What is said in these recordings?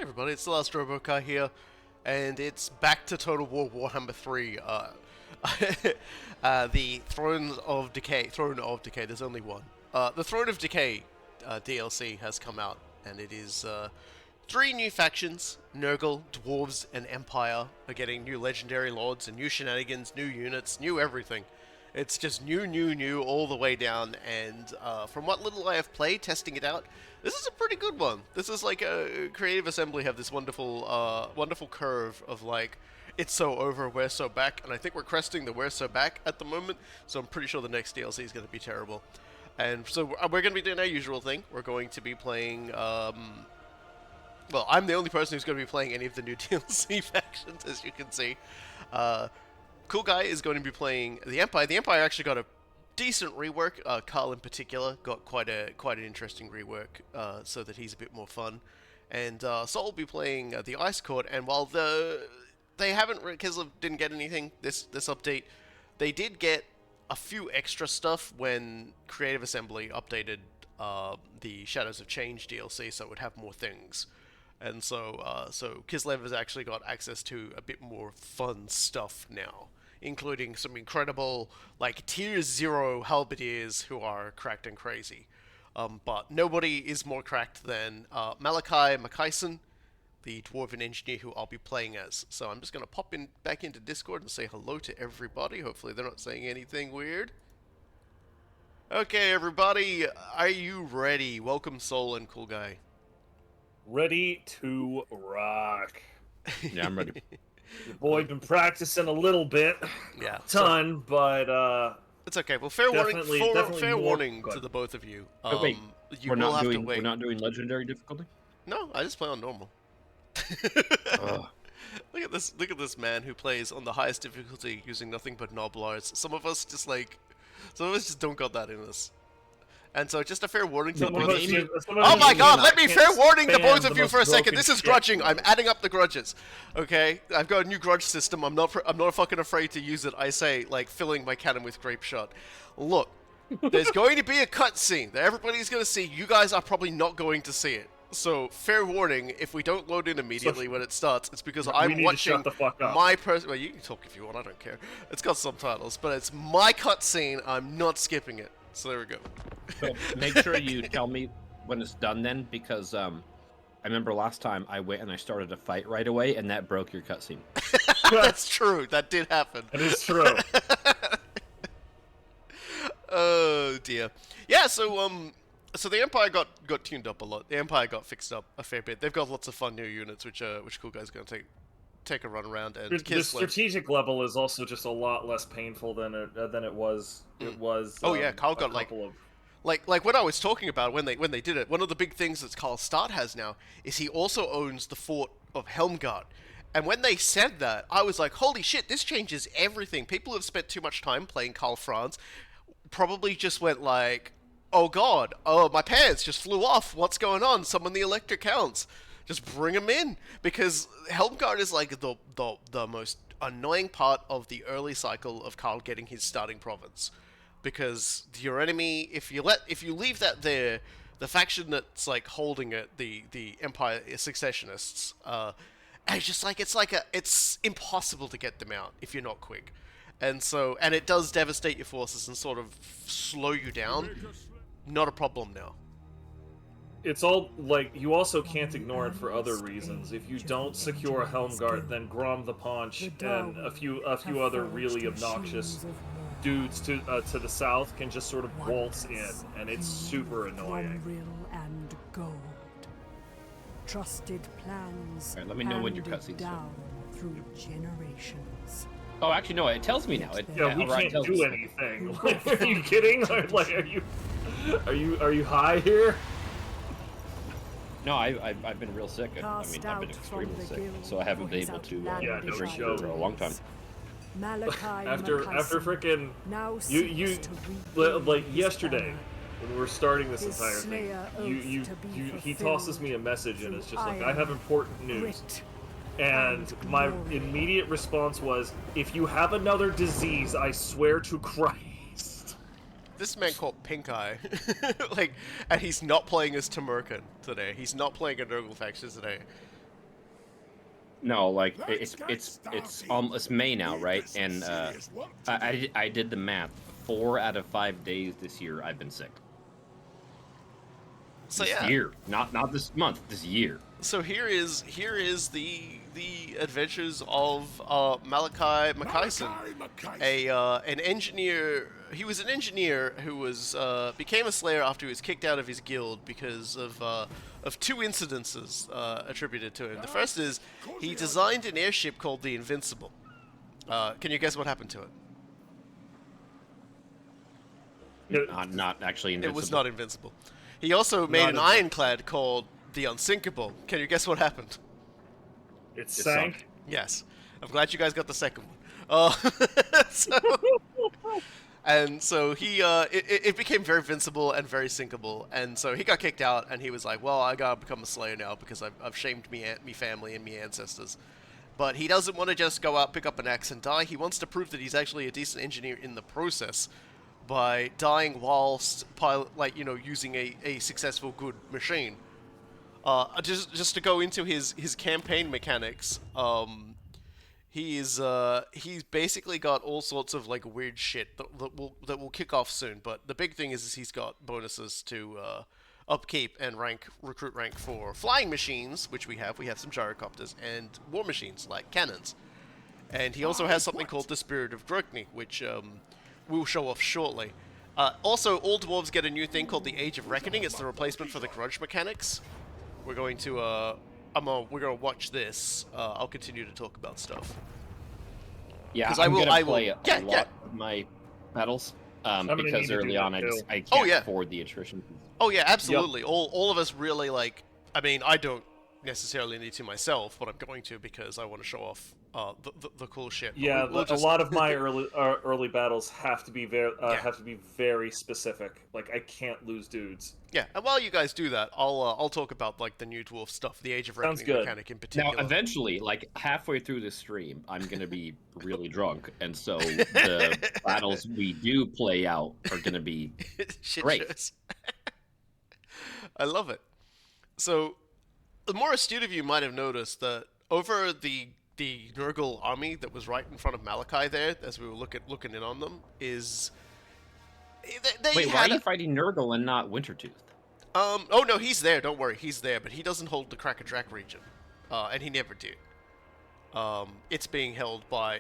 everybody, it's the last Robocar here, and it's back to Total War Warhammer 3. The Throne of Decay, there's only one. The Throne of Decay DLC has come out, and it is 3 new factions. Nurgle, Dwarves, and Empire are getting new legendary lords and new shenanigans, new units, new everything. It's just new all the way down, and from what little I have played, testing it out, this is a pretty good one. This is like a Creative Assembly have this wonderful, wonderful curve of like, it's so over, we're so back, and I think we're cresting the we're so back at the moment, so I'm pretty sure the next DLC is going to be terrible. And so we're going to be doing our usual thing. We're going to be playing, well, I'm the only person who's going to be playing any of the new DLC factions, as you can see. Coolguy is going to be playing the Empire. The Empire actually got a decent rework. Karl in particular got quite an interesting rework, so that he's a bit more fun. And Soul will be playing the Ice Court. And while they haven't, Kislev didn't get anything this update, they did get a few extra stuff when Creative Assembly updated the Shadows of Change DLC, so it would have more things. And so Kislev has actually got access to a bit more fun stuff now, including some incredible, like, Tier 0 halberdiers who are cracked and crazy. But nobody is more cracked than Malachi Makaisen, the Dwarven Engineer who I'll be playing as. So I'm just going to pop back into Discord and say hello to everybody. Hopefully they're not saying anything weird. Okay, everybody, are you ready? Welcome, Soul and Coolguy. Ready to rock. Yeah, I'm ready. Your boy been practicing a little bit, Yeah, but it's okay. Well, fair warning to the both of you. Wait, you we're will not have doing to wait. we're not doing legendary difficulty. No, I just play on normal. Look at this man who plays on the highest difficulty using nothing but Noblars. Some of us just don't got that in us. And so, just a fair warning to the both of you. Oh my god, let me fair warning the both of you for a second. This is grudging. I'm adding up the grudges. Okay? I've got a new grudge system. I'm not fucking afraid to use it. I say, like, filling my cannon with grape shot. Look, there's going to be a cutscene that everybody's going to see. You guys are probably not going to see it. So, fair warning, if we don't load in immediately when it starts, it's because I'm watching my person. Well, you can talk if you want, I don't care. It's got subtitles, but it's my cutscene. I'm not skipping it. So there we go. So make sure you tell me when it's done then, because I remember last time I went and I started a fight right away, and that broke your cutscene. That's true. That did happen. It is true. Oh dear. Yeah. So the Empire got tuned up a lot. The Empire got fixed up a fair bit. They've got lots of fun new units, which Coolguy's going to take a run around. And the strategic level is also just a lot less painful than it was. It was. Oh yeah, Karl got like what I was talking about when they did it. One of the big things that Karl Start has now is he also owns the fort of Helmgard. And when they said that, I was like, holy shit, this changes everything. People have spent too much time playing Karl Franz, probably just went like, oh god, oh my pants just flew off. What's going on? Summon the electric hounds. Just bring them in, because Helmgard is like the most annoying part of the early cycle of Karl getting his starting province, because your enemy, if you leave that there, the faction that's like holding it, the Empire Successionists, it's impossible to get them out if you're not quick, and it does devastate your forces and sort of slow you down. Not a problem now. It's all, like, you also can't ignore it for other reasons. If you don't secure Helmgard, then Grom the Paunch and a few other really obnoxious dudes to the south can just sort of waltz in, and it's super annoying. And gold. Trusted plans. All right, let me know when your cutscene's down through generations. Oh, actually, no, it tells me now. We can't do anything. Are you kidding? Like, are you high here? No, I've been real sick. I've been extremely sick, so I haven't been able to drink for a long time. After frickin' you like yesterday when we were starting this entire thing, he tosses me a message and it's just like, I have important news. And my immediate response was, if you have another disease, I swear to Christ. This man called Pink Eye, and he's not playing as Tamerkan today. He's not playing a Nurgle faction today. No, like it's May now, right? And I did the math. 4 out of 5 days this year I've been sick. So this year, not this month, this year. So here is the adventures of Malachi Makaisen, an engineer. He was an engineer who was became a slayer after he was kicked out of his guild because of 2 incidences attributed to him. The first is he designed an airship called the Invincible. Can you guess what happened to it? Not actually invincible. It was not invincible. He also made an ironclad called the Unsinkable. Can you guess what happened? It sank? Yes. I'm glad you guys got the second one. So he, it became very invincible and very sinkable, and so he got kicked out, and he was like, well, I gotta become a slayer now because I've shamed me family and me ancestors. But he doesn't want to just go out, pick up an axe and die. He wants to prove that he's actually a decent engineer in the process by dying whilst using a successful good machine. Just to go into his campaign mechanics, he's basically got all sorts of like weird shit that will kick off soon. But the big thing is he's got bonuses to upkeep and recruit rank for flying machines, which we have some gyrocopters, and war machines like cannons. And he also has something called the Spirit of Grokny, which we'll show off shortly. Also, all dwarves get a new thing called the Age of Reckoning. It's the replacement for the grudge mechanics. We're going to we're gonna watch this. I'll continue to talk about stuff. Yeah, I'm gonna play a lot of my battles because early on I can't afford the attrition. Oh yeah, absolutely. Yep. All of us really like. I mean, I don't necessarily need to myself, but I'm going to because I want to show off the cool shit. Yeah, a lot of my early battles have to be very specific. Like I can't lose dudes. Yeah, and while you guys do that, I'll talk about like the new dwarf stuff, the Age of Reckoning mechanic in particular. Now, eventually, like halfway through the stream, I'm gonna be really drunk, and so the battles we do play out are gonna be great. I love it. So, the more astute of you might have noticed that over the Nurgle army that was right in front of Malachi there, as we were looking in on them, is... Wait, why are you fighting Nurgle and not Wintertooth? Oh no, he's there, don't worry, he's there, but he doesn't hold the Cracker-Drac region. And he never did. It's being held by...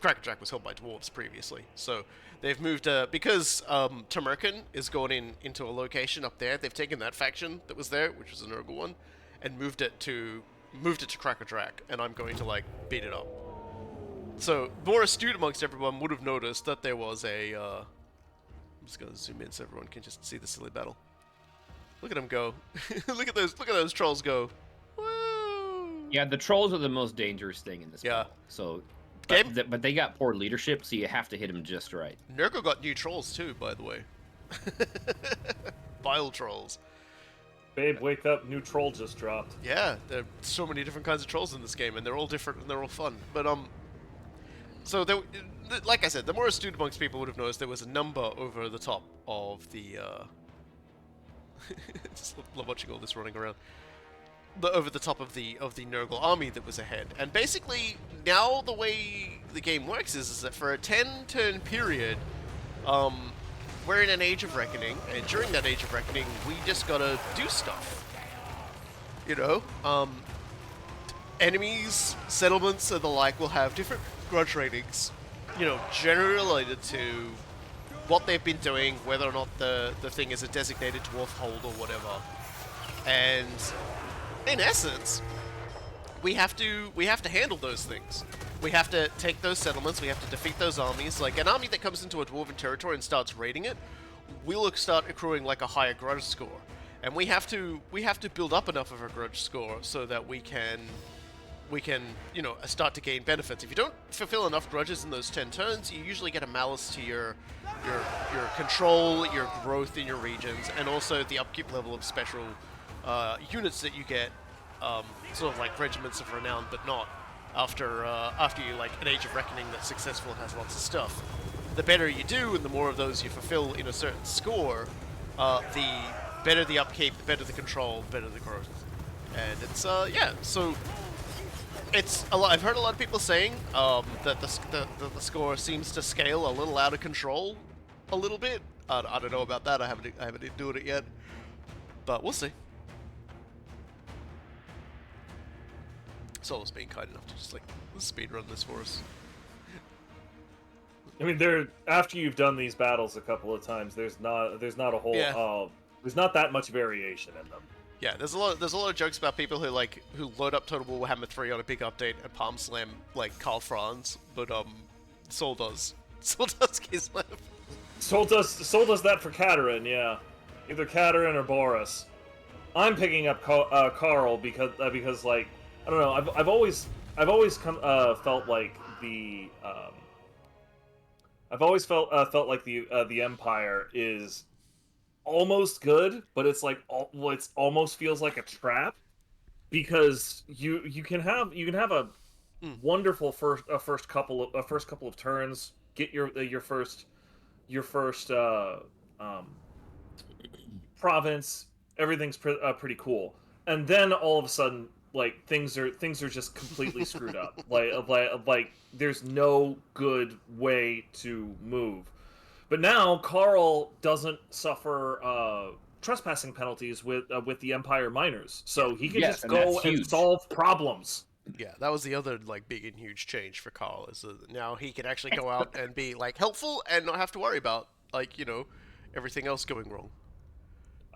Cracker-Drac was held by dwarves previously, so they've moved... because Tamerkan is going into a location up there, they've taken that faction that was there, which was a Nurgle one, and moved it to Cracker-Drac, and I'm going to, like, beat it up. So, more astute amongst everyone would have noticed that there was a... I'm just going to zoom in so everyone can just see the silly battle. Look at them go. Look at those trolls go. Woo! Yeah, the trolls are the most dangerous thing in this battle. So, but they got poor leadership, so you have to hit them just right. Nurgle got new trolls too, by the way. Bile trolls. Babe, wake up, new troll just dropped. Yeah, there are so many different kinds of trolls in this game, and they're all different and they're all fun. But, so, like I said, the more astute amongst people would have noticed there was a number over the top of the, just love watching all this running around. Over the top of the Nurgle army that was ahead. And basically, now the way the game works is that for a 10-turn period, we're in an Age of Reckoning, and during that Age of Reckoning, we just gotta do stuff. You know? Enemies, settlements, and the like will have different grudge ratings, you know, generally related to what they've been doing, whether or not the thing is a designated dwarf hold or whatever. And in essence, we have to handle those things. We have to take those settlements, we have to defeat those armies. Like, an army that comes into a dwarven territory and starts raiding it, will start accruing like a higher grudge score. And we have to build up enough of a grudge score so that we can, you know, start to gain benefits. If you don't fulfill enough grudges in those 10 turns, you usually get a malice to your control, your growth in your regions, and also the upkeep level of special units that you get, sort of like regiments of renown, but not after you like an Age of Reckoning that's successful and has lots of stuff. The better you do, and the more of those you fulfill in a certain score, the better the upkeep, the better the control, the better the growth. And it's yeah. So it's a lot. I've heard a lot of people saying that the score seems to scale a little out of control, a little bit. I don't know about that. I haven't been doing it yet, but we'll see. Solo's being kind enough to just like speedrun this for us. I mean, after you've done these battles a couple of times, there's not a whole there's not that much variation in them. Yeah, there's a lot of jokes about people who load up Total War Warhammer 3 on a big update and palm slam like Karl Franz, but Soul does Kislev. Soul does that for Katerin, yeah. Either Katerin or Boris. I'm picking up Karl because like I don't know. I've always felt like the the Empire is almost good, but it's like it almost feels like a trap because you can have a wonderful first couple of turns, get your first province, everything's pretty cool, and then all of a sudden like things are just completely screwed up. Like there's no good way to move. But now Karl doesn't suffer trespassing penalties with the Empire miners, so he can just go and solve problems. Yeah, that was the other like big and huge change for Karl, is that now he can actually go out and be like helpful and not have to worry about like everything else going wrong.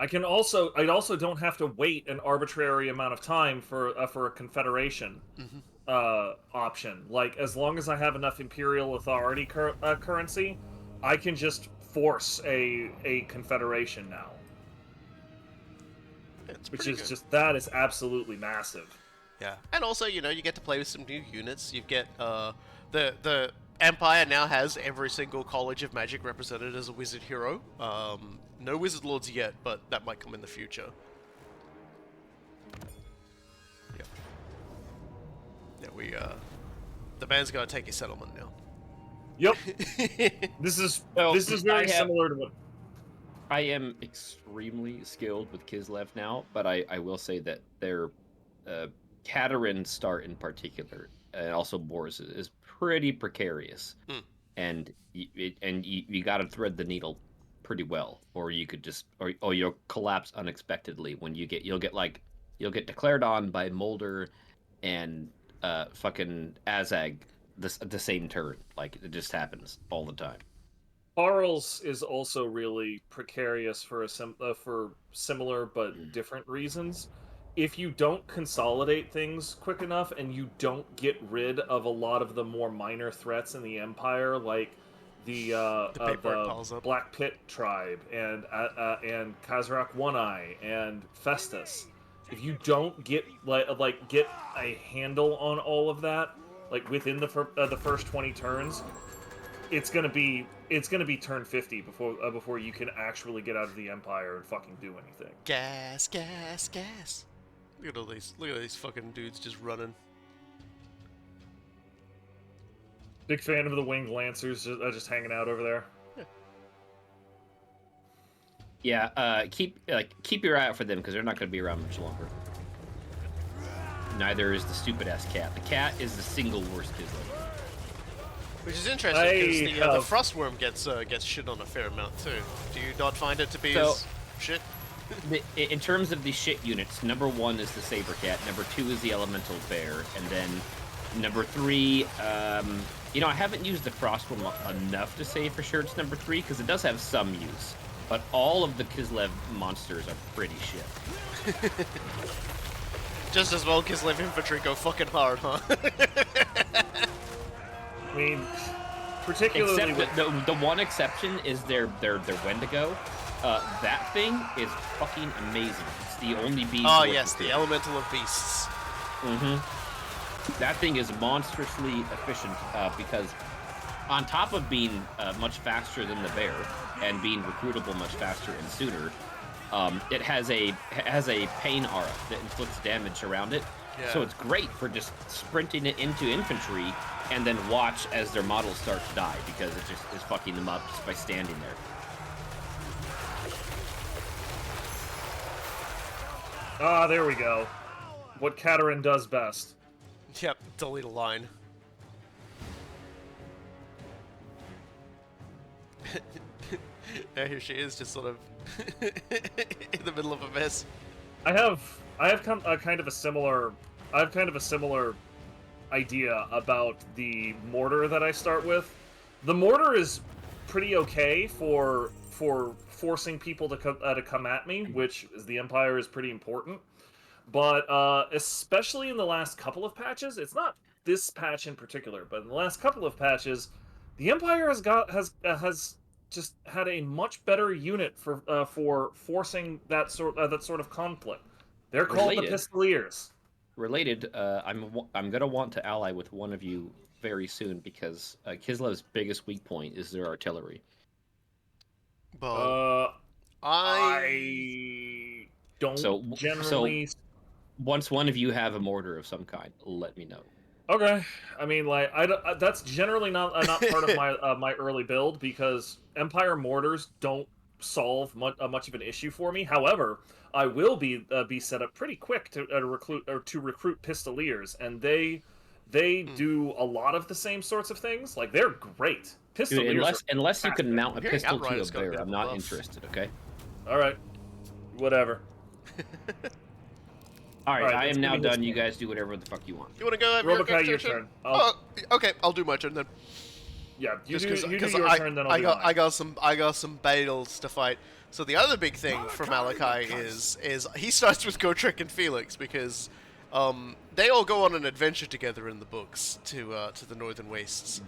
I also don't have to wait an arbitrary amount of time for a confederation option. Like as long as I have enough Imperial Authority currency, I can just force a confederation now. Which is that is absolutely massive. Yeah, and also you get to play with some new units. You get the Empire now has every single College of Magic represented as a wizard hero. No wizard lords yet, but that might come in the future. Yeah, the man's gotta take his settlement now. Yep. This is very similar to what I am extremely skilled with Kislev now, but I will say that their Katerin start in particular, and also Boris is pretty precarious, and you got to thread the needle pretty well, or you could just or you'll collapse unexpectedly when you'll get declared on by Mulder and fucking Azag the same turn. Like it just happens all the time. Karl's is also really precarious for similar but different reasons. If you don't consolidate things quick enough and you don't get rid of a lot of the more minor threats in the Empire, like the Black Pit tribe and Kazarak One Eye and Festus, if you don't get get a handle on all of that, like within the first 20 turns, it's gonna be turn 50 before you can actually get out of the Empire and fucking do anything. Gas. Look at all these fucking dudes just running. Big fan of the winged lancers just hanging out over there. Yeah, keep your eye out for them because they're not going to be around much longer. Neither is the stupid ass cat. The cat is the single worst Kislev. Which is interesting because the frostworm gets shit on a fair amount too. Do you not find it to be as shit? In terms of the shit units, number 1 is the saber cat, number 2 is the elemental bear, and then number 3. I haven't used the frostworm enough to say for sure it's number 3 because it does have some use, but all of the Kislev monsters are pretty shit. Just as well Kislev infantry go fucking hard, huh? I mean, particularly except the one exception is their Wendigo. That thing is fucking amazing. It's the only beast. Oh yes, the elemental of beasts. That thing is monstrously efficient because on top of being much faster than the bear and being recruitable much faster and sooner, it has a pain aura that inflicts damage around it. Yeah. So it's great for just sprinting it into infantry and then watch as their models start to die because it just is fucking them up just by standing there. Ah, there we go. What Katerin does best. Yep, delete a line. Here she is, just sort of in the middle of a mess. I have kind of a similar idea about the mortar that I start with. The mortar is pretty okay for forcing people to come at me, which is the Empire is pretty important. But especially in the last couple of patches, it's not this patch in particular, but in the last couple of patches, the Empire has just had a much better unit for forcing that sort of conflict. They're called the Pistoliers. Related, I'm gonna want to ally with one of you very soon because Kislev's biggest weak point is their artillery. Well, I don't generally. So once one of you have a mortar of some kind, let me know. Okay, I mean, like, that's generally not part of my my early build because Empire mortars don't solve much of an issue for me. However, I will be set up pretty quick to recruit Pistoliers, and they do a lot of the same sorts of things. Like, they're great. Pistoliers. Dude, unless you can mount a pistol to a bear, I'm not interested. Okay. All right. Whatever. All right, I am now done. You guys do whatever the fuck you want. You want to go? Robokai, your turn. Okay, I'll do my turn then. Yeah, you do your turn, then I'll do mine. I got some battles to fight. So the other big thing for Malachi is he starts with Gotrek and Felix because they all go on an adventure together in the books to the Northern Wastes.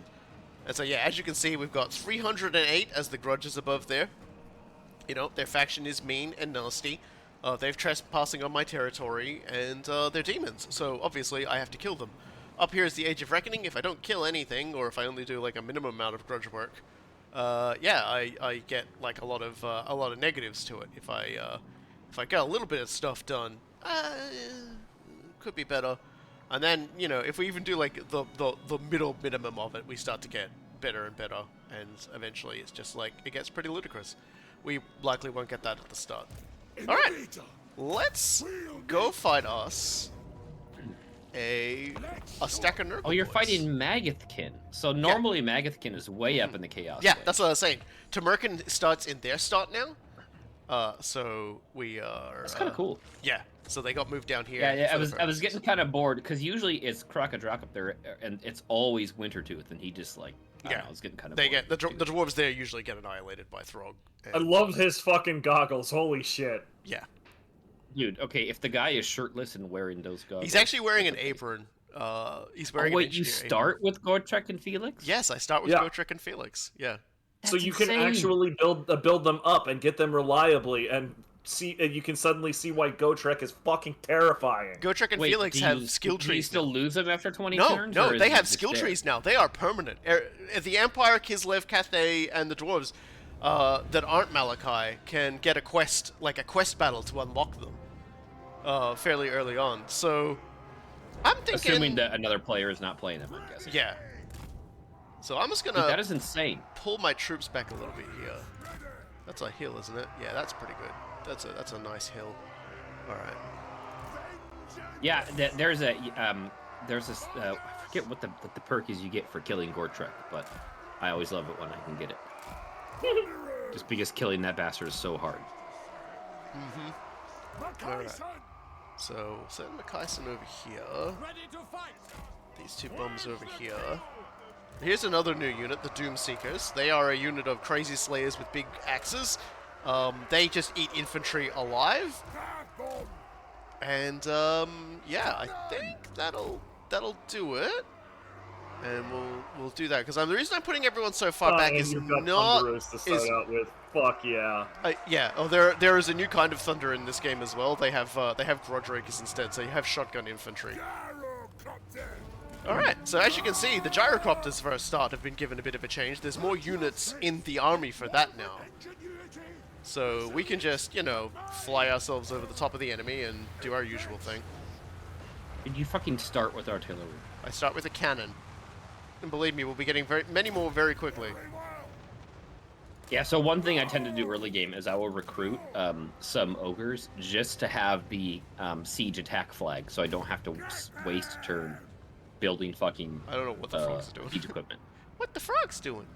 And so yeah, as you can see, we've got 308 as the grudges above there. You know, their faction is mean and nasty. They've trespassing on my territory, and they're demons, so obviously I have to kill them. Up here is the Age of Reckoning. If I don't kill anything, or if I only do like a minimum amount of grudge work, yeah, I get like a lot of negatives to it. If I get a little bit of stuff done, could be better. And then, you know, if we even do like the middle minimum of it, we start to get better and better, and eventually it's just like it gets pretty ludicrous. We likely won't get that at the start. Alright, let's go fight us a stack of Nurgle. Oh, you're fighting Magathkin. So normally Magathkin is way up in the chaos. Yeah, way. that's what I was saying. Tamerkin starts in their start now. So we are... That's kind of cool. Yeah, so they got moved down here. Yeah, I was getting kind of bored, because usually it's Krakadrak up there, and it's always Wintertooth, and he just like... I was getting kind of bored. The dwarves there usually get annihilated by Throg. I love his fucking goggles, holy shit. Yeah. Dude, okay, if the guy is shirtless and wearing those goggles... He's actually wearing an apron. He's wearing wait, you start apron. with Gotrek and Felix? Yes, I start with Gotrek and Felix, yeah. So you can actually build them up and get them reliably, and you can suddenly see why Gotrek is fucking terrifying. Gotrek and Felix have skill trees. Do you still lose them after 20 turns? No, they have skill trees now. They are permanent. The Empire, Kislev, Cathay, and the dwarves that aren't Malachi can get a quest, like a quest battle, to unlock them fairly early on. So I'm thinking... Assuming that another player is not playing them, I'm guessing. Yeah. So I'm just gonna... Dude, that is insane. Pull my troops back a little bit here. That's a hill, isn't it? Yeah, that's pretty good. That's a nice hill. All right. Yeah, there's this I forget what the perk is you get for killing Gotrek, but I always love it when I can get it. Just because killing that bastard is so hard. All right. So send Makaisen over here. These two bums over here. Here's another new unit, the Doom Seekers. They are a unit of crazy slayers with big axes. They just eat infantry alive. And yeah, I think that'll do it. And we'll do that because the reason I'm putting everyone so far back is not to start out with. Fuck yeah. Yeah. Oh, there is a new kind of thunder in this game as well. They have grudge rakers instead, so you have shotgun infantry. Alright, so as you can see, the gyrocopters for a start have been given a bit of a change. There's more units in the army for that now. So we can just, you know, fly ourselves over the top of the enemy and do our usual thing. Did you fucking start with artillery? I start with a cannon. And believe me, we'll be getting many more very quickly. Yeah, so one thing I tend to do early game is I will recruit some ogres just to have the siege attack flag, so I don't have to waste a turn building fucking. I don't know what the frogs are doing. Siege equipment. What the frogs doing?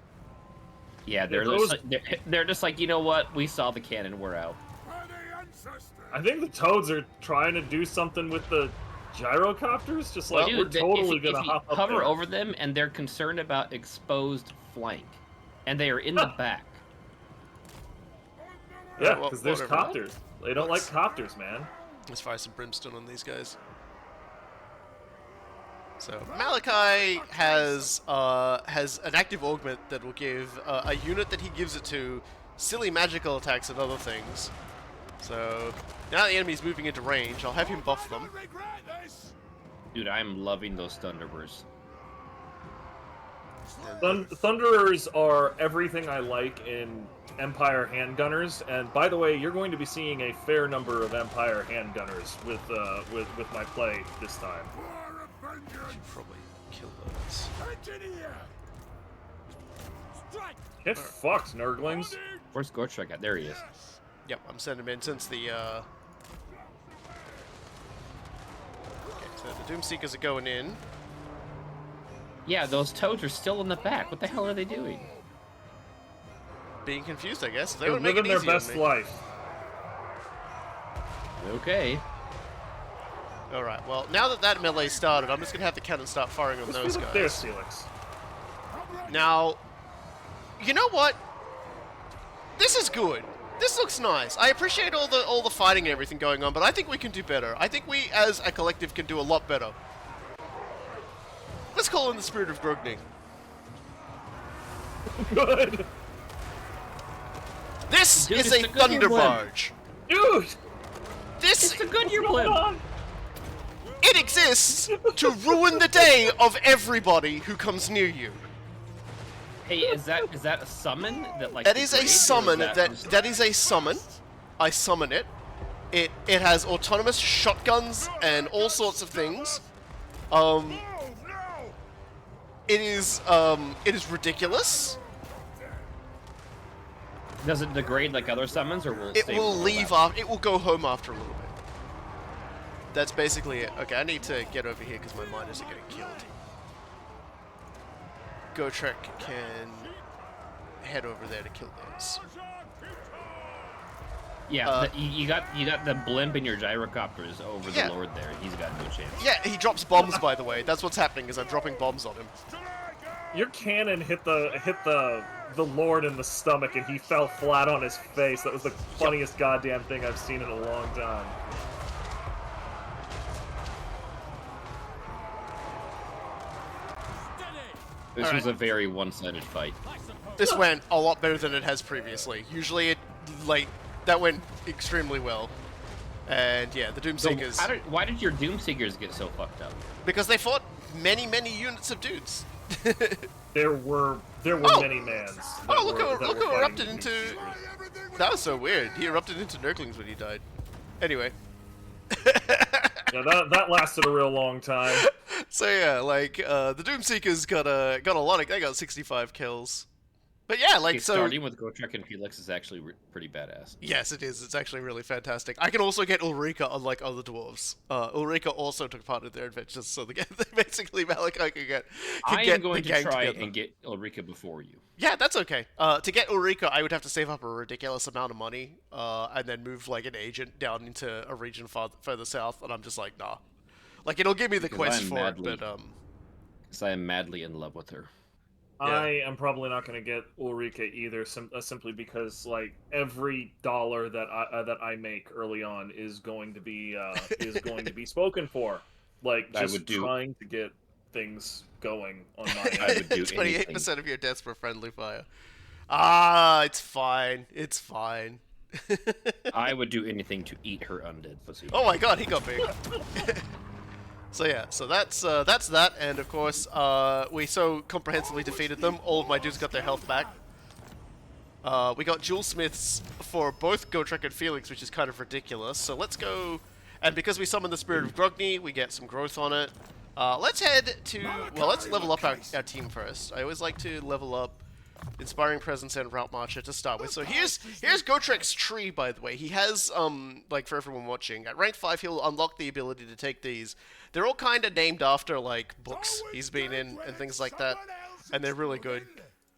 Yeah, they're just like, you know what? We saw the cannon. We're out. I think the toads are trying to do something with the gyrocopters. Just like Dude, we're totally if gonna you hop up hover there. over them, and they're concerned about exposed flank, and they are in the back. Yeah, because there's whatever. copters. They don't like copters, man. Let's fire some brimstone on these guys. So Malachi has an active augment that will give a unit that he gives it to silly magical attacks and other things. So now the enemy's moving into range, I'll have him buff them. Dude, I'm loving those Thunderbirds. Thunderers are everything I like in Empire handgunners, and by the way, you're going to be seeing a fair number of Empire handgunners with my play this time. Should probably kill those. Get fucked, Nurglings. Where's Gotrek at? There he is. Yep, I'm sending him in since the okay, so the Doomseekers are going in. Yeah, those toads are still in the back. What the hell are they doing? Being confused, I guess. They They're would make living it their easy on best me. life. Okay. Alright, well, now that that melee started, I'm just going to have the cannon start firing on those guys. There's Celix. Now, you know what? This is good. This looks nice. I appreciate all the fighting and everything going on, but I think we can do better. I think we, as a collective, can do a lot better. Let's call in the Spirit of Grogny. Good. This Dude, is it's a a good Thunder one. Barge. Dude! This It's a good year Hold blimp. on. it exists to ruin the day of everybody who comes near you. Hey, is that a summon that like? That is a degrades, or summon. is That is a summon. I summon it. It has autonomous shotguns and all sorts of things. It is ridiculous. Does it degrade like other summons, or will it? It stay will with leave that? after. It will go home after a little bit. That's basically it. Okay, I need to get over here because my miners are getting killed. Gotrek can head over there to kill those. Yeah, you got the blimp and your gyrocopters over Yeah. the Lord there. He's got no chance. Yeah, he drops bombs, by the way. That's what's happening, is I'm dropping bombs on him. Your cannon hit the Lord in the stomach, and he fell flat on his face. That was the funniest goddamn thing I've seen in a long time. This was a very one-sided fight. This went a lot better than it has previously. Usually, that went extremely well. And yeah, the Doomseekers... So why did your Doomseekers get so fucked up? Because they fought many units of dudes. There were many mans. Look who erupted into... That was so weird. He erupted into Nurglings when he died. Anyway. Yeah, that lasted a real long time. So yeah, the Doomseekers got a lot of... They got 65 kills. But yeah, Okay, starting with Gotrek and Felix is actually pretty badass. Yes, it is. It's actually really fantastic. I can also get Ulrika, unlike other dwarves. Ulrika also took part in their adventures, so basically Malachi can get I am going the to gang try together. and get Ulrika before you. Yeah, that's okay. To get Ulrika, I would have to save up a ridiculous amount of money, and then move like an agent down into a region further south, and I'm just like, nah. Like, it'll give me the quest for it, but Because I am madly in love with her. Yeah. I am probably not going to get Ulrika either, simply because like every dollar that I make early on is going to be spoken for. Like just trying to get things going on my end. I would do 28% of your deaths were friendly fire. Ah, it's fine. It's fine. I would do anything to eat her undead pussy. Oh my god, he got big. So yeah, so that's that, and of course, we so comprehensively defeated them. All of my dudes got their health back. We got Jewel Smiths for both Gotrek and Felix, which is kind of ridiculous. So let's go, and because we summoned the Spirit of Grogny, we get some growth on it. Let's head to, well, let's level up our team first. I always like to level up Inspiring Presence and Route Marcher to start with. So here's Gotrek's tree, by the way. He has, like, for everyone watching, at rank 5 he'll unlock the ability to take these. They're all kind of named after, like, books he's been in and things like that. And they're really good.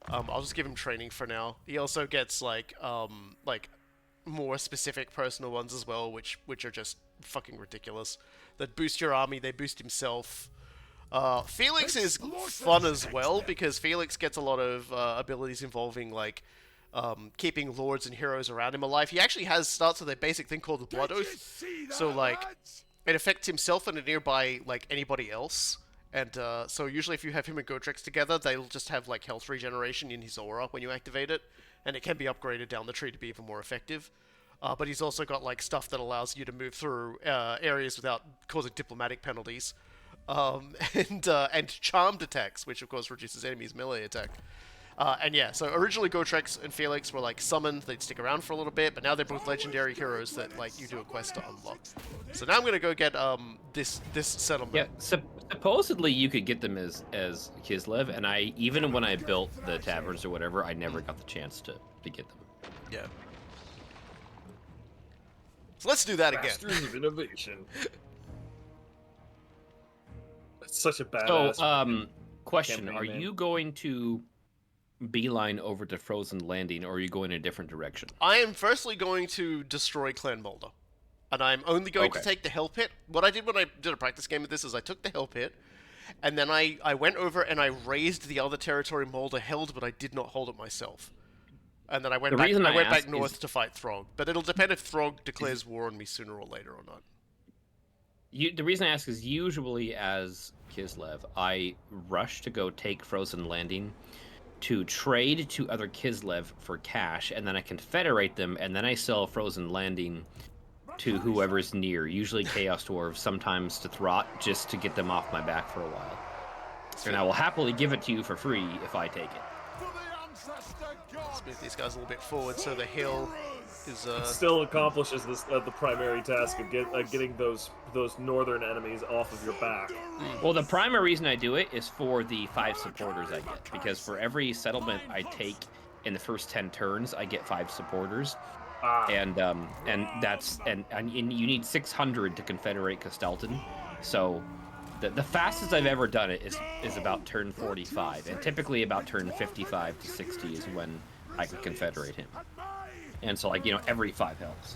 I'll just give him training for now. He also gets, like more specific personal ones as well, which are just fucking ridiculous. That boost your army, they boost himself. Felix is fun as well, because Felix gets a lot of abilities involving, like, keeping lords and heroes around him alive. He actually starts with a basic thing called the Blood Oath. So, like, it affects himself and a nearby, like, anybody else. And so usually if you have him and Gotrex together, they'll just have, like, health regeneration in his aura when you activate it. And it can be upgraded down the tree to be even more effective. But he's also got, like, stuff that allows you to move through areas without causing diplomatic penalties. And charmed attacks, which of course reduces enemies' melee attack. And yeah, so originally Gotrex and Felix were, like, summoned, they'd stick around for a little bit, but now they're both legendary heroes that, like, you do a quest to unlock. So now I'm gonna go get this settlement. Yeah, supposedly you could get them as Kislev, and even when I built the taverns or whatever, I never got the chance to get them. Yeah. So let's do that Masters again. of innovation. That's such a badass. So, question: campaign, are man. you going to beeline over to Frozen Landing, or are you going a different direction? I am firstly going to destroy Clan Mulder. And I'm only going to take the Hell Pit. What I did when I did a practice game of this is I took the Hell Pit, and then I went over and I raised the other territory Mulder held, but I did not hold it myself. And then I went back north to fight Throg. But it'll depend if Throg declares war on me sooner or later or not. The reason I ask is usually as Kislev, I rush to go take Frozen Landing to trade to other Kislev for cash, and then I confederate them, and then I sell Frozen Landing to whoever's near, usually Chaos Dwarves, sometimes to Throt, just to get them off my back for a while. And I will happily give it to you for free if I take it. Let's move these guys a little bit forward so the hill is... Still accomplishes the primary task of getting those northern enemies off of your back. Well, the primary reason I do it is for the 5 supporters I get, because for every settlement I take in the first 10 turns, I get 5 supporters. And you need 600 to confederate Castelton. So the fastest I've ever done it is about turn 45, and typically about turn 55 to 60 is when I can confederate him. And so, like, you know, every 5 helps.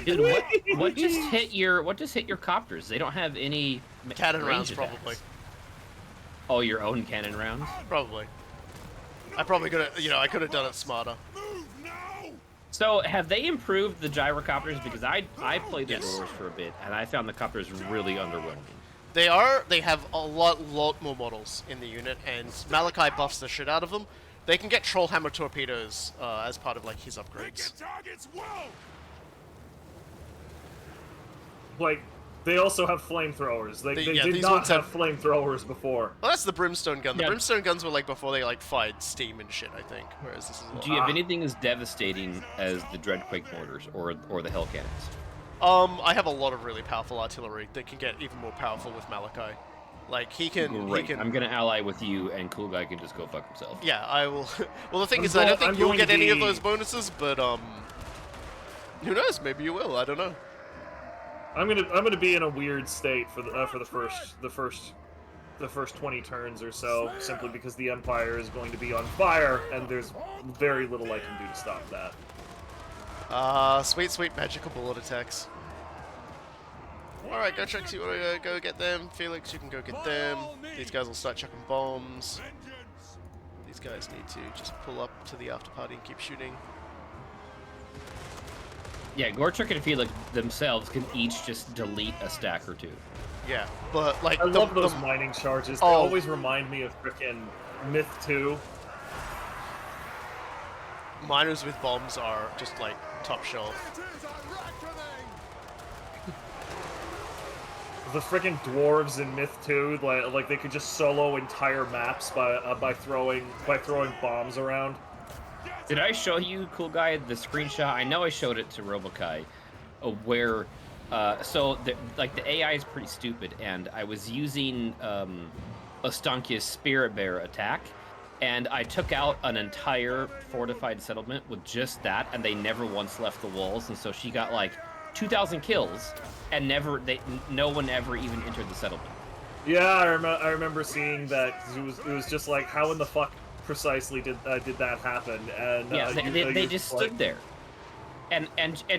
Dude, what just hit your copters? They don't have any cannon rounds, attacks. probably. Oh, your own cannon rounds? Probably. I probably could have, I could have done it smarter. So, have they improved the gyrocopters? Because I played the Dwarves for a bit, and I found the copters really underwhelming. They have a lot more models in the unit, and Malachi buffs the shit out of them. They can get Trollhammer torpedoes as part of, like, his upgrades. Like, they also have flamethrowers. They did not have flamethrowers before. Well, that's the Brimstone gun. The Brimstone guns were, like, before they, like, fired steam and shit, I think. Whereas this is... Do you have anything as devastating as the Dreadquake mortars or the Hell Cannons? I have a lot of really powerful artillery that can get even more powerful with Malachi. Like, he can... Great. I'm gonna ally with you, and Coolguy can just go fuck himself. Yeah, I will... Well, the thing is, I don't think you'll get any of those bonuses, but, who knows? Maybe you will. I don't know. I'm gonna be in a weird state for the first 20 turns or so, simply because the Empire is going to be on fire, and there's very little I can do to stop that. Sweet magical bullet attacks. Alright, Gotrex, you wanna go get them? Felix, you can go get them. These guys will start chucking bombs. These guys need to just pull up to the after party and keep shooting. Yeah, Gorchuk and Felix themselves can each just delete a stack or 2. Yeah, but, like... I love those mining charges. They always remind me of frickin' Myth 2. Miners with bombs are just, like, top shelf. The frickin' dwarves in Myth 2, like they could just solo entire maps by throwing bombs around. Did I show you, Coolguy, the screenshot? I know I showed it to Robokai, where, the AI is pretty stupid, and I was using Astankia's Spirit Bear attack, and I took out an entire fortified settlement with just that, and they never once left the walls, and so she got like 2,000 kills, and no one ever even entered the settlement. Yeah, I remember seeing that. It was just like, how in the fuck precisely did that happen? And yeah, they just stood there, and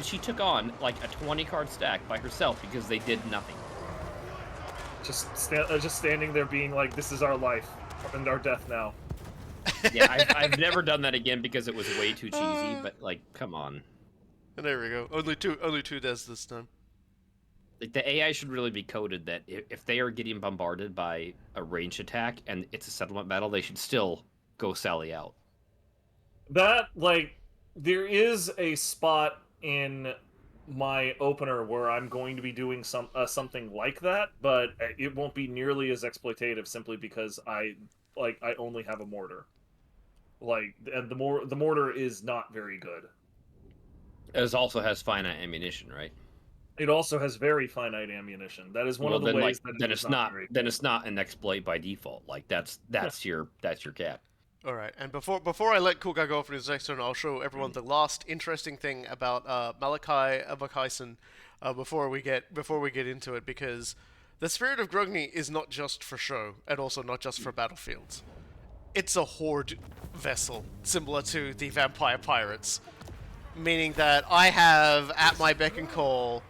she took on like a 20-card stack by herself because they did nothing. Just standing there being like, this is our life and our death now. Yeah, I've never done that again because it was way too cheesy, but like, come on. There we go. Only two deaths this time. Like, the AI should really be coded that if they are getting bombarded by a ranged attack and it's a settlement battle, they should still go sally out. That, like, there is a spot in my opener where I'm going to be doing something like that, but it won't be nearly as exploitative simply because I only have a mortar. Like, and the mortar is not very good. It also has finite ammunition, right? It also has very finite ammunition. That is one of the ways that then it's not an exploit by default. Like that's your cap. All right, and before I let Coolguy go for his next turn, I'll show everyone the last interesting thing about Malachi Abakaisen before we get into it, because the Spirit of Grogny is not just for show, and also not just for battlefields. It's a horde vessel, similar to the Vampire Pirates, meaning that I have at my beck and call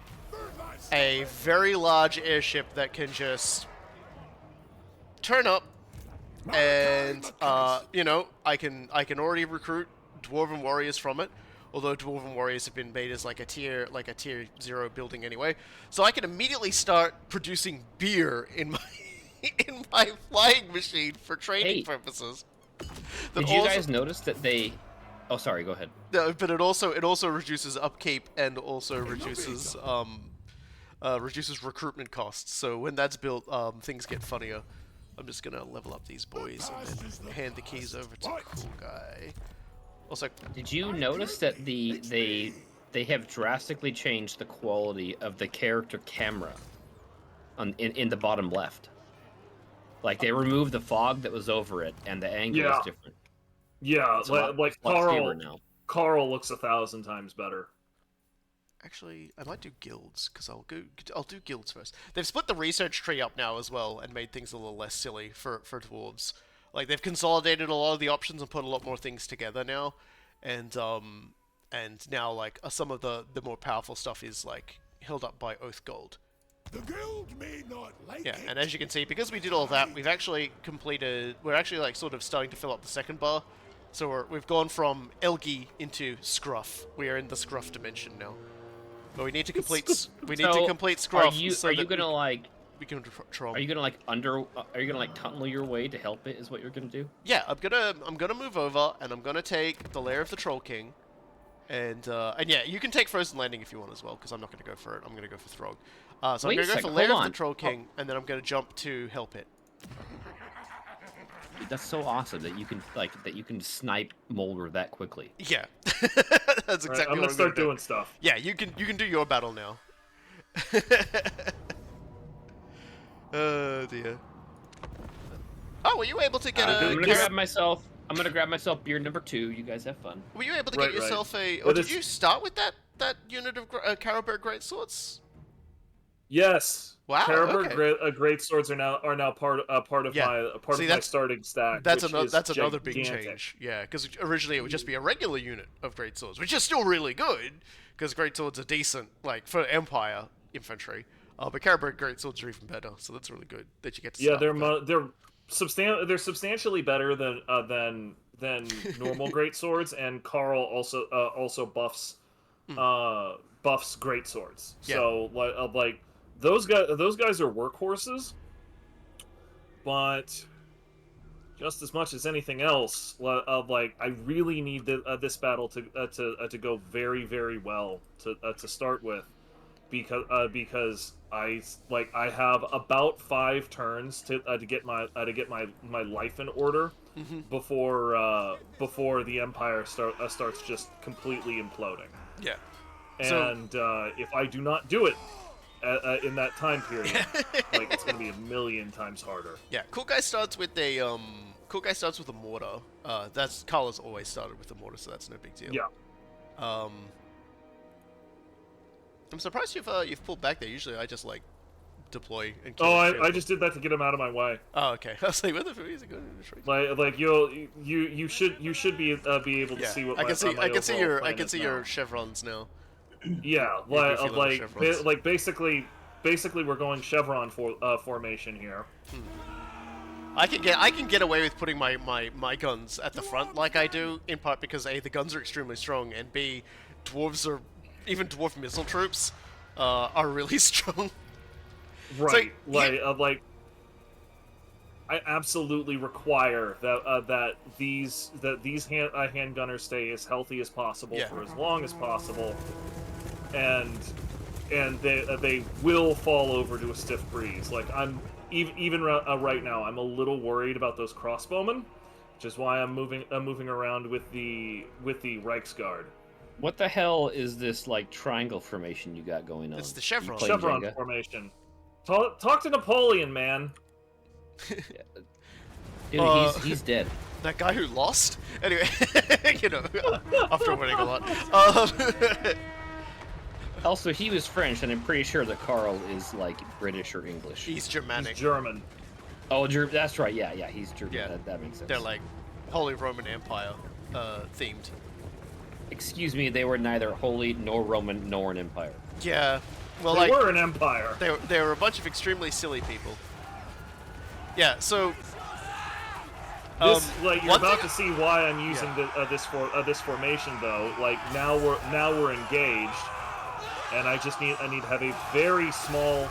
a very large airship that can just turn up, and you know, I can already recruit dwarven warriors from it, although dwarven warriors have been made as like a tier 0 building anyway. So I can immediately start producing beer in my in my flying machine for training purposes. Did you guys notice that they? Oh, sorry. Go ahead. No, but it also reduces upkeep and also reduces recruitment costs. So when that's built, things get funnier. I'm just gonna level up these boys and then hand the keys over to Coolguy. Also, did you notice that they have drastically changed the quality of the character camera in the bottom left? Like, they removed the fog that was over it, and the angle is different. Yeah, like Karl looks 1,000 times better. Actually, I might do guilds, because I'll do guilds first. They've split the research tree up now as well, and made things a little less silly for dwarves. Like, they've consolidated a lot of the options and put a lot more things together now, and now, like, some of the more powerful stuff is, like, held up by Oath Gold. The guild may not like it. And as you can see, because we did all that, we've actually we're actually, like, sort of starting to fill up the second bar. So we've gone from Elgi into Scruff. We are in the Scruff dimension now. But we need to complete Scruff. Are you gonna tunnel your way to help it? Is what you're gonna do? Yeah, I'm gonna move over, and I'm gonna take the Lair of the Troll King, and yeah, you can take Frozen Landing if you want as well, because I'm not gonna go for it. I'm gonna go for Throg. So I'm gonna go for Lair of the Troll King, and then I'm gonna jump to Help It. Dude, that's so awesome that you can snipe Molder that quickly. Yeah, that's exactly. Right, I'm gonna start doing stuff. Yeah, you can do your battle now. Oh dear. Oh, were you able to get I'm gonna grab myself beer number 2. You guys have fun. Were you able to get yourself a? Or did you start with that unit of Carroburg Greatswords? Yes. Wow. Carroburg Greatswords are now part of my starting stack. That's another big change. Yeah, because originally it would just be a regular unit of Greatswords, which is still really good, because Greatswords are decent, like, for Empire infantry. But Carroburg Greatswords are even better, so that's really good that you get to. Yeah, they're substantially better than normal Greatswords, and Karl also buffs Greatswords. Yeah. So like those guys are workhorses, but just as much as anything else, like, I really need this battle to go very, very well to start with, because I have about 5 turns to get my life in order before the Empire starts just completely imploding. Yeah. And if I do not do it in that time period, like it's gonna be a million times harder. Yeah, Coolguy starts with a mortar. That's Karl has always started with a mortar, so that's no big deal. Yeah. I'm surprised you've pulled back there. Usually I just like deploy and kill. Oh, I just did that to get him out of my way. Oh, okay. I was like, where the fuck is it going? Like you should be able to see what I can see your now. chevrons now. Yeah, basically we're going chevron formation here. I can get away with putting my guns at the front like I do, in part because A, the guns are extremely strong, and B, even dwarf missile troops are really strong. Right, so, I absolutely require that these handgunners stay as healthy as possible for as long as possible, and they will fall over to a stiff breeze. Like I'm even right now, I'm a little worried about those crossbowmen, which is why I'm moving around with the Reichsguard. What the hell is this like triangle formation you got going on? It's the chevron. Chevron formation. Talk to Napoleon, man. Dude, he's dead. That guy who lost? Anyway, after winning a lot. Also, he was French, and I'm pretty sure that Karl is, like, British or English. He's Germanic. He's German. Oh, that's right, yeah, he's German. Yeah. That makes sense. They're, like, Holy Roman Empire themed. Excuse me, they were neither holy, nor Roman, nor an empire. Yeah. Well, they were an empire. They were a bunch of extremely silly people. Yeah, so... you're about to see why I'm using this formation, though. Like, now we're engaged, and I need to have a very small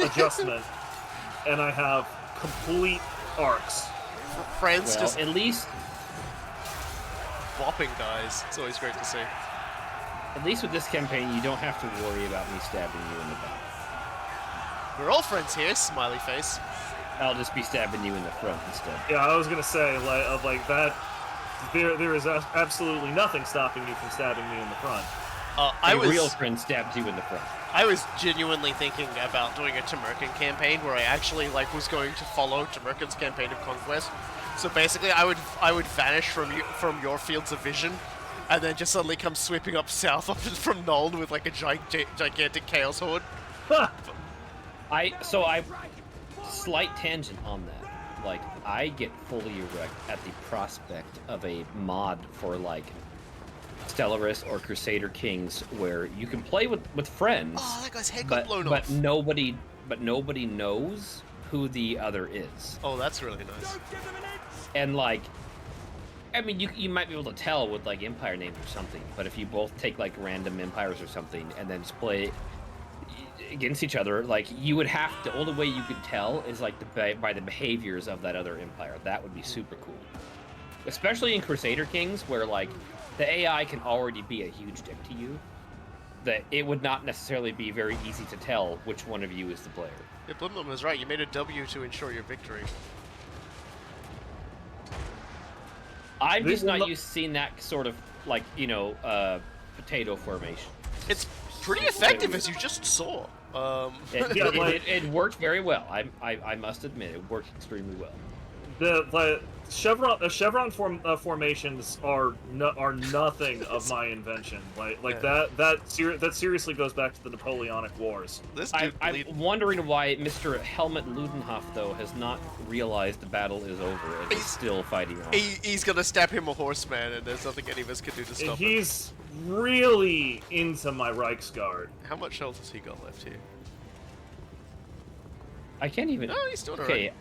adjustment, and I have complete arcs. Franz just at least bopping guys. It's always great to see. At least with this campaign, you don't have to worry about me stabbing you in the back. We're all friends here, smiley face. I'll just be stabbing you in the front instead. Yeah, I was gonna say, like that. There is absolutely nothing stopping you from stabbing me in the front. A real friend stabs you in the front. I was genuinely thinking about doing a Temurkan campaign where I actually was going to follow Temurkan's campaign of conquest. So basically, I would vanish from your fields of vision, and then just suddenly come sweeping up south from Nuln with like a gigantic chaos horde. Slight tangent on that. Like, I get fully erect at the prospect of a mod for like Stellaris or Crusader Kings where you can play with friends. Oh, that guy's head got blown off. But nobody knows who the other is. Oh, that's really nice. And like, I mean, you might be able to tell with like empire names or something, but if you both take like random empires or something and then just play against each other, like you would have to. The only way you could tell is like by the behaviors of that other empire. That would be super cool, especially in Crusader Kings, where like the AI can already be a huge dick to you. That it would not necessarily be very easy to tell which one of you is the player. Yeah, Blimblum was right. You made a W to ensure your victory. I'm just not used to seeing that sort of like potato formation. It's pretty effective, as you just saw. It worked very well. I must admit, it worked extremely well. The chevron formations are nothing of my invention. That seriously goes back to the Napoleonic Wars. I'm wondering why Mr. Helmut Ludenhoff though has not realized the battle is over and is still fighting on. He's gonna stab him a horseman, and there's nothing any of us can do to stop him. He's really into my Reichsguard. How much health has he got left here? I can't even. Oh, he's still alright.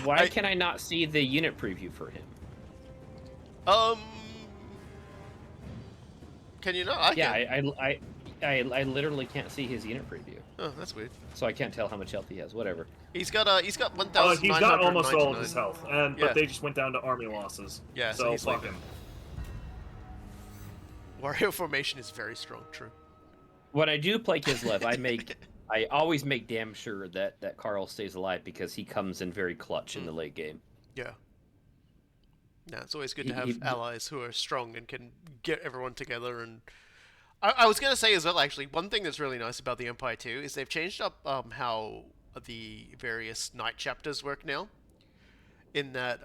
Why can I not see the unit preview for him? Can you not? I literally can't see his unit preview. Oh, that's weird. So I can't tell how much health he has. Whatever. He's got 1,999. He's got almost all of his health, but they just went down to army losses. Yeah, so he's fuck him. Warrior formation is very strong. True. When I do play Kislev, I always make damn sure that Karl stays alive because he comes in very clutch in the late game. Yeah. Yeah, it's always good to have allies who are strong and can get everyone together and I was gonna say as well, actually, one thing that's really nice about the Empire 2 is they've changed up how the various night chapters work now. In that,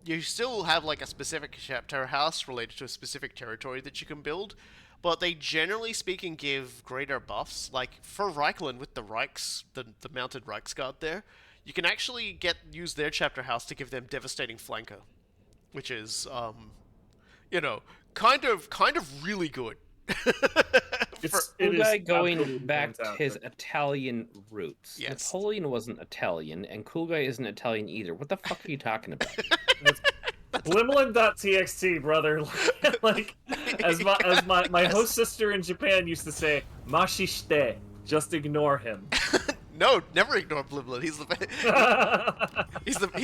you still have like a specific chapter house related to a specific territory that you can build, but they generally speaking give greater buffs. Like for Reichland with the Reichs, the mounted Reichsguard there, you can actually use their chapter house to give them devastating flanker, which is you know, kind of really good. Coolguy going back to his Italian roots. Yes. Napoleon wasn't Italian, and Coolguy isn't Italian either. What the fuck are you talking about? Blimlin.txt, brother. Like, as my host sister in Japan used to say, "Mashishite," just ignore him. No, never ignore Blimblin. He's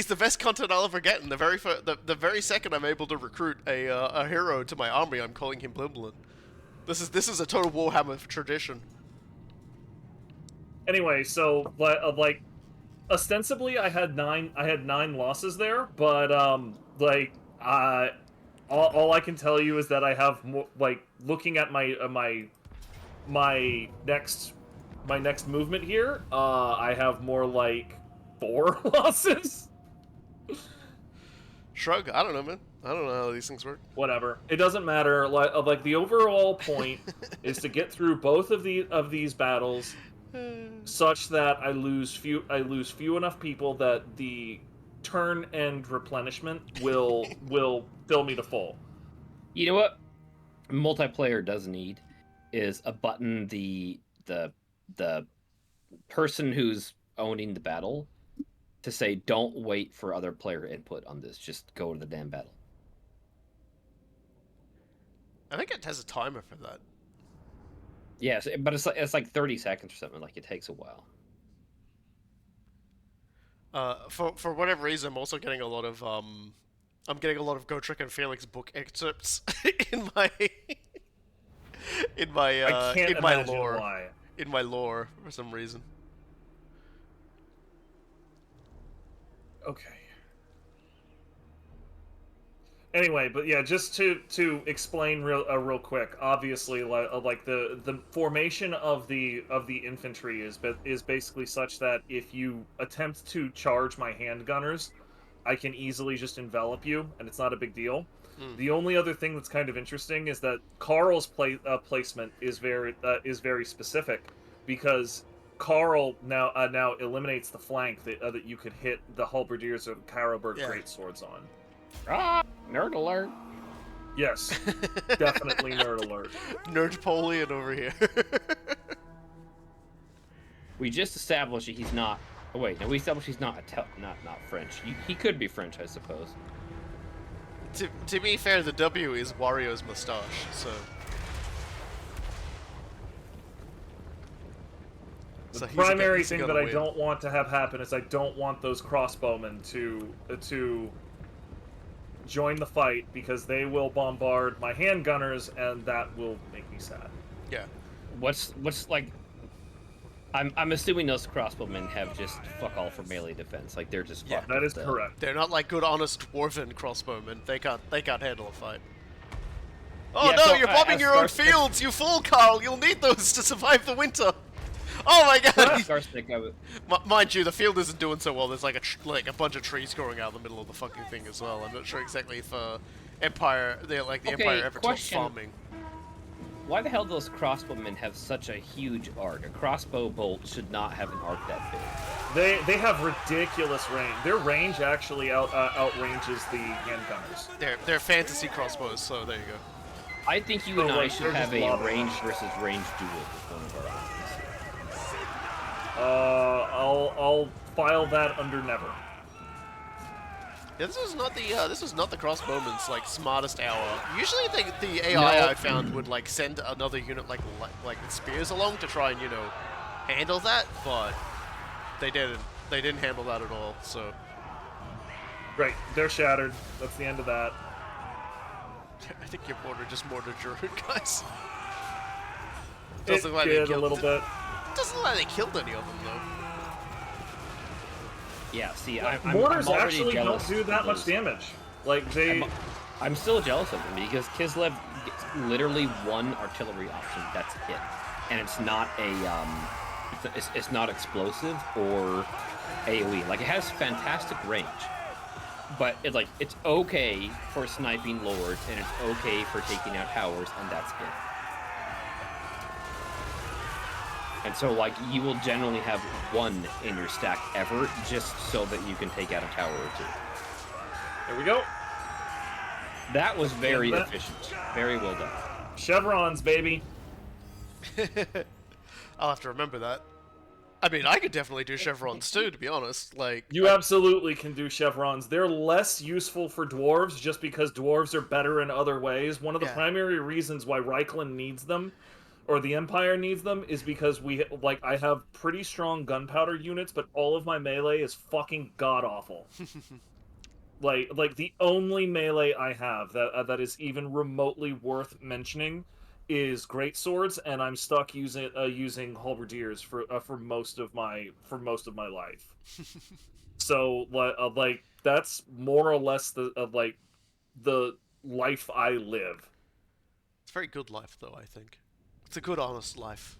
the best content I'll ever get. And the very second I'm able to recruit a hero to my army, I'm calling him Blimblin. This is a Total War Warhammer tradition. Anyway, so like, ostensibly I had nine losses there, but all I can tell you is that I have more, like, looking at my next movement here, I have more like 4 losses. Shrug. I don't know, man. I don't know how these things work. Whatever. It doesn't matter. Like the overall point is to get through both of these battles, such that I lose few enough people that the turn end replenishment will fill me to full. You know what multiplayer does need is a button the person who's owning the battle to say, don't wait for other player input on this, just go to the damn battle. I think it has a timer for that. Yes, but it's like 30 seconds or something. Like, it takes a while. For whatever reason, I'm also getting a lot of Gotrek and Felix book excerpts in my lore. Why. In my lore, for some reason. Okay. Anyway, but yeah, just to explain real quick. Obviously, like the formation of the infantry is basically such that if you attempt to charge my handgunners, I can easily just envelop you, and it's not a big deal. The only other thing that's kind of interesting is that Karl's placement is very specific, because Karl now eliminates the flank that you could hit the halberdiers of Karlberg greatswords on. Ah, nerd alert. Yes, definitely nerd alert. Nerdpolian over here. We just established that he's not. Oh wait, no, we established he's not not French. He could be French, I suppose. To be fair, the W is Wario's mustache, so. The primary thing that I don't want to have happen is I don't want those crossbowmen to join the fight, because they will bombard my handgunners, and that will make me sad. Yeah. What's like? I'm assuming those crossbowmen have just fuck all for melee defense. Like, they're just fucked. That is correct. They're not like good, honest dwarven crossbowmen. They can't handle a fight. Oh Yeah, no! so, You're bombing your own fields. You fool, Karl. You'll need those to survive the winter. Oh my god! Mind you, the field isn't doing so well. There's like a bunch of trees growing out of the middle of the fucking thing as well. I'm not sure exactly if Empire ever took farming. Why the hell do those crossbowmen have such a huge arc? A crossbow bolt should not have an arc that big. They have ridiculous range. Their range actually outranges the handgunners. They're fantasy crossbows, so there you go. I think you and I should have a range versus range duel with one of our armies. I'll file that under never. Yeah, this was not the crossbowman's like smartest hour. Usually, the AI I found would like send another unit like with spears along to try and handle that, but they didn't. They didn't handle that at all. So. Right, they're shattered. That's the end of that. I think your border just mortared your guys. It did a little bit. Doesn't look like they killed any of them though. Yeah, see, mortars I'm actually don't do that much damage. Like they. I'm still jealous of them because Kislev it's literally one artillery option. That's it, and it's not it's not explosive or AOE. Like, it has fantastic range, but it's okay for sniping lords, and it's okay for taking out towers, and that's it. And so, like, you will generally have one in your stack ever, just so that you can take out a tower or two. There we go. That was very efficient. Very well done. Chevrons, baby. I'll have to remember that. I mean, I could definitely do chevrons too, to be honest. Like, You absolutely can do chevrons. They're less useful for dwarves just because dwarves are better in other ways. One of the primary reasons why Reichland needs them, or the Empire needs them, is because I have pretty strong gunpowder units, but all of my melee is fucking god-awful. like the only melee I have that is even remotely worth mentioning is great swords, and I'm stuck using halberdiers for most of my life. So like that's more or less the life I live. It's a very good life, though. I think it's a good, honest life.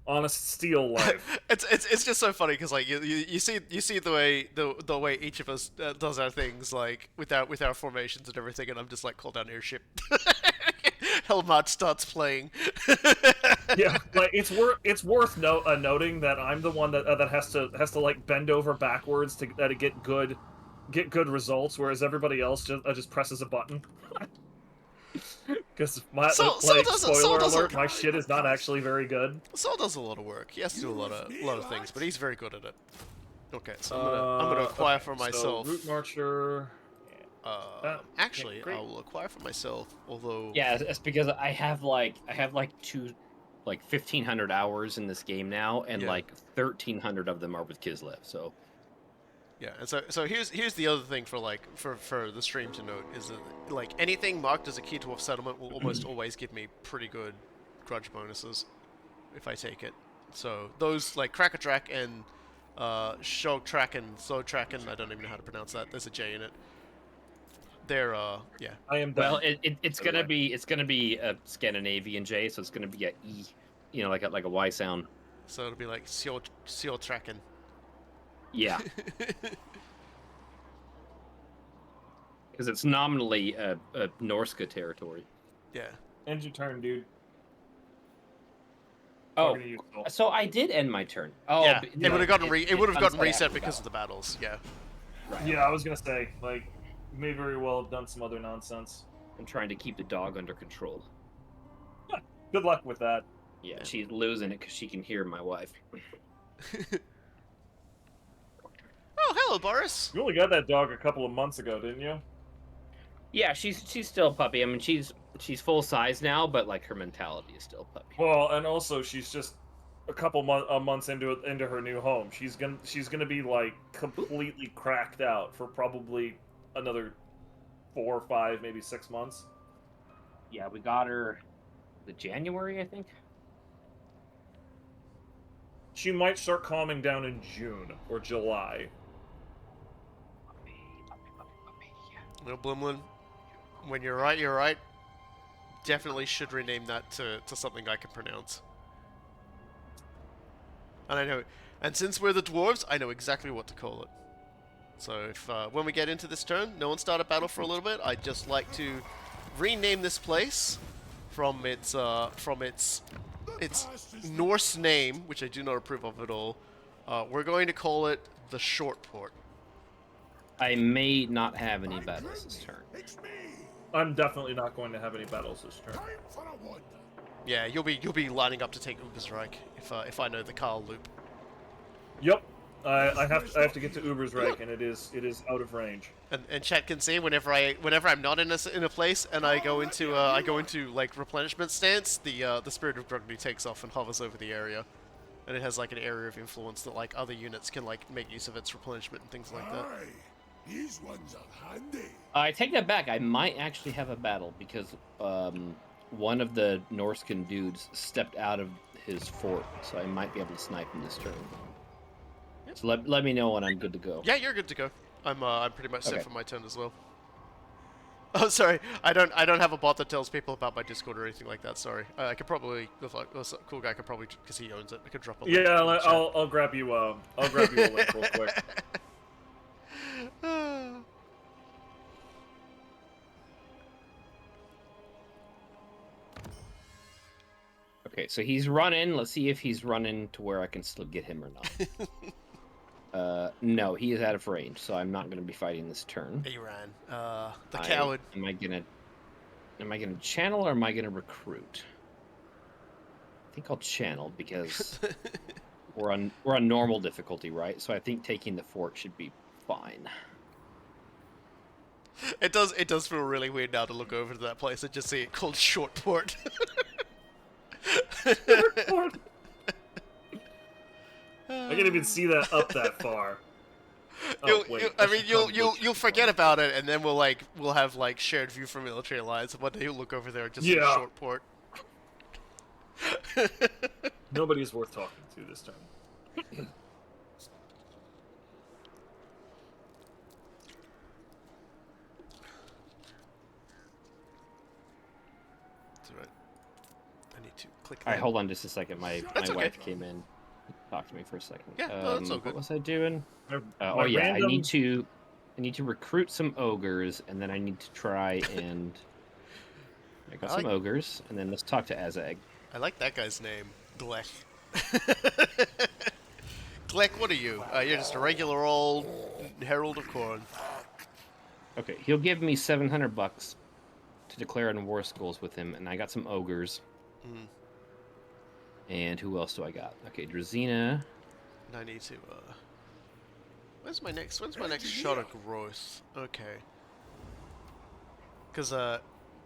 Honest steel life. it's just so funny because like you see the way each of us does our things, like with our formations and everything, and I'm just like, call down airship. Helmut starts playing. Yeah, like it's worth noting that I'm the one that has to like bend over backwards to get good results, whereas everybody else just presses a button. Because spoiler alert, my shit is not actually very good. Saul does a lot of work. He has to do a lot of things, but he's very good at it. Okay, so I'm gonna acquire for myself. So Root Marcher. Actually, great. I'll acquire for myself. Although, yeah, it's because I have 1,500 hours in this game now, and like 1,300 of them are with Kislev. So yeah, and so here's the other thing for the stream to note is that like anything marked as a key dwarf settlement will almost always give me pretty good grudge bonuses if I take it. So those like Krakatrak and Shogtraken, Zodtraken, I don't even know how to pronounce that. There's a J in it. They're yeah. I am well, it's gonna be a Scandinavian J, so it's gonna be a E, like a Y sound. So it'll be like Seotraken. Yeah. Because it's nominally a Norska territory. Yeah. End your turn, dude. Oh, so I did end my turn. Oh, yeah. It would have gotten reset because of the battles. Yeah. Right. Yeah, I was gonna say, like, you may very well have done some other nonsense. I'm trying to keep the dog under control. Yeah, good luck with that. Yeah, she's losing it because she can hear my wife. Oh, hello, Boris. You only got that dog a couple of months ago, didn't you? Yeah, she's still a puppy. I mean, she's full size now, but like her mentality is still a puppy. Well, and also she's just a couple months into her new home. She's gonna be like completely cracked out for probably another 4 or 5, maybe 6 months. Yeah, we got her January, I think. She might start calming down in June or July. No, Blimlin. When you're right, you're right. Definitely should rename that to something I can pronounce. And I know, and since we're the dwarves, I know exactly what to call it. So if when we get into this turn, no one start a battle for a little bit, I'd just like to rename this place from its Norse name, which I do not approve of at all. We're going to call it the Short Port. I may not have any battles this turn. I'm definitely not going to have any battles this turn. Yeah, you'll be lining up to take Ubersreich if I know the Karl loop. Yep, I have to get to Ubersreich, and it is out of range. And chat can see whenever I'm not in a place and I go into like replenishment stance, the Spirit of Grugny takes off and hovers over the area, and it has like an area of influence that like other units can like make use of its replenishment and things like that. These ones are handy. I take that back. I might actually have a battle because one of the Norscan dudes stepped out of his fort, so I might be able to snipe him this turn. Yep. So let me know when I'm good to go. Yeah, you're good to go. I'm pretty much set for my turn as well. Oh, sorry. I don't have a bot that tells people about my Discord or anything like that. Sorry. I could probably, cool guy could probably, because he owns it. I could drop a link. Yeah, I'll grab you. I'll grab you a link real quick. Okay, so he's running. Let's see if he's running to where I can still get him or not. No, he is out of range, so I'm not going to be fighting this turn. He ran. The coward. Am I gonna channel or am I gonna recruit? I think I'll channel because we're on normal difficulty, right? So I think taking the fort should be fine. It does feel really weird now to look over to that place and just see it called Shortport. Shortport. I can't even see that up that far. You'll forget about it, and then we'll have like shared view from military alliance. And one day you'll look over there and just see Shortport. Nobody's worth talking to this time. That's right. I need to click. All right, hold on just a second. My wife came in. Talk to me for a second. Yeah, no, that's all good. What was I doing? My yeah, random... I need to recruit some ogres, and then I need to try and I got some ogres, and then let's talk to Azag. I like that guy's name, Glek. Glek, what are you? You're just a regular old Herald of Khorne. Okay, he'll give me $700 to declare on war schools with him, and I got some ogres. Mm. And who else do I got? Okay, Drazina. I need to, when's my next shot of growth? Okay. Because,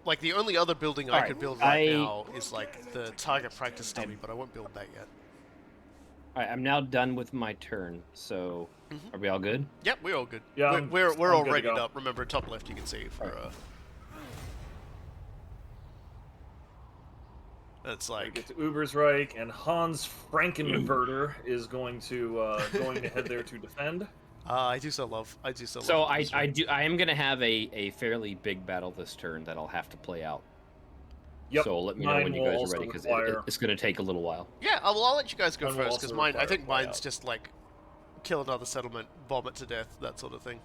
like, the only other building I could build right now is, like, the target practice dummy, but I won't build that yet. Alright, I'm now done with my turn, so are we all good? Yep, we're all good. Yeah, we're all readied up. Remember, top left you can see for, It's like get to Ubersreich, and Hans Frankenwerder is going to head there to defend. I do so love. So I am gonna have a fairly big battle this turn that I'll have to play out. Yep. So let me know when you guys are ready, because it's gonna take a little while. Yeah, I'll let you guys go first, because I think mine's just like kill another settlement, bomb it to death, that sort of thing.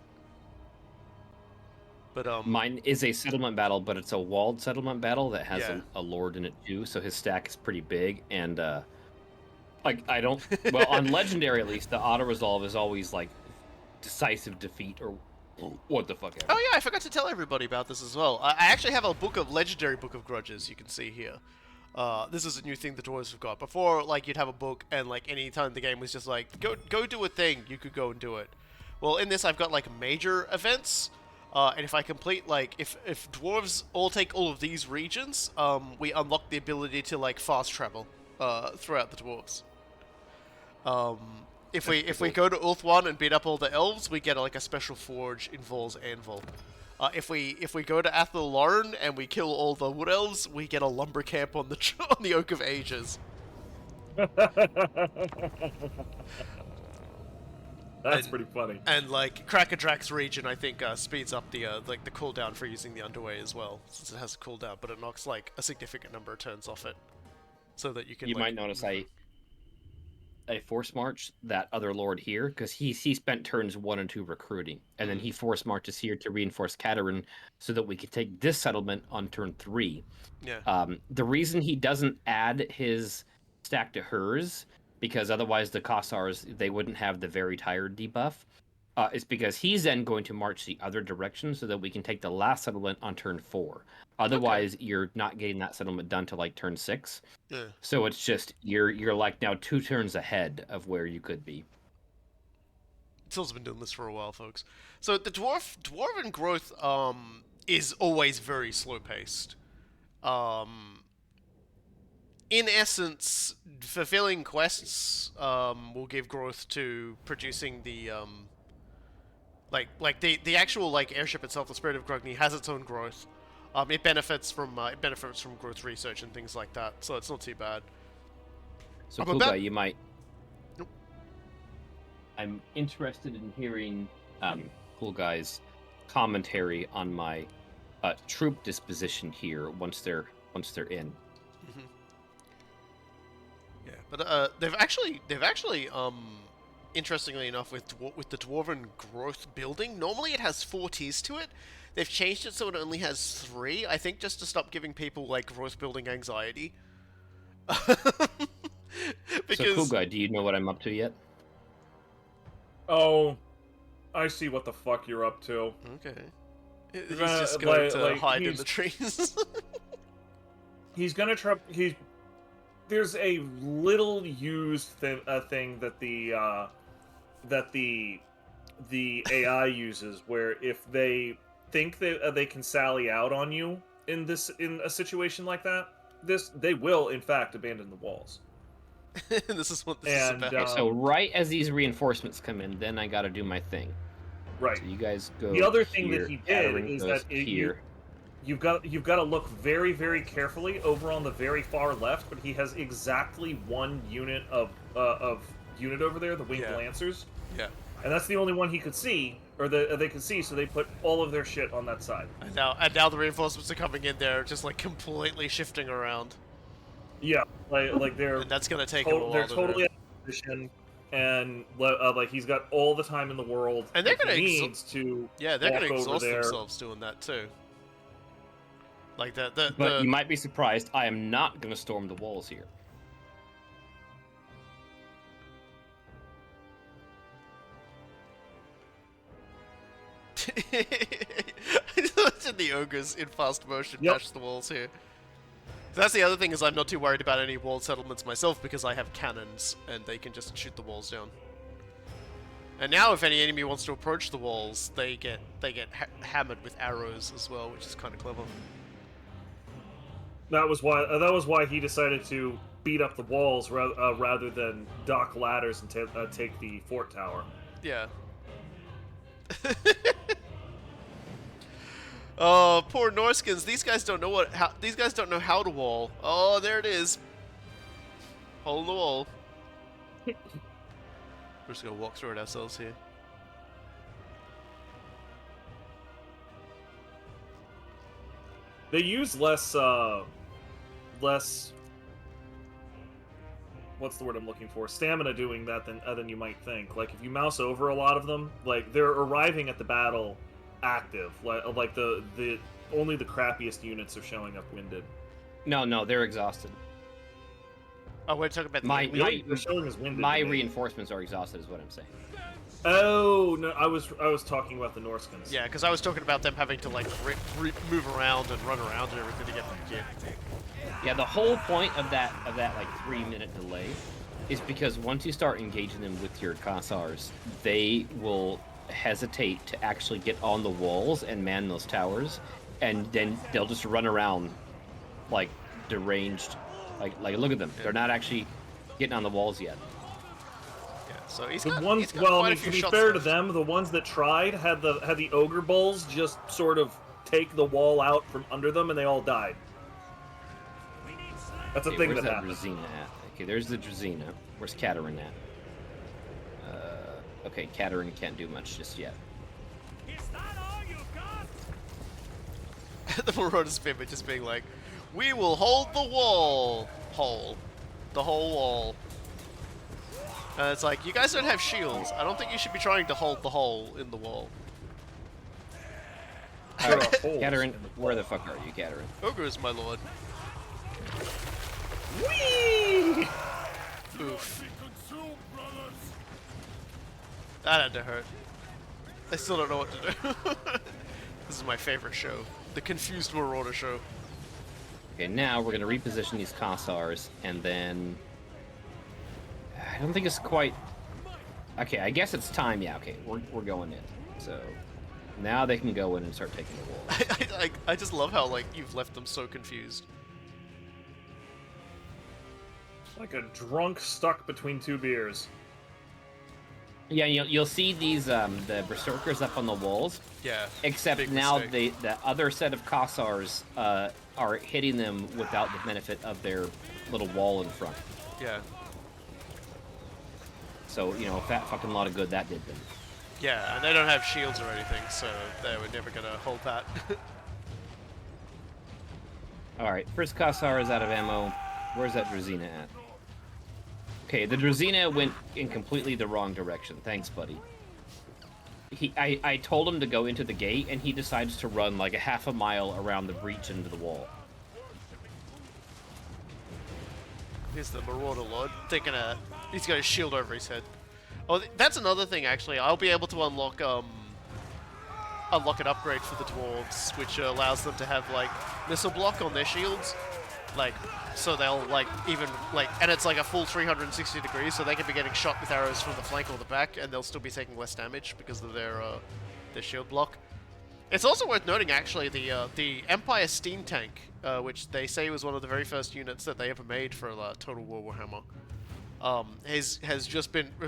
But mine is a settlement battle, but it's a walled settlement battle that has a lord in it too, so his stack is pretty big. And like I don't, well, on legendary at least, the auto resolve is always like decisive defeat or what the fuck ever. Oh yeah, I forgot to tell everybody about this as well. I actually have a legendary book of grudges. You can see here. This is a new thing the dwarves have got. Before, like, you'd have a book, and like any time the game was just like go do a thing, you could go and do it. Well, in this I've got like major events. And if I complete, like, if dwarves all take all of these regions, we unlock the ability to, like, fast travel throughout the dwarves. If we go to Ulthuan and beat up all the elves, we get, like, a special forge in Vol's Anvil. If we go to Athel Lauren and we kill all the wood elves, we get a lumber camp on the Oak of Ages. That's pretty funny. And like Crackerdrax region, I think speeds up the like the cooldown for using the underway as well, since it has a cooldown, but it knocks like a significant number of turns off it, so that you can. You might notice I force march that other lord here because he spent turns 1 and 2 recruiting, and then he force marches here to reinforce Katerin so that we can take this settlement on turn 3. Yeah. The reason he doesn't add his stack to hers, because otherwise the Kossars, they wouldn't have the very tired debuff, is because he's then going to march the other direction so that we can take the last settlement on turn 4. Otherwise, you're not getting that settlement done till like turn 6. Yeah. So it's just, you're like now 2 turns ahead of where you could be. Till's been doing this for a while, folks. So the dwarven growth is always very slow paced. In essence, fulfilling quests will give growth to producing the the actual like airship itself. The Spirit of Grugny has its own growth. It benefits from growth research and things like that, so it's not too bad. So Coolguy, you might. Nope. I'm interested in hearing Coolguy's commentary on my troop disposition here once they're in. Mm-hmm. Yeah, but they've actually interestingly enough, with the dwarven growth building, normally it has 4 tiers to it. They've changed it so it only has 3. I think just to stop giving people like growth building anxiety. Because... So Coolguy, do you know what I'm up to yet? Oh, I see what the fuck you're up to. Okay. He's just going to hide in the trees. He's gonna try. There's a little used thing that the AI uses, where if they think that they can sally out on you in a situation like that, they will in fact abandon the walls. This is what this is about. Okay, so right as these reinforcements come in, then I got to do my thing. Right. So you guys go. The other here, thing that he did is that you've got to look very, very carefully over on the very far left. But he has exactly 1 unit of unit over there, the winged lancers. Yeah. And that's the only one he could see, or they could see. So they put all of their shit on that side. And now the reinforcements are coming in there, just like completely shifting around. Yeah, like they're. And that's gonna take him a while. They're totally out of position. And like he's got all the time in the world, and they're gonna they're gonna exhaust themselves doing that too. Like But you might be surprised. I am not gonna storm the walls here. Imagine the ogres in fast motion bash the walls here. That's the other thing, is I'm not too worried about any walled settlements myself, because I have cannons and they can just shoot the walls down. And now if any enemy wants to approach the walls, they get hammered with arrows as well, which is kind of clever. That was why he decided to beat up the walls rather than dock ladders and take the fort tower. Yeah. Oh, poor Norskins. These guys don't know how to wall. Oh, there it is. Hole in the wall. We're just gonna walk through it ourselves here. They use less what's the word I'm looking for? Stamina doing that than you might think. Like if you mouse over a lot of them, like they're arriving at the battle active. Like the only the crappiest units are showing up winded. No, they're exhausted. Oh, we're talking about my winded. Reinforcements are exhausted, is what I'm saying. Oh no, I was talking about the Norskins. Yeah, because I was talking about them having to like move around and run around and everything to get back in. Yeah, the whole point of that like 3-minute delay is because once you start engaging them with your Kossars, they will hesitate to actually get on the walls and man those towers, and then they'll just run around like deranged. Like look at them. They're not actually getting on the walls yet. Yeah, so he's to be fair to them, the ones that tried had the ogre bulls just sort of take the wall out from under them, and they all died. That's a thing that happened. Drazina at? Okay, there's the Drazina. Where's Katerin at? Okay, Katerin can't do much just yet. Is that all you got? The Marauders Pivot just being like, we will hold the wall. The whole wall. And it's like, you guys don't have shields. I don't think you should be trying to hold the hole in the wall. Katerin, where the fuck are you, Katerin? Ogres, my lord. Whee! Oof. That had to hurt. I still don't know what to do. This is my favorite show. The Confused Marauder show. Okay, now we're going to reposition these Kossars, and then... I don't think it's quite... Okay, I guess it's time. Yeah, okay, we're going in. So, now they can go in and start taking the walls. I just love how, like, you've left them so confused. Like a drunk stuck between 2 beers. Yeah, you'll see these the berserkers up on the walls. Yeah. Except now the other set of Kossars are hitting them without the benefit of their little wall in front. Yeah. So a fat fucking lot of good that did them. Yeah, and they don't have shields or anything, so they were never gonna hold that. Alright, first Kassar is out of ammo. Where's that Drazina at? Okay, the Drazina went in completely the wrong direction. Thanks, buddy. I told him to go into the gate, and he decides to run like a half a mile around the breach into the wall. Here's the Marauder Lord. He's got his shield over his head. Oh, that's another thing, actually. I'll be able to unlock an upgrade for the dwarves, which allows them to have, like, missile block on their shields. Like, so they'll, like, and it's like a full 360 degrees, so they can be getting shot with arrows from the flank or the back, and they'll still be taking less damage because of their shield block. It's also worth noting, actually, the Empire Steam Tank, which they say was one of the very first units that they ever made for Total War Warhammer, has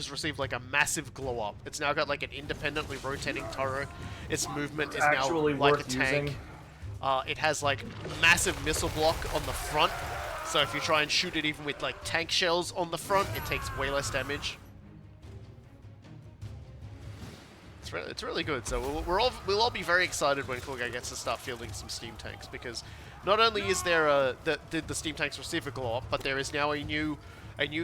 received like a massive glow up. It's now got like an independently rotating turret. Its movement is now like a tank. It has like massive missile block on the front, so if you try and shoot it even with like tank shells on the front, it takes way less damage. It's really good. So we'll all be very excited when Coolguy gets to start fielding some steam tanks, because not only is there the steam tanks receive a glow up, but there is now a new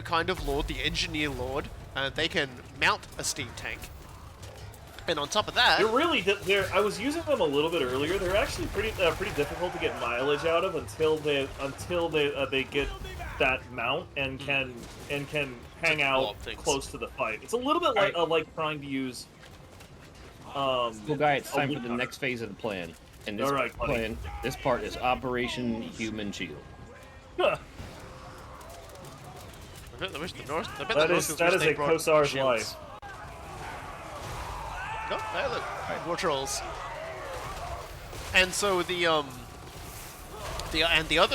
kind of lord, the engineer lord, and they can mount a steam tank. And on top of that, I was using them a little bit earlier. They're actually pretty difficult to get mileage out of until they get that mount and can hang out close to the fight. It's a little bit like trying to use. Coolguy, it's time for the next phase of the plan. And this plan, this part is Operation Human Shield. Huh. That is a Kossar's life. No, hey, look, more trolls. And so the other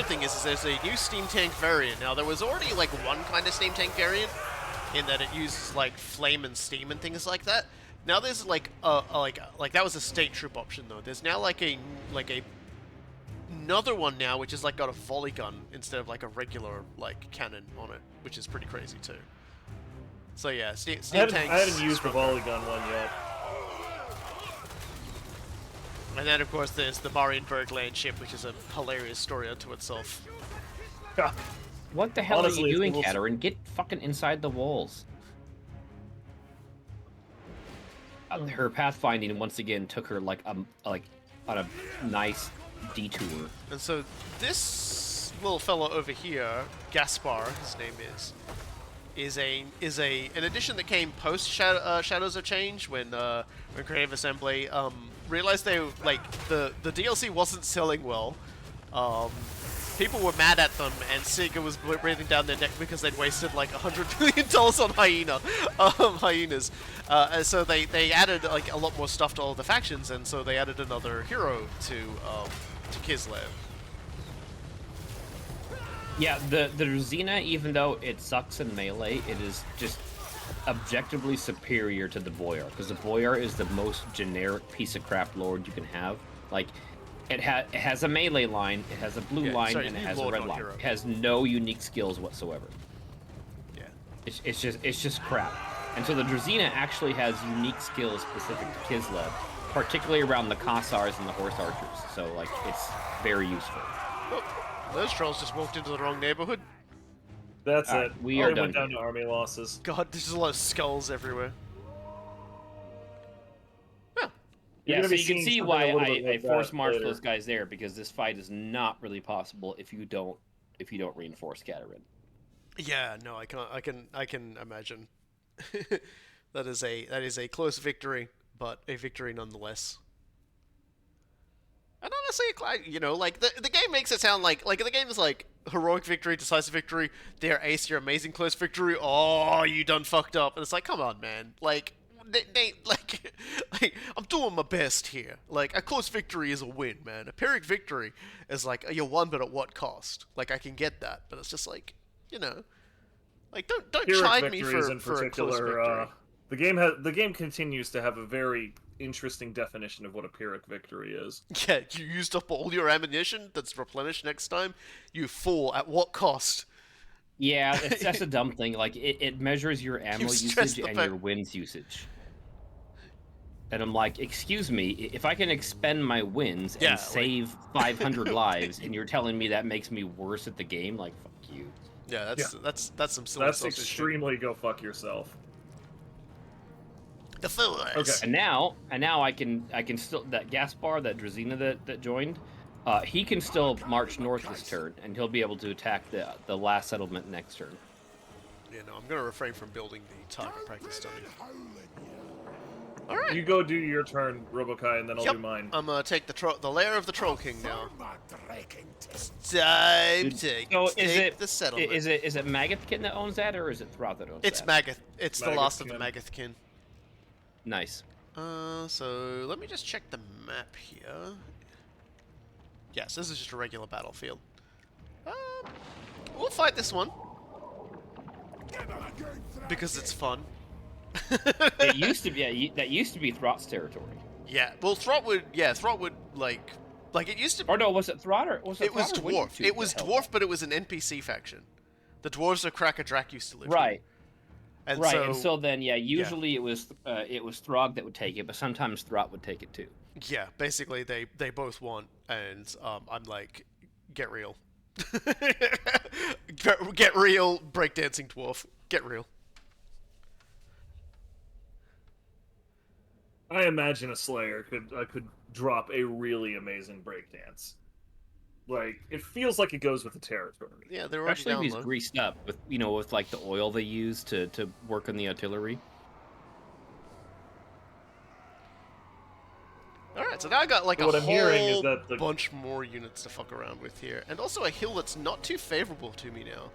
thing is there's a new steam tank variant. Now there was already like one kind of steam tank variant, in that it uses like flame and steam and things like that. Now there's like that was a state troop option though. There's now another one now, which is like got a volley gun instead of like a regular like cannon on it, which is pretty crazy too. So yeah, steam tanks. I haven't used the volley gun one yet. And then of course there's the Marienburg land ship, which is a hilarious story unto itself. What the hell are you doing, Katerin? Get fucking inside the walls. Her pathfinding once again took her like on a nice detour. And so this little fellow over here, Gaspar, his name is an addition that came post Shadows of Change, when Creative Assembly realized the DLC wasn't selling well. People were mad at them, and Sega was breathing down their neck because they'd wasted like $100 million on hyenas. So they added like a lot more stuff to all the factions, and so they added another hero to Kislev. Yeah, the Drazina, even though it sucks in melee, it is just objectively superior to the Boyar, because the Boyar is the most generic piece of crap lord you can have. Like, it has a melee line, it has a blue line, and it has a red line. It has no unique skills whatsoever. Yeah. It's just crap. And so the Drazina actually has unique skills specific to Kislev, particularly around the Kassars and the horse archers. So like, it's very useful. Oh, those trolls just walked into the wrong neighborhood. That's it. We are done. Went down to army losses. God, there's just a lot of skulls everywhere. Yeah, so you can see why I force march those guys there, because this fight is not really possible if you don't reinforce Katerin. Yeah, no, I can imagine. that is a close victory, but a victory nonetheless. And honestly, you know, like the game makes it sound like the game is like heroic victory, decisive victory, they're ace, you're amazing, close victory. Oh, you done fucked up, and it's like, come on, man, like. Like, I'm doing my best here. Like, a close victory is a win, man. A Pyrrhic victory is like, you won, but at what cost? Like, I can get that, but it's just like, you know, like don't chide me for a close victory. The game continues to have a very interesting definition of what a Pyrrhic victory is. Yeah, you used up all your ammunition that's replenished next time. You fool! At what cost? Yeah, that's a dumb thing. Like, it measures your ammo usage and your wins usage. And I'm like, excuse me, if I can expend my wins and save 500 lives, and you're telling me that makes me worse at the game, like, fuck you. Yeah, that's some silly That's sausage extremely go fuck yourself. shit. The fillers. Okay. And now I can still, that Gaspar, that Drazina that joined, he can still march north this turn, and he'll be able to attack the last settlement next turn. Yeah, no, I'm gonna refrain from building the target practice dummy. Alright. You go do your turn, Robokai, and then I'll do mine. I'm gonna take the lair of the Troll King now. Take the settlement. Is it Magathkin that owns that, or is it Throth that owns it's that? Magath. It's the last of the Magathkin. Nice. So let me just check the map here. Yes, this is just a regular battlefield. We'll fight this one because it's fun. It used to be that used to be Thrott's territory. Yeah, well, Throt would like it used to. Or no, was it Throt or was it? It was Dwarf. It was Dwarf, but it was an NPC faction. The dwarves of Krakadrak used to live right. Here. And right, and so then usually it was Throg that would take it, but sometimes Throt would take it too. Yeah, basically they both won, and I'm like, get real, get real, breakdancing dwarf, get real. I imagine a Slayer could drop a really amazing breakdance. Like, it feels like it goes with the territory. Yeah, they're already especially down if he's low. greased up with with like the oil they use to work on the artillery. Alright, so now I got like what a I'm hearing is whole that bunch more units to fuck around with here, and also a hill that's not too favorable to me now.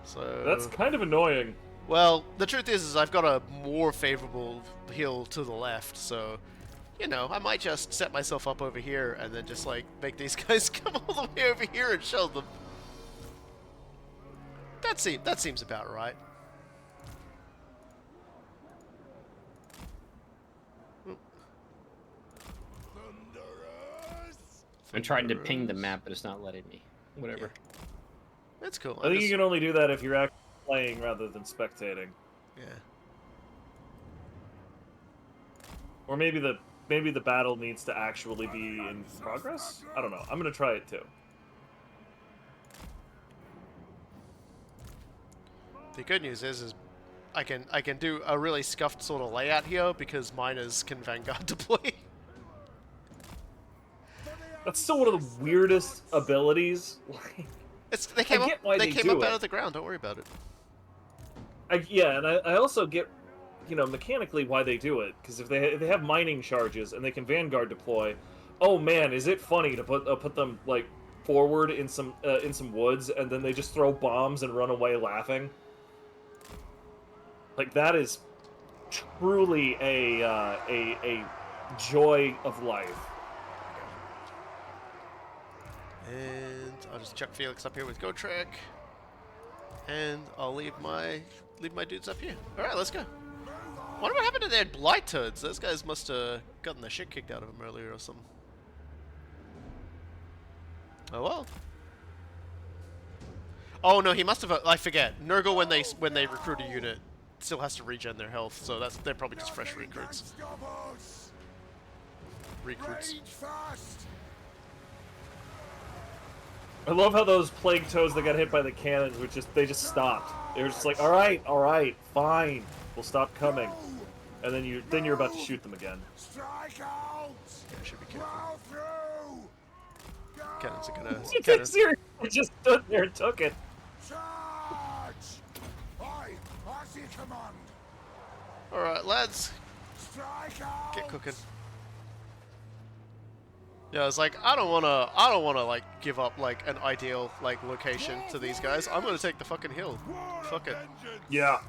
So that's kind of annoying. Well, the truth is I've got a more favorable hill to the left, so, you know, I might just set myself up over here and then just, like, make these guys come all the way over here and shell them. That seems about right. I'm trying to ping the map, but it's not letting me. Whatever. That's cool. I think you can only do that if you're actually playing rather than spectating. Yeah. Or maybe the battle needs to actually be in progress? I don't know. I'm gonna try it too. The good news is I can do a really scuffed sort of layout here because miners can Vanguard deploy. That's still one of the weirdest abilities. They came up it. out of the ground. Don't worry about it. Yeah, and I also get, you know, mechanically why they do it, because if they have mining charges and they can Vanguard deploy, oh man, is it funny to put them like forward in some woods and then they just throw bombs and run away laughing. Like that is truly a joy of life. And I'll just chuck Felix up here with Gotrek, and I'll leave my dudes up here. All right, let's go. Wonder what happened to their blight turds. Those guys must have gotten the shit kicked out of them earlier or something. Oh well. Oh no, he must have. I forget. Nurgle when they recruit a unit still has to regen their health, so they're probably just fresh recruits. I love how those plague toads that got hit by the cannons they just stopped. They were just like, all right, fine, we'll stop coming, and then you're about to shoot them again. Yeah, I should be careful. Cannons are gonna. It's seriously just stood there and took it. All right, lads, get cooking. Yeah, it's like I don't wanna like give up like an ideal like location to these guys. I'm gonna take the fucking hill. Fuck it. Yeah.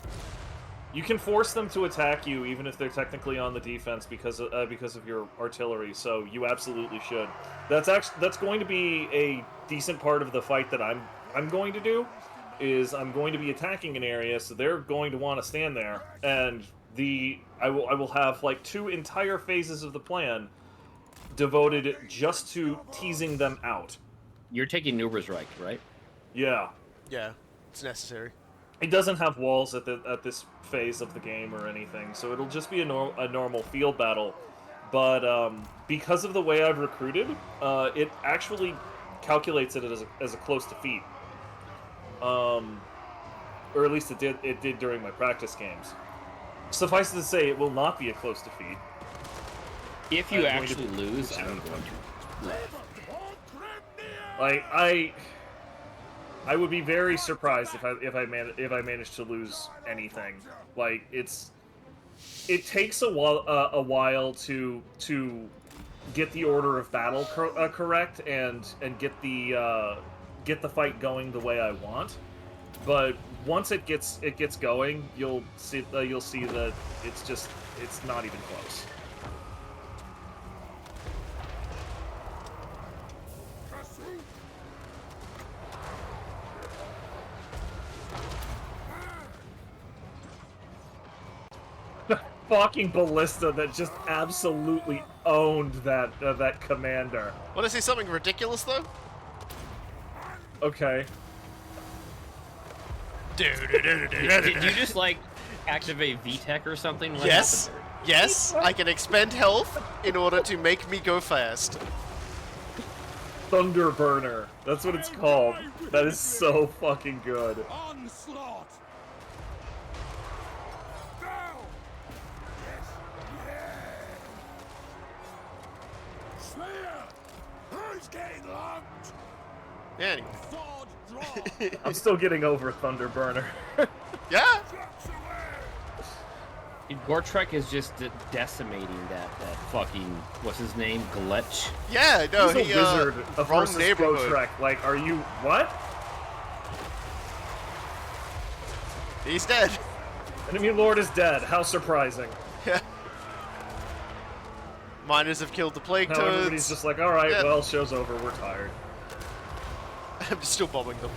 You can force them to attack you even if they're technically on the defense because of your artillery. So you absolutely should. That's going to be a decent part of the fight that I'm going to do. Is I'm going to be attacking an area, so they're going to want to stand there, and I will have like 2 entire phases of the plan devoted just to teasing them out. You're taking Nuber's right? Yeah. Yeah, it's necessary. It doesn't have walls at this phase of the game or anything, so it'll just be a normal field battle. But because of the way I've recruited, it actually calculates it as a close defeat. Or at least it did during my practice games. Suffice it to say, it will not be a close defeat. If you actually lose, I'm going to laugh. Like I would be very surprised if I managed to lose anything. Like it takes a while to get the order of battle correct and get the fight going the way I want. But once it gets going, you'll see that it's not even close. Fucking ballista that just absolutely owned that commander. Want to see something ridiculous though? Okay. Did you just like activate VTech or something? What Yes. happened Yes, I can expend health in order to make me go fast. Thunderburner. That's what it's called. That is so fucking good. Onslaught! Yeah, anyway. I'm still getting over Thunderburner. Yeah? there? Gortrek is just decimating that fucking, what's his name, Glitch. Yeah, no, He's a wizard wrong versus neighborhood. Gortrek. Like, are you what? He's dead. Enemy Lord is dead. How surprising. Yeah. Miners have killed the plague Now toads. everybody's just like, alright, Yep. well, show's over, we're tired. I'm still bombing them.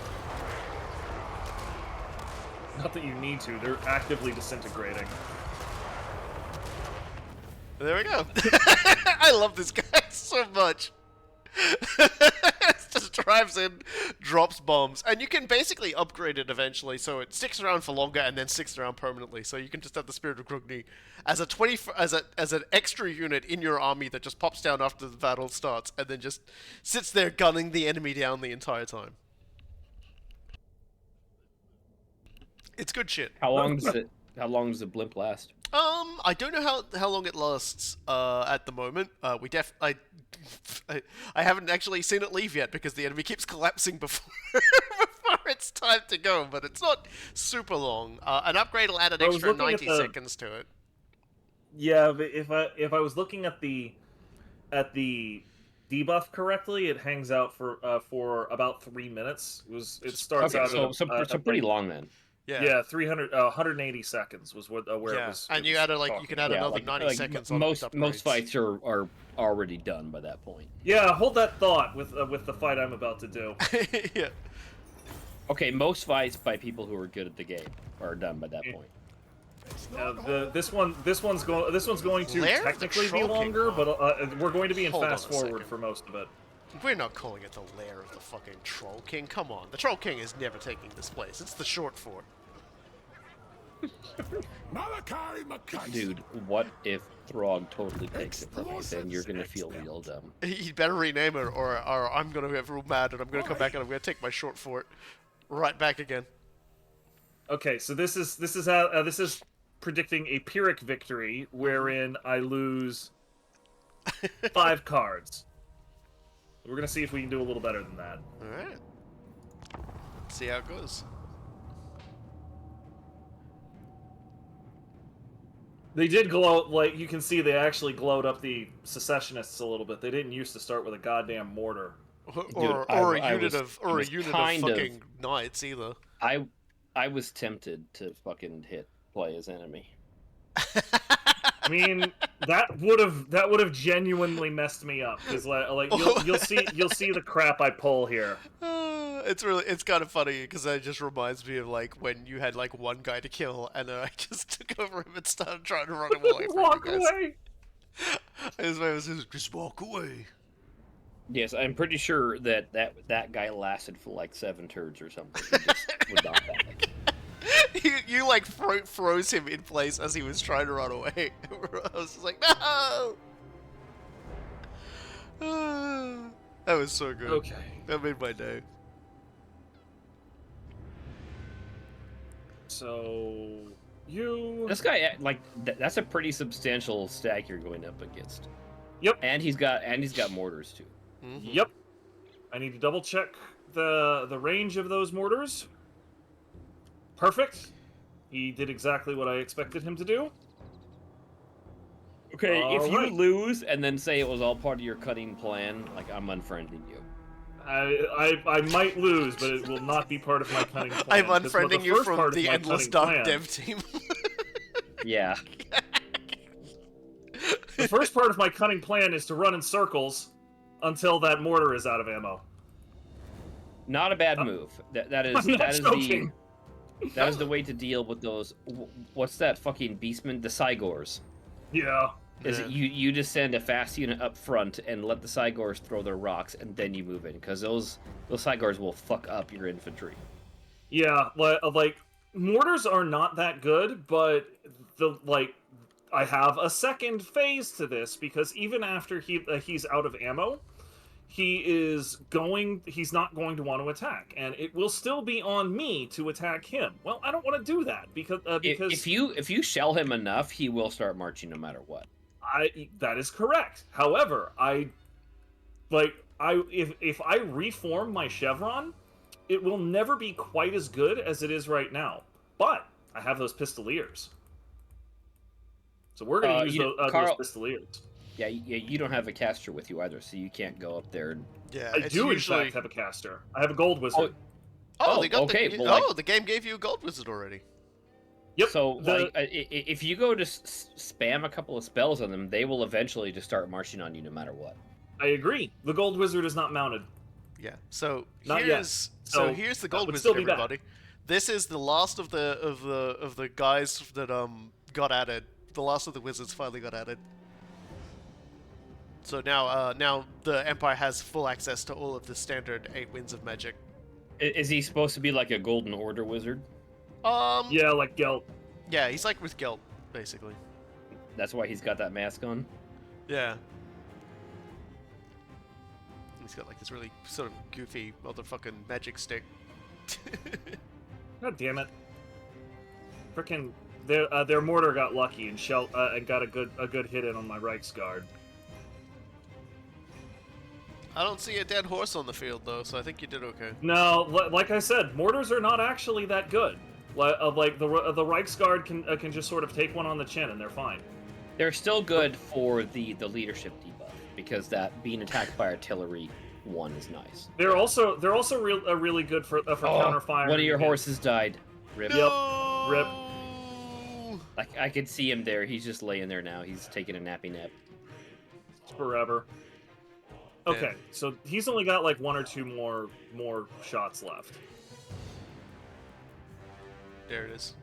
Not that you need to, they're actively disintegrating. There we go. I love this guy so much. Just drives in, drops bombs, and you can basically upgrade it eventually, so it sticks around for longer and then sticks around permanently. So you can just have the Spirit of Grugni as as an extra unit in your army that just pops down after the battle starts, and then just sits there gunning the enemy down the entire time. It's good shit. How long does the blimp last? I don't know how long it lasts at the moment. I haven't actually seen it leave yet because the enemy keeps collapsing before before it's time to go. But it's not super long. An upgrade will add an extra 90 seconds to it. Yeah, but if I was looking at the debuff correctly, it hangs out for about 3 minutes. It starts Okay, out so pretty long then. Yeah, 180 seconds was where it was. And you can add another 90 seconds on most fights are already done by that point. Yeah, hold that thought with the fight I'm about to do. Yeah. Okay, most fights by people who are good at the game are done by that point. This one's going to Lair of the technically be Troll King, longer, huh? but we're going to be in Hold on fast a forward second. for most of it. We're not calling it the lair of the fucking Troll King. Come on, the Troll King is never taking this place. It's the short for it. Dude, what if Throg totally takes it from me? Then you're gonna feel real dumb. He'd better rename it, or I'm gonna get real mad, and I'm gonna come back and I'm gonna take my short fort right back again. Okay, so this is predicting a Pyrrhic victory, wherein I lose 5 cards. We're gonna see if we can do a little better than that. All right. Let's see how it goes. They did glow, like, you can see they actually glowed up the secessionists a little bit. They didn't used to start with a goddamn mortar. Or a unit of fucking knights either. I was tempted to fucking play as enemy. I mean, that would have genuinely messed me up, because like you'll see the crap I pull here. It's kind of funny because that just reminds me of like when you had like one guy to kill and I just took over him and started trying to run him away from Walk you guys. away. His way was just walk away. Yes, I'm pretty sure that guy lasted for like 7 turns or something. He just would not back. you like froze him in place as he was trying to run away. I was just like, no! That was so good. Okay. That made my day. So you. This guy, like, that's a pretty substantial stack you're going up against. Yep. And he's got mortars too. Mm-hmm. Yep. I need to double check the range of those mortars. Perfect. He did exactly what I expected him to do. Okay, if you Alright. lose and then say it was all part of your cutting plan, like, I'm unfriending you. I might lose, but it will not be part of my cunning plan. I'm 'cause unfriending you first from part of the my Endless cunning Dark plan- dev team. Yeah. The first part of my cunning plan is to run in circles until that mortar is out of ammo. Not a bad move. That is I'm not joking. that is the way to deal with those. What's that fucking beastman? The Cygors. Yeah. Is Yeah. you just send a fast unit up front and let the Cygors throw their rocks, and then you move in, because those Cygors will fuck up your infantry. Yeah, like mortars are not that good, but I have a second phase to this because even after he's out of ammo, he's not going to want to attack, and it will still be on me to attack him. Well, I don't want to do that because If you shell him enough, he will start marching no matter what. that is correct. However, if I reform my chevron, it will never be quite as good as it is right now. But I have those pistoliers, so we're going to use those pistoliers. Yeah, you don't have a caster with you either, so you can't go up there and... Yeah, I it's do usually... in fact have a caster. I have a gold wizard. Oh, they got okay, the... well, the game gave you a gold wizard already. Yep. So, if you go to spam a couple of spells on them, they will eventually just start marching on you no matter what. I agree. The gold wizard is not mounted. Yeah. So Not yet. here's So, here's the that gold would wizard, still be bad. everybody. This is the last of the guys that got added. The last of the wizards finally got added. So now the Empire has full access to all of the standard 8 winds of magic. Is he supposed to be like a Golden Order wizard? Yeah, like Gelt. Yeah, he's like with Gelt, basically. That's why he's got that mask on? Yeah. He's got like this really sort of goofy motherfucking magic stick. God damn it! Frickin' their mortar got lucky and got a good hit in on my Reichsguard. I don't see a dead horse on the field though, so I think you did okay. No, like I said, mortars are not actually that good. Like the Reichsguard can just sort of take one on the chin and they're fine. They're still good for the leadership debuff, because that being attacked by artillery one is nice. They're also really good for counterfire. One of your horses died. Rip. No! Rip. Like, I could see him there. He's just laying there now. He's taking a nappy nap. Forever. Okay, Yeah. so he's only got like 1 or 2 more shots left. There it is.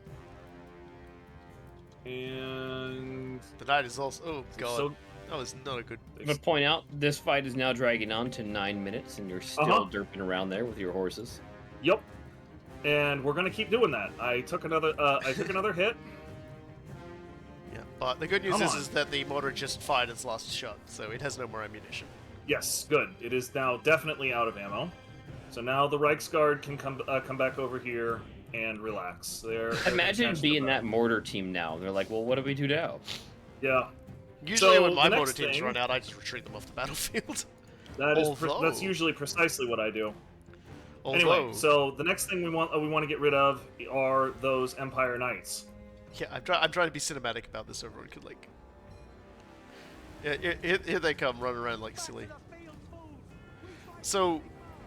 And The knight is also. Oh god, so that was not a good. I'm gonna point out this fight is now dragging on to 9 minutes, and you're still derping around there with your horses. Yep. And we're gonna keep doing that. I took another hit. Yeah, but the good news Come is, on. is that the mortar just fired its last shot, so it has no more ammunition. Yes, good. It is now definitely out of ammo. So now the Reichsguard can come back over here and relax. They're Imagine attached to being the- that mortar team now. They're like, well, what do we do now? Yeah. Usually So, when my the mortar next teams thing- run out, I just retreat them off the battlefield. That's Although- usually precisely what I do. Although, Anyway, so the next thing we want to get rid of are those Empire Knights. yeah, I'm trying to be cinematic about this. Everyone could like. Yeah, here they come running around like silly. So,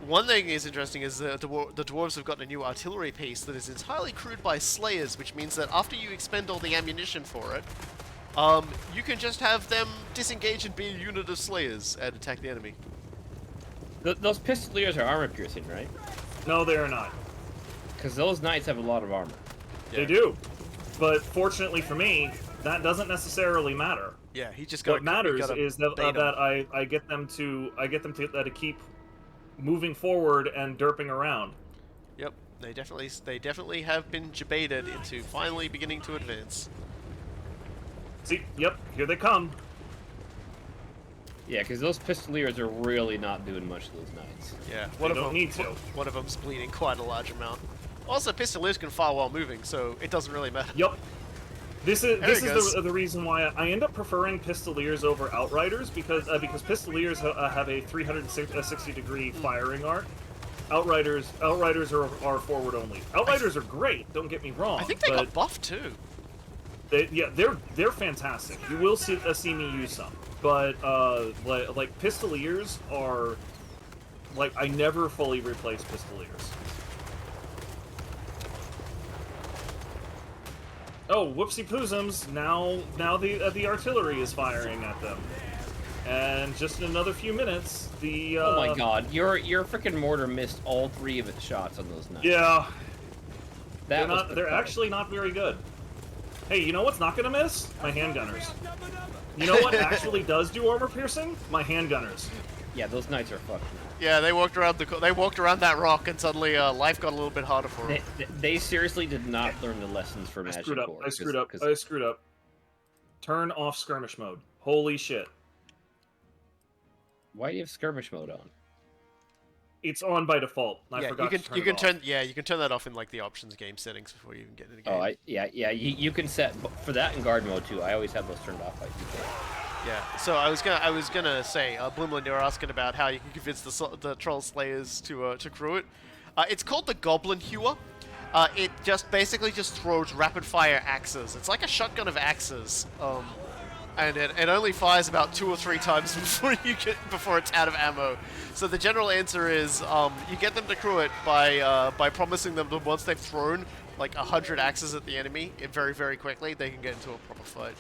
one thing is interesting is the dwarves have gotten a new artillery piece that is entirely crewed by slayers, which means that after you expend all the ammunition for it, you can just have them disengage and be a unit of slayers and attack the enemy. Those pistoliers are armor piercing, right? No, they are not. Because those knights have a lot of armor. They do. But fortunately for me, that doesn't necessarily matter. Yeah, he just got. What matters is that I get them to keep moving forward and derping around. Yep. They definitely have been debated into finally beginning to advance. See, yep, here they come. Yeah, because those pistoliers are really not doing much to those knights. Yeah, one of them's bleeding quite a large amount. Also, pistoliers can fire while moving, so it doesn't really matter. Yep. This is the reason why I end up preferring pistoliers over outriders, because pistoliers have a 360-degree firing arc. Outriders are forward only. Outriders are great. Don't get me wrong. I think they got buffed too. They're fantastic. You will see me use some, but like pistoliers are like I never fully replace pistoliers. Oh, whoopsie poosums! Now the artillery is firing at them, and just in another few minutes, the oh my god, your freaking mortar missed all 3 of its shots on those knights. Yeah, they're they're actually not very good. Hey, you know what's not gonna miss? My handgunners. You know what actually does do armor piercing? My handgunners. Yeah, those knights are fucked. Yeah, they walked around that rock, and suddenly life got a little bit harder for them. They seriously did not learn the lessons from Magic Core. I screwed up. Turn off skirmish mode. Holy shit. Why do you have skirmish mode on? It's on by default. I forgot to turn it off. Yeah, you can turn that off in like the options game settings before you even get into the game. Oh, yeah. You can set for that in guard mode too. I always have those turned off by default. Yeah. So I was gonna say, Blimlin, you were asking about how you can convince the troll slayers to crew it. It's called the Goblin Hewer. It basically throws rapid fire axes. It's like a shotgun of axes. And it only fires about 2 or 3 times before it's out of ammo. So the general answer is you get them to crew it by promising them that once they've thrown like 100 axes at the enemy, very, very quickly, they can get into a proper fight.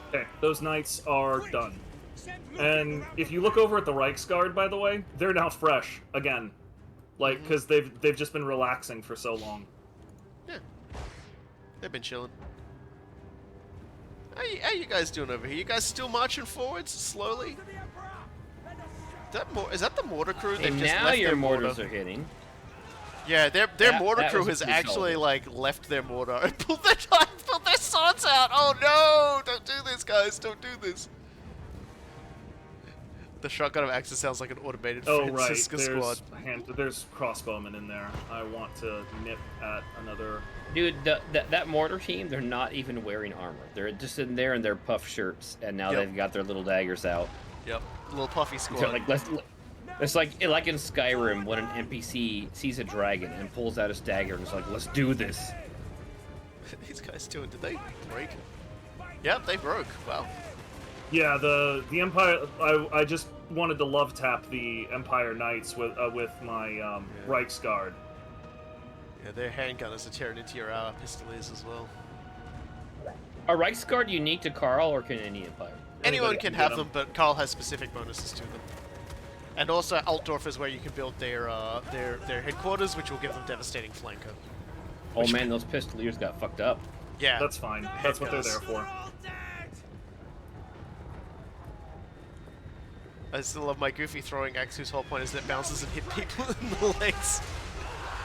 Okay, those knights are done. And if you look over at the Reichsguard, by the way, they're now fresh again, like because they've just been relaxing for so long. Yeah, they've been chilling. How you guys doing over here? You guys still marching forwards slowly? Is that the mortar crew? They've just now left your their mortars are hitting. Yeah, their mortar crew has actually like left their mortar and pulled their swords out. Oh no! Don't do this, guys! Don't do this. The shotgun of axes sounds like an automated Francisca squad. There's crossbowmen in there. I want to nip at another. Dude, that mortar team, they're not even wearing armor. They're just in there in their puff shirts, and now they've got their little daggers out. Yep, little puffy squad. So, like, it's like in Skyrim when an NPC sees a dragon and pulls out his dagger and is like, let's do this. These guys doing? Did they break? Yep, they broke. Wow. Yeah, the Empire. I just wanted to love tap the Empire Knights with my Reichsguard. Yeah, their handgunners are tearing into your pistoliers as well. Are Reichsguard unique to Karl or can any Empire? Anyone can have them, but Karl has specific bonuses to them. And also, Altdorf is where you can build their headquarters, which will give them devastating flanker. Oh man, those pistoliers got fucked up. Yeah. That's fine. That's what they're there for. I still love my goofy throwing axe whose whole point is that it bounces and hit people in the legs.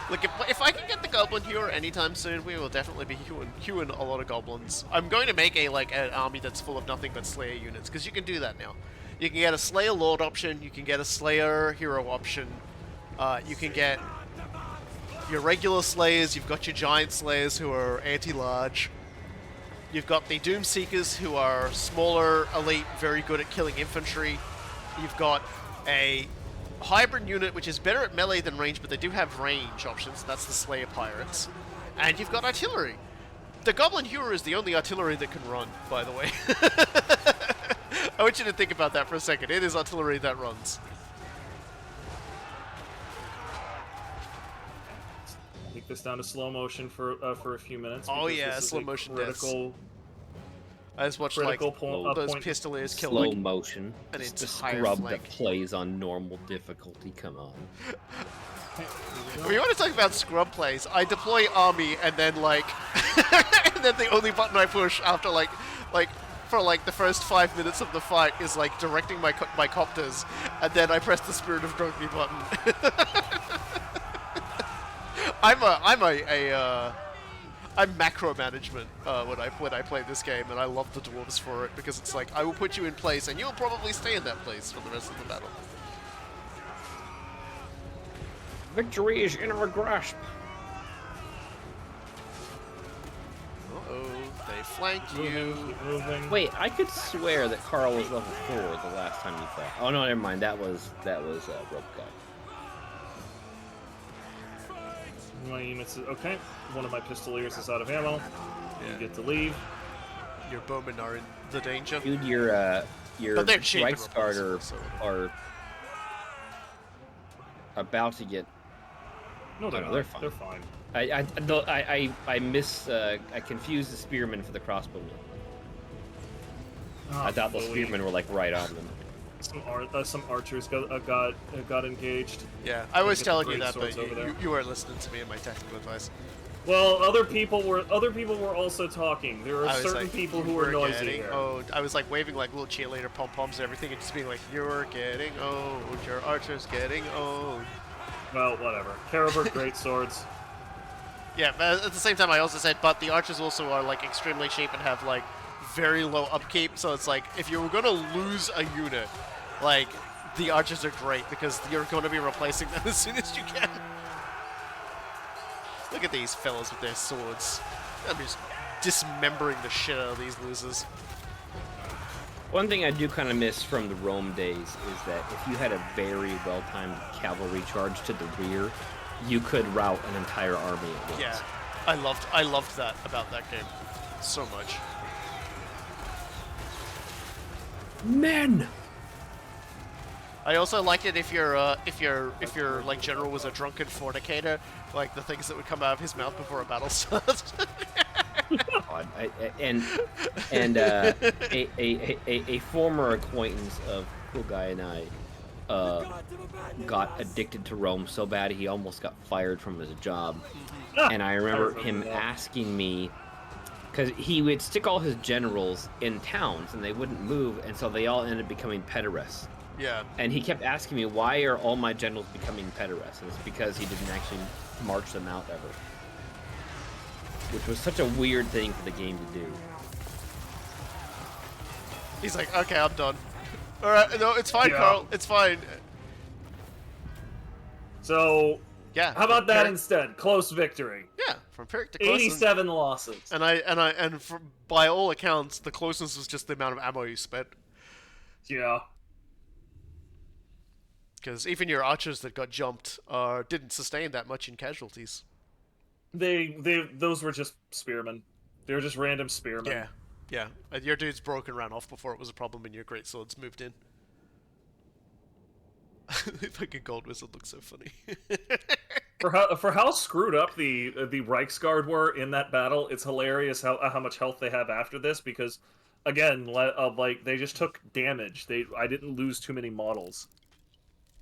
Look, if I can get the Goblin Hewer anytime soon, we will definitely be hewing a lot of goblins. I'm going to make an army that's full of nothing but Slayer units, because you can do that now. You can get a Slayer Lord option, you can get a Slayer Hero option, you can get your regular Slayers, you've got your Giant Slayers who are anti-large, you've got the Doom Seekers who are smaller, elite, very good at killing infantry, you've got a hybrid unit which is better at melee than range, but they do have range options, that's the Slayer Pirates, and you've got artillery. The Goblin Hewer is the only artillery that can run, by the way. I want you to think about that for a second. It is artillery that runs. Take this down to slow motion for a few minutes. Oh yeah, slow motion critical. I just watched like those pistoliers kill slow motion. An just entire scrub flank. that plays on normal difficulty. Come on. When you want to talk about scrub plays, I deploy army and then like, and then the only button I push after for the first 5 minutes of the fight is like directing my copters, and then I press the Spirit of Drogny button. I'm macro management when I play this game, and I love the dwarves for it because it's like I will put you in place, and you'll probably stay in that place for the rest of the battle. Victory is in our grasp. Uh-oh, they flanked you. Wait, I could swear that Karl was level 4 the last time you fought. Oh no, never mind. That was Rope Guy. My units, okay. One of my pistoliers is out of ammo. Yeah. You get to leave. Your bowmen are in the danger. Dude, your Reichsguard are about to get. No, they're not. They're fine. They're fine. I confused the spearmen for the crossbowmen. Oh, I thought the spearmen were like right on them. Some archers got engaged. Yeah, I was telling you that, but you weren't listening to me and my technical advice. Well, other people were also talking. There are certain people who were noisy here. Oh, I was like waving like little cheerleader pom poms and everything, and just being like, "You're getting old. Your archer's getting old." Well, whatever. Caribert great swords. Yeah, but at the same time, I also said, but the archers also are like extremely cheap and have like very low upkeep. So it's like if you were gonna lose a unit, like the archers are great because you're going to be replacing them as soon as you can. Look at these fellas with their swords. I'm just dismembering the shit out of these losers. One thing I do kind of miss from the Rome days is that if you had a very well-timed cavalry charge to the rear, you could rout an entire army at once. Yeah, I loved that about that game so much. Men. I also liked it if your like general was a drunken fornicator, like the things that would come out of his mouth before a battle starts. A former acquaintance of Coolguy and I got addicted to Rome so bad he almost got fired from his job. And I remember him asking me, because he would stick all his generals in towns and they wouldn't move, and so they all ended up becoming pederasts. Yeah. And he kept asking me, why are all my generals becoming pederasts? And it's because he didn't actually march them out ever. Which was such a weird thing for the game to do. He's like, okay, I'm done. Alright, no, it's fine, Yeah. Karl. It's fine. So, Yeah. how about that instead? Close victory. Yeah, from Pyrrhic to close. 87 losses. And by all accounts, the closeness was just the amount of ammo you spent. Yeah. Because even your archers that got jumped didn't sustain that much in casualties. Those were just spearmen. They were just random spearmen. Yeah, yeah. And your dudes broke and ran off before it was a problem, and your great swords moved in. The fucking gold wizard looks so funny. For how screwed up the Reichsguard were in that battle, it's hilarious how much health they have after this, because again, like they just took damage. I didn't lose too many models.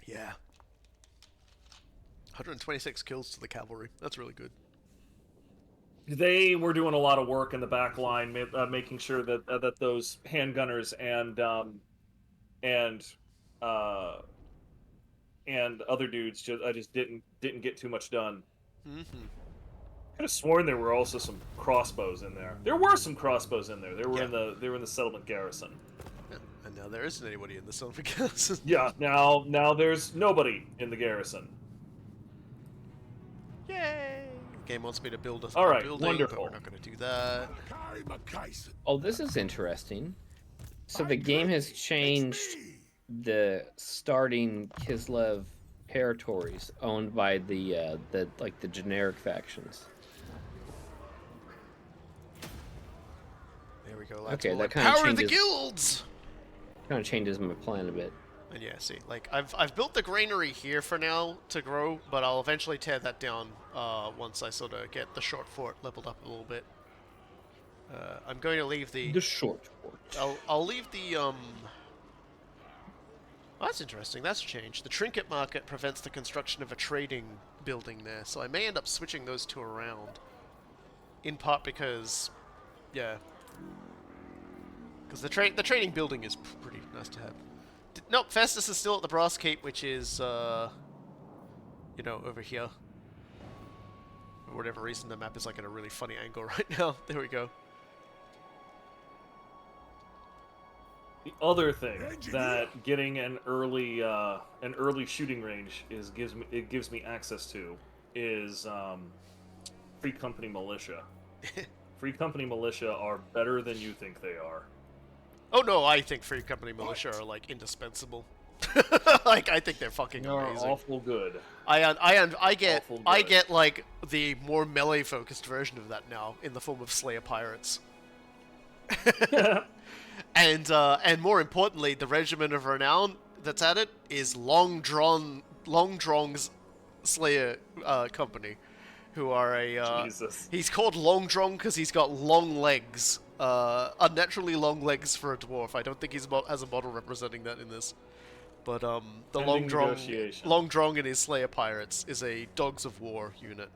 Yeah. 126 kills to the cavalry. That's really good. They were doing a lot of work in the back line, making sure that those handgunners and other dudes just didn't get too much done. Mm-hmm. Could have sworn there were also some crossbows in there. There were some crossbows in there. They were in the settlement garrison. Yeah. And now there isn't anybody in the settlement garrison. Yeah. Now there's nobody in the garrison. Yay! The game wants me to build a building, wonderful. but we're not going to do that. Oh, this is interesting. So the game has changed the starting Kislev territories owned by the generic factions. There we go. Okay, that kind of power changes, the guilds. Kind of changes my plan a bit. And yeah, see, like I've built the granary here for now to grow, but I'll eventually tear that down once I sort of get the short fort leveled up a little bit. I'm going to leave the short fort. I'll leave the Oh, that's interesting. That's changed. The trinket market prevents the construction of a trading building there, so I may end up switching those two around. In part because, yeah, because the trading building is pretty nice to have. Nope, Festus is still at the Brass Keep, which is, you know, over here. for whatever reason, the map is like at a really funny angle right now. There we go. The other thing that getting an early shooting range gives me access to is Free Company Militia. Free Company Militia are better than you think they are. Oh no, I think Free Company Militia are like indispensable. Like I think they're fucking amazing. They're awful good. I get like the more melee focused version of that now in the form of Slayer Pirates. And more importantly, the Regiment of Renown that's at it is Long Drong's Slayer company, who are a Jesus. He's called Long Drong because he's got long legs, unnaturally long legs for a dwarf. I don't think he's has a model representing that in this, but the Long Drong in his Slayer Pirates is a Dogs of War unit.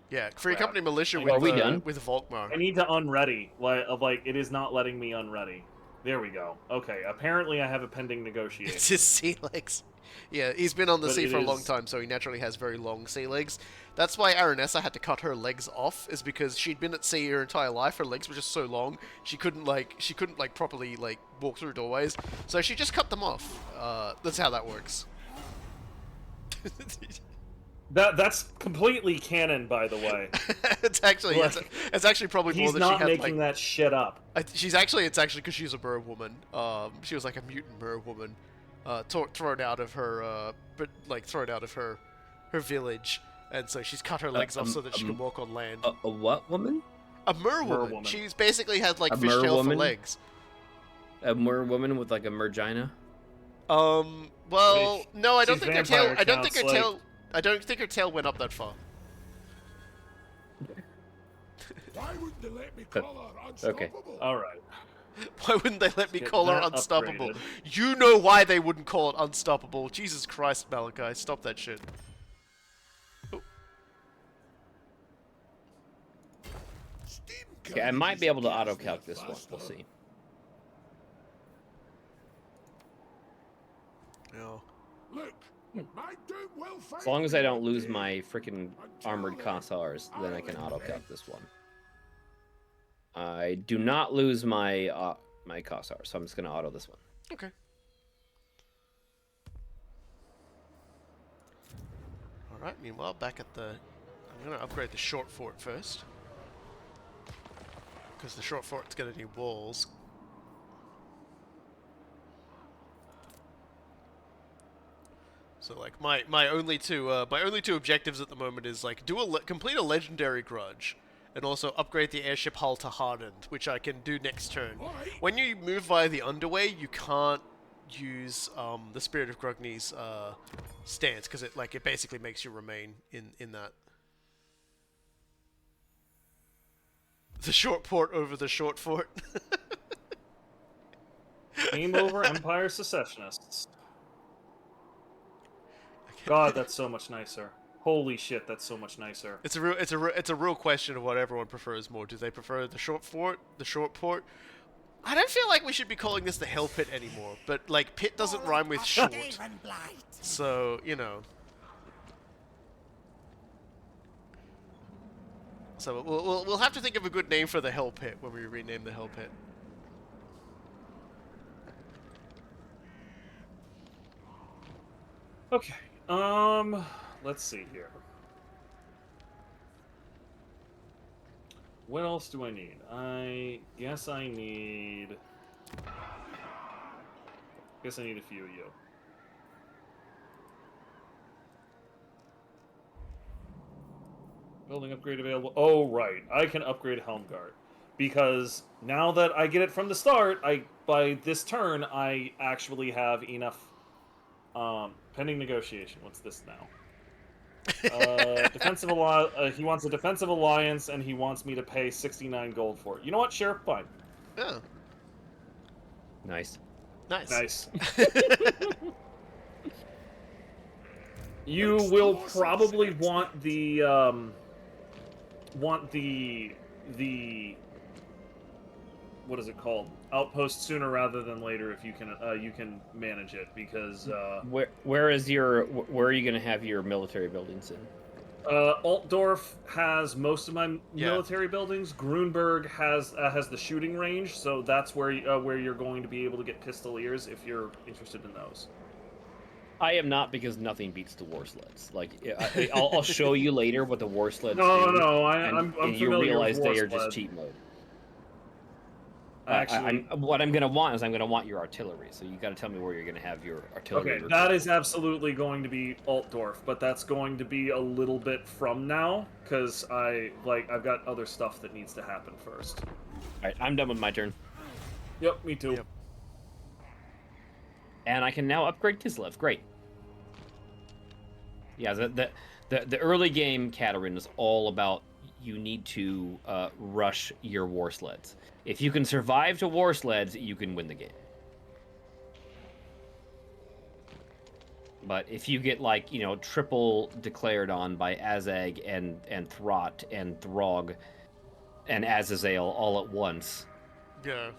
Yeah, Free Company Militia with Volkmar. I need to unready. Like it is not letting me unready. There we go. Okay, apparently I have a pending negotiation. It's his sea legs. Yeah, he's been on the sea for a long time, so he naturally has very long sea legs. That's why Aranessa had to cut her legs off, is because she'd been at sea her entire life. Her legs were just so long, she couldn't properly walk through doorways. So she just cut them off. That's how that works. That's completely canon, by the way. It's actually probably more he's that not she had making that shit up. It's actually because she's a mer woman. She was like a mutant mer woman, thrown out of her village, and so she's cut her legs off so that she can walk on land. A what woman? A mer woman. She's basically had like fishtail for legs. A mer woman with like a mergina? Well, no, I don't think her tail. I don't think her tail went up that far. Why wouldn't they let me call her unstoppable? Okay. All right. Why wouldn't they let me call her unstoppable? Upgraded. You know why they wouldn't call it unstoppable. Jesus Christ, Malachi, stop that shit. Oh. Okay, I might be able to auto-calc this one. We'll see. No. Look, as long as I don't lose my freaking armored Kossars, then I can auto-calc this one. I do not lose my my Kossars, so I'm just going to auto this one. Okay. Alright, meanwhile, back at the... I'm going to upgrade the short fort first. Because the short fort's going to need walls. So like my only two objectives at the moment is like complete a legendary grudge, and also upgrade the airship hull to hardened, which I can do next turn. When you move via the underway, you can't use the Spirit of Grugny's stance because it basically makes you remain in that. The short port over the short fort. Game over, Empire Secessionists. God, that's so much nicer. Holy shit, that's so much nicer. It's a real question of what everyone prefers more. Do they prefer the short fort, the short port? I don't feel like we should be calling this the Hell Pit anymore, but like pit doesn't rhyme with short. So, you know. So we'll have to think of a good name for the Hell Pit when we rename the Hell Pit. Okay. Let's see here. What else do I need? I guess I need a few of you. Building upgrade available. Oh, right. I can upgrade Helmgart. Because now that I get it from the start, by this turn, I actually have enough... pending negotiation. What's this now? Defensive he wants a defensive alliance, and he wants me to pay 69 gold for it. You know what? Sure, fine. Yeah. Nice. Nice. You will probably want the what is it called? Outpost sooner rather than later if you can manage it, because where are you going to have your military buildings in? Altdorf has most of my military buildings. Grunberg has the shooting range, so that's where you're going to be able to get pistoliers if you're interested in those. I am not, because nothing beats the war sleds. Like, I'll show you later what the war sleds do. No, I'm familiar you realize with war they are sled. just cheat mode. Actually, what I'm gonna want is I'm gonna want your artillery. So you got to tell me where you're gonna have your artillery. Okay, that is absolutely going to be Altdorf, but that's going to be a little bit from now because I've got other stuff that needs to happen first. All right, I'm done with my turn. Yep, me too. Yep. And I can now upgrade Kislev. Great. Yeah, the early game Katerin is all about you need to rush your war sleds. If you can survive to war sleds, you can win the game. But if you get, like, triple declared on by Azag and Throt and Throg and Azazel all at once. Yeah.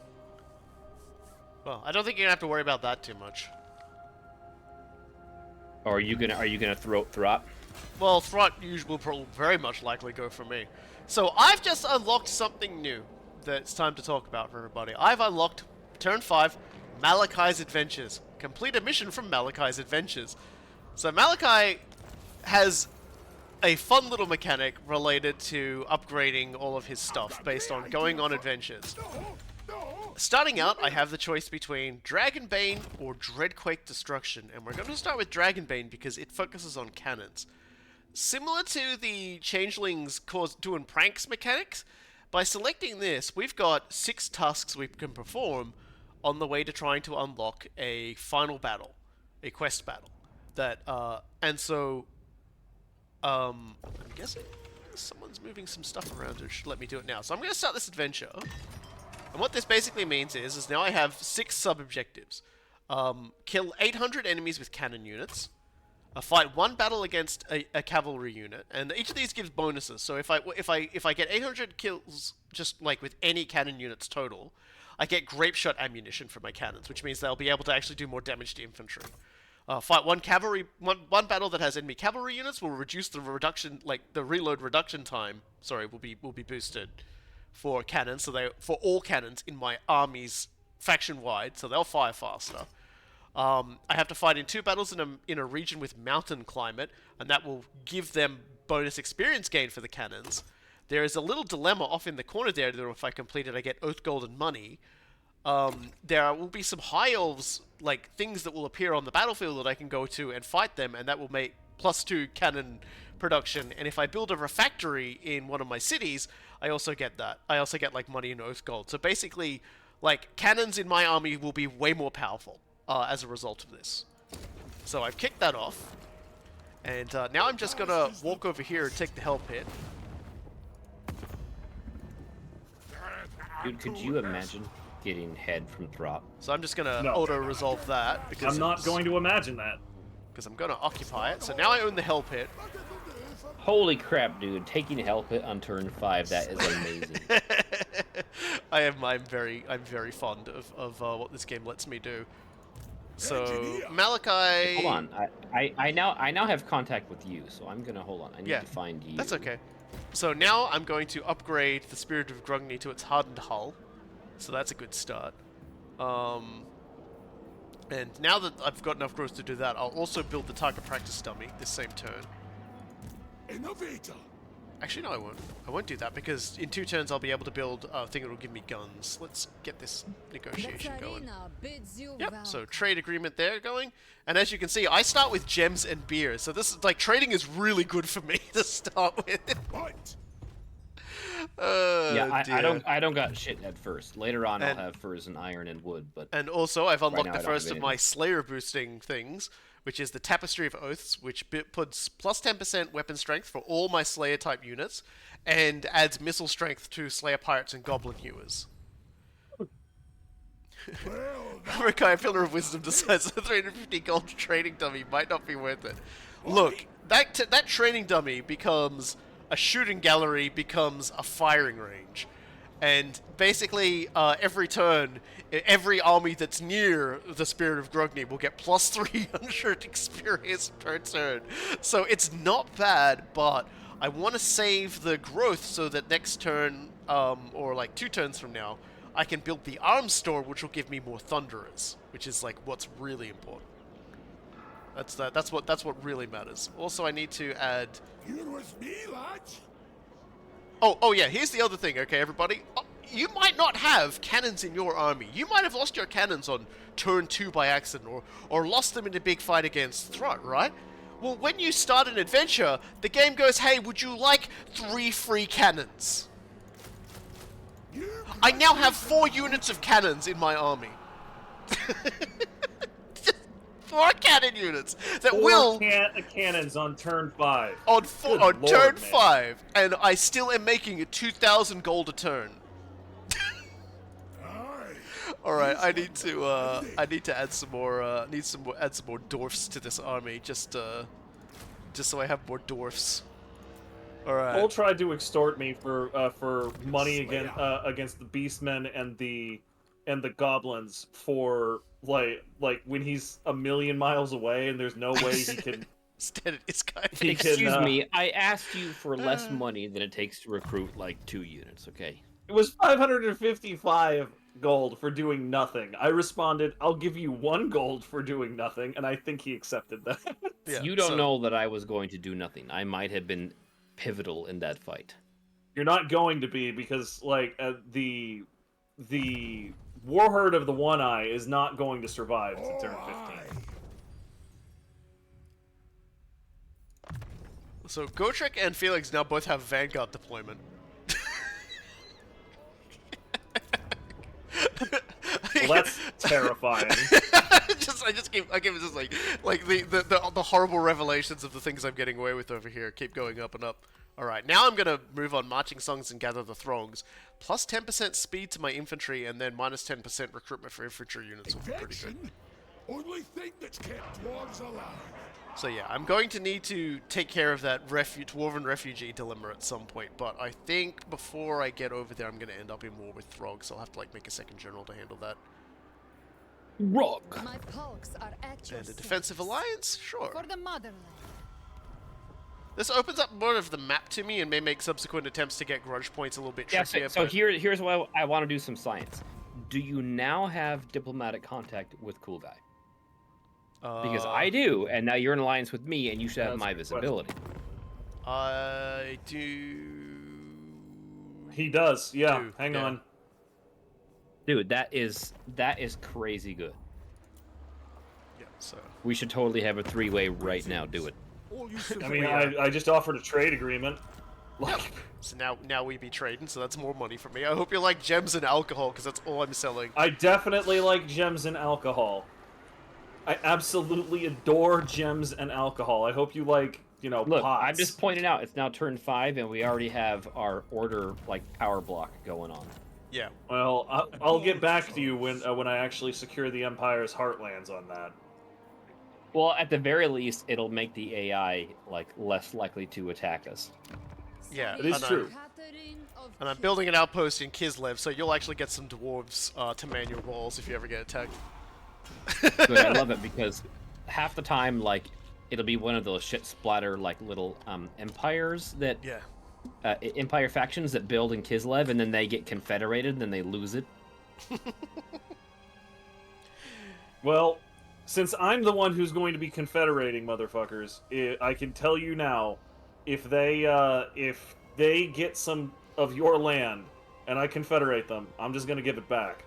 Well, I don't think you're gonna have to worry about that too much. Or are you gonna throw Throt? Well, Throt will very much likely go for me. So I've just unlocked something new that it's time to talk about for everybody. I've unlocked turn 5, Malachi's Adventures. Complete a mission from Malachi's Adventures. So Malachi has a fun little mechanic related to upgrading all of his stuff based on going on adventures. Starting out, I have the choice between Dragonbane or Dreadquake Destruction, and we're going to start with Dragonbane because it focuses on cannons. Similar to the Changeling's doing pranks mechanics, by selecting this, we've got 6 tasks we can perform on the way to trying to unlock a final battle, a quest battle. I'm guessing someone's moving some stuff around who should let me do it now. So I'm going to start this adventure. And what this basically means is now I have 6 sub-objectives. Kill 800 enemies with cannon units. Fight 1 battle against a cavalry unit, and each of these gives bonuses. So if I get 800 kills just like with any cannon units total, I get grape shot ammunition for my cannons, which means they'll be able to actually do more damage to infantry. Fight one battle that has enemy cavalry units will reduce the reduction, the reload reduction time. Sorry, will be boosted for cannons. So for all cannons in my armies faction wide, so they'll fire faster. I have to fight in 2 battles in a region with mountain climate, and that will give them bonus experience gain for the cannons. There is a little dilemma off in the corner there that if I complete it, I get Oath Gold and money. There will be some high elves, things that will appear on the battlefield that I can go to and fight them, and that will make +2 cannon production. And if I build a refactory in one of my cities, I also get that. I also get money and Oath Gold. So basically, cannons in my army will be way more powerful as a result of this. So I've kicked that off, and now I'm just gonna walk over here and take the hell pit. Dude, could you imagine getting head from Throt? So I'm just gonna auto-resolve that because I'm not going to imagine that. Because I'm gonna occupy it. So now I own the hell pit. Holy crap, dude! Taking hell pit on turn 5, that is amazing. I'm very fond of what this game lets me do. So Malachi. Hold on, I now have contact with you, so I'm gonna hold on. I need to find you. That's okay. So now I'm going to upgrade the Spirit of Grungni to its hardened hull. So that's a good start. And now that I've got enough growth to do that, I'll also build the target practice dummy this same turn. Innovator. Actually, no, I won't. I won't do that because in 2 turns I'll be able to build a thing that'll give me guns. Let's get this negotiation going. Yep, so trade agreement there going. And as you can see, I start with gems and beer. So this is trading is really good for me to start with. What? Yeah, I don't got shit at first. Later on, I'll have furs and iron and wood. And also, I've unlocked the first of my Slayer boosting things, which is the Tapestry of Oaths, which puts plus 10% weapon strength for all my Slayer type units, and adds missile strength to Slayer pirates and goblin hewers. Mordecai, Pillar of Wisdom, decides the 350 gold training dummy might not be worth it. Look, that training dummy becomes a shooting gallery, becomes a firing range. And basically, every turn, every army that's near the Spirit of Grogny will get plus 300 experience per turn. So it's not bad, but I want to save the growth so that next turn, or like 2 turns from now, I can build the arms store, which will give me more Thunderers, which is like what's really important. That's what really matters. Also, I need to add. You're with me, lads. Oh yeah, here's the other thing, okay, everybody? You might not have cannons in your army. You might have lost your cannons on turn 2 by accident, or lost them in a big fight against Thrut, right? Well, when you start an adventure, the game goes, hey, would you like 3 free cannons? I now have 4 units of cannons in my army. 4 cannon units that will cannons on turn 5. on turn man. 5, and I still am making it 2,000 gold a turn. All right, I need to add some more add some more dwarfs to this army just so I have more dwarfs. All right. Cole tried to extort me for money against the beastmen and the goblins for like when he's a million miles away and there's no way he can. Excuse me, I asked you for less money than it takes to recruit like 2 units. Okay. It was 555 gold for doing nothing. I responded, "I'll give you 1 gold for doing nothing," and I think he accepted that. Yeah, you don't know that I was going to do nothing. I might have been pivotal in that fight. You're not going to be, because like the Warherd of the One Eye is not going to survive to turn 15. So Gotrek and Felix now both have Vanguard deployment. Well, that's terrifying. I give it just like the horrible revelations of the things I'm getting away with over here keep going up and up. All right, now I'm gonna move on marching songs and gather the throngs. Plus 10% speed to my infantry, and then minus 10% recruitment for infantry units will be pretty good. Only thing that's kept dwarves alive. So yeah, I'm going to need to take care of that dwarven refugee dilemma at some point, but I think before I get over there, I'm going to end up in war with Throg, so I'll have to like make a second general to handle that. Rock. My folks are at your And a defensive alliance? Sure. for the motherland. This opens up more of the map to me and may make subsequent attempts to get grudge points a little bit trickier. Yeah, so here's why I want to do some science. Do you now have diplomatic contact with Coolguy? Because I do, and now you're in alliance with me, and you should have my visibility. I do. He does, yeah. Hang on. Dude, that is crazy good. Yeah, so. We should totally have a 3-way right now. Do it. I mean, I just offered a trade agreement. So now we be trading, so that's more money for me. I hope you like gems and alcohol, because that's all I'm selling. I definitely like gems and alcohol. I absolutely adore gems and alcohol. I hope you like, Look, pots. I'm just pointing out, it's now turn 5, and we already have our order, power block going on. Yeah. Well, I'll get back to you when I actually secure the Empire's heartlands on that. Well, at the very least, it'll make the AI, less likely to attack us. Yeah, it is true. And I'm building an outpost in Kislev, so you'll actually get some dwarves to man your walls if you ever get attacked. Good, I love it, because half the time, it'll be one of those shit splatter, little empires that... Yeah. Empire factions that build in Kislev, and then they get confederated, and then they lose it. Well, since I'm the one who's going to be confederating, motherfuckers, I can tell you now, if they get some of your land, and I confederate them, I'm just gonna give it back.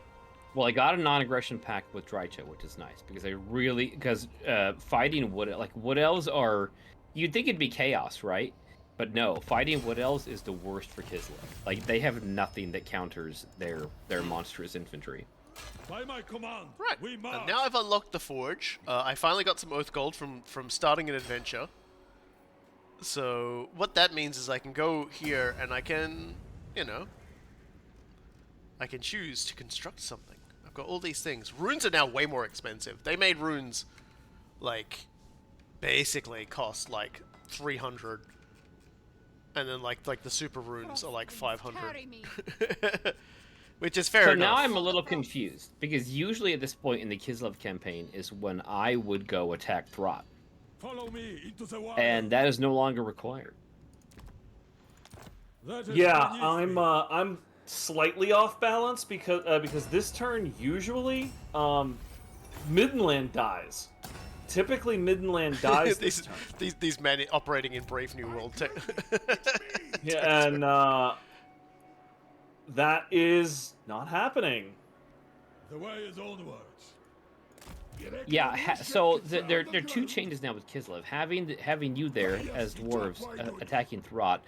Well, I got a non-aggression pact with Drycha, which is nice, because fighting wood elves are... You'd think it'd be chaos, right? But no, fighting wood elves is the worst for Kislev. They have nothing that counters their monstrous infantry. By my command, Right. we march. And now I've unlocked the forge. I finally got some oath gold from starting an adventure. So what that means is I can go here and I can, I can choose to construct something. I've got all these things. Runes are now way more expensive. They made runes basically cost 300. And then like the super runes are like 500. Carry me. Which is fair So enough. now I'm a little confused, because usually at this point in the Kislev campaign is when I would go attack Throt. Follow me into the wild. And that is no longer required. Yeah, I'm slightly off balance because this turn usually Midland dies. Typically Midland dies this turn. These men operating in Brave New World. Yeah, and that is not happening. The way is onwards. Yeah, so there are two changes now with Kislev. Having you there as dwarves attacking Throt,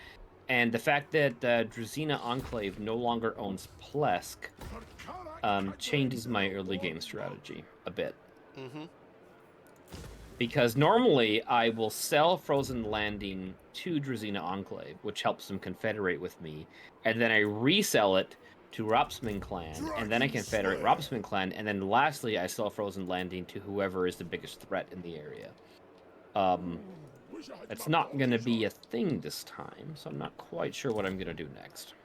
and the fact that Druzina Enclave no longer owns Plesk changes my early game strategy a bit. Mm-hmm. Because normally I will sell Frozen Landing to Druzina Enclave, which helps them confederate with me, and then I resell it to Ropsman Clan, and then I confederate Ropsman Clan, and then lastly I sell Frozen Landing to whoever is the biggest threat in the area. It's not going to be a thing this time, so I'm not quite sure what I'm going to do next.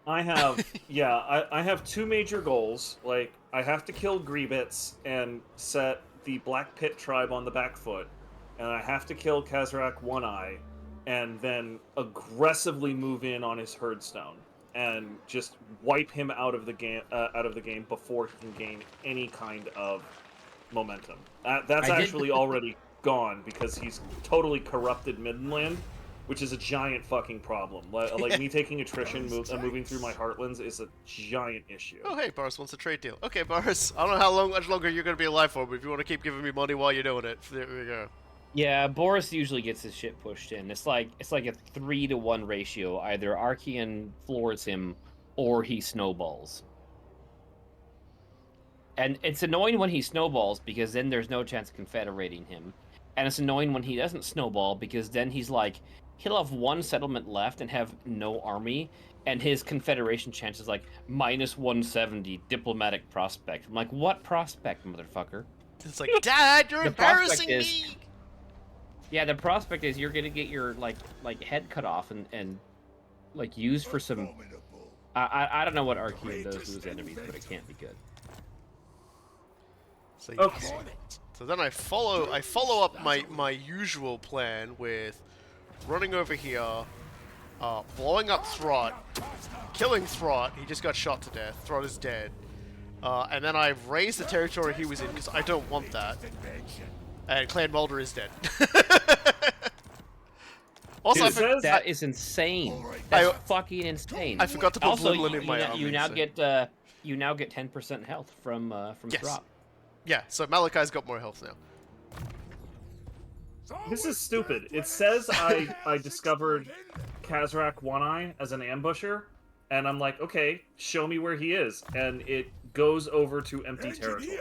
I have, I have two major goals. Like, I have to kill Grievitz and set the Black Pit tribe on the back foot, and I have to kill Kazrak One-Eye, and then aggressively move in on his Herdstone and just wipe him out of the game before he can gain any kind of momentum. That's actually already gone because he's totally corrupted Midland, which is a giant fucking problem. Like me taking attrition, moving through my Heartlands is a giant issue. Oh, hey, Boris wants a trade deal. Okay, Boris, I don't know much longer you're going to be alive for, but if you want to keep giving me money while you're doing it, there we go. Yeah, Boris usually gets his shit pushed in. It's like a 3-to-1 ratio. Either Archean floors him, or he snowballs. And it's annoying when he snowballs, because then there's no chance of confederating him. And it's annoying when he doesn't snowball, because then he'll have one settlement left and have no army, and his confederation chance is like -170 diplomatic prospect. I'm like, what prospect, motherfucker? It's like, Dad, you're embarrassing me! Yeah, the prospect is you're gonna get your like head cut off and like used for some. I don't know what Archean does to his enemies, but it can't be good. So, Okay. So then I follow up my usual plan with running over here, blowing up Throt, killing Throt. He just got shot to death. Throt is dead. And then I've raised the territory he was in because I don't want that. And Clan Mulder is dead. Also, Dude, that is insane. That's fucking insane. I forgot to put also, Bloodline in my army. you now get 10% health from yes. Throt. Yeah, so Malachi's got more health now. This is stupid. It says I discovered Kazrak One-Eye as an ambusher, and I'm like, okay, show me where he is, and it goes over to empty territory.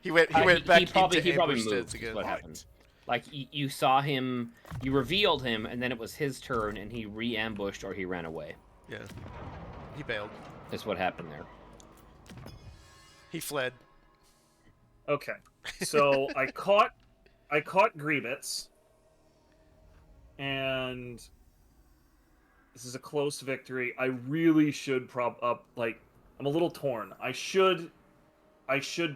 he went back he probably into ambush moved. stance again. What happened? Like you saw him, you revealed him, and then it was his turn, and he re-ambushed or he ran away. Yeah, he bailed. That's what happened there. He fled. Okay, so I caught Grievitz, and this is a close victory. I really should I'm a little torn. I should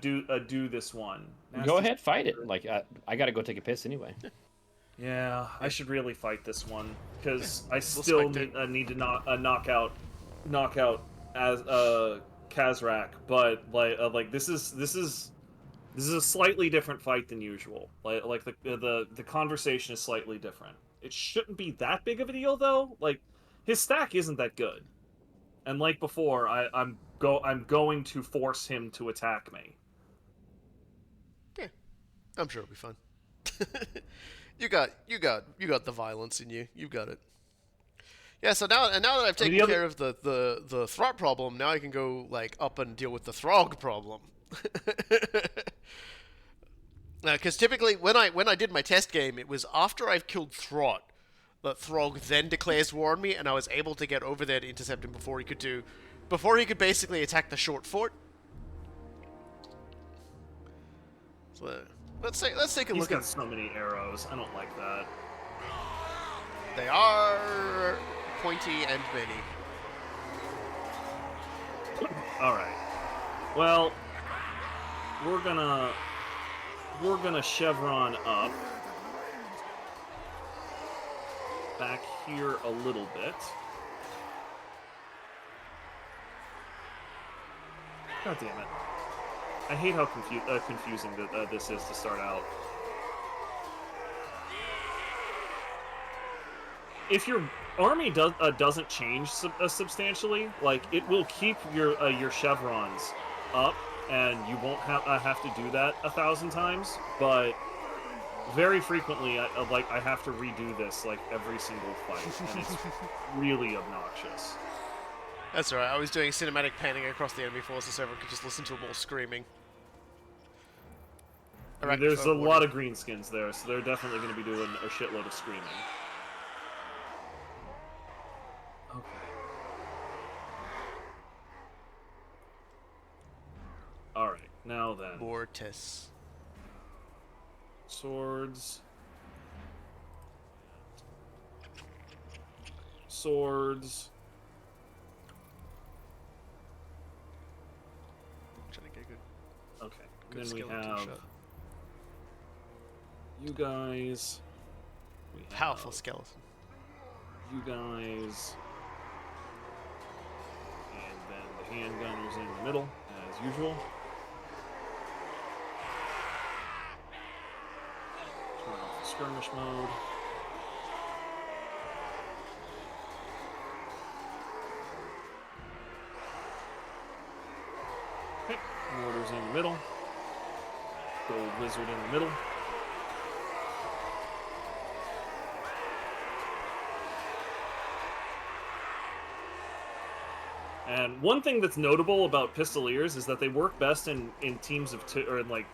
do this one. Go ahead, fight it. Like I gotta go take a piss anyway. Yeah, I should really fight this one because I still need to knock out as Kazrak, but like this is a slightly different fight than usual. Like the conversation is slightly different. It shouldn't be that big of a deal though. Like his stack isn't that good, and like before, I'm going to force him to attack me. Yeah, I'm sure it'll be fun. You got the violence in you. You got it. Yeah. So now that I've taken care of the Throt problem, now I can go like up and deal with the Throg problem. Because typically when I did my test game, it was after I've killed Throt that Throg then declares war on me, and I was able to get over there to intercept him before he could basically attack the short fort. So let's take a look He's got at so many arrows. I don't like that. They are pointy and many. Alright. Well, we're gonna chevron up. Back here a little bit. God damn it. I hate how confusing this is to start out. If your army doesn't change substantially, like, it will keep your chevrons up, and you won't have to do that 1,000 times, but very frequently, I have to redo this, like, every single fight, and it's really obnoxious. That's alright, I was doing cinematic panning across the enemy forces so everyone could just listen to them all screaming. I mean, there's a lot of greenskins there, so they're definitely going to be doing a shitload of screaming. Okay. Alright, now then. Mortis. Swords. Swords. Trying to get good. Okay. Good Then we skeleton have shot. you guys. We have Powerful skeleton. you guys. And then the handgunners in the middle, as usual. Turn off the skirmish mode. Okay, mortars in the middle. Gold wizard in the middle. And one thing that's notable about Pistoliers is that they work best in teams of two, or in like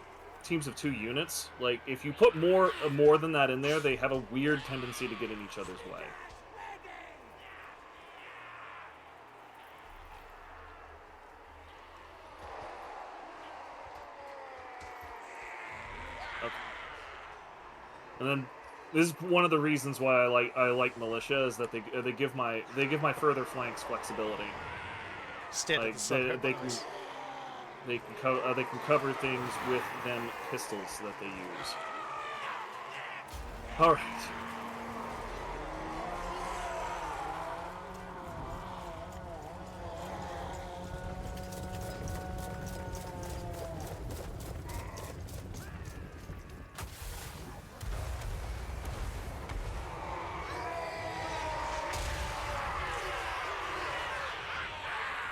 teams of 2 units. Like, if you put more than that in there, they have a weird tendency to get in each other's way. Okay. And then this is one of the reasons why I like militia, is that they give my further flanks flexibility. Standard Like, they can cover things with them pistols that they use. All right.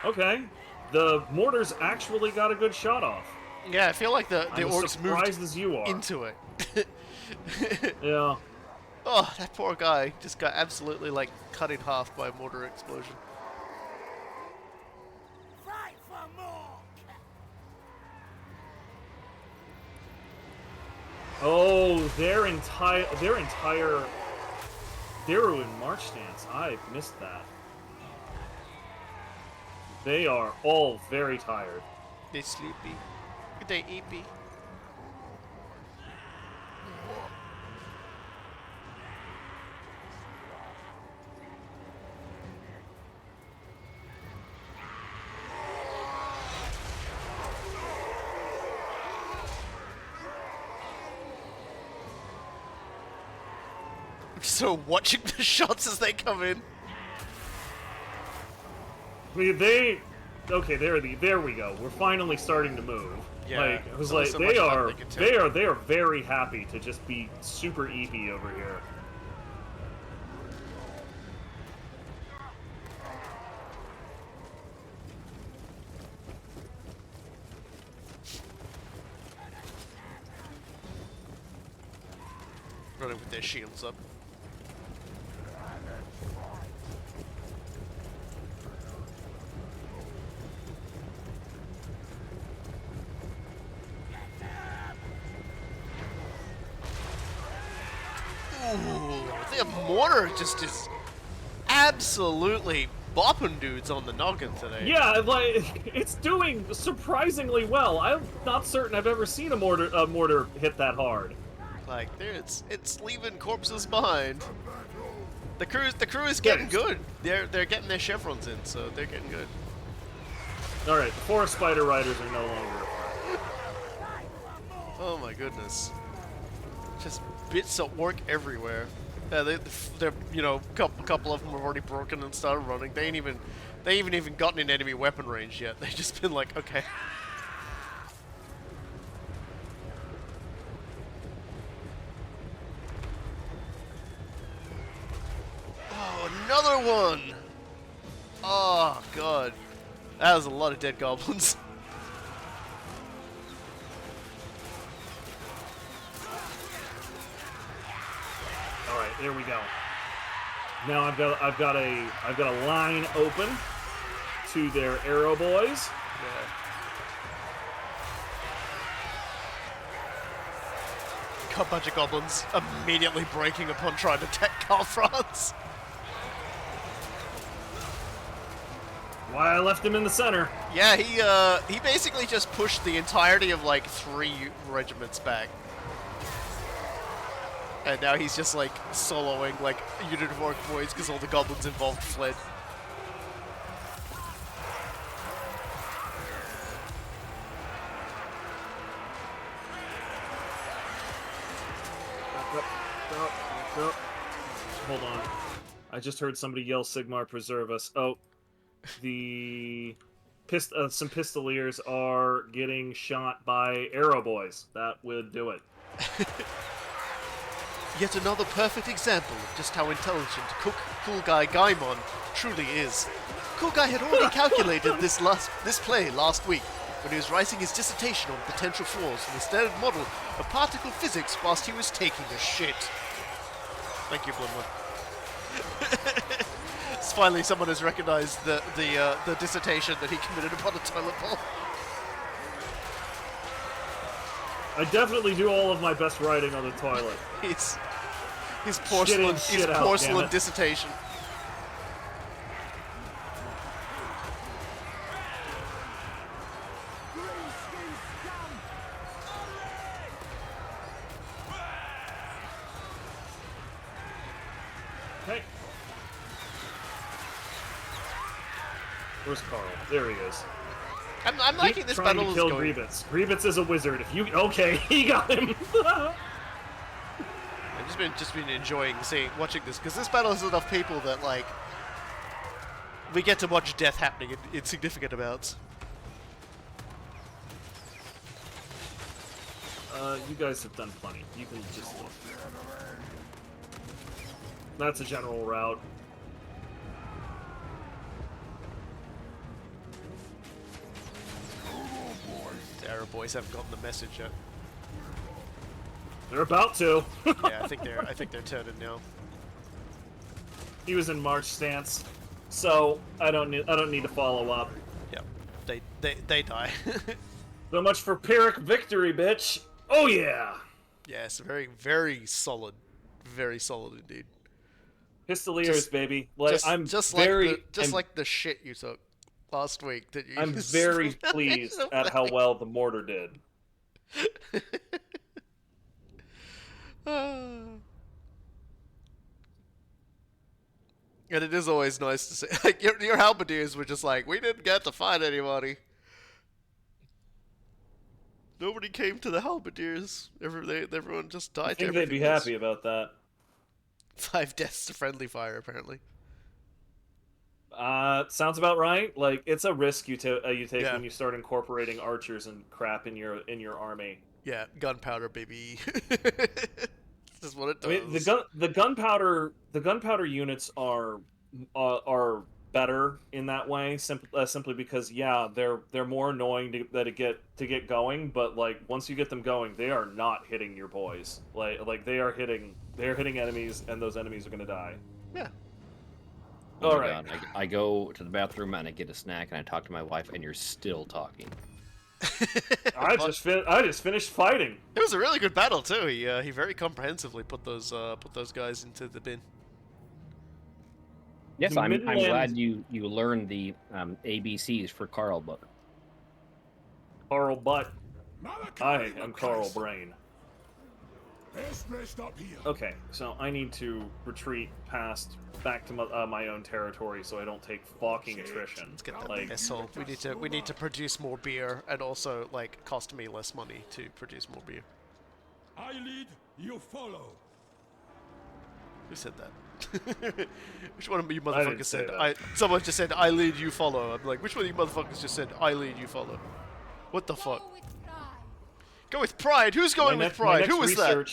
Okay, the mortars actually got a good shot off. Yeah, I feel like the orcs surprised moved as you are. into it. Yeah. Oh, that poor guy just got absolutely, like, cut in half by a mortar explosion. Fight for more. Oh, their entire Darwin march stance. I missed that. They are all very tired. They sleepy. They eepy. So watching the shots as they come in. Okay, there we go. We're finally starting to move. Yeah, like, it was there's like only so much they fun they can take. are very happy to just be super eepy over here. Running with their shields up. Ooh, the mortar just is absolutely bopping dudes on the noggin today. Yeah, like, it's doing surprisingly well. I'm not certain I've ever seen a mortar hit that hard. Like, it's leaving corpses behind. The crew is getting good. They're getting their chevrons in, so they're getting good. All right, the forest spider riders are no longer. Oh my goodness. Just bits of work everywhere. They're you know, couple of them have already broken and started running. They ain't even gotten in enemy weapon range yet. They've just been like, okay. Oh, another one! Oh god. That was a lot of dead goblins. All right, there we go. Now I've got a line open to their arrow boys. Yeah. A bunch of goblins immediately breaking upon trying to attack Karl Franz. Why I left him in the center. Yeah, he basically just pushed the entirety of like 3 regiments back. And now he's just like soloing like a unit of orc boys because all the goblins involved fled. Hold on. I just heard somebody yell, Sigmar, preserve us. Oh, some pistoliers are getting shot by arrow boys. That would do it. Yet another perfect example of just how intelligent Coolguy Gaimon truly is. Coolguy had already calculated this play last week when he was writing his dissertation on potential flaws in the standard model of particle physics whilst he was taking a shit. Thank you, Bloodman. Finally, someone has recognized the dissertation that he committed upon a toilet bowl. I definitely do all of my best writing on the toilet. His porcelain dissertation. Hey. Where's Karl? There he is. I'm liking this battle is going. Grievance. Grievance is a wizard. If you he got him. I've just been enjoying watching this because this battle has enough people that like we get to watch death happening in significant amounts. You guys have done plenty. You can just look. That's a general route. The Arrow boys haven't gotten the message yet. They're about to. Yeah, I think they're turning now. He was in march stance, so I don't need to follow up. Yep, they die. So much for Pyrrhic victory, bitch. Oh yeah. Yes, very solid indeed. Pistoliers, baby. Like the shit you took last week. That you I'm very pleased at how well the mortar did. And it is always nice to see. Like your halberdiers were just like, we didn't get to fight anybody. Nobody came to the halberdiers. Everyone just died. I think they'd be happy about that. 5 deaths to friendly fire, apparently. Sounds about right. Like it's a risk you take Yeah. when you start incorporating archers and crap in your army. Yeah, gunpowder, baby. That's what it does. I mean, the gunpowder units are better in that way, simply because they're more annoying to get going, but like once you get them going, they are not hitting your boys. Like they are hitting enemies, and those enemies are gonna die. Yeah. All right. God. I go to the bathroom and I get a snack and I talk to my wife and you're still talking. I just finished fighting. It was a really good battle too. He very comprehensively put those guys into the bin. Yes, I'm glad you learned the ABCs for Karl book. Karl Butt. I am Karl Brain. Best rest up here. Okay, so I need to retreat back to my own territory so I don't take fucking attrition. Let's get that vessel. We need to produce more beer and also like cost me less money to produce more beer. I lead, you follow. Who said that? Which one of you I didn't motherfuckers say said? that. Someone just said, "I lead, you follow." I'm like, which one of you motherfuckers just said, "I lead, you follow"? What the fuck? Go with pride. Who's going with pride? Who is that?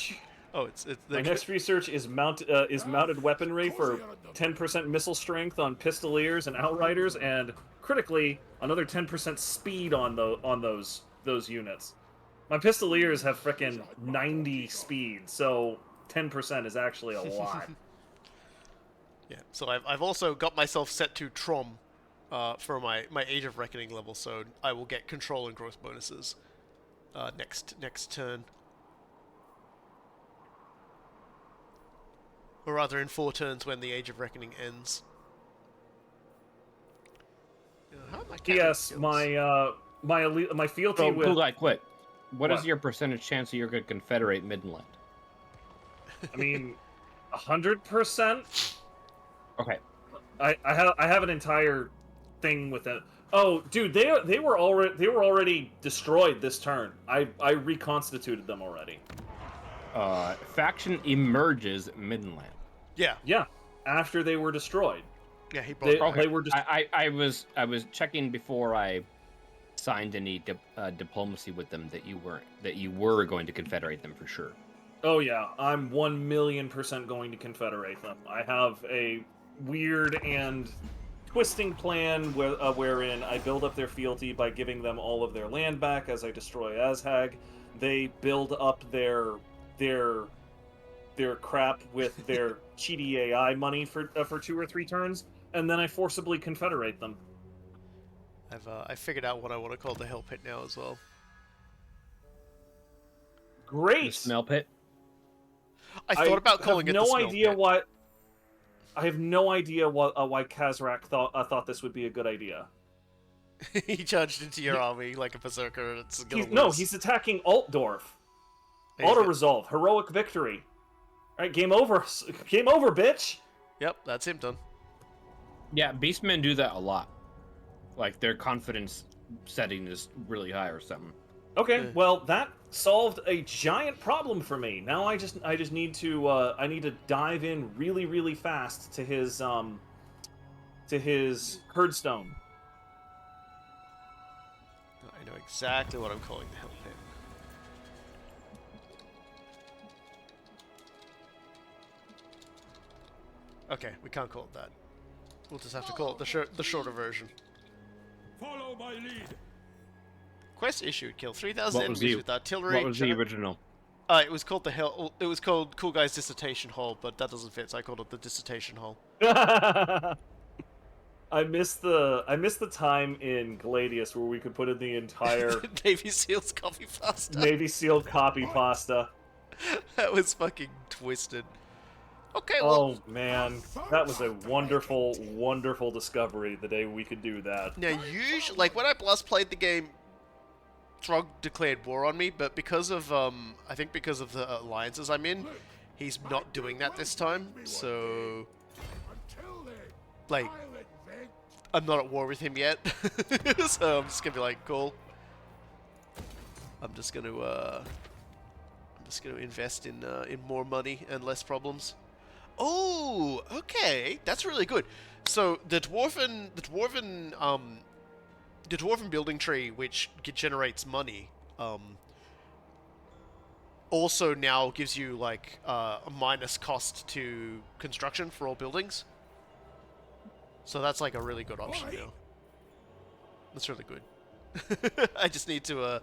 Oh, it's my next research is mounted weaponry for 10% missile strength on pistoliers and outriders, and critically another 10% speed on those units. My pistoliers have frickin' 90 speed, so 10% is actually a lot. Yeah. So I've also got myself set to Trom, for my Age of Reckoning level, so I will get control and growth bonuses, next turn. Or rather, in 4 turns when the Age of Reckoning ends. How am I Yes, my fealty So, with... Coolguy, quick. What is What? your percentage chance that you're going to confederate Midland? I mean, 100%? Okay. I have an entire thing with it. Oh, dude, they were already destroyed this turn. I reconstituted them already. Faction emerges Midland. Yeah. Yeah, after they were destroyed. Yeah, he brought They were I was checking before I signed any diplomacy with them that you were going to confederate them for sure. Oh yeah, I'm 1,000,000% going to confederate them. I have a weird and twisting plan wherein I build up their fealty by giving them all of their land back as I destroy Azhag. They build up their crap with their cheaty AI money for 2 or 3 turns, and then I forcibly confederate them. I figured out what I want to call the Hell Pit now as well. Great. The smell pit. I thought about calling it the Smell Pit. I have no idea why Kazrak thought this would be a good idea. He charged into your army like a berserker. It's gonna lose. He's attacking Altdorf. Auto resolve, heroic victory. All right, game over, bitch. Yep, that's him done. Yeah, beastmen do that a lot. Like their confidence setting is really high or something. Okay, well that solved a giant problem for me. Now I just need to dive in really fast to his herdstone. I know exactly what I'm calling the Hell Pit. Okay, we can't call it that. We'll just have to call it the shorter version. Follow my lead. Quest issued: kill 3,000 What was enemies the- with artillery. What was the original? It was called It was called Coolguy's Dissertation Hall, but that doesn't fit, so I called it the Dissertation Hall. I miss the time in Gladius where we could put in the entire Navy SEALs copy pasta. Navy SEAL copy pasta. That was fucking twisted. Okay, well. Oh man, that was a wonderful discovery. The day we could do that. Now, usually, like when I last played the game, Throg declared war on me, but because of I think because of the alliances I'm in, he's not doing that this time. So, like, I'm not at war with him yet. So I'm just gonna be like, cool. I'm just gonna invest in more money and less problems. Oh, okay, that's really good. So the dwarven building tree, which generates money, also now gives you like a minus cost to construction for all buildings. So that's like a really good option now. That's really good. I just need to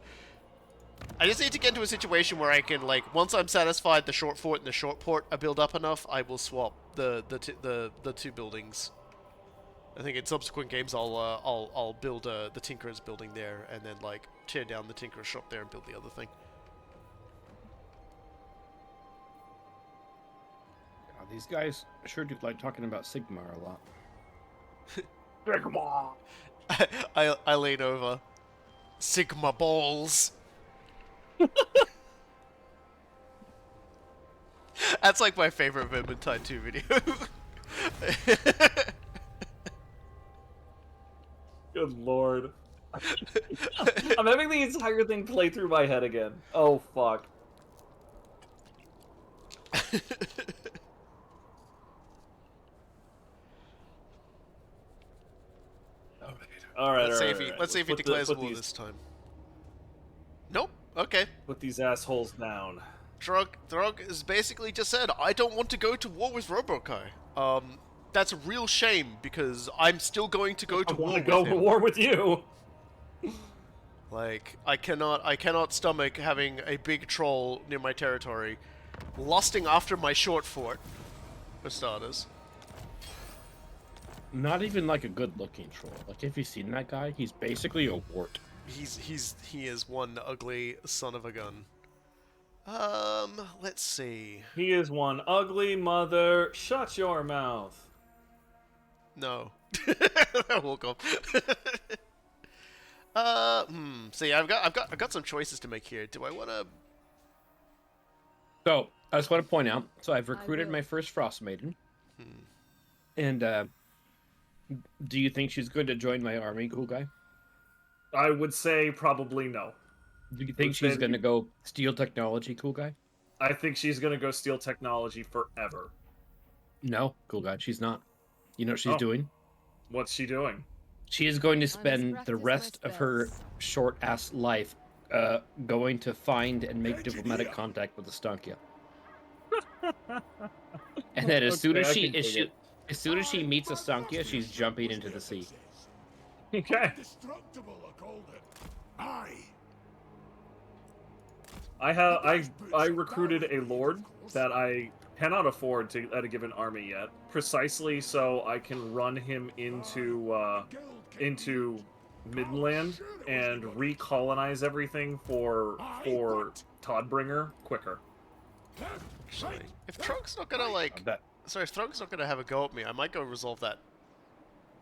get into a situation where I can, like, once I'm satisfied the short fort and the short port are built up enough, I will swap the 2 buildings. I think in subsequent games I'll build the Tinkerer's building there, and then like tear down the Tinkerer's shop there and build the other thing. These guys sure do like talking about Sigmar a lot. Sigma. I lean over. Sigma balls. That's like my favorite Vermintide 2 video. Good lord. I'm having the entire thing play through my head again. Oh, fuck. Alright, let's see if he declares war this time. Nope. Okay. Put these assholes down. Throg has basically just said, I don't want to go to war with Robokai. That's a real shame, because I'm still going to go to war with him. I want to go to war with you! Like, I cannot stomach having a big troll near my territory, lusting after my short fort, for starters. Not even like a good-looking troll. Like, if you've seen that guy, he's basically a wart. He is one ugly son of a gun. Let's see. He is one ugly mother. Shut your mouth. No. I woke up. See, I've got some choices to make here. Do I want to? So I just want to point out. So I've recruited my first Frost Maiden. And do you think she's going to join my army, Coolguy? I would say probably no. Do you think she's going to go steal technology, Coolguy? I think she's going to go steal technology forever. No, Coolguy, she's not. You know what she's doing? What's she doing? She is going to spend the rest of her short-ass life going to find and make diplomatic contact with the Stankia. And then as soon as she meets a Stankia, she's jumping into the sea. Okay. I recruited a lord that I cannot afford to at a given army yet, precisely so I can run him into Midland and recolonize everything for Toddbringer quicker. Actually, if Trog's not gonna if Trog's not gonna have a go at me, I might go resolve that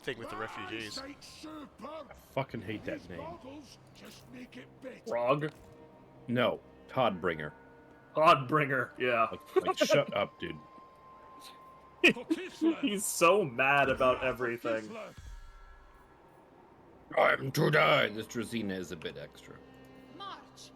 thing with the refugees. I fucking hate that name. Frog? No, Toddbringer. Toddbringer, yeah. Like shut up, dude. He's so mad about everything. I'm to die. This Drazina is a bit extra. March.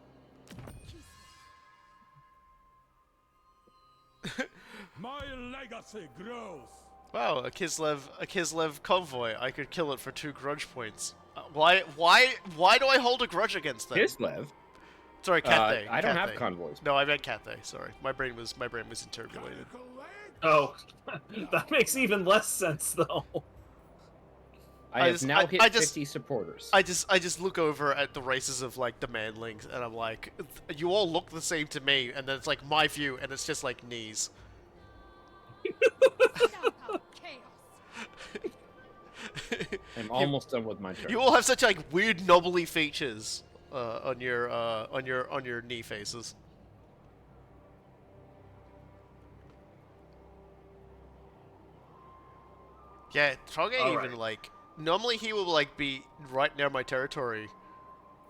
My legacy grows. Wow, a Kislev convoy. I could kill it for 2 grudge points. Why do I hold a grudge against them? Kislev? Sorry, Cathay. I don't have convoys. No, I meant Cathay. Sorry, my brain was interpolated. Oh, that makes even less sense though. I have now hit 50 supporters. I just look over at the races of like the manlings, and I'm like, you all look the same to me, and then it's like my view, and it's just like knees. I'm almost done with my turn. You all have such like weird knobbly features on your knee faces. Yeah, Trog ain't even like. Normally he will like be right near my territory,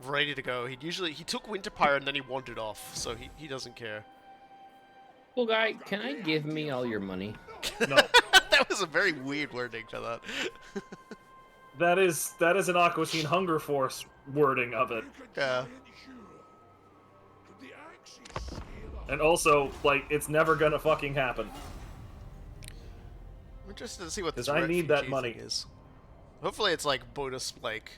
ready to go. He took Winterpire and then he wandered off, so he doesn't care. Well, guy, can I give me all your money? No. That was a very weird wording to that. That is an Aquatine Hunger Force wording of it. Yeah. And also, like, it's never gonna fucking happen. I'm interested to see what this I need that refugee money. thing is. Hopefully it's like bonus, like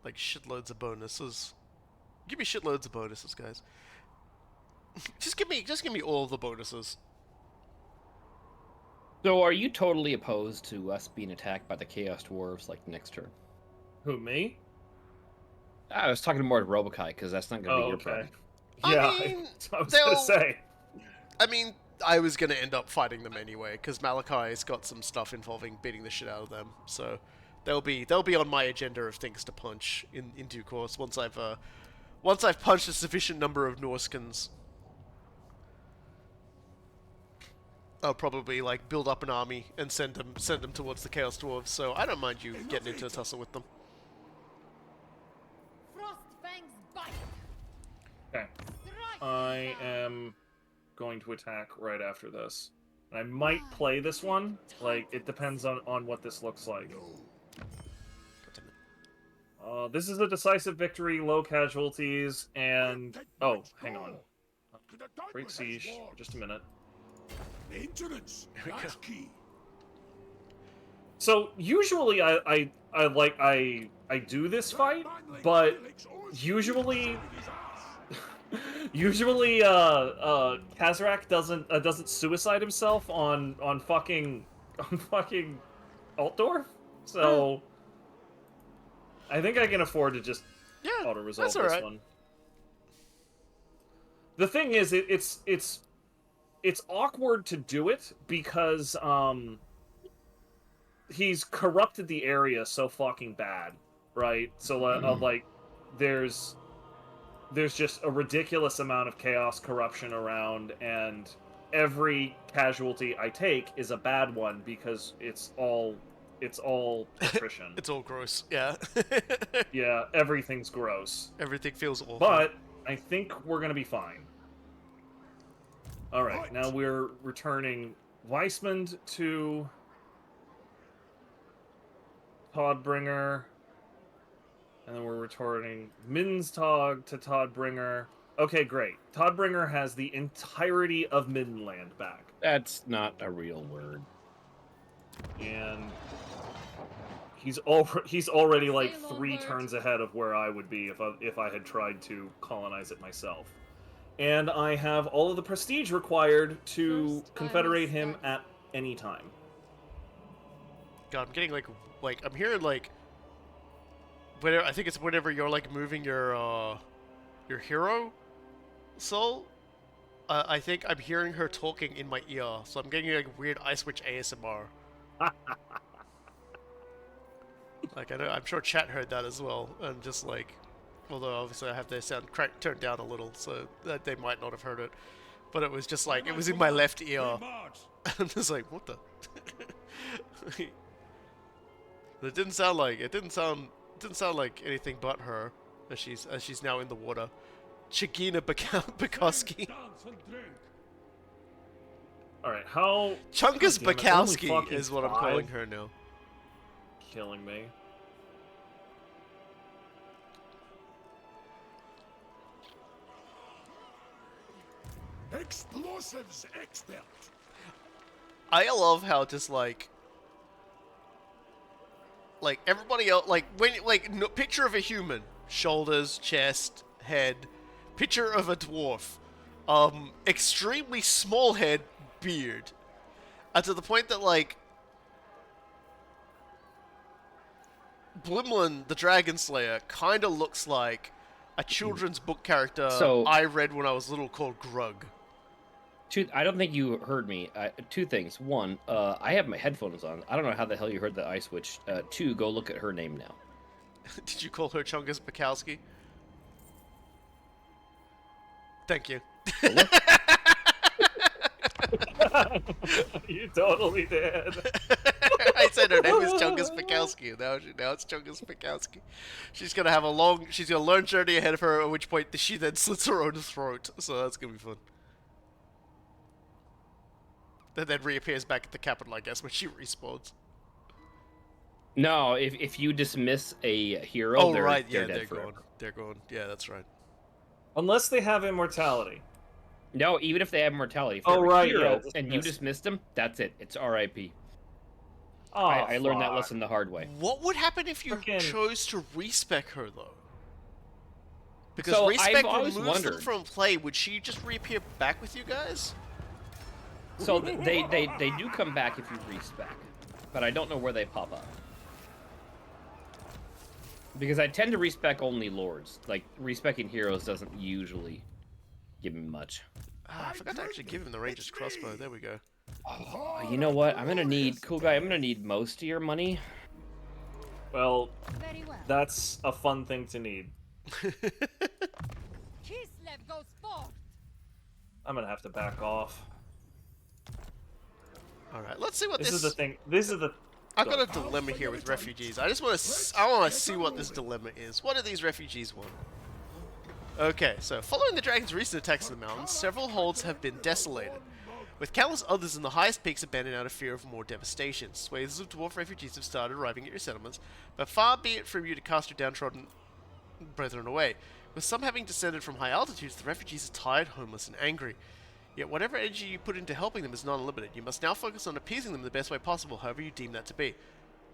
shitloads of bonuses. Give me shitloads of bonuses, guys. just give me all the bonuses. So, are you totally opposed to us being attacked by the Chaos Dwarves like next turn? Who, me? I was talking more to Robokai because that's not going to be your problem. Yeah, I mean, I was gonna say. I mean, I was gonna end up fighting them anyway because Malachi's got some stuff involving beating the shit out of them. So they'll be on my agenda of things to punch in due course once I've punched a sufficient number of Norskins. I'll probably like build up an army and send them towards the Chaos Dwarves. So I don't mind you getting into a tussle with them. Frostfang's bite. Okay. I am going to attack right after this. And I might play this one. Like, it depends on what this looks like. This is a decisive victory, low casualties, and... Oh, hang on. Break siege for just a minute. Maintenance, that's key. So usually I do this fight, but usually Kazarak doesn't suicide himself on fucking Altdorf. So I think I can afford to just auto resolve this one. The thing is, it's awkward to do it because he's corrupted the area so fucking bad, right? So like there's just a ridiculous amount of chaos corruption around, and every casualty I take is a bad one because it's all attrition. It's all gross. Yeah. Yeah, everything's gross. Everything feels awful. But I think we're gonna be fine. Alright, now we're returning Weissmund to Todbringer. And then we're returning Minstog to Todbringer. Okay, great. Todbringer has the entirety of Middenland back. That's not a real word. And he's already like 3 turns ahead of where I would be if I had tried to colonize it myself. And I have all of the prestige required to confederate him at any time. God, I'm getting like I'm hearing like whenever, I think it's whenever you're like moving your hero soul. I think I'm hearing her talking in my ear, so I'm getting like weird Ice Witch ASMR. Like I'm sure chat heard that as well, and just like, although obviously I have their sound turned down a little, so that they might not have heard it, but it was just like it was in my left ear. I'm just like, what the? It didn't sound like anything but her, as she's now in the water. Chigina Bukowski. Alright, how... Chungus Bukowski is what I'm calling her now. Killing me. Explosives expert. I love how just like everybody else, like when no, picture of a human, shoulders, chest, head, picture of a dwarf, extremely small head, beard, and to the point that like Blimlin, the Dragon Slayer, kind of looks like a children's book character I read when I was little called Grug. I don't think you heard me. 2 things. 1, I have my headphones on. I don't know how the hell you heard the Ice Witch. 2, go look at her name now. Did you call her Chungus Bukowski? Thank you. You totally did. I said her name is Chungus Bukowski. Now it's Chungus Bukowski. She's gonna have a long journey ahead of her, at which point she then slits her own throat. So that's gonna be fun. That then reappears back at the capital, I guess, when she respawns. No, if you dismiss a hero, they're dead forever. They're gone. Yeah, that's right. Unless they have immortality. No, even if they have immortality. If they're a hero and you dismissed them, that's it. It's RIP. Oh, I learned that lesson the hard way. What would happen if you chose to respec her, though? Because so respec removes them from play. Would she just reappear back with you guys? So they do come back if you respec, but I don't know where they pop up. Because I tend to respec only lords. Like, respecing heroes doesn't usually give me much. I forgot to actually give him the ranger's crossbow. There we go. Oh, you know what? I'm gonna need, Coolguy, I'm gonna need most of your money. Well, that's a fun thing to need. Kislev goes forth. I'm gonna have to back off. Alright, let's see what this... This is the thing. This is the... I've got a dilemma here with refugees. I want to see what this dilemma is. What do these refugees want? Okay, so following the dragon's recent attacks in the mountains, several holds have been desolated, with countless others in the highest peaks abandoned out of fear of more devastation. Swathes of dwarf refugees have started arriving at your settlements, but far be it from you to cast your downtrodden brethren away. With some having descended from high altitudes, the refugees are tired, homeless, and angry. Yet whatever energy you put into helping them is non-limited. You must now focus on appeasing them the best way possible, however you deem that to be.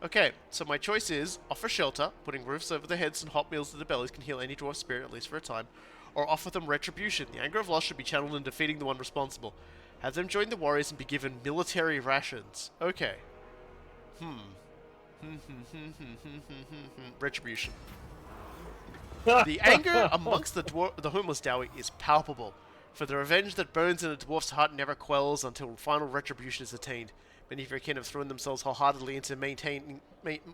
Okay, so my choice is offer shelter, putting roofs over their heads and hot meals to their bellies can heal any dwarf spirit at least for a time, or offer them retribution. The anger of loss should be channeled in defeating the one responsible. Have them join the warriors and be given military rations. Okay. Retribution. The anger amongst the homeless Dowie is palpable, for the revenge that burns in a dwarf's heart never quells until final retribution is attained. Many of your kin have thrown themselves wholeheartedly into maintaining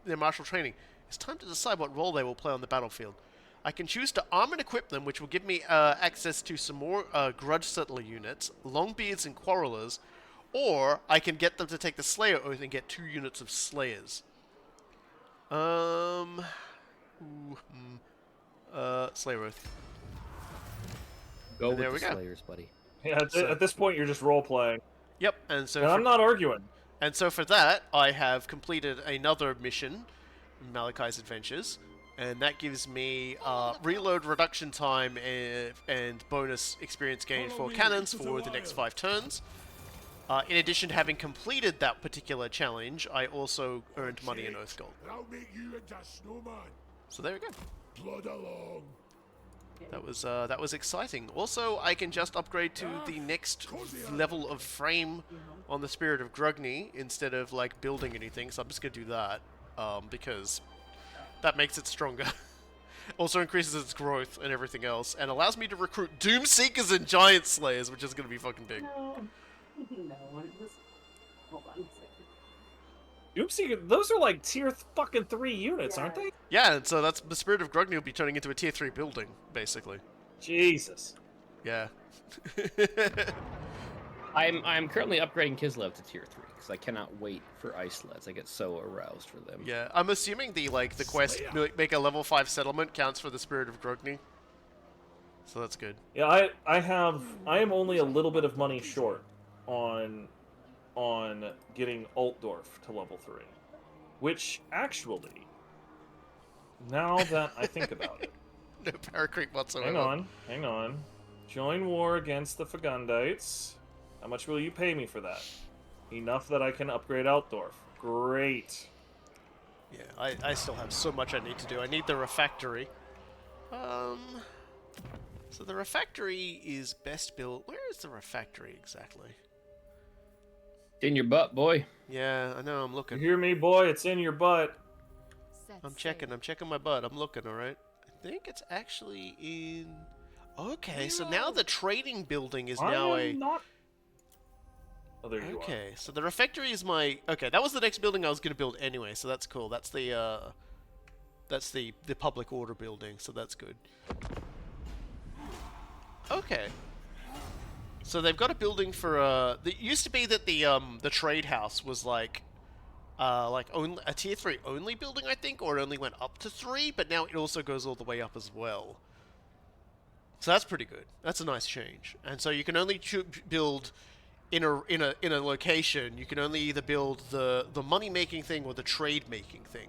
their martial training. It's time to decide what role they will play on the battlefield. I can choose to arm and equip them, which will give me access to some more grudge settler units, longbeards and quarrelers, or I can get them to take the Slayer Oath and get 2 units of Slayers. Slayer Oath. Go And with there we the go. Slayers, buddy. Yeah, at this point, you're just role-playing. Yep, and so And I'm not arguing. And so for that, I have completed another mission, Malachi's Adventures, and that gives me reload reduction time and bonus experience gain for cannons for the next 5 turns. In addition to having completed that particular challenge, I also earned money in Oath Gold. I'll make you into a snowman. So there we go. Blood along. That was exciting. Also, I can just upgrade to the next level of frame on the Spirit of Grugny instead of like building anything. So I'm just gonna do that because that makes it stronger. Also increases its growth and everything else, and allows me to recruit Doom Seekers and Giant Slayers, which is gonna be fucking big. No, hold on a second. Oopsie, those are like tier fucking 3 units, aren't they? Yeah, and so that's the Spirit of Grugny will be turning into a tier 3 building, basically. Jesus. Yeah. I'm currently upgrading Kislev to tier 3 because I cannot wait for ice sleds. I get so aroused for them. Yeah, I'm assuming the quest make a level 5 settlement counts for the Spirit of Grugny. So that's good. Yeah, I am only a little bit of money short on getting Altdorf to level 3. Which, actually, now that I think about it... No power creep whatsoever. Hang on. Join war against the Fagundites. How much will you pay me for that? Enough that I can upgrade Altdorf. Great. Yeah, I still have so much I need to do. I need the refactory. So the refactory is best built... Where is the refactory exactly? In your butt, boy. Yeah, I know, I'm You looking. hear me, boy? It's in your butt. I'm checking my butt. I'm looking, alright? I think it's actually in... Okay, so now the trading building is now I a... am not... Oh, there you are. Okay, so the refectory is my... Okay, that was the next building I was going to build anyway, so that's cool. That's the public order building, so that's good. Okay. So they've got a building for, it used to be that the trade house was like only a tier 3 only building, I think, or it only went up to 3, but now it also goes all the way up as well. So that's pretty good. That's a nice change. And so you can only build in a location. You can only either build the money making thing or the trade making thing.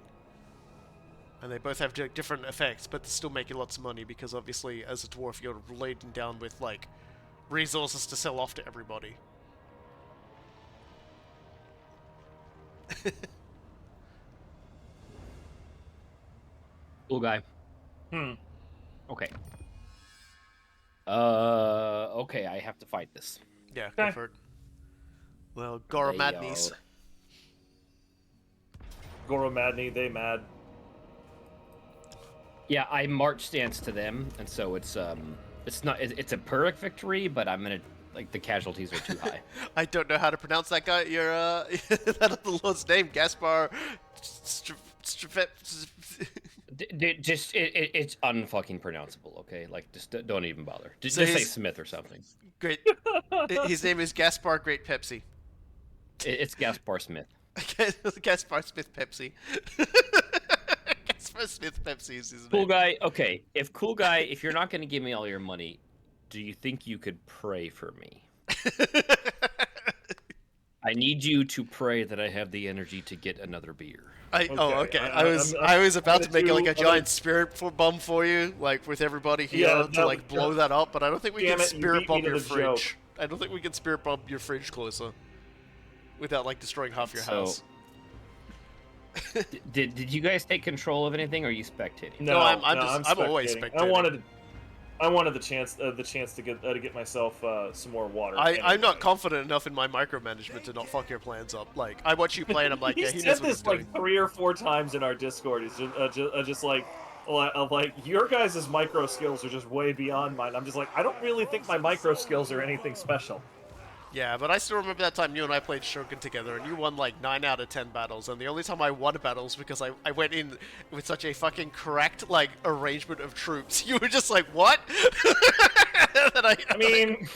And they both have different effects, but they're still making lots of money because obviously as a dwarf you're laden down with like resources to sell off to everybody. Cool guy. Hmm. Okay. Okay, I have to fight this. Yeah, go Okay. for it. Well, Goromadnes. Goromadni, they mad. Yeah, I march stance to them, and so it's it's a Pyrrhic victory, but I'm gonna like the casualties are too high. I don't know how to pronounce that guy. Your that the Lord's name, Gaspar. It's unfucking pronounceable. Okay, like just don't even bother. Just So say he's- Smith or something. Great. His name is Gaspar Great Pepsi. It's Gaspar Smith. Gaspar Smith Pepsi. for Smith Pepsi's, isn't Cool it? guy. Okay, if Coolguy, if you're not going to give me all your money, do you think you could pray for me? I need you to pray that I have the energy to get another beer. Okay. I was about to make like a giant spirit bomb for you, like with everybody here to like blow that up, but I don't think we can spirit bomb your fridge. I don't think we can spirit bomb your fridge closer without like destroying half your house. Did you guys take control of anything, or are you spectating? No, I'm always spectating. I wanted the chance to get myself some more water. I'm not confident enough in my micromanagement to not fuck your plans up. Like I watch you play, and I'm like, yeah, he knows what he's doing. Like 3 or 4 times in our Discord. He's just like your guys' micro skills are just way beyond mine. I'm just like, I don't really think my micro skills are anything special. Yeah, but I still remember that time you and I played Shogun together, and you won like 9 out of 10 battles, and the only time I won a battle was because I went in with such a fucking correct, like, arrangement of troops. You were just like, what? I mean,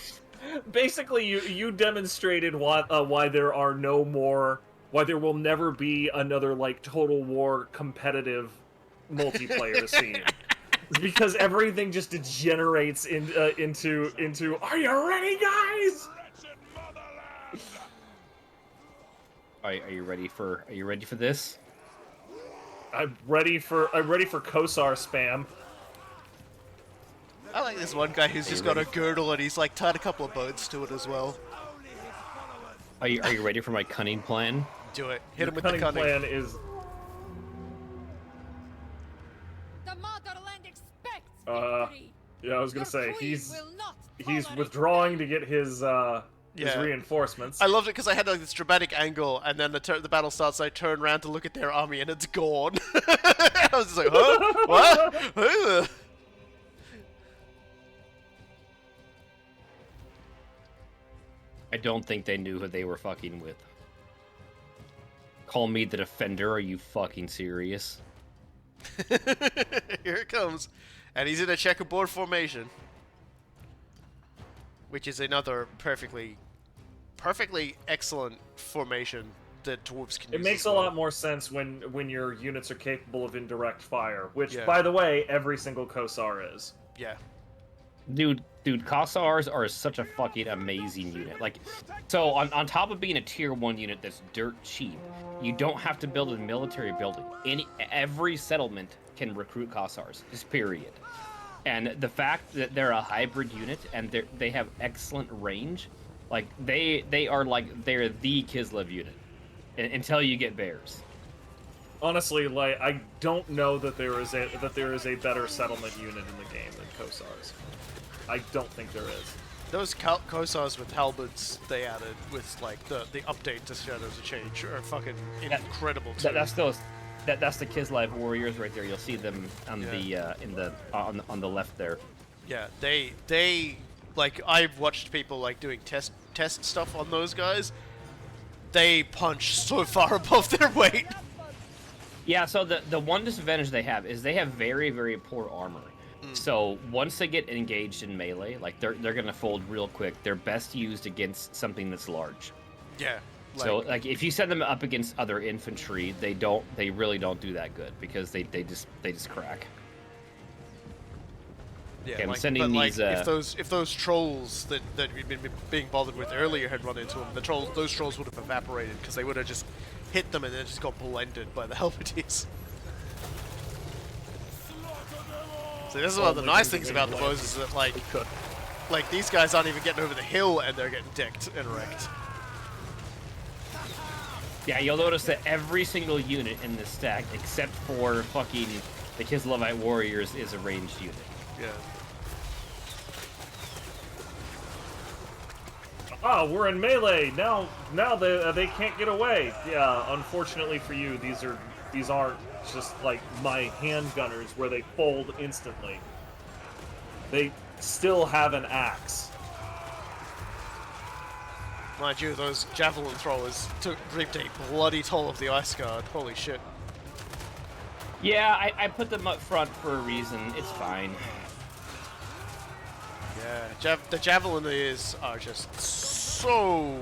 basically, you demonstrated why there will never be another, like, Total War competitive multiplayer scene. Because everything just degenerates into, are you ready, guys? Are you ready for this? I'm ready for Kosar spam. I like this one guy who's just got a girdle and he's like tied a couple of boats to it as well. Are you ready for my cunning plan? Do it. Hit him with the cunning. Plan is. The motherland expects victory. Yeah, I was gonna say he's withdrawing to get his reinforcements. I loved it because I had like this dramatic angle, and then the battle starts. I turn around to look at their army, and it's gone. I was just like, huh? What? I don't think they knew who they were fucking with. Call me the defender? Are you fucking serious? Here it comes, and he's in a checkerboard formation, which is another perfectly excellent formation that dwarves can use. It makes a lot more sense when your units are capable of indirect fire, which, by the way, every single Kosar is. Yeah. Dude, Kosars are such a fucking amazing unit. Like, so on top of being a tier 1 unit that's dirt cheap, you don't have to build a military building. Every settlement can recruit Kosars, just period. And the fact that they're a hybrid unit and they have excellent range, like they're the Kislev unit until you get bears. Honestly, like I don't know that there is a better settlement unit in the game than Kosars. I don't think there is. Those Kosars with halberds they added with like the update to Shadows of Change are fucking incredible too. That's the Kislev warriors right there. You'll see them on the left there. Yeah, they like I've watched people like doing test stuff on those guys. They punch so far above their weight. Yeah, so the one disadvantage they have is they have very, very poor armor. So once they get engaged in melee, like they're gonna fold real quick. They're best used against something that's large. Yeah. So like if you set them up against other infantry, they really don't do that good because they just crack. Yeah, okay, I'm sending these. If those trolls that we've been being bothered with earlier had run into them, those trolls would have evaporated because they would have just hit them and then just got blended by the halberdiers. So this is one of the nice things about the bows is that like these guys aren't even getting over the hill and they're getting decked and wrecked. Yeah, you'll notice that every single unit in this stack, except for fucking the Kislevite warriors, is a ranged unit. Yeah. Oh, we're in melee now. Now they can't get away. Yeah, unfortunately for you, these aren't just like my handgunners where they fold instantly. They still have an axe. Mind you, those javelin throwers reaped a bloody toll of the ice guard. Holy shit. Yeah, I put them up front for a reason. It's fine. Yeah, the javelineers are just so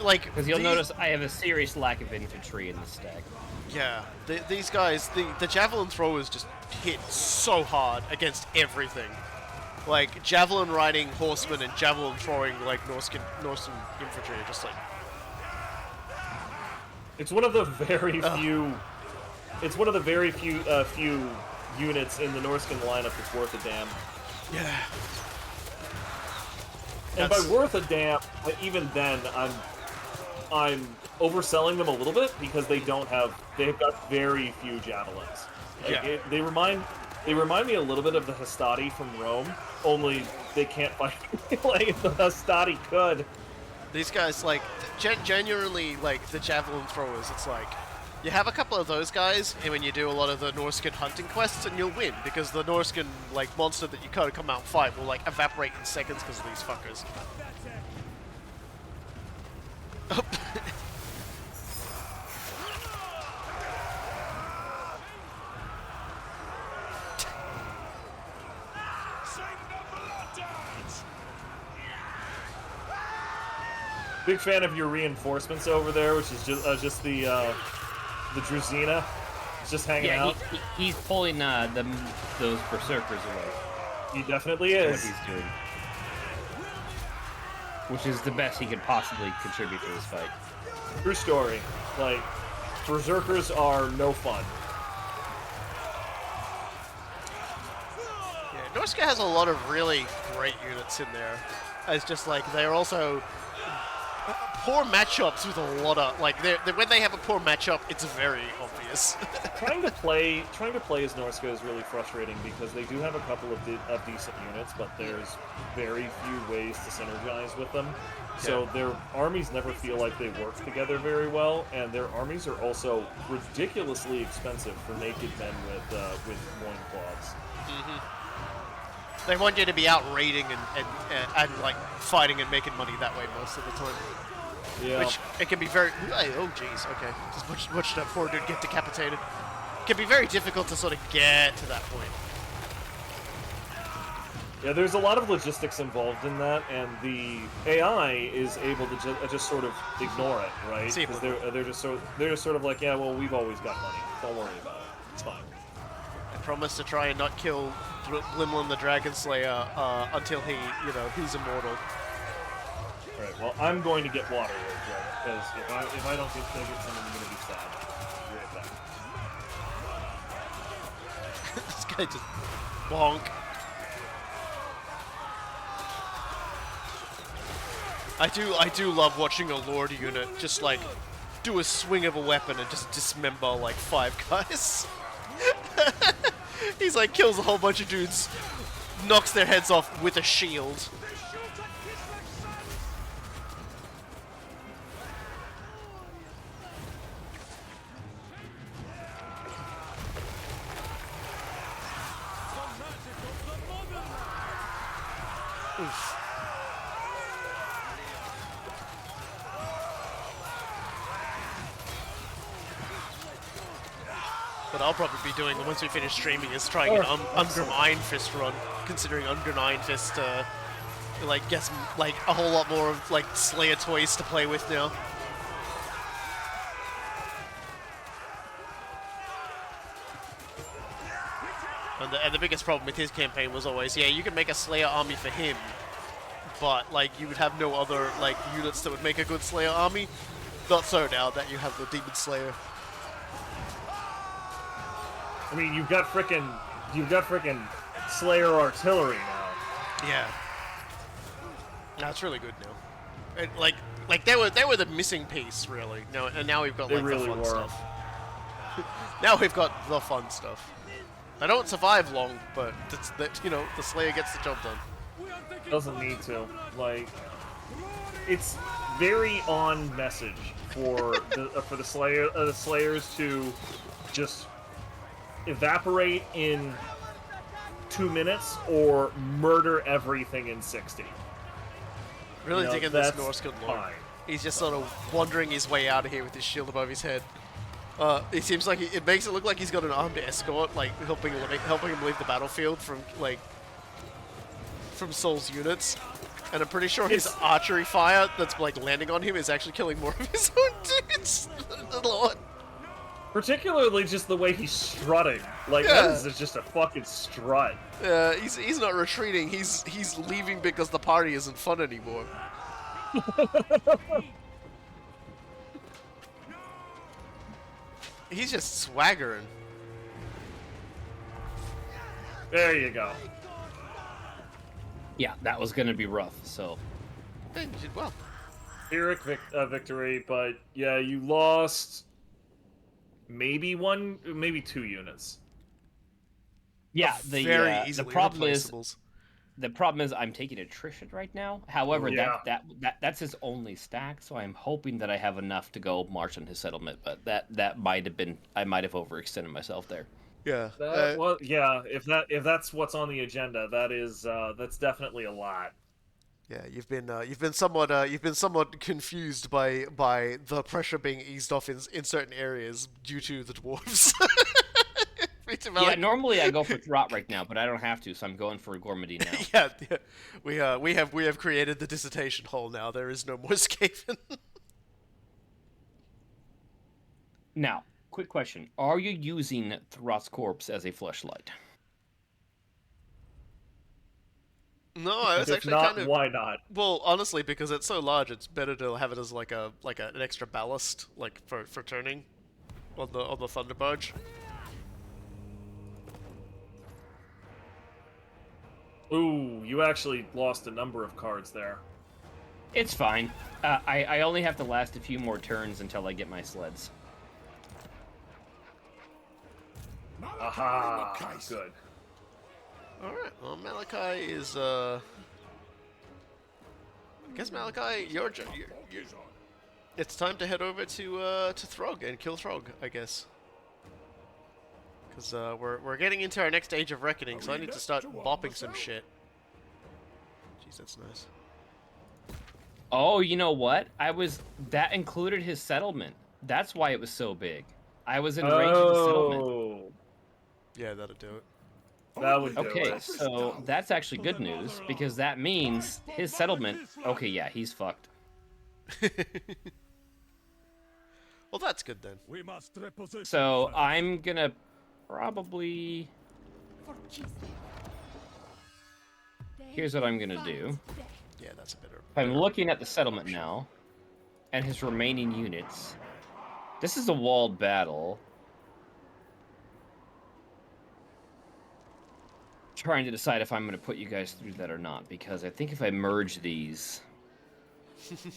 like because you'll notice I have a serious lack of infantry in the stack. Yeah, these guys, the javelin throwers just hit so hard against everything. Like javelin riding horsemen and javelin throwing like Norse infantry are just like. It's one of the very few. It's one of the very few units in the Norskin lineup that's worth a damn. Yeah. And by worth a damn, even then, I'm overselling them a little bit because they've got very few javelins. Like, they remind me a little bit of the Hastati from Rome, only they can't fight like the Hastati could. These guys, like, genuinely, like, the javelin throwers, it's like, you have a couple of those guys, and when you do a lot of the Norskin hunting quests, and you'll win, because the Norskin, like, monster that you kind of come out and fight will, like, evaporate in seconds because of these fuckers. Big fan of your reinforcements over there, which is just the Druzina. It's just hanging out. He's pulling those berserkers away. He definitely is. What he's doing, which is the best he could possibly contribute to this fight. True story. Like, berserkers are no fun. Yeah, Norska has a lot of really great units in there. It's just like they're also poor matchups with a lot of like when they have a poor matchup, it's very obvious. trying to play as Norska is really frustrating because they do have a couple of decent units, but there's very few ways to synergize with them. So their armies never feel like they work together very well, and their armies are also ridiculously expensive for naked men with loincloths. Mm-hmm. They want you to be out raiding and like fighting and making money that way most of the time. Yeah. Which it can be very. Oh jeez. Okay. Just watch that poor dude get decapitated. It can be very difficult to sort of get to that point. Yeah, there's a lot of logistics involved in that, and the AI is able to just sort of ignore it, right? Because they're just sort of like, yeah, well, we've always got money. Don't worry about it. It's fine. I promise to try and not kill Blimlin the Dragon Slayer until he's immortal. All right. Well, I'm going to get water real quick because if I don't get some, I'm going to be sad. Be right back. This guy just bonk. I do love watching a Lord unit just like do a swing of a weapon and just dismember like 5 guys. He's like kills a whole bunch of dudes, knocks their heads off with a shield. Oof. What I'll probably be doing once we finish streaming is trying an Ungrim Iron Fist run, considering Ungrim Iron Fist like gets like a whole lot more of like Slayer toys to play with now. And the biggest problem with his campaign was always, yeah, you can make a Slayer army for him, but like you would have no other like units that would make a good Slayer army. Not so now that you have the Demon Slayer. I mean, you've got frickin' Slayer artillery now. Yeah. That's really good now. And like they were the missing piece, really. No, and now we've got like the fun stuff. Now we've got the fun stuff. I don't survive long, but the Slayer gets the job done. Doesn't need to. Like, it's very on message for the Slayers to just evaporate in 2 minutes or murder everything in 60. Really digging this Norskin lore. He's just sort of wandering his way out of here with his shield above his head. It seems like it makes it look like he's got an armed escort, like helping him leave the battlefield from Soul's units. And I'm pretty sure his archery fire that's like landing on him is actually killing more of his own dudes. Lord. Particularly just the way he's strutting. Like, that is just a fucking strut. He's not retreating, he's leaving because the party isn't fun anymore. He's just swaggering. There you go. Yeah, that was gonna be rough, so... Hey, you did well. Pyrrhic victory, but yeah, you lost... maybe 2 units. Yeah, the problem is I'm taking attrition right now. However, that's his only stack, so I'm hoping that I have enough to go march on his settlement. But that might have been, I might have overextended myself there. Yeah. Well, yeah. If that's what's on the agenda, that's definitely a lot. Yeah, you've been somewhat confused by the pressure being eased off in certain areas due to the dwarves. Yeah, normally I go for Throt right now, but I don't have to, so I'm going for Gormady now. Yeah. We have created the dissertation hole now. There is no more escaping. Now, quick question: are you using Throt's corpse as a fleshlight? No, I was actually not, kind of. Why not? Well, honestly, because it's so large, it's better to have it as like an extra ballast, like for turning on the Thunder Barge. Ooh, you actually lost a number of cards there. It's fine. I only have to last a few more turns until I get my sleds. Aha! Good. Alright, well, Malachi is, I guess, Malachi, you're it's time to head over to Throg and kill Throg, I guess. Because, we're getting into our next Age of Reckoning, so I need to start bopping some shit. Jeez, that's nice. Oh, you know what? That included his settlement. That's why it was so big. I was in range of the settlement. Yeah, that'll do it. That would do Okay, it. so that's actually good news, because that means his settlement... Okay, yeah, he's fucked. Well, that's good then. So I'm gonna probably... Here's what I'm gonna do. Yeah, that's a better... I'm looking at the settlement now, and his remaining units. This is a walled battle. Trying to decide if I'm going to put you guys through that or not, because I think if I merge these,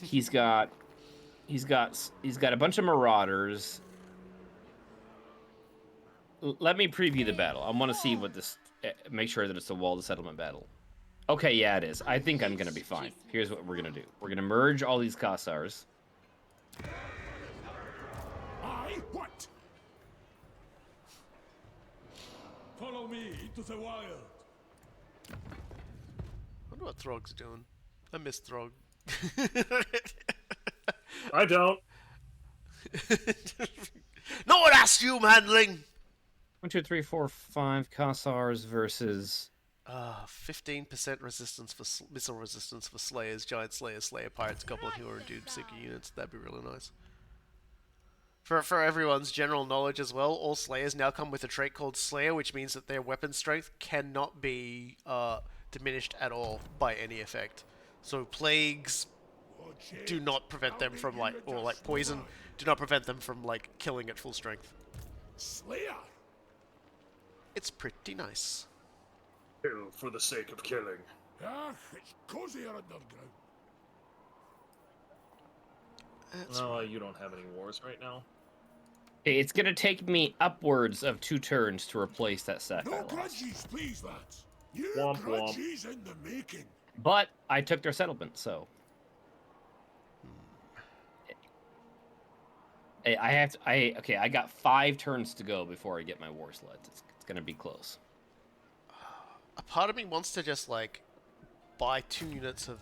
he's got a bunch of marauders. Let me preview the battle. I want to see what this. Make sure that it's a walled settlement battle. Okay, yeah, it is. I think I'm going to be fine. Here's what we're going to do. We're going to merge all these Kassars. What? Follow me into the wild. I wonder what Throg's doing. I miss Throg. I don't. No one asked you, manling! 1, 2, 3, 4, 5 Kassars versus... 15% resistance for missile resistance for Slayers, Giant Slayers, Slayer Pirates, Goblin Hero, and Doom Seeker units. That'd be really nice. For everyone's general knowledge as well, all Slayers now come with a trait called Slayer, which means that their weapon strength cannot be diminished at all by any effect. So plagues do not prevent them from poison do not prevent them from killing at full strength. Slayer. It's pretty nice. Kill for the sake of killing. Ah, it's cozier underground. Oh, you don't have any wars right now. It's gonna take me upwards of 2 turns to replace that sack I No lost. grudges, please, lads. You Womp womp. grudges in the making. But I took their settlement, so I got 5 turns to go before I get my war sleds. It's gonna be close. A part of me wants to just buy 2 units of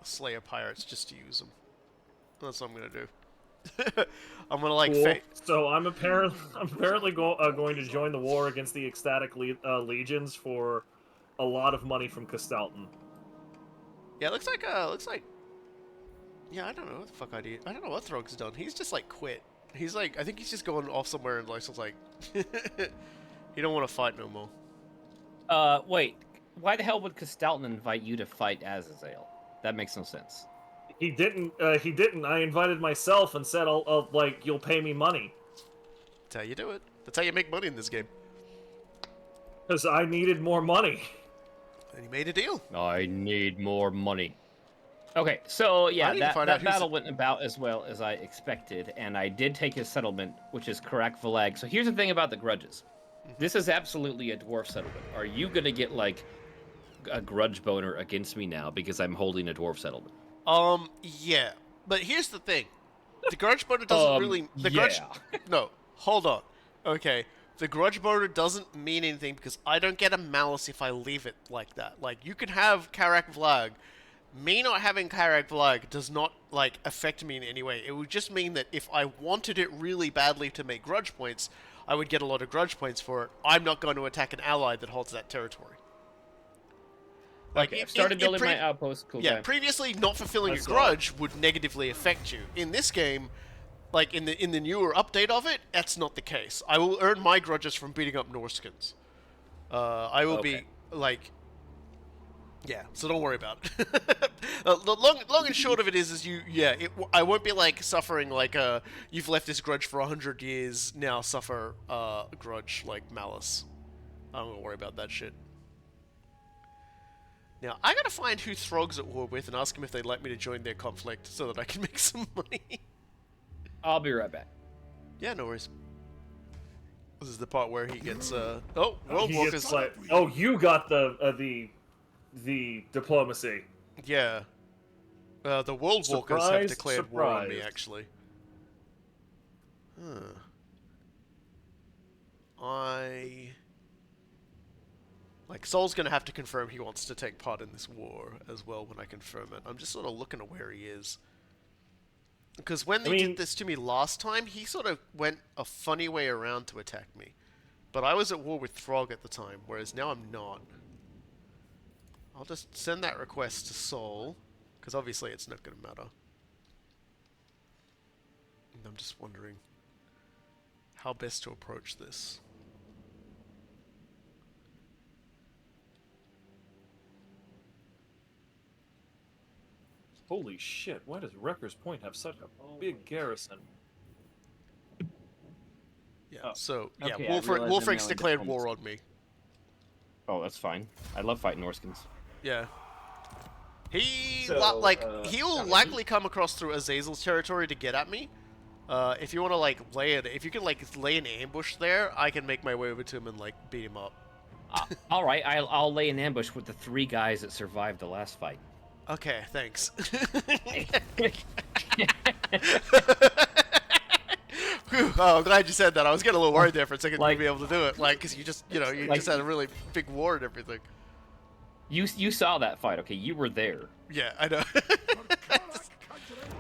Slayer Pirates just to use them. That's what I'm gonna do. I'm gonna Cool. So I'm apparently going to join the war against the ecstatic legions for a lot of money from Castalton. Yeah, it looks like. Yeah, I don't know what the fuck I do. I don't know what Throg's done. He's just like quit. He's like, I think he's just going off somewhere and like, he don't want to fight no more. Wait. Why the hell would Kastelton invite you to fight Azazel? That makes no sense. He didn't. He didn't. I invited myself and said, "I'll like you'll pay me money." That's how you do it. That's how you make money in this game. Because I needed more money. And he made a deal. I need more money. Okay, so yeah, that battle went about as well as I expected, and I did take his settlement, which is Karak Valag. So here's the thing about the grudges. This is absolutely a dwarf settlement. Are you gonna get like a grudge boner against me now because I'm holding a dwarf settlement? Yeah. But here's the thing. The grudge boner doesn't really... No, hold on. Okay. The grudge boner doesn't mean anything because I don't get a malice if I leave it like that. Like, you can have Karak Vlag. Me not having Karak Vlag does not, like, affect me in any way. It would just mean that if I wanted it really badly to make grudge points, I would get a lot of grudge points for it. I'm not going to attack an ally that holds that territory. Like, okay, I've started building my outpost. Cool. Yeah, previously not fulfilling a grudge would negatively affect you. In this game, like in the newer update of it, that's not the case. I will earn my grudges from beating up Norskins. I will be like, yeah. So don't worry about it. The long and short of it is I won't be like suffering like you've left this grudge for 100 years, now suffer grudge like malice. I don't gonna worry about that shit. Now, I gotta find who Throg's at war with and ask him if they'd like me to join their conflict so that I can make some money. I'll be right back. Yeah, no worries. This is the part where he gets, World Walkers... Like, oh, you got the diplomacy. Yeah. The World Walkers have declared war on me, actually. Like, Sol's gonna have to confirm he wants to take part in this war as well when I confirm it. I'm just sort of looking at where he is. Because when they did this to me last time, he sort of went a funny way around to attack me. But I was at war with Throg at the time, whereas now I'm not. I'll just send that request to Sol, because obviously it's not gonna matter. And I'm just wondering how best to approach this. Holy shit, why does Wrecker's Point have such a big garrison? Yeah, so, yeah, okay, Wolfric's declared war on me. Oh, that's fine. I love fighting Norskins. Yeah. He'll likely come across through Azazel's territory to get at me. If you want to, like, if you can, like, lay an ambush there, I can make my way over to him and, like, beat him up. Alright, I'll lay an ambush with the 3 guys that survived the last fight. Okay, thanks. Whew, oh, I'm glad you said that. I was getting a little worried there for a second you'd be able to do it. Like, because you just, just had a really big war and everything. You saw that fight, okay? You were there. Yeah, I know.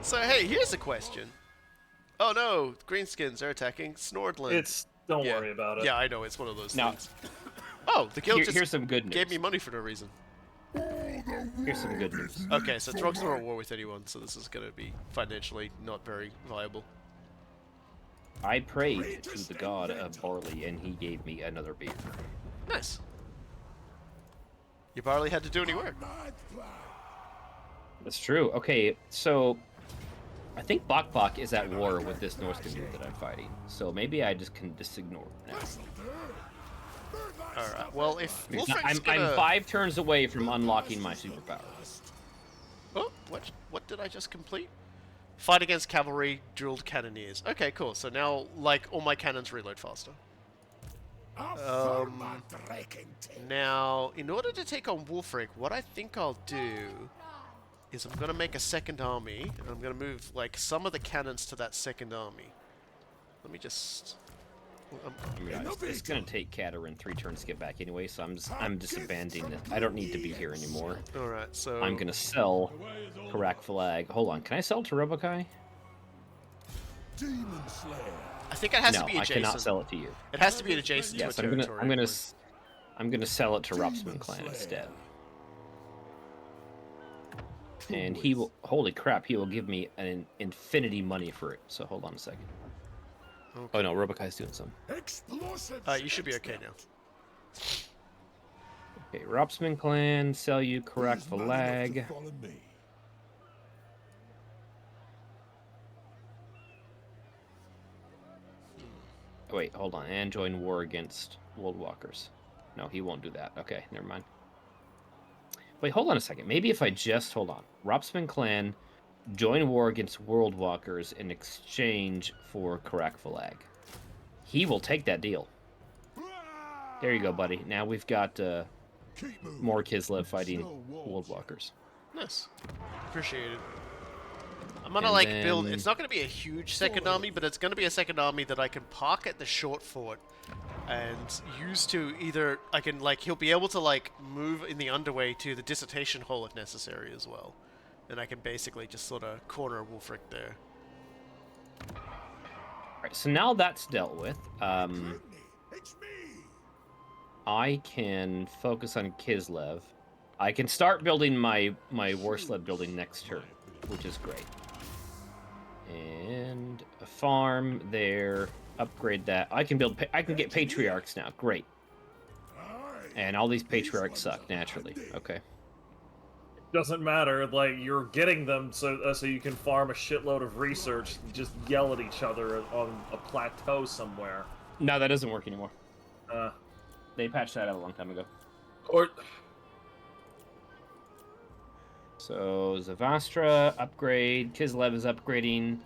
So, hey, here's a question. Oh no, Greenskins are attacking Snordland. Don't worry about it. Yeah, I know, it's one of those things. Oh, the guild here's some good news. Gave me money for no reason. Here's some good news. Okay, so Throg's not at war with anyone, so this is going to be financially not very viable. I prayed to the god of barley, and he gave me another beer. Nice. Your barley had to do any work. That's true. Okay, so I think Bok Bok is at war with this Norscan group that I'm fighting, so maybe I just can ignore it now. Alright, well, if I'm 5 turns away from unlocking my superpower. Oh, what did I just complete? Fight against cavalry, drilled cannoneers. Okay, cool. So now, like, all my cannons reload faster. Now, in order to take on Wolfric, what I think I'll do is I'm going to make a second army, and I'm going to move, like, some of the cannons to that second army. Let me just... It's gonna take Katerin 3 turns to get back anyway, so I'm just abandoning this. I don't need to be here anymore. Alright, so... I'm gonna sell Karak Flag. Hold on, can I sell to Robokai? I think it has to be adjacent. No, I cannot sell it to you. It has to be adjacent to a territory. I'm gonna sell it to Ropsman Clan instead. and he will. Holy crap! He will give me an infinity money for it. So hold on a second. Okay. Oh no, Robokai's doing something. You should be okay now. Okay, Ropsman clan, sell you correct the lag. Wait, hold on. And join war against World Walkers. No, he won't do that. Okay, never mind. Wait, hold on a second. Maybe if I just hold on. Ropsman clan, join war against World Walkers in exchange for Karak Falag. He will take that deal. There you go, buddy. Now we've got more Kislev fighting World Walkers. Nice. Appreciate it. I'm gonna build. It's not gonna be a huge second army, but it's gonna be a second army that I can park at the short fort and use to either he'll be able to move in the underway to the dissertation hall if necessary as well, and I can basically just sort of corner Wolfric there. All right, so now that's dealt with. I can focus on Kislev. I can start building my war sled building next turn, which is great. And a farm there. Upgrade that. I can get patriarchs now. Great. And all these patriarchs suck naturally. Okay. Doesn't matter. Like, you're getting them so you can farm a shitload of research. Just yell at each other on a plateau somewhere. No, that doesn't work anymore. They patched that out a long time ago. So Zavastra upgrade. Kislev is upgrading.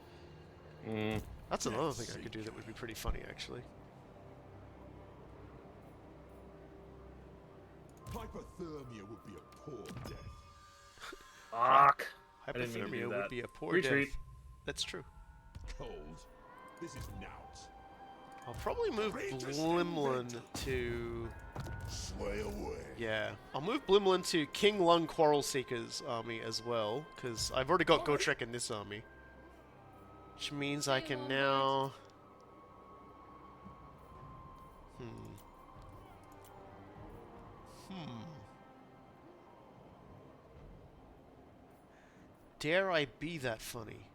That's another thing I could do that would be pretty funny, actually. Hypothermia would be a poor death. Fuck. Hypothermia would be a poor death. That's true. Cold. This is nout. I'll probably move Blimlin to... Sway away. Yeah. I'll move Blimlin to King Lung Quarrel Seeker's army as well, because I've already got Gotrek in this army. Which means I can now... Dare I be that funny?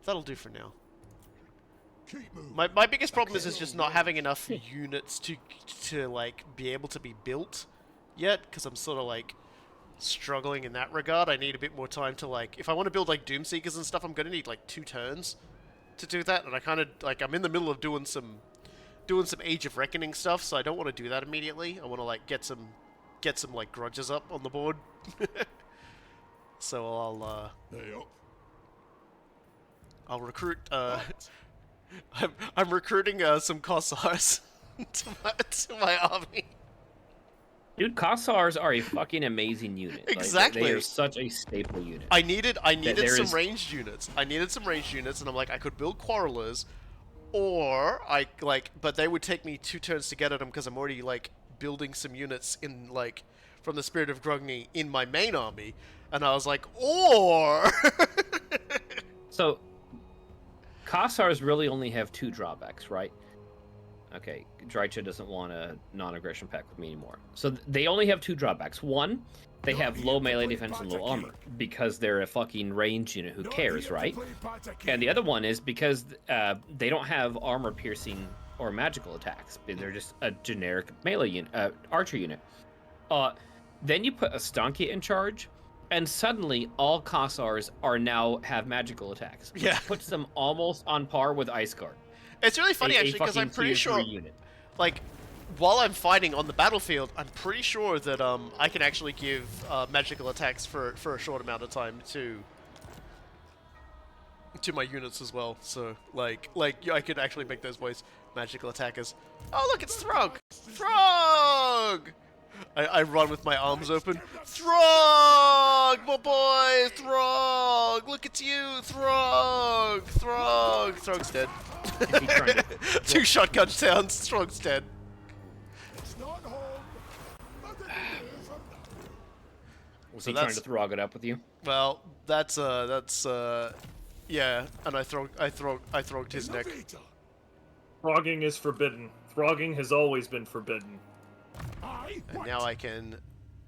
That'll do for now. My biggest problem is just not having enough units to be able to be built yet, because I'm sort of struggling in that regard. I need a bit more time to if I want to build Doomseekers and stuff, I'm gonna need 2 turns to do that, and I kind of I'm in the middle of doing some Age of Reckoning stuff, so I don't want to do that immediately. I want to get some grudges up on the board. So I'll recruit. I'm recruiting some Kossars to my army. Dude, Kossars are a fucking amazing unit. Exactly. They are such a staple unit. I needed some ranged units. And I'm I could build Quarrelers, or but they would take me 2 turns to get at them because I'm already building some units in from the Spirit of Grogny in my main army, and I was or. So, Kossars really only have 2 drawbacks, right? Okay, Drycha doesn't want a non-aggression pact with me anymore. So they only have 2 drawbacks. One, they have low melee defense and low armor, because they're a fucking range unit. Who cares, right? And the other one is because they don't have armor piercing or magical attacks. They're just a generic melee unit, archer unit. Then you put a Stonkia in charge, and suddenly all Kossars have magical attacks. Which puts them almost on par with Ice Guard. It's really funny actually, because I'm pretty sure, while I'm fighting on the battlefield, I'm pretty sure that I can actually give magical attacks for a short amount of time to my units as well. So I could actually make those boys magical attackers. Oh look, it's Throg! Throg! I run with my arms open. Throg! My boy! Throg! Look at you! Throg! Throg! Throg's dead. 2 shotgun sounds. Throg's dead. Was he trying to Throg it up with you? Well, that's yeah, and I throgged his neck. Throgging is forbidden. Throgging has always been forbidden. And now I can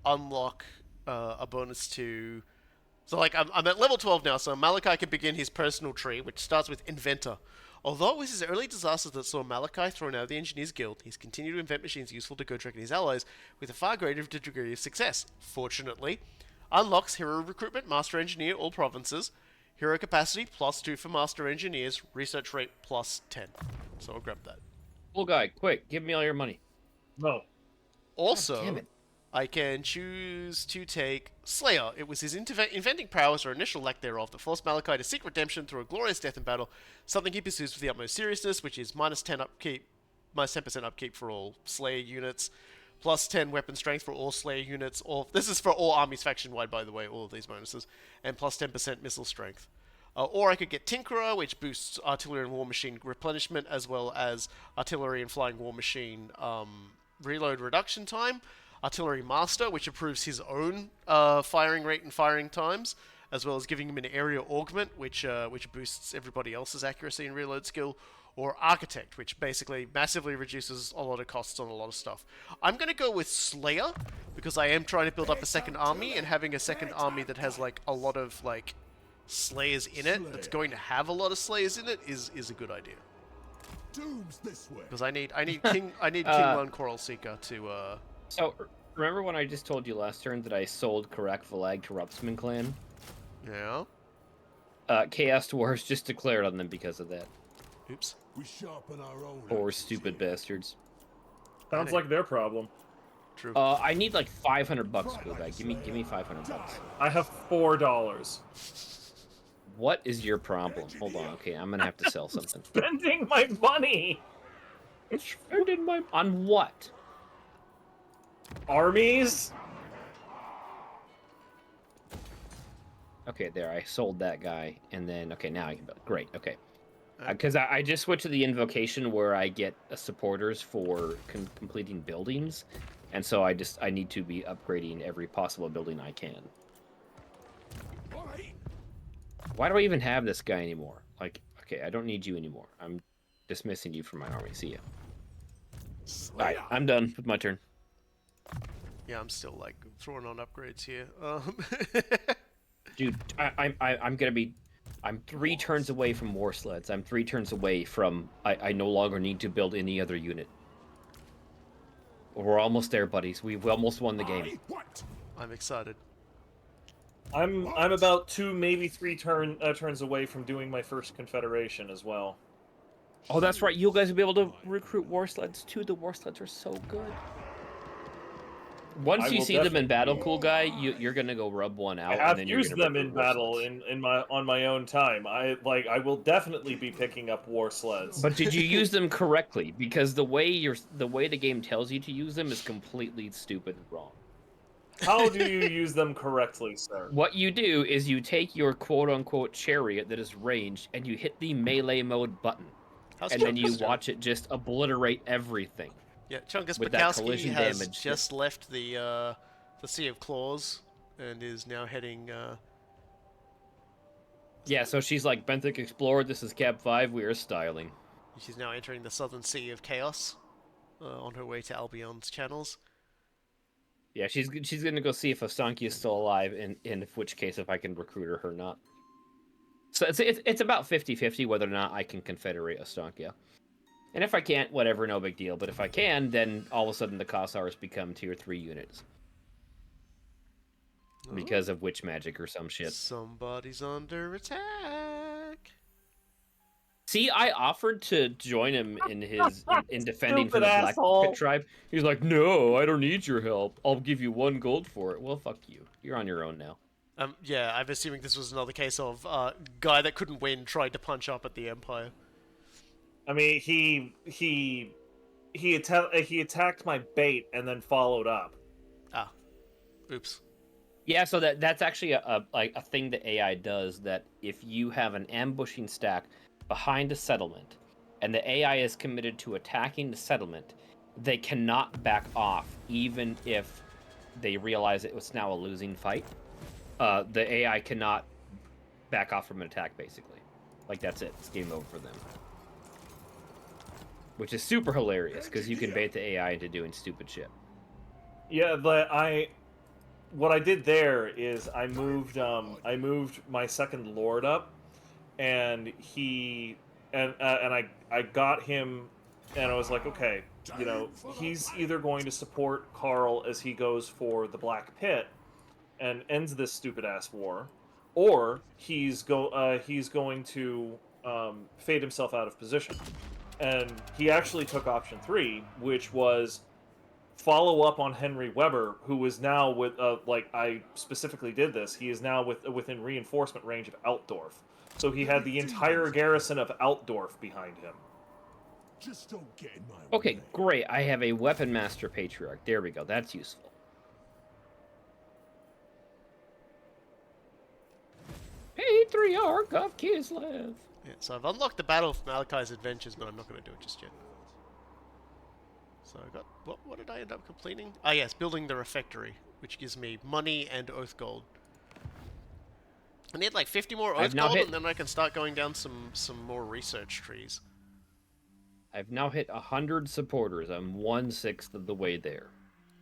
unlock a bonus to. So, like, I'm at level 12 now, so Malachi can begin his personal tree, which starts with Inventor. Although it was his early disasters that saw Malachi thrown out of the Engineers Guild, he's continued to invent machines useful to Godric and his allies with a far greater degree of success. Fortunately, unlocks Hero Recruitment, Master Engineer, all provinces, Hero Capacity, +2 for Master Engineers, Research Rate, +10. So I'll grab that. Coolguy, quick, give me all your money. No. Also, damn it. I can choose to take Slayer. It was his inventing prowess or initial lack thereof that forced Malachi to seek redemption through a glorious death in battle, something he pursues with the utmost seriousness, which is -10 upkeep, -10% upkeep for all Slayer units, +10 weapon strength for all Slayer units. This is for all armies faction-wide, by the way, all of these bonuses, and +10% missile strength. Or I could get Tinkerer, which boosts artillery and war machine replenishment, as well as artillery and flying war machine reload reduction time. Artillery Master, which improves his own firing rate and firing times, as well as giving him an area augment, which boosts everybody else's accuracy and reload skill. Or Architect, which basically massively reduces a lot of costs on a lot of stuff. I'm going to go with Slayer, because I am trying to build up a second army, and having a second army that has like a lot of like Slayers in it, that's going to have a lot of Slayers in it, is a good idea. Doom's this way. Because I need King Lun Coral Seeker to So, remember when I just told you last turn that I sold Karak Valag to Rupsman clan? Yeah. Chaos Dwarves just declared on them because of that. Oops. We sharpen our own. Poor stupid bastards. Sounds like their problem. True. I need like $500, Coolguy. Give me $500. I have $4. What is your problem? Hold on, okay, I'm gonna have to sell something. Spending my money! Spending my... On what? Armies? Okay, there, I sold that guy, and then, okay, now I can build. Great, okay. Because I just switched to the invocation where I get supporters for completing buildings, and so I need to be upgrading every possible building I can. Why do I even have this guy anymore? Like, okay, I don't need you anymore. I'm dismissing you from my army. See ya. Alright, I'm done with my turn. Yeah, I'm still like throwing on upgrades here. Dude, I'm gonna be... I'm 3 turns away from war sleds. I'm 3 turns away from... I no longer need to build any other unit. We're almost there, buddies. We've almost won the game. I'm excited. I'm about 2, maybe 3 turns away from doing my first confederation as well. Oh, that's right. You guys will be able to recruit war sleds too. The war sleds are so good. Once you see them in battle, Coolguy, you're gonna go rub one out. I have and then used them in battle on my own time. I will definitely be picking up war sleds. But did you use them correctly? Because the way the game tells you to use them is completely stupid and wrong. How do you use them correctly, sir? What you do is you take your quote-unquote chariot that is ranged and you hit the melee mode button. And then you watch it just obliterate everything. Yeah, Chungus with that Bukowski collision has damage. just left the Sea of Claws and is now heading... Yeah, so she's like, Benthic explored, this is Cap 5, we are styling. She's now entering the Southern Sea of Chaos on her way to Albion's channels. Yeah, she's gonna go see if Ostanki is still alive, and in which case if I can recruit her or not. So it's about 50-50 whether or not I can confederate Ostankia. And if I can't, whatever, no big deal. But if I can, then all of a sudden the Kossars become tier 3 units. Because of witch magic or some shit. Somebody's under attack. See, I offered to join him in his in defending from the Black asshole. Pit tribe. He's like, no, I don't need your help. I'll give you 1 gold for it. Well, fuck you. You're on your own now. Yeah, I'm assuming this was another case of guy that couldn't win tried to punch up at the Empire. I mean, he attacked my bait and then followed up. Ah, oops. Yeah, so that's actually a thing that AI does, that if you have an ambushing stack behind a settlement, and the AI is committed to attacking the settlement, they cannot back off, even if they realize it was now a losing fight. The AI cannot back off from an attack, basically. Like, that's it. It's game over for them. Which is super hilarious, because you can bait the AI into doing stupid shit. Yeah, but what I did there is I moved my second lord up, and I got him, and I was like, okay, you know, he's either going to support Karl as he goes for the Black Pit and ends this stupid ass war, or he's going to fade himself out of position. And he actually took option 3, which was follow up on Henry Weber, who is now with like I specifically did this. He is now within reinforcement range of Altdorf, so he had the entire garrison of Altdorf behind him. Just don't get in my Okay, way. great. I have a Weapon Master Patriarch. There we go. That's useful. Patriarch of Kislev. Yeah, so I've unlocked the Battle of Malachi's Adventures, but I'm not going to do it just yet. So I got... What did I end up completing? Ah, yes, building the refectory, which gives me money and oath gold. I need like 50 more oath gold, and then I can start going down some more research trees. I've now hit 100 supporters. I'm 1/6 of the way there.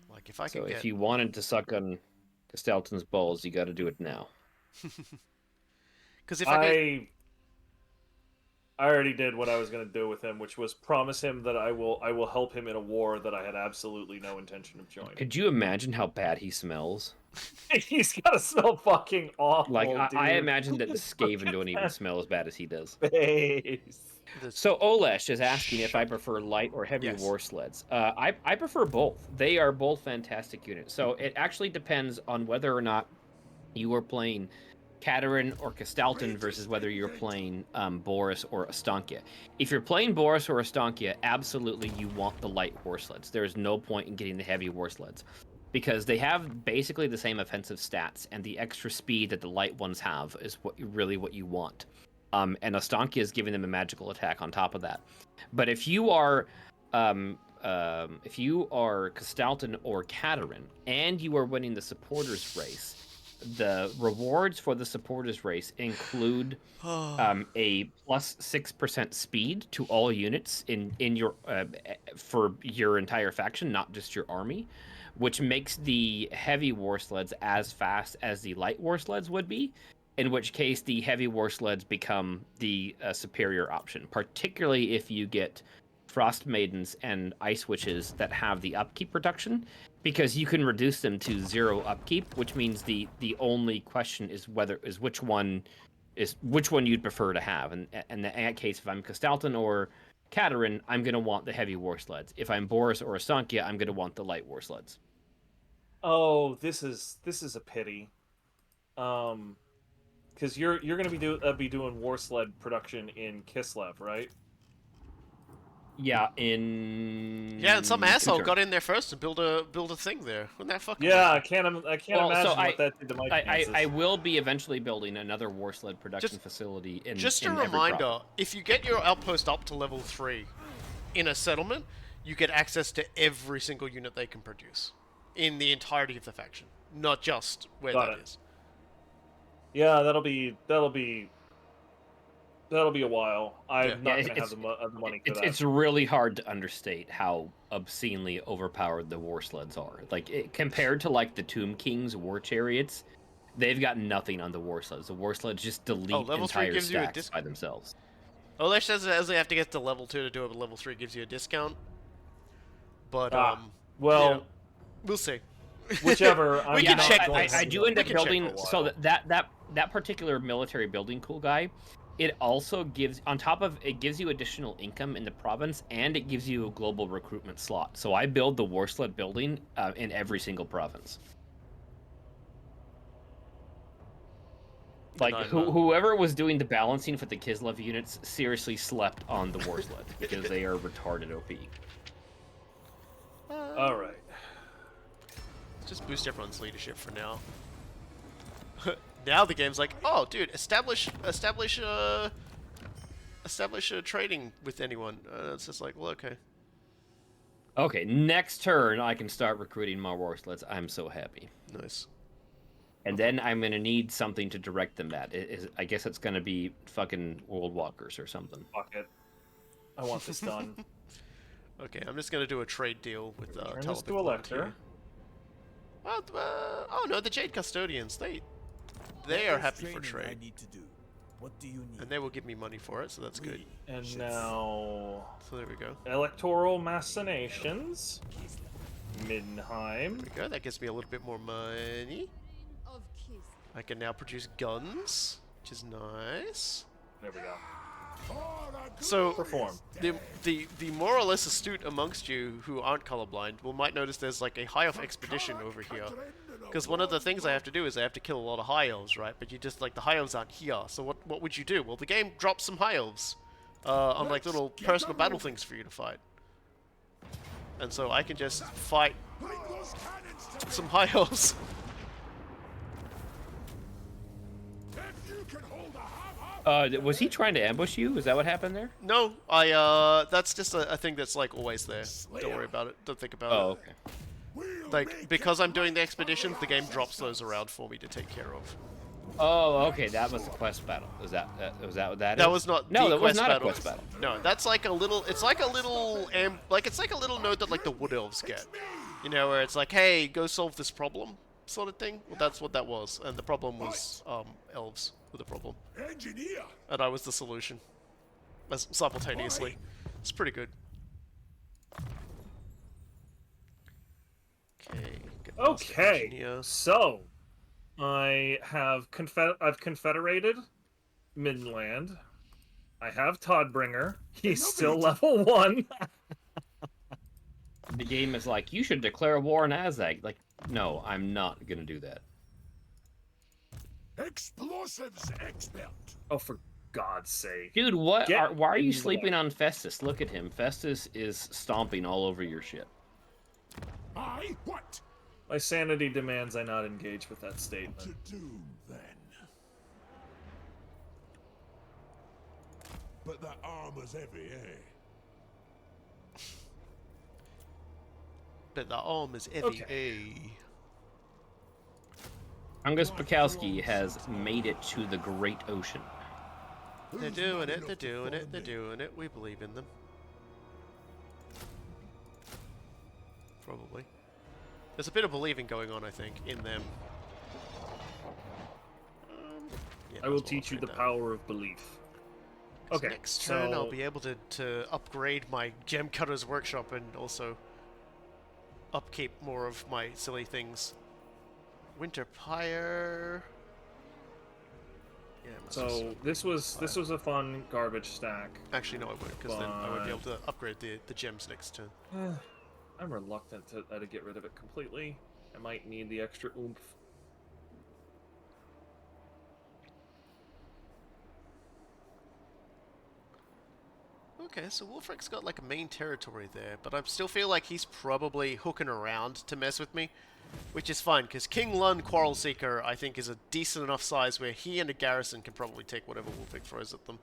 Like if I can So get... if you wanted to suck on Castalton's balls, you got to do it now. Because if I already did what I was going to do with him, which was promise him that I will help him in a war that I had absolutely no intention of joining. Could you imagine how bad he smells? He's got to smell fucking awful, Like, dude. I imagine that the Skaven don't even smell as bad as he does. Face. So Olesh is asking if I prefer light or heavy war sleds. I prefer both. They are both fantastic units. So it actually depends on whether or not you are playing Katerin or Castalton versus whether you're playing Boris or Astankia. If you're playing Boris or Astankia, absolutely you want the light war sleds. There's no point in getting the heavy war sleds because they have basically the same offensive stats, and the extra speed that the light ones have is what you want. And Astankia is giving them a magical attack on top of that. But if you are Castalton or Katerin and you are winning the supporters race, the rewards for the supporters race include a plus 6% speed to all units in your for your entire faction, not just your army, which makes the heavy war sleds as fast as the light war sleds would be. In which case, the heavy war sleds become the superior option, particularly if you get Frost Maidens and Ice Witches that have the upkeep reduction, because you can reduce them to 0 upkeep, which means the only question is which one you'd prefer to have. And in that case, if I'm Castalton or Katerin, I'm going to want the heavy war sleds. If I'm Boris or Astankia, I'm going to want the light war sleds. Oh, this is a pity. Because you're going to be doing war sled production in Kislev, right? Yeah, and some asshole got in there first and build a thing there. Wouldn't that fucking... Yeah, I can't imagine what that did to my chances. I will be eventually building another war sled production facility in Just a every reminder, province. if you get your outpost up to level 3 in a settlement, you get access to every single unit they can produce in the entirety of the faction, not just where that is. Yeah, that'll be a while. I'm not going to have the money for that. It's really hard to understate how obscenely overpowered the war sleds are. Like, compared to like the Tomb King's war chariots, they've got nothing on the war sleds. The war sleds just delete entire stacks by themselves. Olesh says that as they have to get to level 2 to do it, but level 3 gives you a discount. But well, we'll see. Whichever. We can check. I do end up building so that particular military building, Coolguy. It also gives, on top of it, gives you additional income in the province, and it gives you a global recruitment slot. So I build the war sled building in every single province. Like, whoever was doing the balancing for the Kislev units seriously slept on the war sled because they are retarded OP. All right. Just boost everyone's leadership for now. Now the game's like, oh, dude, establish a trading with anyone. It's just like, well, okay. Okay, next turn I can start recruiting more war sleds. I'm so happy. Nice. And then I'm gonna need something to direct them at. I guess it's gonna be fucking World Walkers or something. Fuck it. I want this done. Okay, I'm just gonna do a trade deal with Turn this to a lector. Well, oh no, the Jade Custodians, they are happy for trade. I need to do. What do you need? And they will give me money for it, so that's good. And now... So there we go. Electoral machinations. Middenheim. There we go, that gives me a little bit more money. Of Kislev. I can now produce guns, which is nice. There we go. So, Perform. the more or less astute amongst you who aren't colorblind might notice there's like a high elf expedition over here. Because one of the things I have to do is I have to kill a lot of high elves, right? But you just, like, the high elves aren't here. So what would you do? Well, the game drops some high elves on, like, little personal battle things for you to fight. And so I can just fight some high elves. Was he trying to ambush you? Is that what happened there? No, that's just a thing that's, like, always there. Don't worry about it. Don't think about it. Oh, okay. Like, because I'm doing the expeditions, the game drops those around for me to take care of. Oh, okay. That was the quest battle. Was that what that is? That was not. No, the that was quest not battle. a quest battle. No, that's like a little. It's like a little. It's like a little note that like the wood elves get. You know, where it's like, hey, go solve this problem, sort of thing. Well, that's what that was, and the problem was elves were the problem, Engineer. and I was the solution, as simultaneously. It's pretty good. Okay. get the master Okay, engineer. so I have I've confederated Midland. I have Toddbringer. He's still level 1. The game is like, you should declare war on Azag. Like, no, I'm not gonna do that. Explosives expert. Oh, for God's sake. Dude, why are you in sleeping there. on Festus? Look at him. Festus is stomping all over your shit. I what? My sanity demands I not engage with that statement. To do then. But the armor's heavy, eh? But the arm is heavy. Okay. Angus Bukowski has made it to the Great Ocean. They're doing it. They're doing it. They're doing it. We believe in them. Probably. There's a bit of believing going on, I think, in them. Yeah, I will might as well teach you the upgrade that. power of belief. 'Cause Okay, next turn I'll so- be able to upgrade my gem cutter's workshop and also upkeep more of my silly things. Winter Pyre. Yeah. Must So have this was a fun garbage stack. actually no, I won't, because then I won't be able to upgrade the gems next turn. I'm reluctant to get rid of it completely. I might need the extra oomph. Okay, so Wolfric's got like a main territory there, but I still feel like he's probably hooking around to mess with me, which is fine, because King Lun Quarrel Seeker, I think, is a decent enough size where he and a garrison can probably take whatever Wolfric throws at them.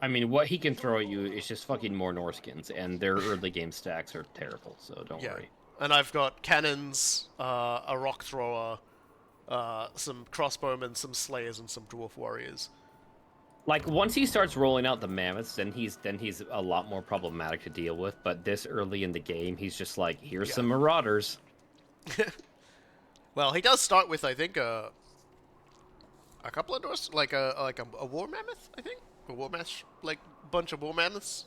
I mean, what he can throw at you is just fucking more Norskins, and their early game stacks are terrible, so don't worry. And I've got cannons, a rock thrower, some crossbowmen, some slayers, and some dwarf warriors. Like, once he starts rolling out the mammoths, then he's a lot more problematic to deal with, but this early in the game, he's just like, here's some marauders. Well, he does start with, I think, a couple of Norse, like a war mammoth, I think? A war mammoth, like, bunch of war mammoths?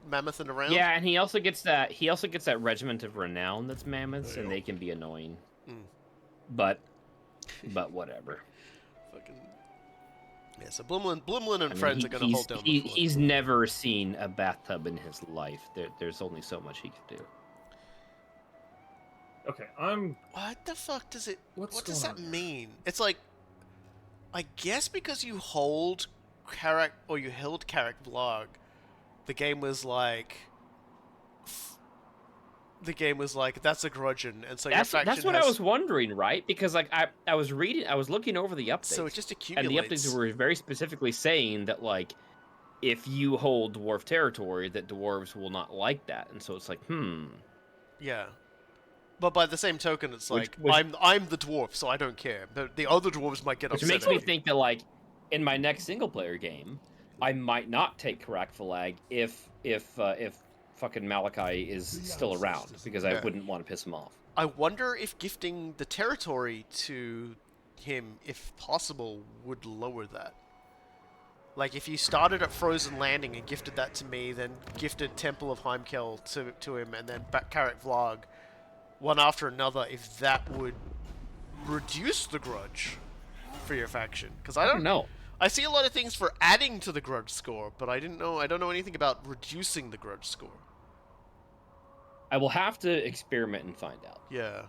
Mammothing around? Yeah, and he also gets that regiment of renown that's mammoths, and they can be annoying. But whatever. Fucking... Yeah, so Blumlin and friends are going to hold down the fort. He's never seen a bathtub in his life. There's only so much he can do. Okay, What the fuck does it... What's what does going that on mean? It's like... I guess because you hold Karak... Or you held Karak Vlog, the game was like... that's a grudgeon, and so your faction That's what I was wondering, right? Because like I was looking over the updates. So it just and accumulates. the updates were very specifically saying that like if you hold dwarf territory, that dwarves will not like that, and so it's like, Yeah. But by the same token, it's Which- like, I'm the dwarf, so I don't care. But the other dwarves might get which upset makes at me me. think that like in my next single player game, I might not take Karak Falag if fucking Malachi is still around, because I wouldn't want to piss him off. I wonder if gifting the territory to him, if possible, would lower that. Like, if you started at Frozen Landing and gifted that to me, then gifted Temple of Heimkel to him, and then Karak Vlag, one after another, if that would reduce the grudge for your faction. Because I don't know. I see a lot of things for adding to the grudge score, but I don't know anything about reducing the grudge score. I will have to experiment and find out. Yeah.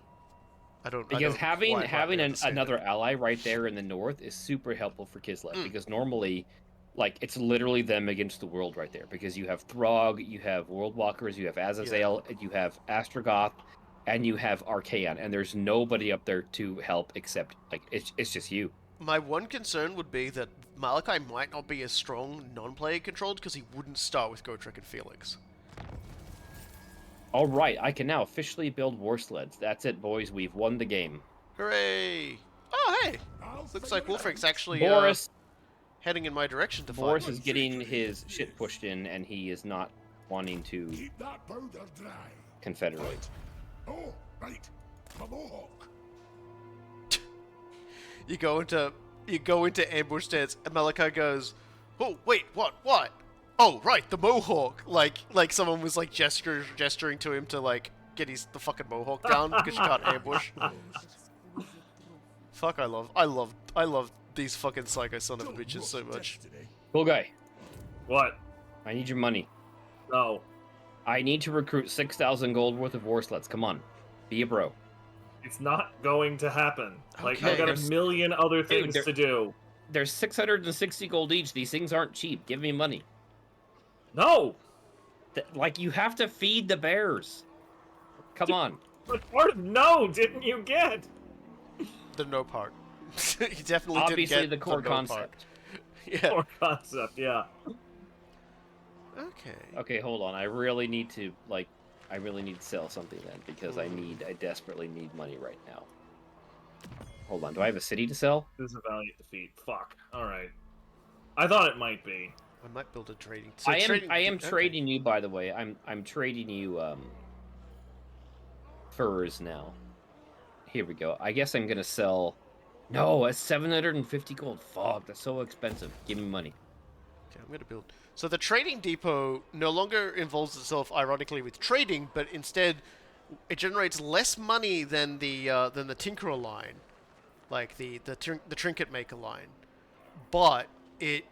Because having another ally right there in the north is super helpful for Kislev, because normally, like, it's literally them against the world right there, because you have Throg, you have World Walkers, you have Azazel, and you have Astrogoth, and you have Archaon, and there's nobody up there to help except, like, it's just you. My one concern would be that Malachi might not be as strong non-player controlled because he wouldn't start with Gotrek and Felix. All right, I can now officially build war sleds. That's it, boys. We've won the game. Hooray! Oh, hey! Looks like Wolfric's actually heading in my direction to fight. Boris is getting his shit pushed in, and he is not wanting to confederate. Oh, right. Mohawk. You go into ambush stance, and Malachi goes, "Oh, wait, what? Oh, right, the Mohawk." Like someone was like gesturing to him to like get the fucking Mohawk down because you can't ambush. Fuck, I love these fucking psycho son of a bitches so much. Coolguy. What? I need your money. No. I need to recruit 6,000 gold worth of war sleds. Come on, be a bro. It's not going to happen. Like, Okay, I've got a million other things to do. There's 660 gold each. These things aren't cheap. Give me money. No! Like, you have to feed the bears. Come on. What part of no didn't you get? The no part. You definitely Obviously didn't get the core no concept. Part. Yeah. Core concept, yeah. Okay. Okay, hold on. I really need to sell something then, because I desperately need money right now. Hold on. Do I have a city to sell? This is a valiant defeat. Fuck. Alright. I thought it might be. I might build a trading. I am trading you, by the way. I'm trading you furs now. Here we go. I guess I'm gonna sell. No, at 750 gold. Fuck, that's so expensive. Give me money. Okay, I'm gonna build. So the trading depot no longer involves itself, ironically, with trading, but instead it generates less money than the Tinkerer line, like the Trinket Maker line, but it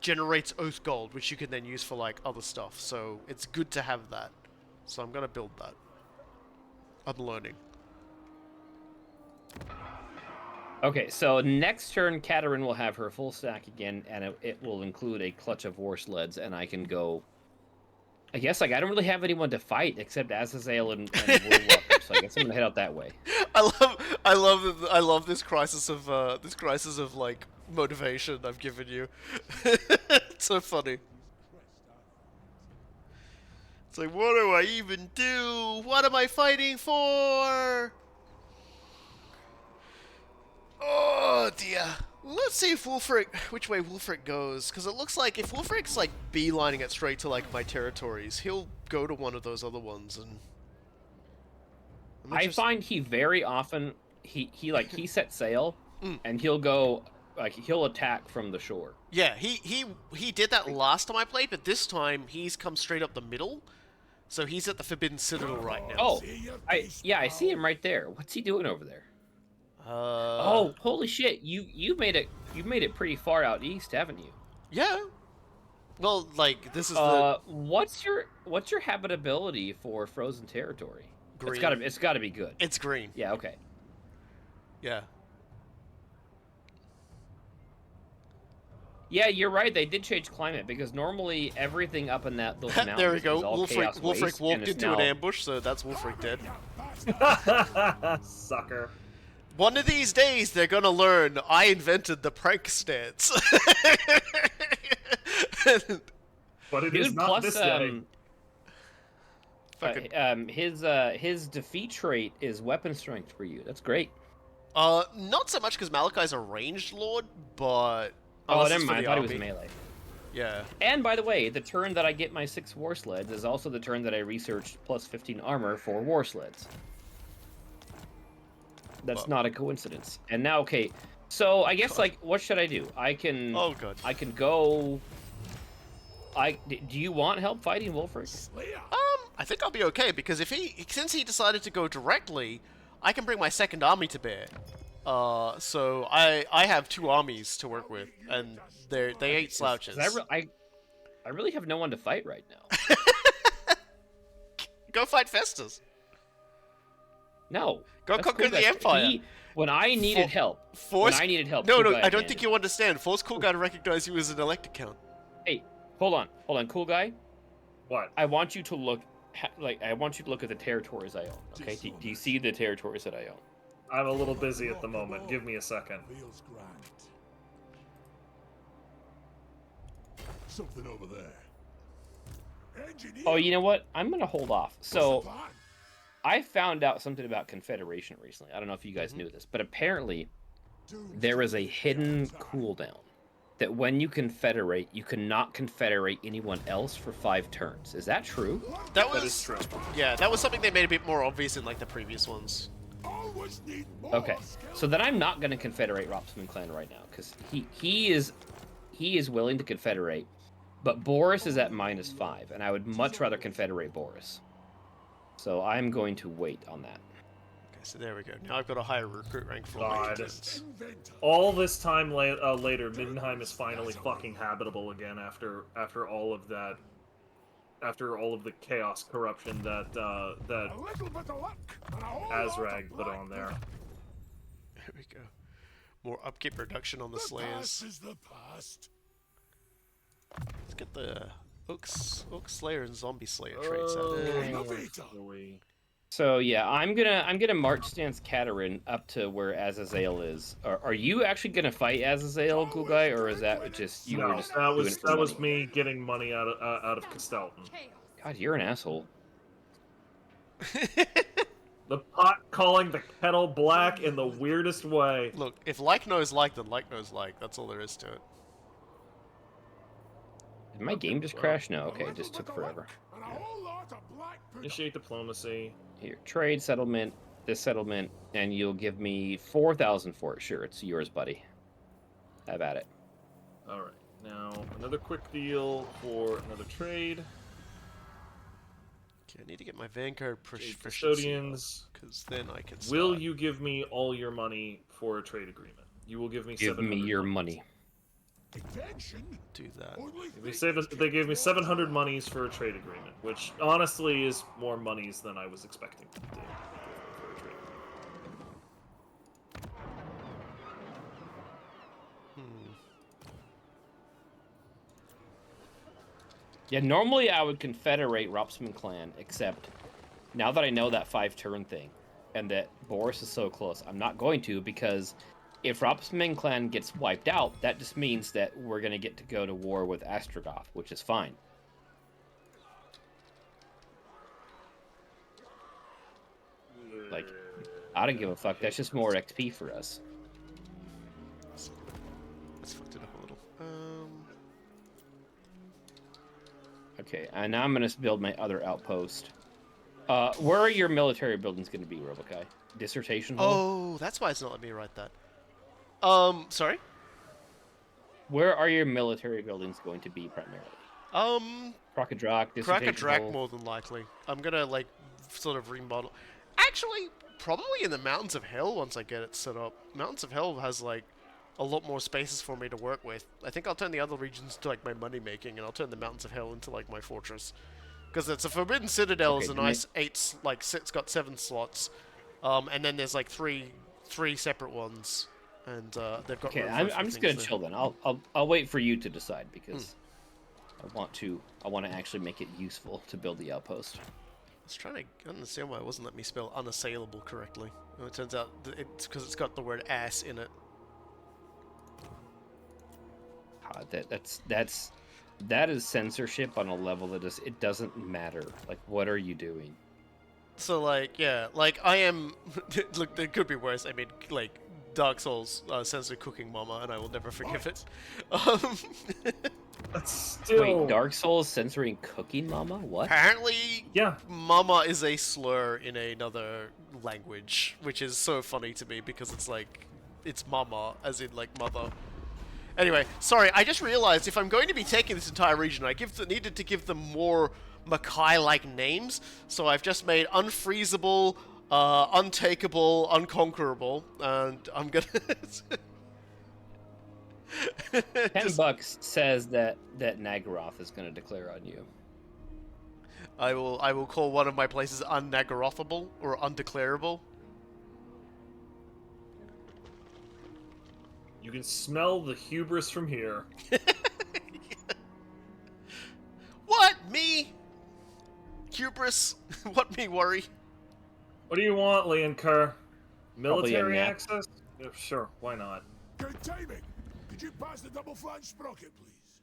generates Oath Gold, which you can then use for like other stuff. So it's good to have that. So I'm gonna build that. I'm learning. Okay, so next turn, Katerin will have her full stack again, and it will include a clutch of war sleds, and I can go. I guess like I don't really have anyone to fight except Azazel and World Walker, so I guess I'm gonna head out that way. I love this crisis of like motivation I've given you. It's so funny. It's like, what do I even do? What am I fighting for? Oh dear. Let's see if which way Wulfric goes, because it looks like if Wulfric's like beelining it straight to like my territories, he'll go to one of those other ones and. I find he very often he sets sail and he'll go like he'll attack from the shore. Yeah, he did that last time I played, but this time he's come straight up the middle, so he's at the Forbidden Citadel right now. Oh, I see him right there. What's he doing over there? Oh, holy shit! You made it pretty far out east, haven't you? Yeah. Well, like this is what's your habitability for frozen territory? Green. It's gotta be good. It's green. Yeah. Okay. Yeah. Yeah, you're right. They did change climate because normally everything up in those mountains there we go. is all chaos Wulfric waste, walked into an ambush, so that's Wulfric dead. Sucker. One of these days, they're gonna learn I invented the prank stance. But it is not this day. His defeat trait is weapon strength for you. That's great. Not so much because Malachi's a ranged lord, but never mind. I thought he was melee. Yeah. And by the way, the turn that I get my 6 war sleds is also the turn that I researched plus 15 armor for war sleds. That's not a coincidence. And now, okay, so I guess like, what should I do? I can. Oh god. I can go. Do you want help fighting Wolfric? I think I'll be okay because since he decided to go directly, I can bring my second army to bear. So I have 2 armies to work with, and they ain't slouches. I really have no one to fight right now. Go fight Festus. No. Go conquer the Empire. When I needed help. No, Coolguy I don't think you understand. Force Coolguy to recognize you as an elected count. Hey, hold on, Coolguy. What? I want you to look at the territories I own. Okay, do you see the territories that I own? I'm a little busy at the moment. Give me a second. Something over there. Engineer. Oh, you know what? I'm gonna hold off. So, I found out something about Confederation recently. I don't know if you guys knew this, but apparently there is a hidden cooldown that when you confederate, you cannot confederate anyone else for 5 turns. Is that true? That is true. Yeah, that was something they made a bit more obvious in like the previous ones. Okay, so then I'm not going to confederate Ropsman clan right now because he is willing to confederate, but Boris is at -5, and I would much rather confederate Boris. So I'm going to wait on that. Okay, so there we go. Now I've got a higher recruit rank for God. turns. All this time later, Middenheim is finally fucking habitable again after all of that. After all of the chaos corruption that Azrag put on there. There we go. More upkeep reduction on the Slayers. Is the past. Let's get the Oak Slayer and Zombie Slayer traits out there. So yeah, I'm gonna march stance Katerin up to where Azazel is. Are you actually gonna fight Azazel, Coolguy, or is that just you? No, were just that was me getting money out of Castelton. God, you're an asshole. The pot calling the kettle black in the weirdest way. Look, if like knows like, then like knows like. That's all there is to it. Did my game just crash? No, okay, it just took forever. Initiate diplomacy. Here, trade settlement, this settlement, and you'll give me 4,000 for it. Sure, it's yours, buddy. Have at it. All right, now another quick deal for another trade. Okay, I need to get my Vanguard custodians. Because then I can. Will you give me all your money for a trade agreement? You will give me. Give me your money. Do that. They gave me 700 monies for a trade agreement, which honestly is more monies than I was expecting to do for a trade agreement. Yeah, normally I would confederate Ropsman clan, except now that I know that 5-turn thing, and that Boris is so close, I'm not going to, because if Ropsman clan gets wiped out, that just means that we're going to get to go to war with Astrogoth, which is fine. Like, I don't give a fuck. That's just more XP for us. Let's fucked it up a little. Okay, and now I'm going to build my other outpost. Where are your military buildings going to be, Robokai? Dissertation Hall? Oh, that's why it's not letting me write that. Sorry? Where are your military buildings going to be primarily? Crocodrak, Dissertation Hall? more than likely. I'm gonna, like, sort of remodel. Actually, probably in the Mountains of Hell once I get it set up. Mountains of Hell has, like, a lot more spaces for me to work with. I think I'll turn the other regions to, like, my money making, and I'll turn the Mountains of Hell into, like, my fortress. Because it's a Forbidden Citadel, is a nice it's got 7 slots. And then there's, like, three separate ones. And they've got. Okay, I'm just gonna chill then. I'll wait for you to decide because I want to actually make it useful to build the outpost. I was trying to understand why it wasn't letting me spell unassailable correctly. Well, it turns out it's because it's got the word ass in it. That is censorship on a level that it doesn't matter. Like, what are you doing? So, like, yeah, like I am. Look, it could be worse. I mean, like. Dark Souls censor cooking mama, and I will never forgive it. That's still... Wait, Dark Souls censoring cooking mama? What? Apparently, Yeah. mama is a slur in another language, which is so funny to me because it's like, it's mama, as in like mother. Anyway, sorry, I just realized if I'm going to be taking this entire region, I needed to give them more Mackay-like names, so I've just made unfreezable, untakeable, unconquerable, and I'm gonna... $10 says that Nagaroth is going to declare on you. I will call one of my places unnagarothable or undeclarable. You can smell the hubris from here. What? Me? Hubris? What me worry? What do you want, Leon Kerr? Military nap. access? Yeah, sure, why not? Good timing. Could you pass the double flange sprocket, please?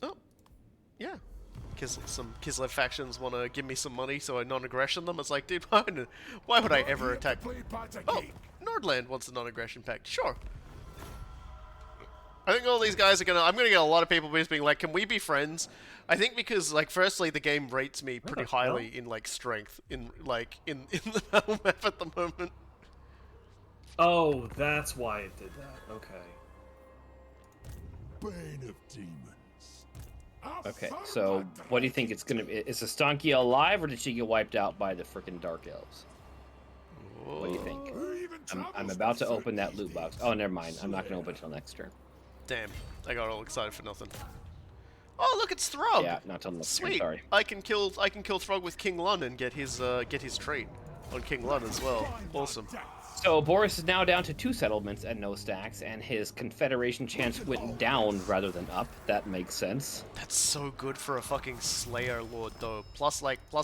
Oh, yeah. Some Kislev factions want to give me some money, so I non-aggression them. It's like, dude, why would I ever attack? Oh, Nordland wants a non-aggression pact. Sure. I think all these guys are gonna. I'm gonna get a lot of people just being like, "Can we be friends?" I think because, like, firstly, the game rates me pretty highly in like strength in the battle map at the moment. Oh, that's why it did that. Okay. Bane of demons. Okay, so what do you think it's gonna be? Is Estankia alive, or did she get wiped out by the frickin' Dark Elves? What do you think? I'm about to open that loot box. Oh, never mind. I'm not gonna open it till next turn. Damn, I got all excited for nothing. Oh, look, it's Throg. Yeah, not till next turn. Sweet. Sorry. I can kill Throg with King Lun and get his trait on King Lun as well. Awesome. So Boris is now down to 2 settlements and no stacks, and his Confederation chance went down rather than up. That makes sense. That's so good for a fucking Slayer Lord, though. Plus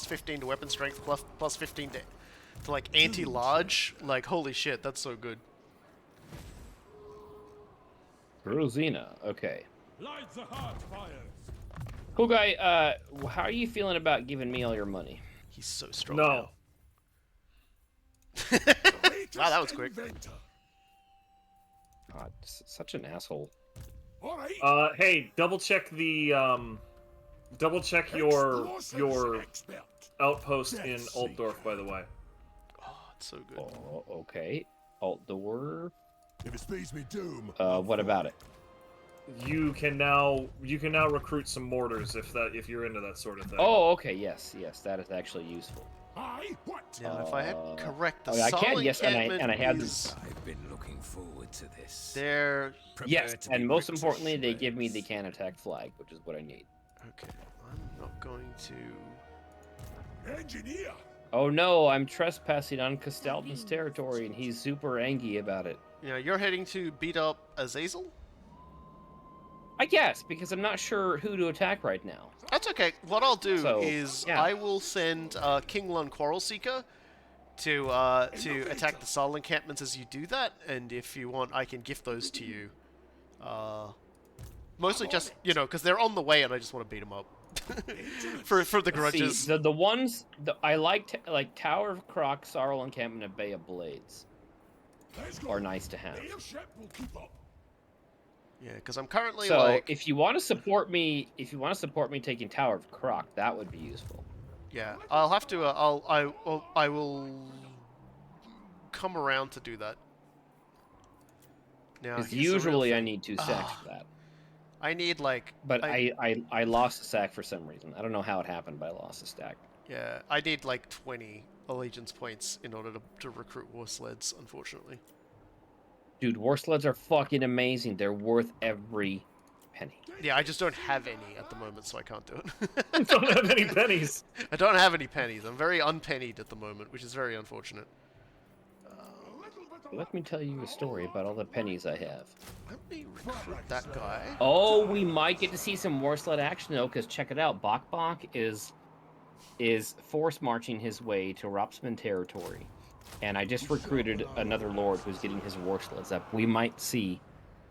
15 to weapon strength, plus 15 to like anti-large. Like, holy shit, that's so good. Rosina, okay. Light the heart fires. Coolguy, how are you feeling about giving me all your money? He's so strong. No. Now. Wow, that was quick. God, such an asshole. All right. Hey, double check the your outpost in Altdorf, by the way. Oh, it's so good. Oh, okay. Altdorf. If it speeds me doom. What about it? You can now recruit some mortars if you're into that sort of thing. Oh, okay. Yes, that is actually useful. What? Yeah, if I had correct, the I can, solid yes, and I had is... I've been looking forward to this. They're... Yes, and most importantly, they give me the can attack flag, which is what I need. Okay, I'm not going to... Engineer. Oh no, I'm trespassing on Castaldan's territory, and he's super angry about it. Yeah, you're heading to beat up Azazel? I guess, because I'm not sure who to attack right now. That's okay. What I'll do is yeah. I will send King Lun Quarrel Seeker to attack the Sol encampments as you do that, and if you want, I can gift those to you. Mostly just, you know, because they're on the way and I just want to beat them up. for the grudges. See, the ones I like Tower of Croc, Sorrel Encampment, and Bay of Blades are nice to have. Yeah, because I'm currently so like... if you want to support me, taking Tower of Croc, that would be useful. Yeah, I'll have to. I will come around to do that. Now, Because usually I need 2 sacks for that. I need like. But I lost a sack for some reason. I don't know how it happened, but I lost a stack. Yeah, I need like 20 allegiance points in order to recruit war sleds. Unfortunately. Dude, war sleds are fucking amazing. They're worth every penny. Yeah, I just don't have any at the moment, so I can't do it. I don't have any pennies. I don't have any pennies. I'm very unpennied at the moment, which is very unfortunate. Let me tell you a story about all the pennies I have. Let me recruit that guy. Oh, we might get to see some war sled action though, because check it out. Bok Bok is force marching his way to Ropsman territory. And I just recruited another lord who's getting his war sleds up. We might see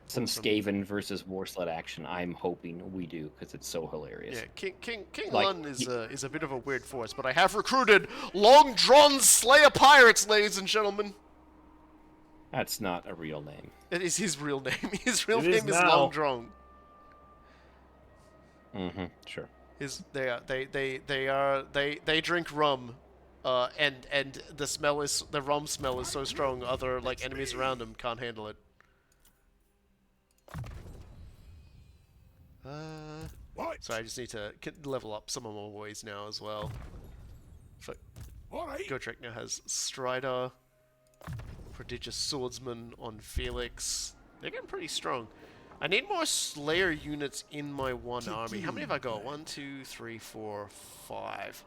some Skaven versus war sled action. I'm hoping we do, because it's so hilarious. Yeah, King Lun is a bit of a weird force, but I have recruited Long Drawn Slayer Pirates, ladies and gentlemen. That's not a real name. It is his real name. His real It name is is now. Long Drawn. Mm-hmm. Sure. They drink rum, and the rum smell is so strong. Other like enemies around them can't handle it. So I just need to level up some of my boys now as well. Gotrek now has Strider, Prodigious Swordsman on Felix. They're getting pretty strong. I need more Slayer units in my one army. How many have I got? 1, 2, 3, 4, 5.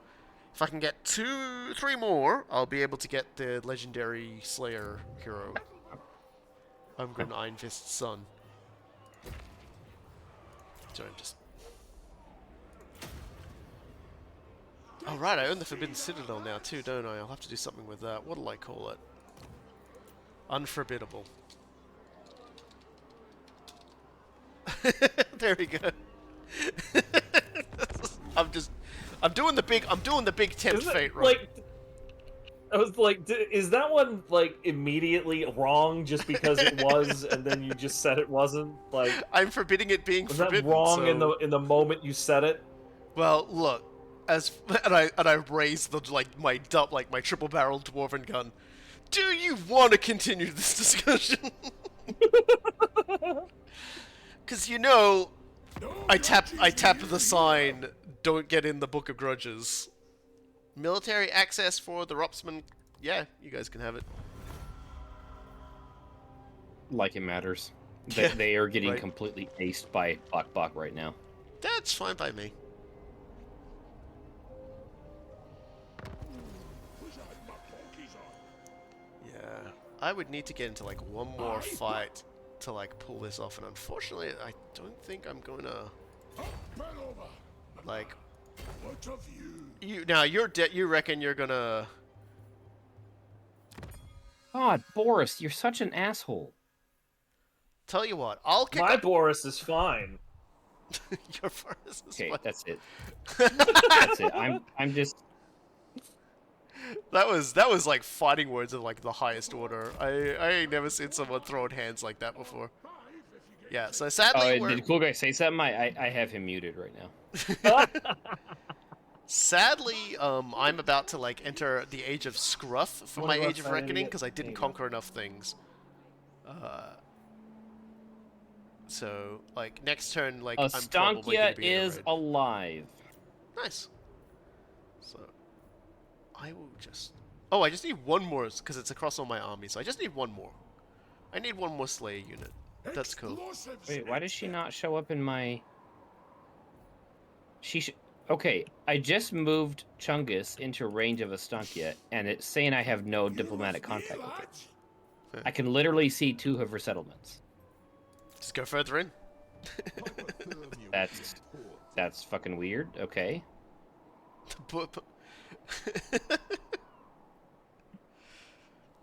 If I can get 3 more, I'll be able to get the legendary Slayer hero. Holmgren Iron Fist's son. Sorry, I'm just... Oh right, I own the Forbidden Citadel now too, don't I? I'll have to do something with that. What'll I call it? Unforbiddable. There we go. I'm doing the big tempt fate right. Like, I was like, is that one like immediately wrong just because it was, and then you just said it wasn't? Like, I'm forbidding it being forbidden. Was that wrong so... in the moment you said it? Well, look, and I raised the my triple barreled dwarven gun. Do you want to continue this discussion? Because you know, I tap the sign. Don't get in the Book of Grudges. Military access for the Ropsman. Yeah, you guys can have it. Like it matters. Yeah, they are getting right. completely aced by Bok right now. That's fine by me. Yeah, I would need to get into like one more fight to like pull this off, and unfortunately, I don't think I'm gonna like. What of you? You reckon you're gonna? God, Boris, you're such an asshole. Tell you what, I'll kick My up... Boris is fine. Your Boris is Okay, fine. that's it. That's it. I'm just. That was like fighting words of like the highest order. I ain't never seen someone throwing hands like that before. Yeah, so sadly Did Coolguy say something? I have him muted right now. Sadly, I'm about to like enter the age of Scruff for my Age of Reckoning because I didn't conquer enough things. So like next turn, like I'm probably gonna Stankia be in a is raid. alive. Nice. So I will just. Oh, I just need one more because it's across all my armies. So I just need one more. I need one more Slayer unit. That's cool. Wait, why does she not show up in my? Okay, I just moved Chungus into range of Stankia, and it's saying I have no diplomatic contact with her. I can literally see 2 of her settlements. Just go further in. That's fucking weird. Okay.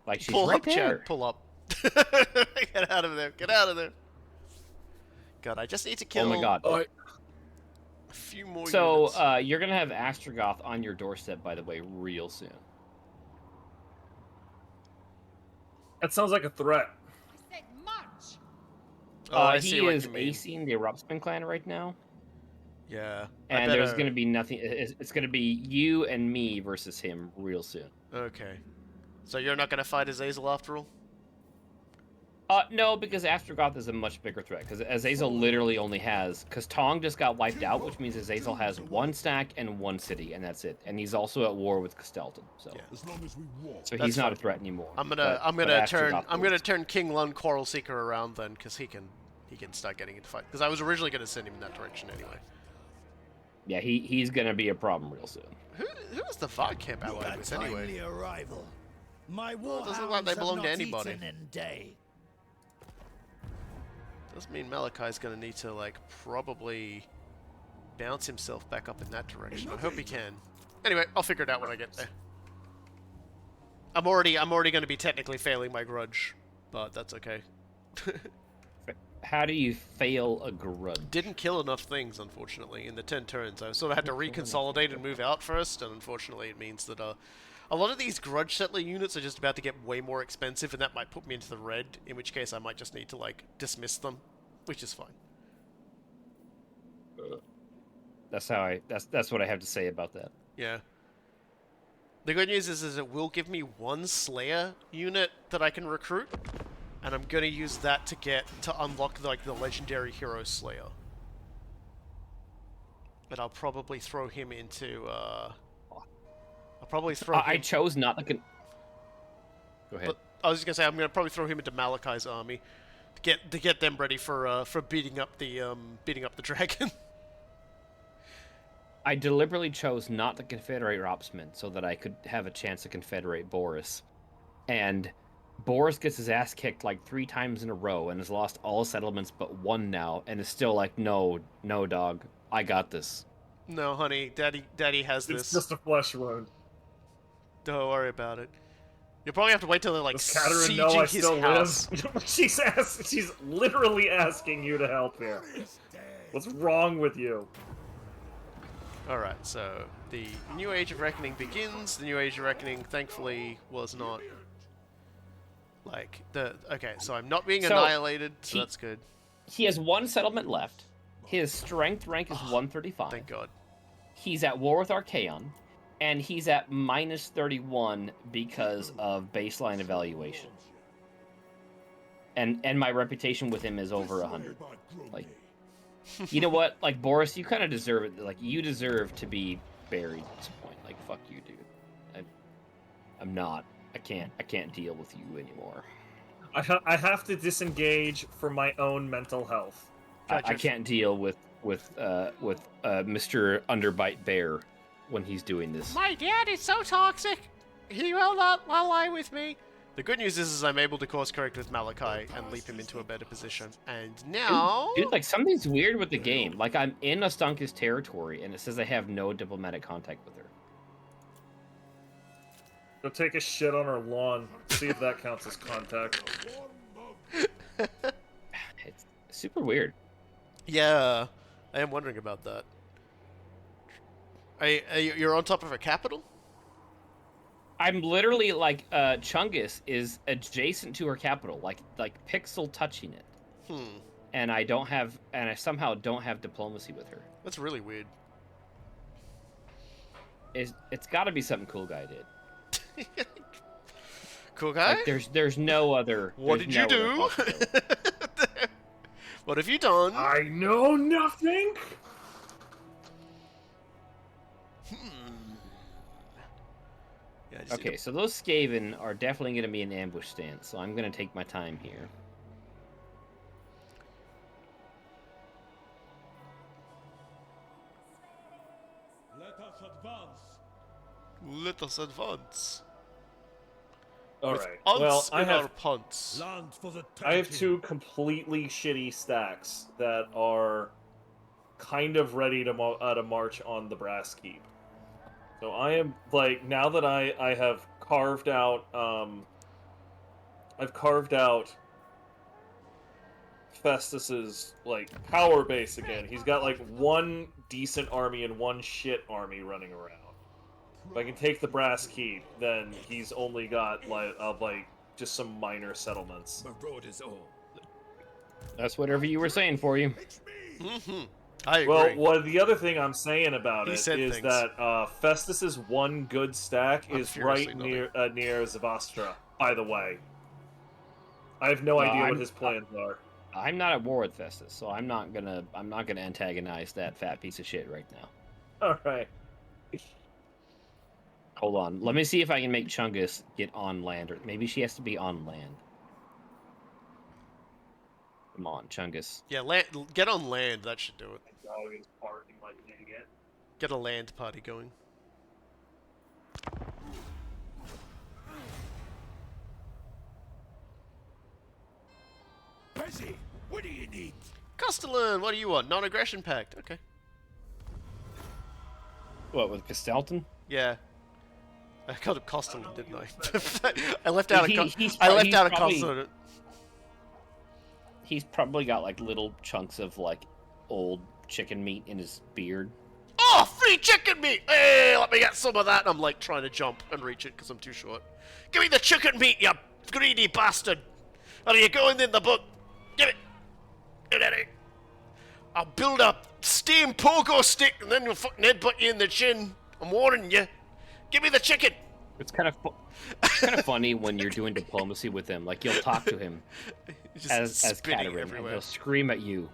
Like she's Pull right up, there. Chad. Pull up. Get out of there. Get out of there. God, I just need to kill. Oh my god. A few more. So units. you're gonna have Astrogoth on your doorstep, by the way, real soon. That sounds like a threat. I said march. I He see what is you mean. acing the Erupsman clan right now. Yeah. And there's going to be nothing. It's going to be you and me versus him real soon. Okay. So you're not going to fight Azazel after all? No, because Astrogoth is a much bigger threat. Because Azazel literally only has... Because Tong just got wiped out, which means Azazel has 1 stack and 1 city, and that's it. And he's also at war with Castelton, so... Yeah. As long as we walk. So he's not a threat anymore. I'm gonna turn King Lund Quarrelseeker around then, because he can start getting into fight. Because I was originally gonna send him in that direction anyway. Yeah, he's gonna be a problem real soon. Who is the Vod camp allied with anyway? Arrival. My Well, it doesn't look like they belong to anybody. Day. Doesn't mean Malachi's gonna need to like probably bounce himself back up in that direction. I hope he can. Anyway, I'll figure it out when I get there. I'm already gonna be technically failing my grudge, but that's okay. How do you fail a grudge? Didn't kill enough things, unfortunately, in the 10 turns. I sort of had to reconsolidate and move out first, and unfortunately it means that a lot of these grudge settler units are just about to get way more expensive, and that might put me into the red, in which case I might just need to, like, dismiss them, which is fine. That's what I have to say about that. Yeah. The good news is it will give me one Slayer unit that I can recruit, and I'm gonna use that to unlock like the legendary hero Slayer. But I'll probably throw him into. I'll probably throw. I chose not to. Go ahead. But I was just gonna say I'm gonna probably throw him into Malachi's army to get them ready for beating up the dragon. I deliberately chose not to confederate Ropsman so that I could have a chance to confederate Boris. And Boris gets his ass kicked like 3 times in a row and has lost all settlements but 1 now, and is still like, no, dog, I got this. No, honey, Daddy has this. It's just a flesh wound. Don't worry about it. You'll probably have to wait till they're like Katerin know I sieging his still house. live? She's literally asking you to help here. What's wrong with you? Alright, so the New Age of Reckoning begins. The New Age of Reckoning, thankfully, was not like the. Okay, so I'm not being annihilated, so that's good. He has 1 settlement left. His strength rank is 135. Thank God. He's at war with Archaon, and he's at -31 because of baseline evaluation. And my reputation with him is over 100. Like, you know what? Like, Boris, you kind of deserve it. Like, you deserve to be buried at this point. Like, fuck you, dude. I'm not. I can't deal with you anymore. I have to disengage for my own mental health. I can't deal with Mr. Underbite Bear when he's doing this. My dad is so toxic. He will not ally with me. The good news is I'm able to course correct with Malachi and leap him into a better position. And now... Dude, like, something's weird with the game. Like, I'm in Astunka's territory, and it says I have no diplomatic contact with her. Go take a shit on her lawn. See if that counts as contact. It's super weird. Yeah, I am wondering about that. You're on top of a capital? I'm literally, like, Chungus is adjacent to her capital, like pixel touching it. And I somehow don't have diplomacy with her. That's really weird. It's got to be something Coolguy did. Coolguy? Like, there's no other. What did you do? What have you done? I know nothing. Yeah, okay, so those Skaven are definitely going to be an ambush stance, so I'm going to take my time here. Let us advance. Let us advance. Alright, well, I have punts. Land for the I have 2 completely shitty stacks that are kind of ready to march on the Brass Keep. So I am, like, now that I have carved out, I've carved out Festus's, like, power base again. He's got, like, 1 decent army and 1 shit army running around. If I can take the Brass Keep, then he's only got, like just some minor settlements. That's whatever you were saying for you. I agree. Well, the other thing I'm saying about it is that Festus's 1 good stack is right near Zavastra, by the way. I have no idea what his plans are. I'm not at war with Festus, so I'm not gonna antagonize that fat piece of shit right now. Alright. Hold on. Let me see if I can make Chungus get on land, or maybe she has to be on land. Come on, Chungus. Yeah, get on land. That should do it. Dog is barking like an idiot. Get a land party going. Busy. What do you need? Castellan, what do you want? Non-aggression pact. Okay. What, with Castelton? Yeah. I called him Castellan, didn't I? I left out a Castellan. He's probably got, like, little chunks of, like, old chicken meat in his beard. Oh, free chicken meat! Hey, let me get some of that. And I'm, like, trying to jump and reach it because I'm too short. Give me the chicken meat, you greedy bastard! Are you going in the book? Give it! Get at it! I'll build a steam pogo stick and then you'll fucking headbutt you in the chin. I'm warning you. Give me the chicken. It's kind of funny when you're doing diplomacy with him. Like, you'll talk to him as Katerin, and he'll scream at you.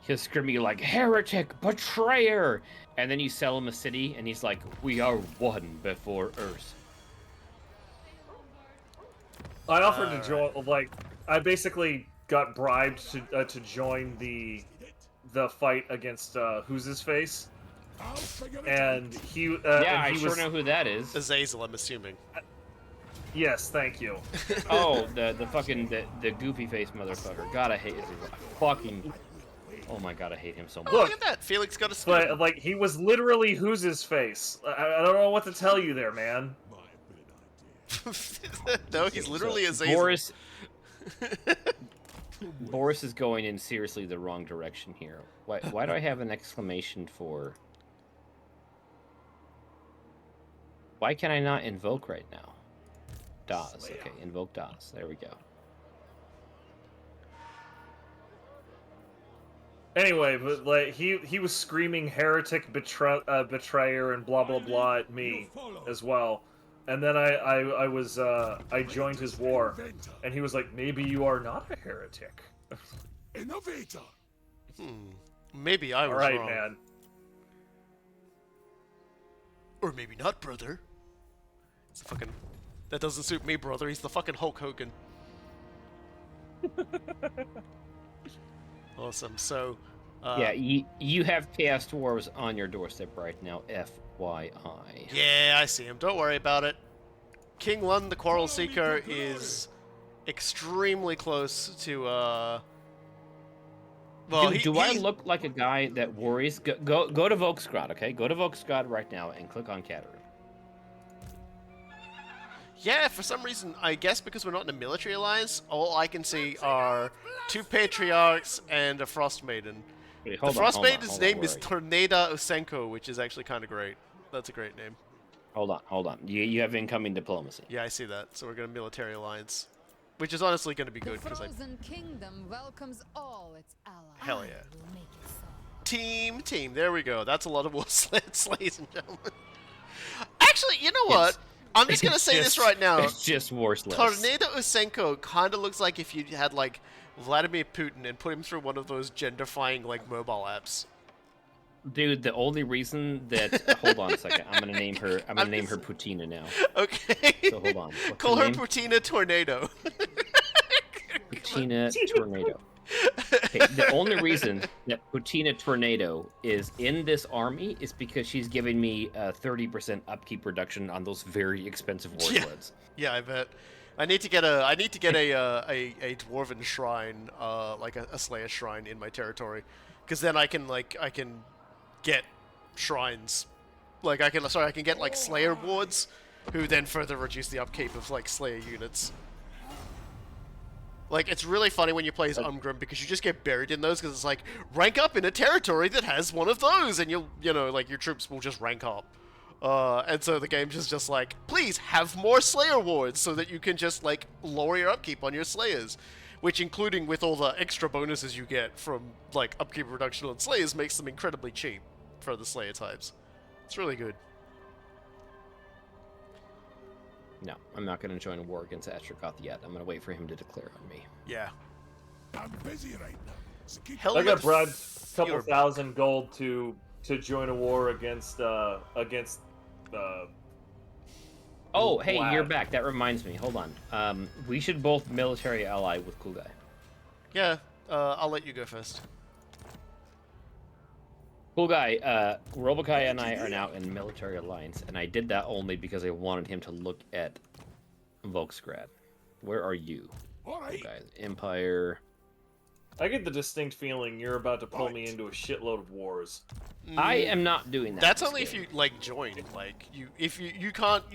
He'll scream at you like, heretic, betrayer! And then you sell him a city, and he's like, we are one before Earth. I offered to join, like, I basically got bribed to join the fight against, who's his face? And he, I sure know who that is. Azazel, I'm assuming. Yes, thank you. Oh, the fucking, the goofy face motherfucker. God, I hate fucking... Oh my god, I hate him so much. Look at that, Felix got a skin. But, like, he was literally who's his face. I don't know what to tell you there, man. No, he's literally Azazel. Boris is going in seriously the wrong direction here. Why do I have an exclamation for... Why can I not invoke right now? Das. Okay, invoke Das. There we go. Anyway, but like he was screaming heretic, betrayer, and blah blah blah at me as well. And then I joined his war, and he was like, maybe you are not a heretic. Innovator. Maybe I was All right, wrong. man. Or maybe not, brother. It's a fucking... That doesn't suit me, brother. He's the fucking Hulk Hogan. Awesome. So, yeah, you have Chaos Dwarves on your doorstep right now, FYI. Yeah, I see him. Don't worry about it. King Lund, the Quarrel Seeker, is extremely close to, well, do I look like a guy that worries? Go to Volksgrad, okay? Go to Volksgrad right now and click on Katerin. Yeah, for some reason, I guess because we're not in a military alliance, all I can see are 2 Patriarchs and a Frost Maiden. Wait, the Frost Maiden's name is Tornada Usenko, which is actually kind of great. That's a great name. Hold on. You have incoming diplomacy. Yeah, I see that. So we're going to military alliance, which is honestly going to be good because The Frozen Kingdom welcomes all its allies. Hell yeah. Team. There we go. That's a lot of war sleds, ladies and gentlemen. Actually, you know what? I'm just gonna say this right now. It's just worthless. Tornado Usenko kind of looks like if you had like Vladimir Putin and put him through one of those gender-defying like mobile apps. Dude, the only reason that hold on a second, I'm gonna name her Putina now. Okay. So hold on. Call her Putina Tornado. Putina Tornado. Okay, the only reason that Putina Tornado is in this army is because she's giving me a 30% upkeep reduction on those very expensive war sleds. Yeah, I bet. I need to get a dwarven shrine, like a Slayer shrine in my territory, because then I can get shrines, like I can get like Slayer wards, who then further reduce the upkeep of like Slayer units. Like, it's really funny when you play as Umgrim because you just get buried in those because it's like, rank up in a territory that has one of those and your troops will just rank up. And so the game's just like, please have more Slayer wards so that you can just, like, lower your upkeep on your Slayers. Which, including with all the extra bonuses you get from, like, upkeep reduction on Slayers, makes them incredibly cheap for the Slayer types. It's really good. No, I'm not going to join a war against Astrakoth yet. I'm going to wait for him to declare on me. Yeah. I'm busy right now. So I got bribed a couple thousand gold to join a war against Oh, hey, Vlad. you're back. That reminds me. Hold on. We should both military ally with Coolguy. Yeah, I'll let you go first. Coolguy, Robokai and I are now in military alliance, and I did that only because I wanted him to look at Volksgrad. Where are you? Coolguy, Empire. I get the distinct feeling you're about to pull me into a shitload of wars. I am not doing that. That's only if you like join. Like you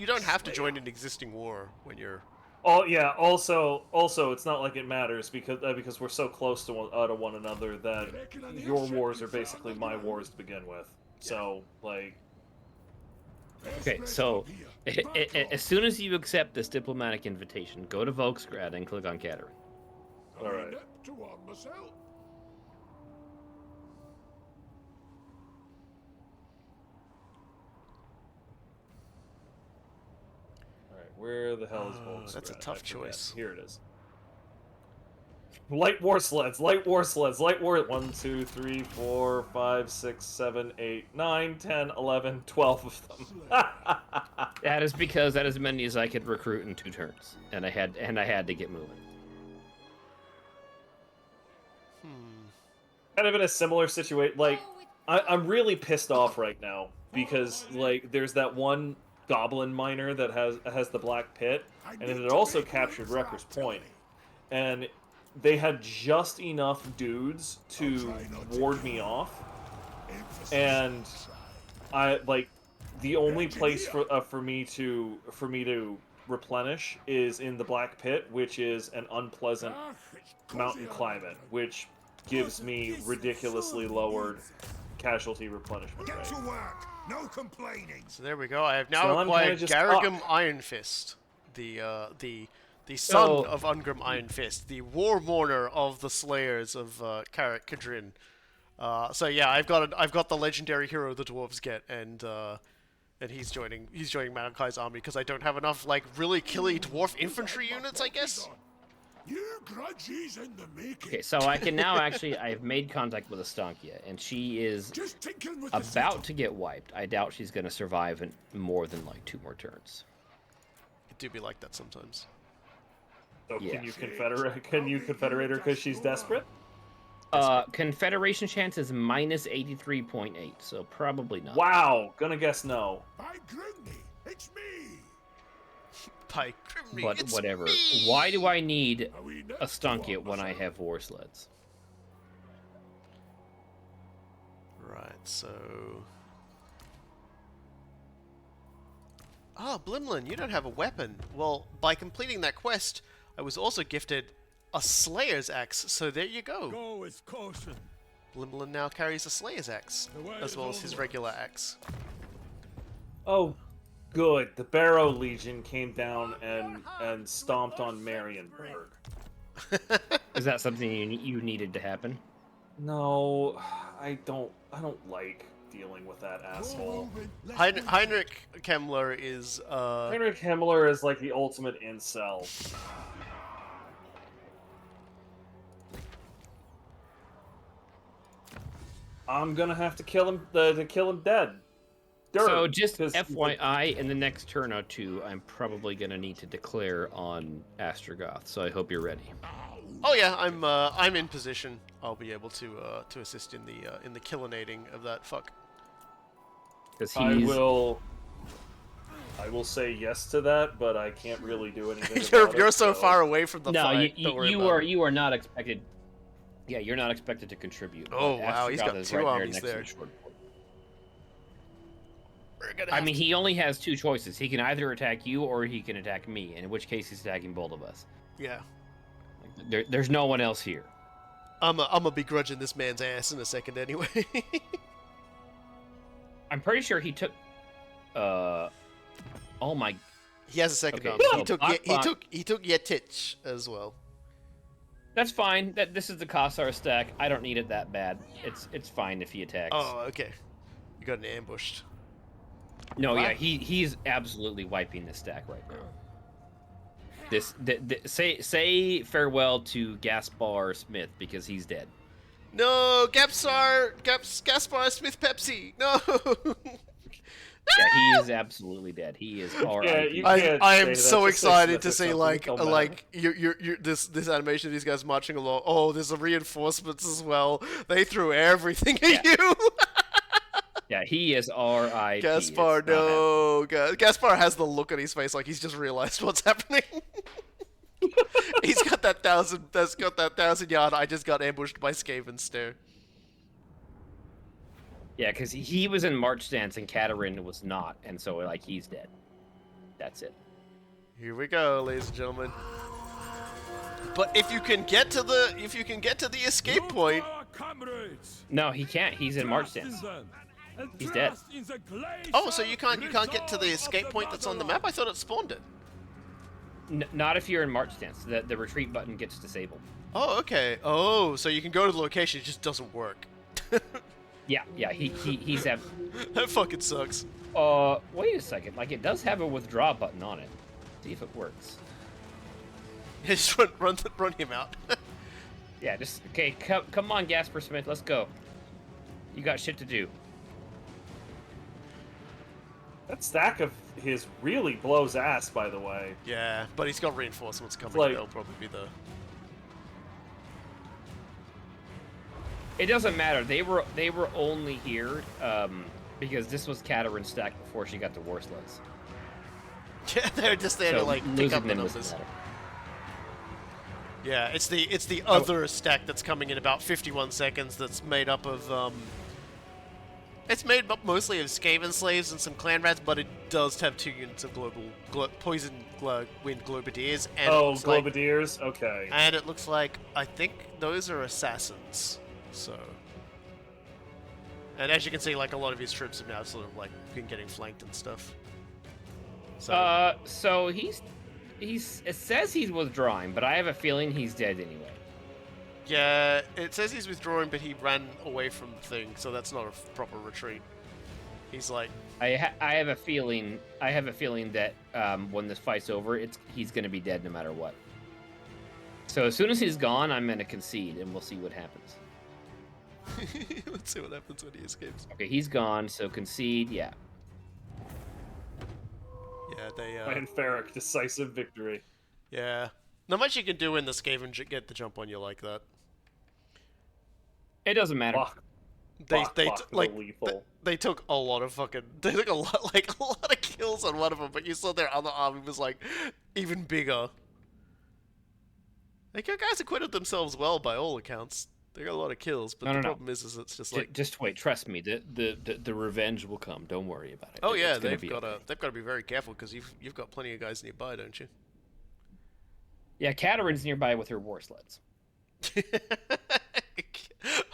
don't have to join an existing war when you're. Oh yeah. Also, it's not like it matters because we're so close to one another that your wars are basically my wars to begin with. So like. Okay, so as soon as you accept this diplomatic invitation, go to Volksgrad and click on Katerin. All right. Where the hell is Volksgren? That's a tough choice. Here it is. Light war sleds, light war sleds, light war... 1, 2, 3, 4, 5, 6, 7, 8, 9, 10, 11, 12 of them. That is because that is as many as I could recruit in 2 turns, and I had to get moving. Kind of in a similar situation. Like, I'm really pissed off right now because like there's that one goblin miner that has the black pit, and it had also captured Wrecker's Point, and they had just enough dudes to ward me off, and I like the only place for me to replenish is in the black pit, which is an unpleasant mountain climate, which gives me ridiculously lowered casualty replenishment rate. Get to work. No complaining. So there we go. I have now acquired Garrigam Iron Fist, the son of Ungrim Iron Fist, the war mourner of the slayers of Karak Kadrin. So yeah, I've got the legendary hero the dwarves get, and he's joining Malachi's army because I don't have enough like really killy dwarf infantry units, I guess. Your grudges in the making. Okay, so I can now I've made contact with Astankia, and she is about to get wiped. I doubt she's going to survive in more than like 2 more turns. It do be like that sometimes. So Yeah. Can you confederate her because she's desperate? Confederation chance is minus 83.8, so probably not. Wow, gonna guess no. By Grimney, it's me. By Grimney, But it's whatever. me! Why do I need Are we next a Stunket to when I have war sleds? Right, so... Ah, Blimlin, you don't have a weapon. Well, by completing that quest, I was also gifted a Slayer's Axe, so there you go. Go with caution. Blimlin now carries a Slayer's Axe, as well as his regular axe. Oh, good. The Barrow Legion came down and stomped on Marienburg. Is that something you needed to happen? No, I don't like dealing with that asshole. Heinrich Kemmler is, Heinrich Himmler is like the ultimate incel. I'm gonna have to kill him to kill him dead. So just FYI, in the next turn or 2, I'm probably gonna need to declare on Astrogoth. So I hope you're ready. oh yeah, I'm in position. I'll be able to assist in the killinating of that fuck. Because I will say yes to that, but I can't really do anything. You're so far away from the fight. No, you are not expected. Yeah, you're not expected to contribute. Oh wow, he's got 2 armies there. I mean, he only has 2 choices. He can either attack you or he can attack me, in which case he's attacking both of us. Yeah. There's no one else here. I'm a begrudging this man's ass in a second anyway. I'm pretty sure he took. Oh my. He has a second Okay, army. so He took Yetich as well. That's fine. This is the Kossar stack. I don't need it that bad. It's fine if he attacks. Oh, okay. You got an ambushed. No, yeah, he's absolutely wiping this stack right now. Say farewell to Gaspar Smith because he's dead. No, Gaspar Smith Pepsi. No. Yeah, he is absolutely dead. He is R.I.P. I am so excited to see like this animation of these guys marching along. Oh, there's a reinforcements as well. They threw everything at you. Yeah, he is R.I.P. Gaspar, no. Gaspar has the look on his face like he's just realized what's happening. He's got that 1,000-yard. I just got ambushed by Skaven stare. Yeah, because he was in March stance and Katerin was not, and so like he's dead. That's it. Here we go, ladies and gentlemen. But if you can get to the escape point. No, he can't. He's in March stance. He's dead. Oh, so you can't get to the escape point that's on the map? I thought it spawned it. Not if you're in March stance. The retreat button gets disabled. Oh, okay. Oh, so you can go to the location, it just doesn't work. Yeah, he's That fucking sucks. Wait a second. Like, it does have a withdraw button on it. See if it works. Just run him out. Yeah, just okay. Come on, Gasper Smith. Let's go. You got shit to do. That stack of his really blows ass, by the way. Yeah, but he's got reinforcements coming. Like, they'll probably be the. It doesn't matter. They were only here because this was Katarin's stack before she got the war sleds. Yeah, they're just there to like pick up the numbers. Yeah, it's the other stack that's coming in about 51 seconds. That's made up of it's made up mostly of Skaven slaves and some clan rats, but it does have 2 units of poison wind globadiers. And globadiers. Okay. And it looks like I think those are assassins. So, and as you can see, like a lot of his troops have now sort of like been getting flanked and stuff. So, so it says he's withdrawing, but I have a feeling he's dead anyway. Yeah, it says he's withdrawing, but he ran away from the thing, so that's not a proper retreat. He's like, I have a feeling that when this fight's over, he's gonna be dead no matter what. So as soon as he's gone, I'm gonna concede, and we'll see what happens. Let's see what happens when he escapes. Okay, he's gone, so concede, yeah. Yeah, they. Fanfaric, decisive victory. Yeah, not much you can do when the Skaven get the jump on you like that. It doesn't matter. They took a lot of kills on one of them, but you saw their other army was like even bigger. Like, your guys acquitted themselves well by all accounts. They got a lot of kills, but the problem is it's just like just wait. Trust me, the revenge will come. Don't worry about it. Oh yeah, they've got to be very careful because you've got plenty of guys nearby, don't you? Yeah, Katarin's nearby with her war sleds.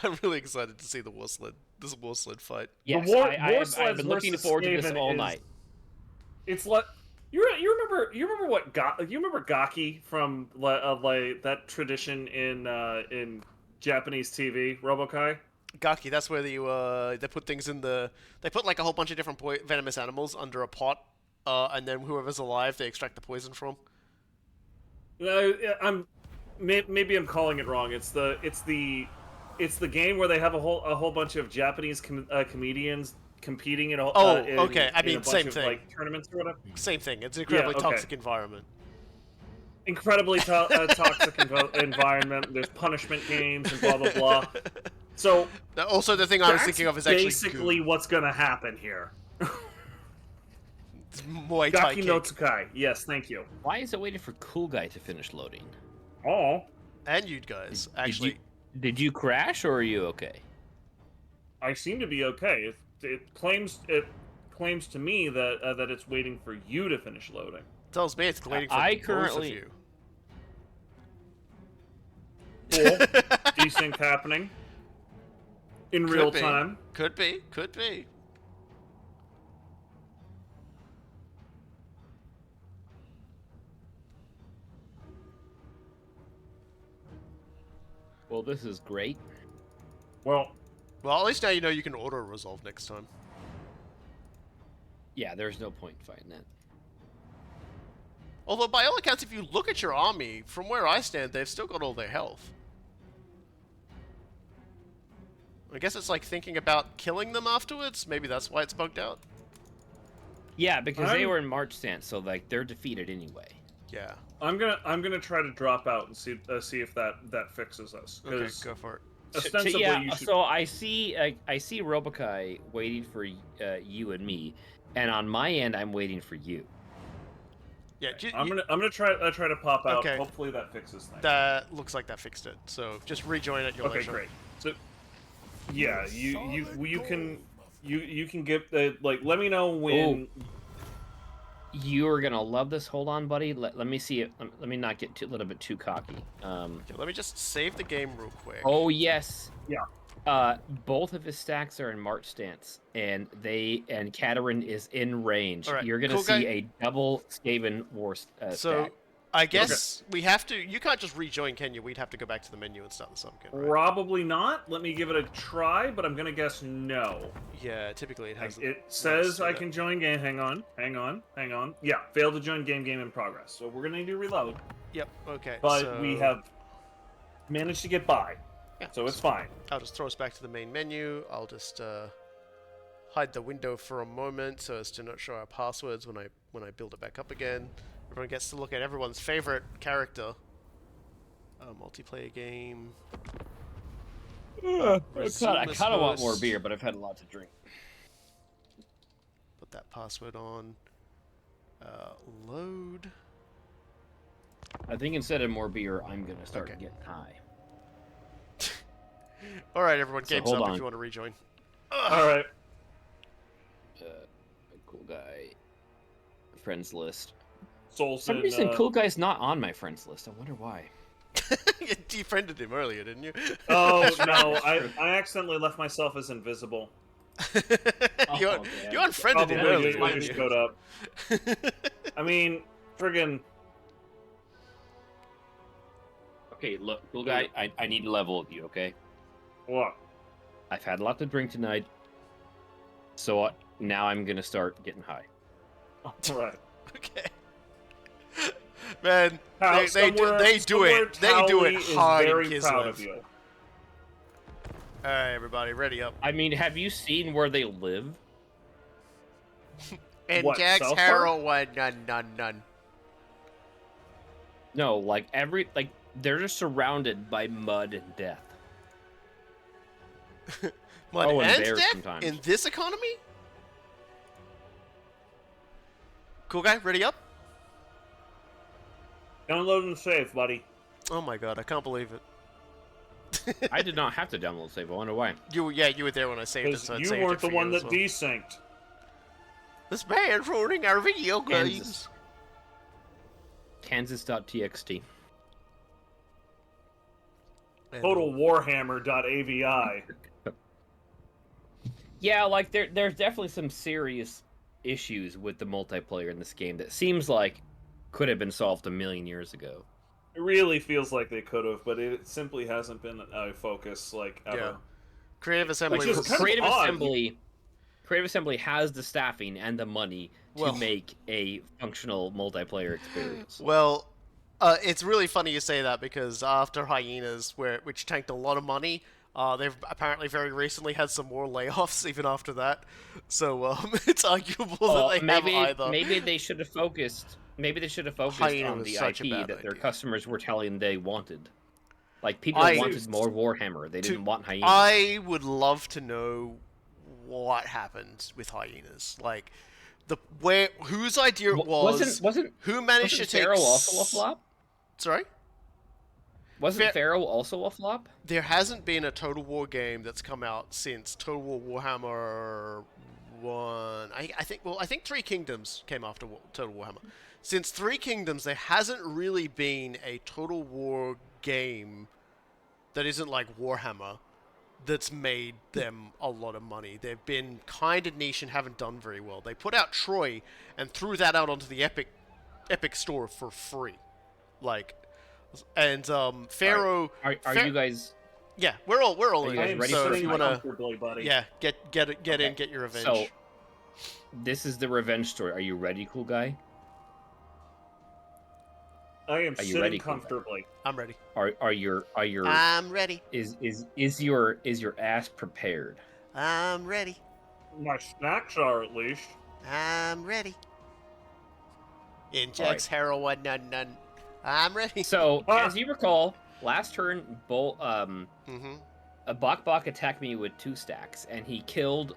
I'm really excited to see this war sled fight. Yes, I've been looking forward to this all night. It's like you remember what you remember Gaki from like that tradition in Japanese TV, Robokai? Gaki, that's where they put things in they put like a whole bunch of different venomous animals under a pot, and then whoever's alive they extract the poison from. Maybe I'm calling it wrong. It's the game where they have a whole bunch of Japanese comedians competing in a okay. I mean, same of, thing. Like, tournaments or whatever. Same thing. It's an incredibly toxic environment. Incredibly toxic environment. There's punishment games and blah blah blah. So also the thing I was thinking of is actually basically what's going to happen here. Muay Thai Gaki no Tsukai. Yes, thank you. Why is it waiting for Coolguy to finish loading? Oh. And you guys actually. Did you crash or are you okay? I seem to be okay. It claims to me that it's waiting for you to finish loading. Tells me it's waiting for both of you. Cool. Desync happening in real time. Could be. Well, this is great. Well, at least now you know you can auto-resolve next time. Yeah, there's no point in fighting that. Although, by all accounts, if you look at your army, from where I stand, they've still got all their health. I guess it's like thinking about killing them afterwards. Maybe that's why it's bugged out. Yeah, because they were in March stance, so like they're defeated anyway. Yeah. I'm gonna try to drop out and see if that fixes us. Okay, go for it. Ostensibly, you should... So I see Robokai waiting for you and me, and on my end, I'm waiting for you. Yeah, I'm gonna try to pop out. Okay. Hopefully that fixes things. That looks like that fixed it. So just rejoin at your leisure. Okay, great. So yeah, you can get like let me know when. Oh. You're gonna love this. Hold on, buddy. Let me see it. Let me not get a little bit too cocky. Okay, let me just save the game real quick. Oh yes. Yeah. Both of his stacks are in March stance, and Katarin is in range. Right, You're gonna see a double Skaven war stack. I guess we have to. You can't just rejoin, can you? We'd have to go back to the menu and start this up again. Right? Probably not. Let me give it a try, but I'm gonna guess no. Yeah, typically it has. It says I can join game. Hang on. Yeah, failed to join game in progress. So we're gonna need to reload. Yep. Okay. But we have managed to get by. Yeah, so it's fine. I'll just throw us back to the main menu. I'll just hide the window for a moment so as to not show our passwords when I build it back up again. Everyone gets to look at everyone's favorite character. Multiplayer game. I kind of want more beer, but I've had a lot to drink. Put that password on. Load. I think instead of more beer, I'm gonna start getting high. All right, everyone, game's up on. if you want to rejoin. All right. Coolguy. Friends list. For some reason, Coolguy's not on my friends list. I wonder why. You defriended him earlier, didn't you? Oh no, I accidentally left myself as invisible. You unfriended him earlier. I just showed up. I mean, friggin'. Okay, look, Coolguy, I need to level with you, okay? What? I've had a lot to drink tonight, so now I'm gonna start getting high. Alright. Okay. Man, they do it hard in Kislev. Alright, everybody, ready up. I mean, have you seen where they live? And Jack's heroin, none. No, like they're just surrounded by mud and death. Mud and bears death sometimes. in this economy? Coolguy, ready up? Download and save, buddy. Oh my god, I can't believe it. I did not have to download save. I wonder why. You were there when I saved it, so you weren't the one that desynced. This man's ruining our video games. Kansas.txt. Total Warhammer.avi. Yeah, like there's definitely some serious issues with the multiplayer in this game that seems like could have been solved a million years ago. It really feels like they could have, but it simply hasn't been a focus like ever. Yeah. Creative Assembly. Creative Assembly has the staffing and the money to make a functional multiplayer experience. Well, it's really funny you say that because after Hyenas, which tanked a lot of money, they've apparently very recently had some more layoffs even after that. So it's arguable that they have either. Maybe they should have focused. Maybe they should have focused on the IP that their customers were telling they wanted. Like people wanted more Warhammer. They didn't want Hyenas. I would love to know what happened with Hyenas. Like whose idea it was. Who managed to take Pharaoh also a flop? Sorry? Wasn't Pharaoh also a flop? There hasn't been a Total War game that's come out since Total War Warhammer 1. I think Three Kingdoms came after Total Warhammer. Since Three Kingdoms, there hasn't really been a Total War game that isn't like Warhammer that's made them a lot of money. They've been kind of niche and haven't done very well. They put out Troy and threw that out onto the Epic store for free. Pharaoh. Are you guys? Yeah, we're all in. Ready so for if you wanna, buddy. yeah, get in, get your revenge. So, this is the revenge story. Are you ready, Coolguy? I am sitting comfortably. I'm ready. Are your? I'm ready. Is your ass prepared? I'm ready. My snacks are at least. I'm ready. Injects heroin, none. I'm ready. So, as you recall, last turn, a Bok attacked me with 2 stacks, and he killed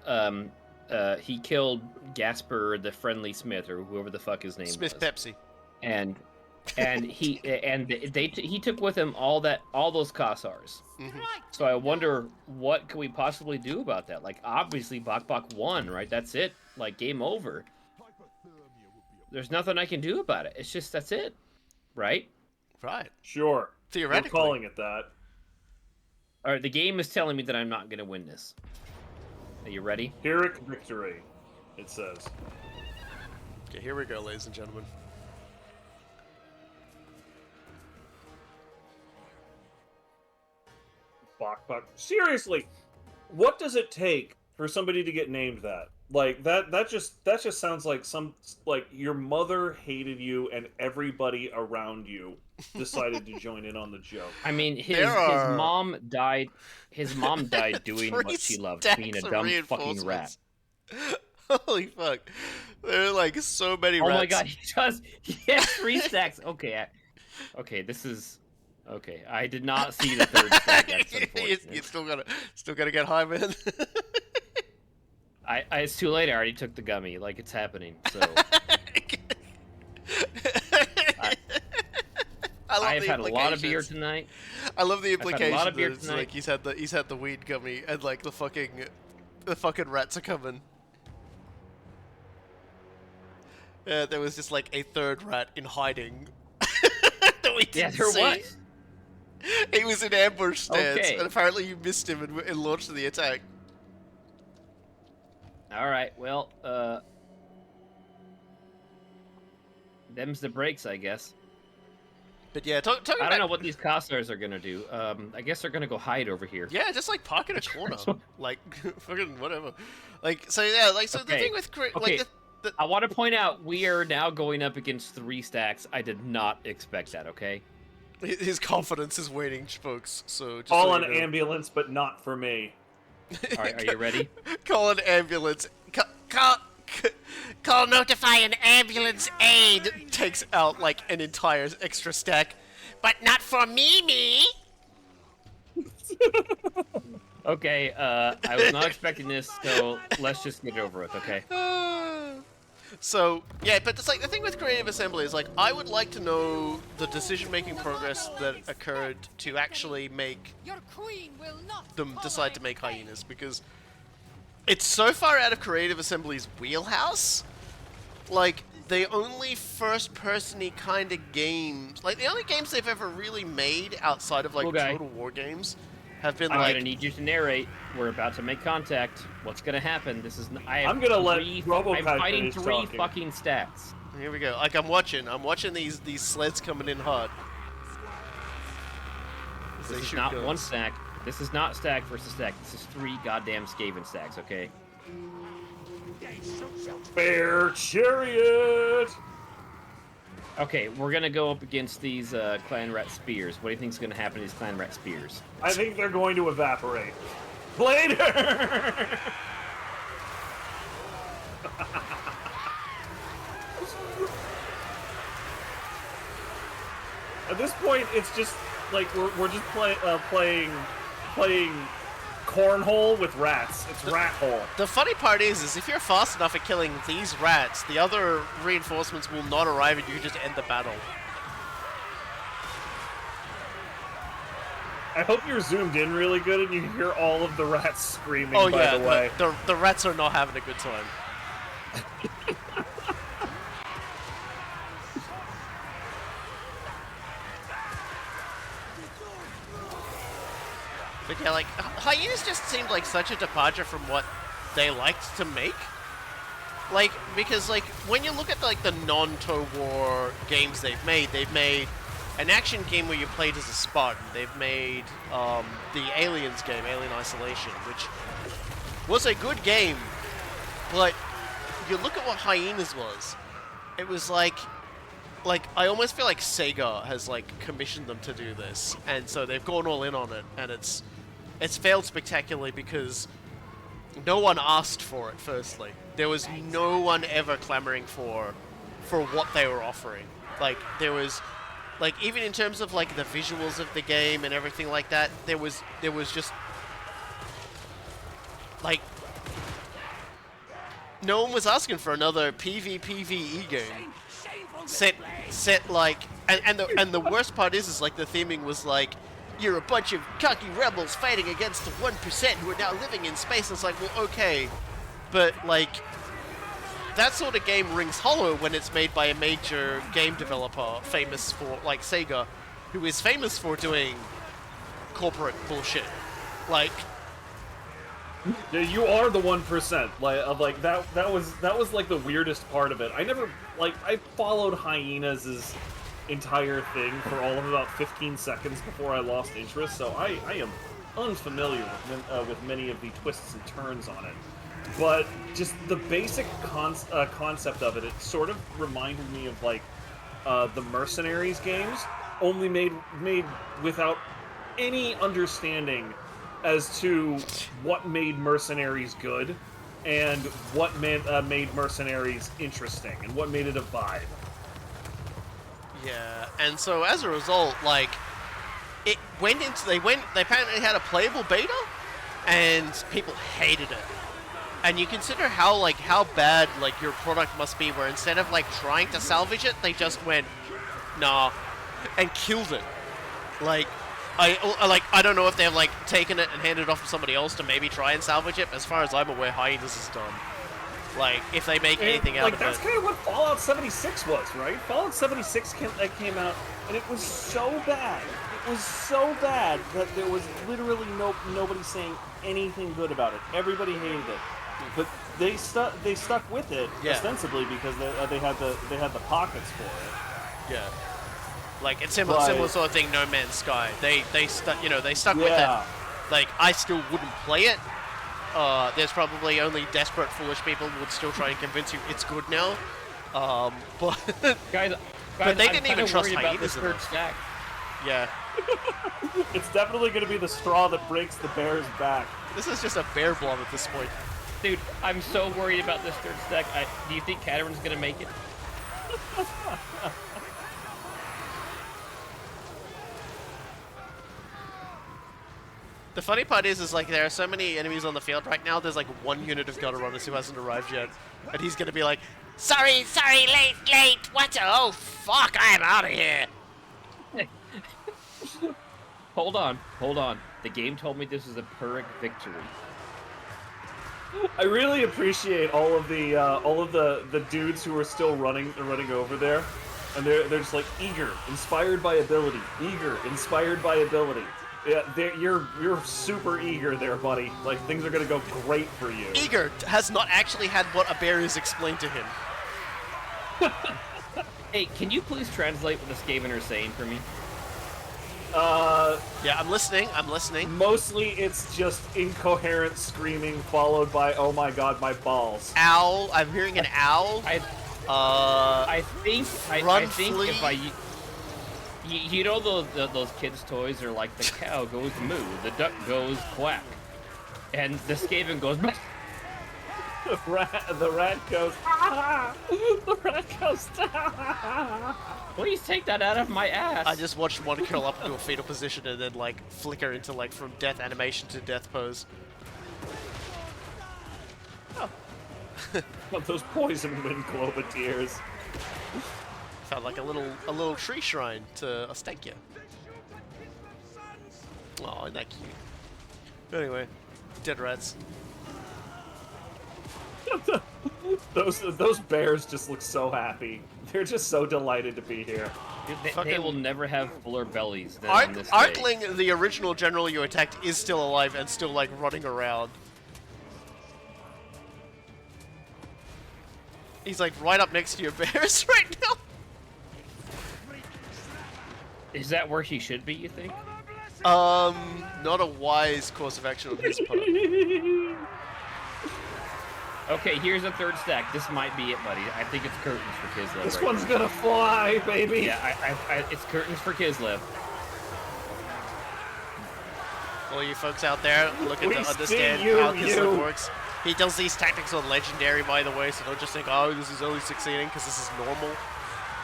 Gasper, the friendly smith, or whoever the fuck his name Smith was. Pepsi. And he took with him all those Kossars. So I wonder what could we possibly do about that? Like, obviously Bok won, right? That's it. Like, game over. There's nothing I can do about it. It's just that's it, right? Right. Sure. Theoretically. You're calling it that. All right. The game is telling me that I'm not gonna win this. Are you ready? Pyrrhic victory, it says. Okay, here we go, ladies and gentlemen. Bok Bok. Seriously, what does it take for somebody to get named that? Like that just sounds like your mother hated you and everybody around you decided to join in on the joke. I mean, his mom died. His mom died doing what she loved, being a dumb fucking rat. Holy fuck! There are like so many rats. Oh my god, he does. He has 3 stacks. Okay, okay, this is okay. I did not see the 3rd stack. You still gotta get high, man. It's too late. I already took the gummy. Like, it's happening. So I've had a lot of beer tonight. I love the implication. A lot of beer tonight. Like he's had the weed gummy, and like the fucking rats are coming. There was just like a 3rd rat in hiding that we didn't there see. was. He was in ambush stance, Okay. and apparently you missed him and launched the attack. Alright, well, them's the breaks, I guess. But yeah, talking I don't know what these Kossars are gonna do. I guess they're gonna go hide over here. Yeah, just like park in a corner. Like, fucking whatever. Like, so yeah, like, so the thing with... Like, I want to point out, we are now going up against 3 stacks. I did not expect that, okay? His confidence is waning, folks, so... Just Call so an ambulance, but not for me. Alright, are you ready? Call an ambulance. Call notify an ambulance aid. Takes out like an entire extra stack. But not for me. Okay, I was not expecting this, so let's just get it over with, okay? So, yeah, but it's like the thing with Creative Assembly is like, I would like to know the decision-making progress that occurred to actually make them decide to make hyenas, because it's so far out of Creative Assembly's wheelhouse. Like, the only first-person-y kind of games, like the only games they've ever really made outside of like Total War games have been I'm gonna need you to narrate. We're about to make contact. What's gonna happen? This is. I'm gonna let Robo I'm fighting 3 fucking stacks. Here we go. Like I'm watching these sleds coming in hard. This is not one stack. This is not stack versus stack. This is 3 goddamn Skaven stacks. Okay. Bear chariot. Okay, we're gonna go up against these clan rat spears. What do you think's gonna happen to these clan rat spears? I think they're going to evaporate. Blader! At this point, it's just like we're just playing cornhole with rats. It's rat hole. The funny part is if you're fast enough at killing these rats, the other reinforcements will not arrive and you can just end the battle. I hope you're zoomed in really good and you hear all of the rats screaming, oh, by the way. The rats are not having a good time. But yeah, like, hyenas just seemed like such a departure from what they liked to make. Like, because, like, when you look at, like, the non-Total War games they've made an action game where you played as a Spartan. They've made the Aliens game, Alien Isolation, which was a good game, but you look at what Hyenas was, it was like I almost feel like Sega has, like, commissioned them to do this, and so they've gone all in on it, and it's failed spectacularly because no one asked for it, firstly. There was no one ever clamoring for what they were offering. Like, there was, like, even in terms of, like, the visuals of the game and everything like that, there was just, like, no one was asking for another PvPvE game. Set like, and the worst part is like the theming was like, you're a bunch of cocky rebels fighting against the 1% who are now living in space. And it's like, well, okay, but like, that sort of game rings hollow when it's made by a major game developer famous for, like, Sega, who is famous for doing corporate bullshit. Like, yeah, you are the 1%. Like that was like the weirdest part of it. I followed Hyenas' entire thing for all of about 15 seconds before I lost interest. So I am unfamiliar with many of the twists and turns on it. But just the basic concept of it, it sort of reminded me of like the Mercenaries games, only made without any understanding as to what made Mercenaries good and what made Mercenaries interesting and what made it a vibe. Yeah, and so as a result, like, it went into, they apparently had a playable beta, and people hated it. And you consider how bad, like, your product must be, where instead of, like, trying to salvage it, they just went, nah, and killed it. Like, I don't know if they've, like, taken it and handed it off to somebody else to maybe try and salvage it. As far as I'm aware, Hyenas is done. Like, if they make anything out of it. That's kind of what Fallout 76 was, right? Fallout 76 came out, and it was so bad. It was so bad that there was literally nobody saying anything good about it. Everybody hated it, but they stuck with it ostensibly because they had the pockets for it. Yeah. Like, it's similar sort of thing. No Man's Sky. They stuck with it. Like, I still wouldn't play it. There's probably only desperate, foolish people who would still try and convince you it's good now. But guys, but they I'm didn't even trust Hyenas third stack. Yeah. It's definitely going to be the straw that breaks the bear's back. This is just a bear blob at this point. Dude, I'm so worried about this third stack. Do you think Cateran's going to make it? The funny part is like, there are so many enemies on the field right now, there's like one unit of Gutter Runners who hasn't arrived yet. And he's gonna be like, sorry, late, what? Oh, fuck, I'm out of here. Hold on. The game told me this was a Pyrrhic victory. I really appreciate all of the dudes who are still running over there, and they're just like eager, inspired by ability, Yeah, you're super eager there, buddy. Like, things are gonna go great for you. Eager has not actually had what a bear is explained to him. Hey, can you please translate what the Skaven are saying for me? Yeah, I'm listening. Mostly it's just incoherent screaming followed by, oh my god, my balls. Owl. I'm hearing an owl. I think flee. if I... You know those kids' toys are like the cow goes moo, the duck goes quack, and the Skaven goes. The rat goes. Ah! The rat goes. Ah! Please take that out of my ass. I just watched one curl up into a fetal position and then like flicker into like from death animation to death pose. Oh. Those poison wind cloveteers. Felt like a little tree shrine to Ostakia. Oh, isn't that cute? Anyway, dead rats. those bears just look so happy. They're just so delighted to be here. They will never have fuller bellies than this day. Arkling, the original general you attacked, is still alive and still like running around. He's like right up next to your bears right now. Is that where he should be, you think? Not a wise course of action on his part. Okay, here's a third stack. This might be it, buddy. I think it's curtains for Kislev. This one's gonna fly, baby! Yeah, it's curtains for Kislev. All you folks out there looking to understand how Kislev works. He does these tactics on Legendary, by the way, so don't just think, oh, this is only succeeding because this is normal.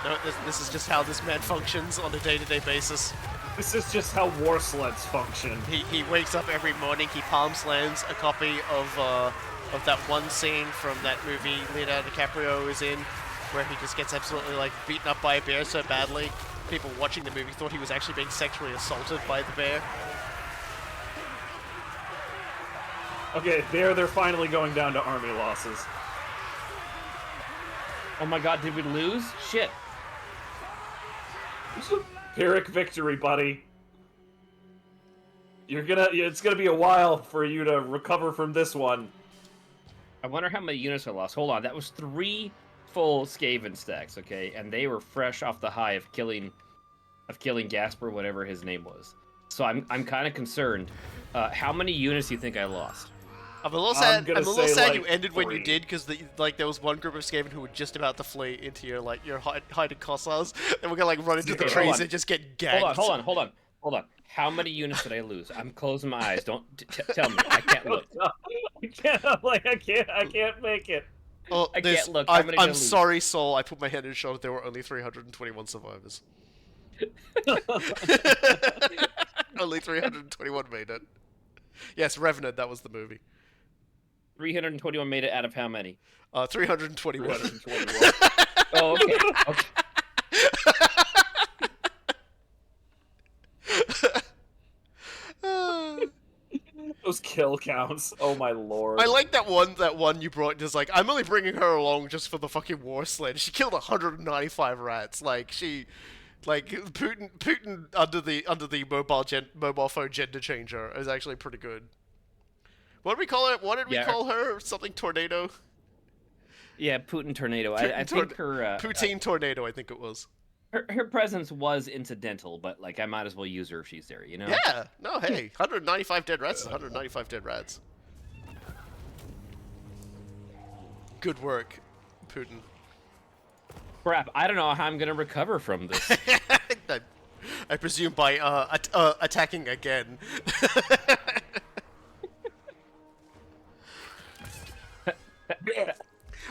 No, this is just how this man functions on a day-to-day basis. This is just how war sleds function. He wakes up every morning, he palm slams a copy of that one scene from that movie Leonardo DiCaprio is in, where he just gets absolutely like beaten up by a bear so badly, people watching the movie thought he was actually being sexually assaulted by the bear. Okay, they're finally going down to army losses. Oh my god, did we lose? Shit. Pyrrhic victory, buddy. It's gonna be a while for you to recover from this one. I wonder how many units I lost. Hold on, that was 3 full Skaven stacks, okay? And they were fresh off the high of killing Gasper, whatever his name was. So I'm kind of concerned. How many units do you think I lost? I'm a little sad. I'm a little sad like you ended when you 3. did, because there was one group of Skaven who were just about to flee into your hiding Kossars, and we're gonna like run into the trees and just get gagged. Hold on. How many units did I lose? I'm closing my eyes. Don't tell me. I can't look. I can't make it. Oh, I can't look. How many did I I'm lose? sorry, Saul. I put my hand in the shoulder. There were only 321 survivors. Only 321 made it. Yes, Revenant. That was the movie. 321 made it out of how many? 321. 321. Oh, okay. Those kill counts. Oh my lord. I like that one you brought. Just like, I'm only bringing her along just for the fucking war sled. She killed 195 rats. Like Putin under the mobile phone gender changer is actually pretty good. What did we call it? What did we call her? Something tornado. Yeah, Putin tornado. I think her Poutine tornado. I think it was. Her presence was incidental, but like I might as well use her if she's there, you know? Yeah. No. Hey, 195 dead rats is 195 dead rats. Good work, Putin. Crap! I don't know how I'm gonna recover from this. I presume by attacking again.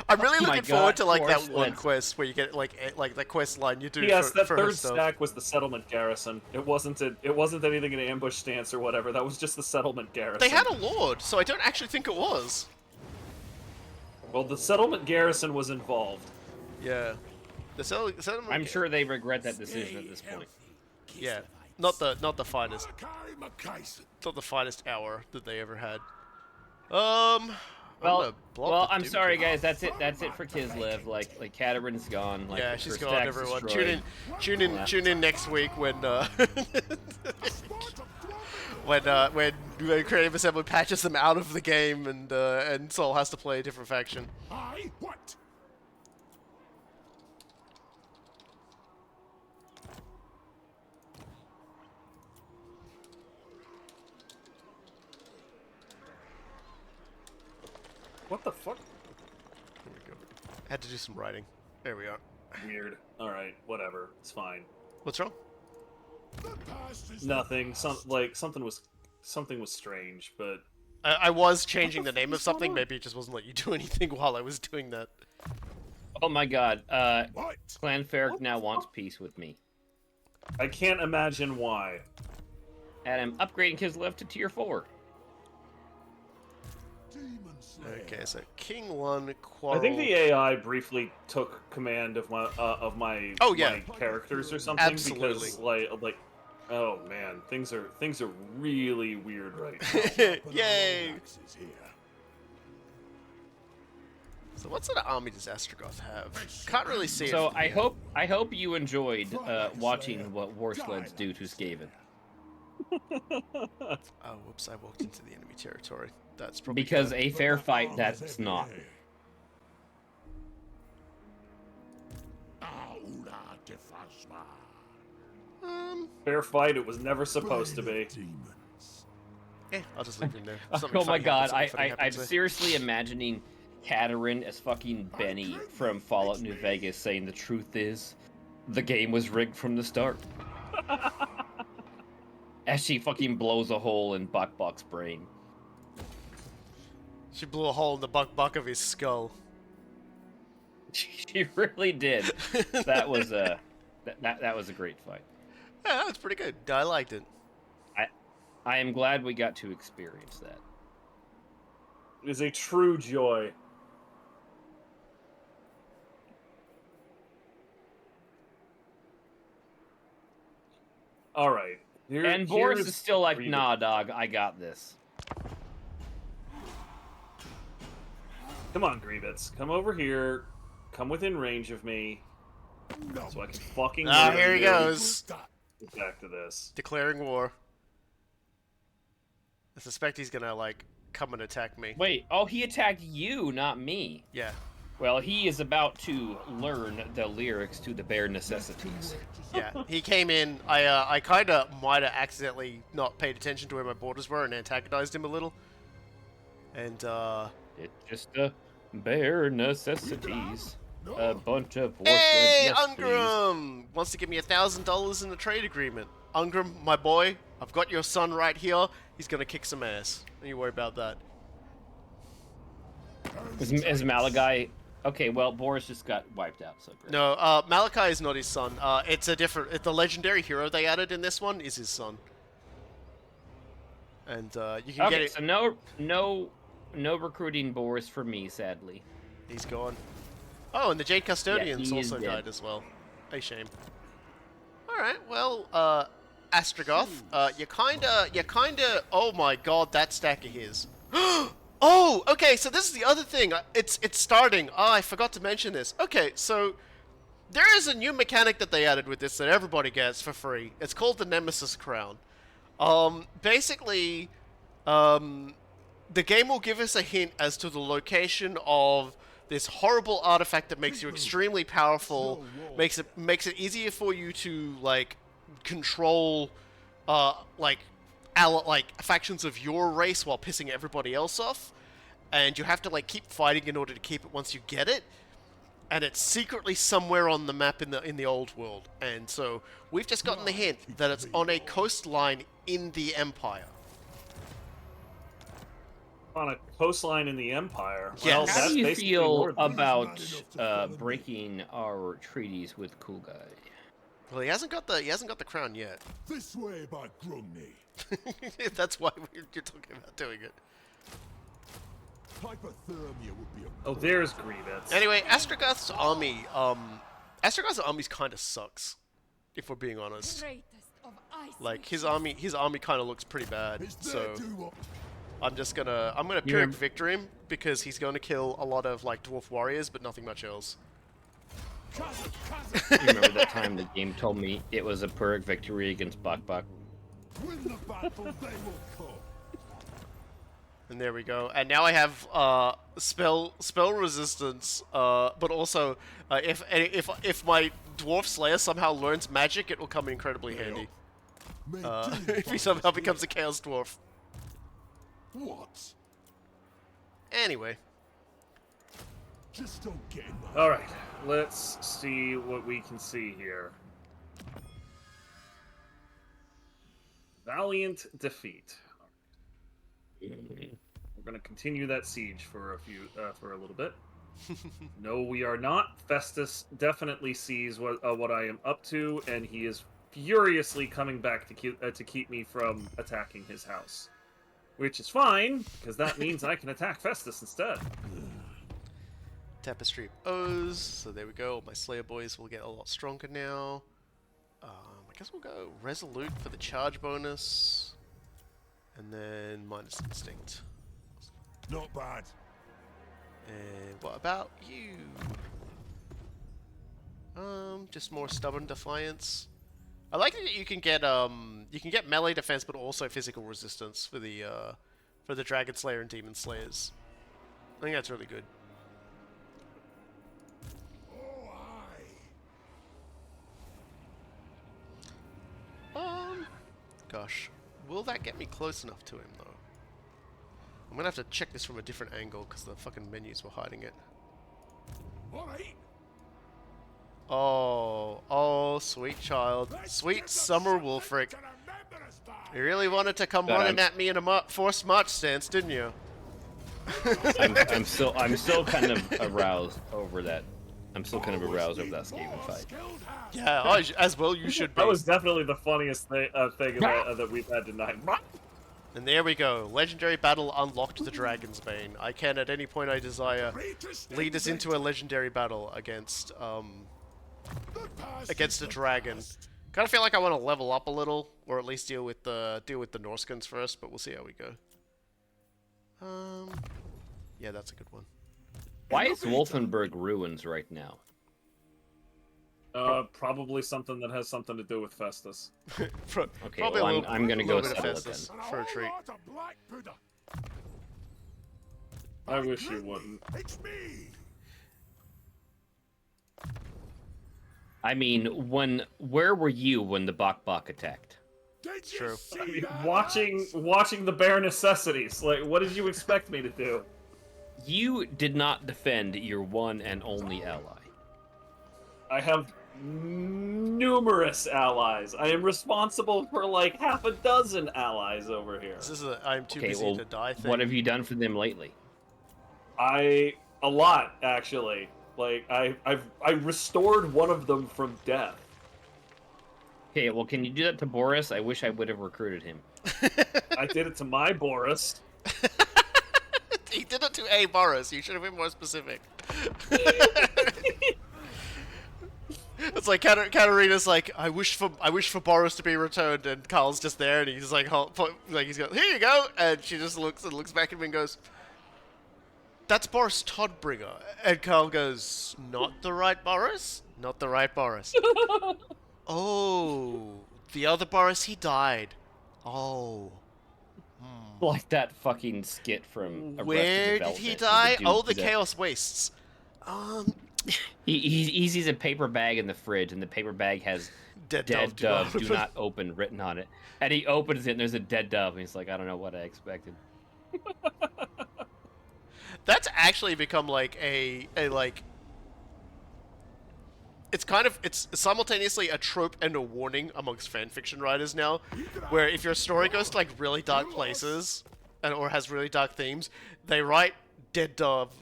I'm really looking forward to like that one quest where you get like that quest line you do. Yes, for, that for third stack was the settlement garrison. It wasn't anything in an ambush stance or whatever. That was just the settlement garrison. They had a lord, so I don't actually think it was. Well, the settlement garrison was involved. Yeah, the settlement. I'm sure they regret that decision at this point. Yeah, not the finest. Not the finest hour that they ever had. Well, I'm sorry, guys. That's it for Kislev. Like Katarin's gone. Like, yeah, she's her gone. stack's Everyone, destroyed. tune in next week when when Creative Assembly patches them out of the game and Saul has to play a different faction. What? What the fuck? Here we go. I had to do some writing. There we are. Weird. Alright, whatever. It's fine. What's wrong? Nothing. Something was strange, but I was changing the name of something. Maybe it just wasn't letting you do anything while I was doing that. Oh my god. Clan Ferric now wants peace with me. I can't imagine why. And I'm upgrading Kislev to tier 4. Okay, so King 1 Quarrel. I think the AI briefly took command of my my characters or something. Absolutely. Because like oh man, things are really weird right now. Yay! So what sort of army does Astrogoth have? Can't really see So it. I hope you enjoyed watching what war sleds do to Skaven. Oh, whoops! I walked into the enemy territory. That's probably Because good. a fair fight, that's not. Fair fight. It was never supposed to be. I'll just leave him there. Oh my god, I'm seriously imagining Katarin as fucking Benny from Fallout New Vegas saying the truth is, the game was rigged from the start. As she fucking blows a hole in Buckbuck's brain. She blew a hole in the buck of his skull. She really did. That was a that was a great fight. Yeah, that was pretty good. I liked it. I am glad we got to experience that. It is a true joy. All right. And Boris is still like, nah, dog, I got this. Come on, Grievous. Come over here. Come within range of me. So I can fucking... Oh, here he goes. Get back to this. Declaring war. I suspect he's gonna, like, come and attack me. Wait, oh, he attacked you, not me. Yeah. Well, he is about to learn the lyrics to the bare necessities. Yeah, he came in. I kind of might have accidentally not paid attention to where my borders were and antagonized him a little. And It's just the bare necessities. A bunch of worthless. hey, Yes, Ungram wants to give me $1,000 in the trade agreement. Ungram, my boy, I've got your son right here. He's gonna kick some ass. Don't you worry about that. Is Malachi? Okay, well, Boris just got wiped out, so great. No, Malachi is not his son. It's a different. The legendary hero they added in this one is his son. And you can get it. So no recruiting Boris for me, sadly. He's gone. Oh, and the Jade Custodians he is also dead. died as well. A shame. All right, well, Astrogoth, you kinda. Oh my God, that stack of his. Oh, okay. So this is the other thing. It's starting. Oh, I forgot to mention this. Okay, so there is a new mechanic that they added with this that everybody gets for free. It's called the Nemesis Crown. Basically, the game will give us a hint as to the location of this horrible artifact that makes you extremely powerful, makes it easier for you to like control factions of your race while pissing everybody else off, and you have to like keep fighting in order to keep it once you get it. And it's secretly somewhere on the map in the old world, and so we've just gotten the hint that it's on a coastline in the Empire. On a coastline in the Empire. Yes. Well, How that's do you basically feel more than- about breaking our treaties with Coolguy? Well, he hasn't got the crown yet. This way, by Grumney. That's why you're talking about doing it. Hypothermia would be a Oh, there's Grievous. Anyway, Astrogoth's army kind of sucks, if we're being honest. Greatest of ice Like his army kind of looks pretty bad. Is there So do what? I'm gonna Pyrrhic Victor him because he's going to kill a lot of like dwarf warriors, but nothing much else. You remember that time the game told me it was a Pyrrhic victory against Bak Bak? Win the battle, they will come. And there we go. And now I have spell resistance, but also if my dwarf slayer somehow learns magic, it will come incredibly handy. May If he somehow becomes a chaos dwarf. What? Anyway, Just don't get in my... Alright, let's see what we can see here. Valiant defeat. We're gonna continue that siege for a little bit. No, we are not. Festus definitely sees what I am up to, and he is furiously coming back to keep me from attacking his house. Which is fine, because that means I can attack Festus instead. Tapestry of O's. So there we go. My Slayer boys will get a lot stronger now. I guess we'll go Resolute for the charge bonus. And then minus Instinct. Not bad. And what about you? Just more Stubborn Defiance. I like that you can get melee defense, but also physical resistance for the Dragon Slayer and Demon Slayers. I think that's really good. Oh, aye. Gosh, will that get me close enough to him though? I'm gonna have to check this from a different angle because the fucking menus were hiding it. All right. Oh, sweet child, Let's sweet give the Summer something Wolfric. to remember us by. You really wanted to come But running I'm- at me in a forced march stance, didn't you? I'm still kind of aroused over that. I'm still kind of aroused over that Skaven fight. Skilled hand. Yeah, oh, as well you should be. That was definitely the funniest thing that we've had tonight. And there we go. Legendary battle unlocked the Dragon's Bane. I can at any point I desire lead us into a legendary battle against a dragon. Kind of feel like I want to level up a little, or at least deal with the Norskins first, but we'll see how we go. Yeah, that's a good one. Why is Wolfenburg ruins right now? Probably something that has something to do with Festus. Okay, Probably well, a little, I'm gonna go little bit of settle it Festus then. And for a whole treat. lot of black Buddha. I wish you wouldn't. It's me. I mean, where were you when the Bok attacked? Did you True. see I mean, that? watching the bare necessities. Like, what did you expect me to do? You did not defend your one and only ally. I have numerous allies. I am responsible for like half a dozen allies over here. This is a I'm too Okay, busy well, to die thing. what have you done for them lately? A lot actually. Like I restored one of them from death. Okay, well, can you do that to Boris? I wish I would have recruited him. I did it to my Boris. He did it to a Boris. You should have been more specific. It's like Katarina's like, I wish for Boris to be returned, and Karl's just there, and he's like, he's got, here you go, and she just looks back at him and goes, that's Boris Toddbringer, and Karl goes, not the right Boris, not the right Boris. Oh, the other Boris, he died. Oh. Like that fucking skit from Arrested Where did he Development, die? dude Oh, the that- Chaos Wastes. He sees a paper bag in the fridge, and the paper bag has Dead "Dead dove, dove, do not open" written on it. And he opens it, and there's a dead dove, and he's like, I don't know what I expected. That's actually become like a like. It's simultaneously a trope and a warning amongst fanfiction writers now, where if your story goes to like really dark places, or has really dark themes, they write "Dead dove,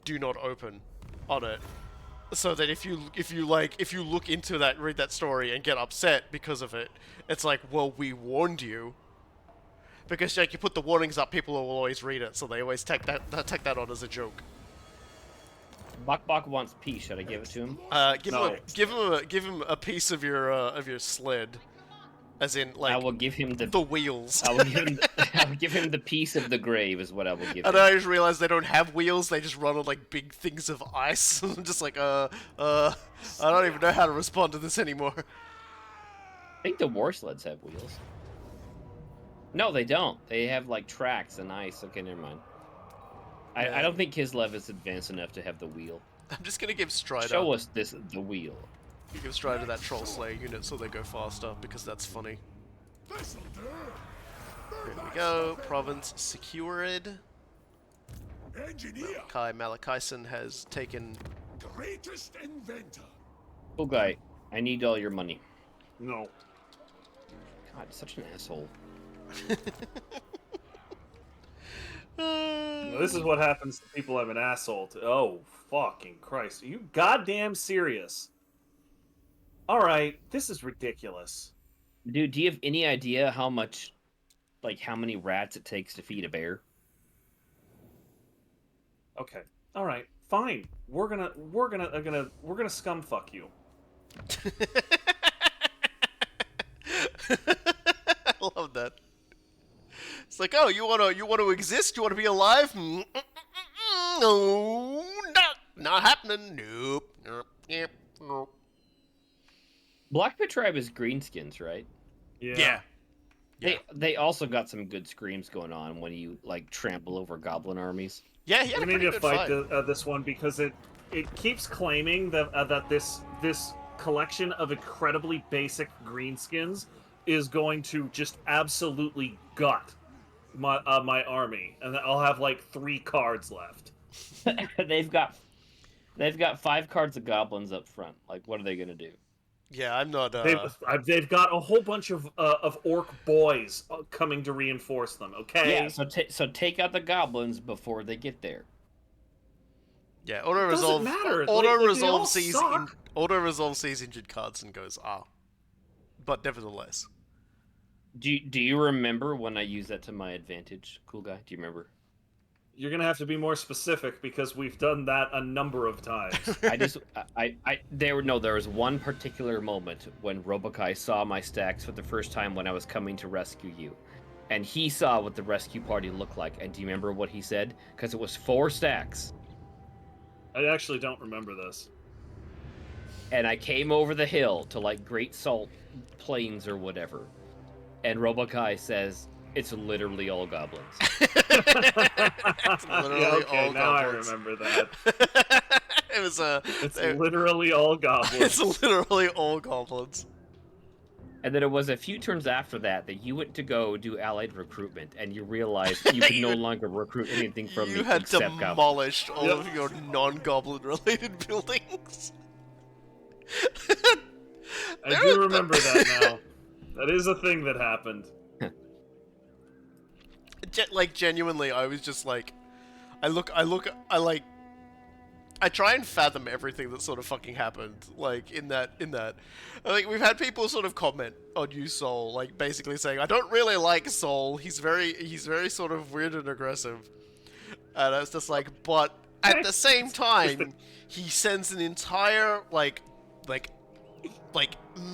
do not open" on it. So that if you look into that, read that story, and get upset because of it, it's like, well, we warned you. Because like you put the warnings up, people will always read it, so they always take that on as a joke. Bok wants peace. Should I give it to him? Give him a piece of your sled, as in like I will give him the wheels. I will give him the piece of the grave is what I will give him. And I just realized they don't have wheels; they just run on like big things of ice. I'm just like, I don't even know how to respond to this anymore. I think the war sleds have wheels. No, they don't. They have like tracks and ice. Okay, never mind. I don't think Kislev is advanced enough to have the wheel. I'm just gonna give Strider. Show us the wheel. Give Strider that Troll Slayer unit so they go faster, because that's funny. This'll do. Here we go. Province secured. Engineer, Kai Malakaisen has taken. greatest inventor. Coolguy, I need all your money. No. God, such an asshole. This is what happens to people I'm an asshole to. Oh, fucking Christ. Are you goddamn serious? Alright, this is ridiculous. Dude, do you have any idea how many rats it takes to feed a bear? Okay. Alright, fine. We're gonna scumfuck you. I love that. It's like, oh, you want to exist? You want to be alive? No, not happening. Nope. Black Pit Tribe is greenskins, right? Yeah. They also got some good screams going on when you like trample over goblin armies. Yeah, he had We a need pretty to good fight fight. this one because it keeps claiming that this collection of incredibly basic greenskins is going to just absolutely gut my army, and I'll have like 3 cards left. They've got 5 cards of goblins up front. Like, what are they gonna do? Yeah, I'm not. They've got a whole bunch of orc boys coming to reinforce them. Okay. Yeah. So take out the goblins before they get there. Yeah, auto resolve. matter. Auto resolve sees injured cards and goes but nevertheless. Do you remember when I used that to my advantage, Coolguy? Do you remember? You're gonna have to be more specific because we've done that a number of times. There was one particular moment when Robokai saw my stacks for the first time when I was coming to rescue you. And he saw what the rescue party looked like. And do you remember what he said? Because it was 4 stacks. I actually don't remember this. And I came over the hill to like Great Salt Plains or whatever. And Robokai says, it's literally all goblins. It's literally Yeah, okay, all now goblins. I remember that. It It's literally all goblins. It's literally all goblins. And then it was a few turns after that you went to go do allied recruitment, and you realized you could no longer recruit anything from me You had except demolished goblins. all of your non-goblin related buildings. I do remember that now. That is a thing that happened. Like, genuinely, I was just like, I try and fathom everything that sort of fucking happened, like, in that. Like, we've had people sort of comment on you, Soul, like, basically saying, I don't really like Soul, he's very sort of weird and aggressive. And I was just like, but at the same time, he sends an entire, like,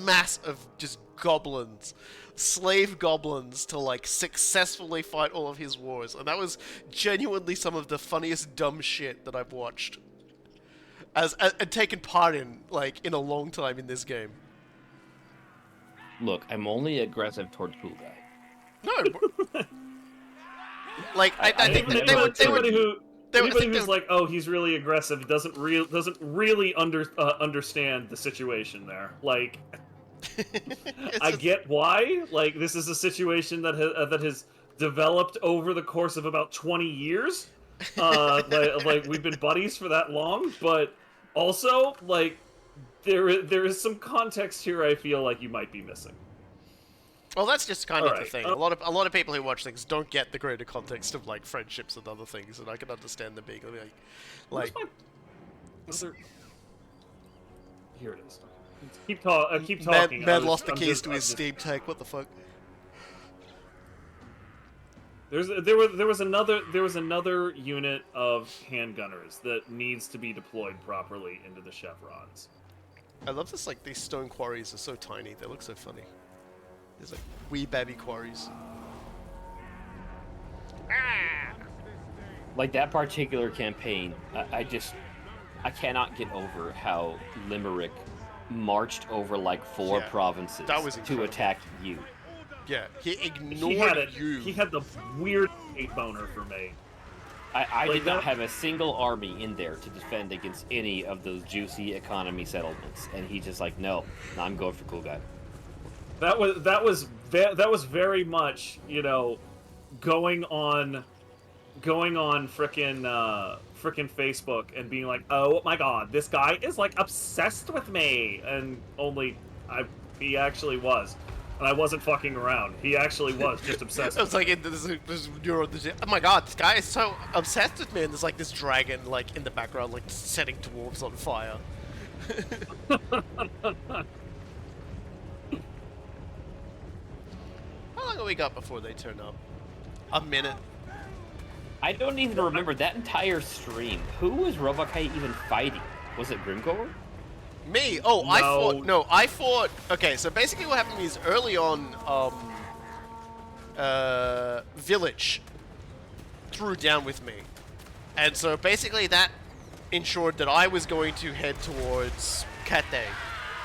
mass of just goblins, slave goblins, to like successfully fight all of his wars, and that was genuinely some of the funniest dumb shit that I've watched and taken part in, like, in a long time in this game. Look, I'm only aggressive toward Coolguy. No, like I think anybody who's like, oh, he's really aggressive, doesn't really understand the situation there. Like, I get why. Like, this is a situation that has developed over the course of about 20 years. Like we've been buddies for that long, but also, like, there is some context here I feel like you might be missing. Well, that's just kind of the thing. A lot of people who watch things don't get the greater context of, like, friendships and other things, and I can understand them being like. Here it is. Keep talking. Ned lost the keys to his Steam tank. What the fuck? There was another unit of handgunners that needs to be deployed properly into the chevrons. I love this. Like, these stone quarries are so tiny. They look so funny. There's like wee baby quarries. Like, that particular campaign, I cannot get over how Limerick marched over like 4 provinces to attack you. Yeah, he ignored you. He had the weird hate boner for me. I did not have a single army in there to defend against any of those juicy economy settlements, and he's just like, no, I'm going for Coolguy. That was very much, you know, going on frickin' Facebook and being like, oh my god, this guy is like obsessed with me, and he actually was, and I wasn't fucking around. He actually was just obsessed. It was like, oh my god, this guy is so obsessed with me, and there's like this dragon like in the background, like setting dwarves on fire. How long have we got before they turn up? A minute. I don't even remember that entire stream. Who was Robokai even fighting? Was it Grimgore? Me? Oh, no. I fought... Okay, so basically what happened is early on, Village threw down with me. And so basically that ensured that I was going to head towards Cathay.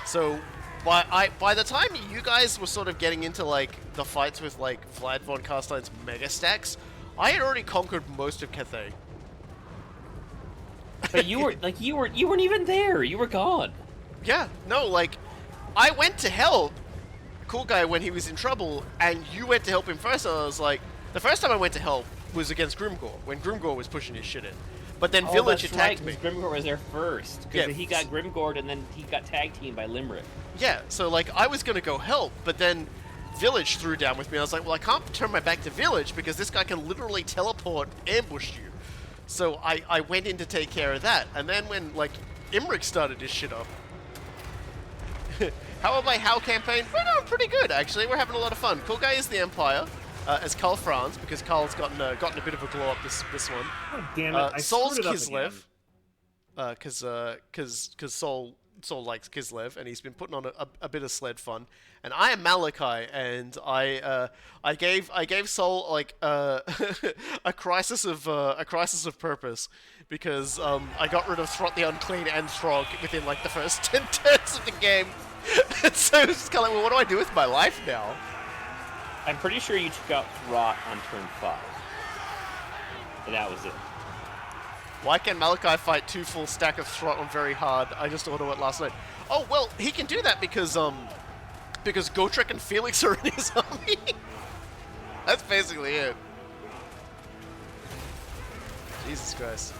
So by the time you guys were sort of getting into, like, the fights with, like, Vlad von Carstein's Mega Stacks, I had already conquered most of Cathay. But you were like you weren't even there. You were gone. Yeah, no, like, I went to help Coolguy when he was in trouble, and you went to help him first. And I was like, the first time I went to help was against Grimgore, when Grimgore was pushing his shit in. But then Village attacked me. Grimgore was there first, because he got Grimgored and then he got tag teamed by Limerick. Yeah, so, like, I was gonna go help, but then Village threw down with me. I was like, well, I can't turn my back to Village because this guy can literally teleport, ambush you. So I went in to take care of that, and then when, like, Imric started his shit up. How about my How campaign? We're doing pretty good, actually. We're having a lot of fun. Coolguy is the Empire, as Karl Franz, because Karl's gotten a bit of a glow up this one. Oh, damn it! I Soul's screwed it up Kislev, because Soul likes Kislev, and he's been putting on a bit of sled fun. And I am Malachi, and I gave Soul, like, a crisis of purpose, because I got rid of Throt the Unclean and Throg within, like, the first 10 turns of the game. And so it's just kind of like, well, what do I do with my life now? I'm pretty sure you took out Throt on turn 5. And that was it. Why can Malachi fight 2 full stack of Throt on very hard? I just auto it last night. Oh, well, he can do that because Gotrek and Felix are in his army. That's basically it. Jesus Christ.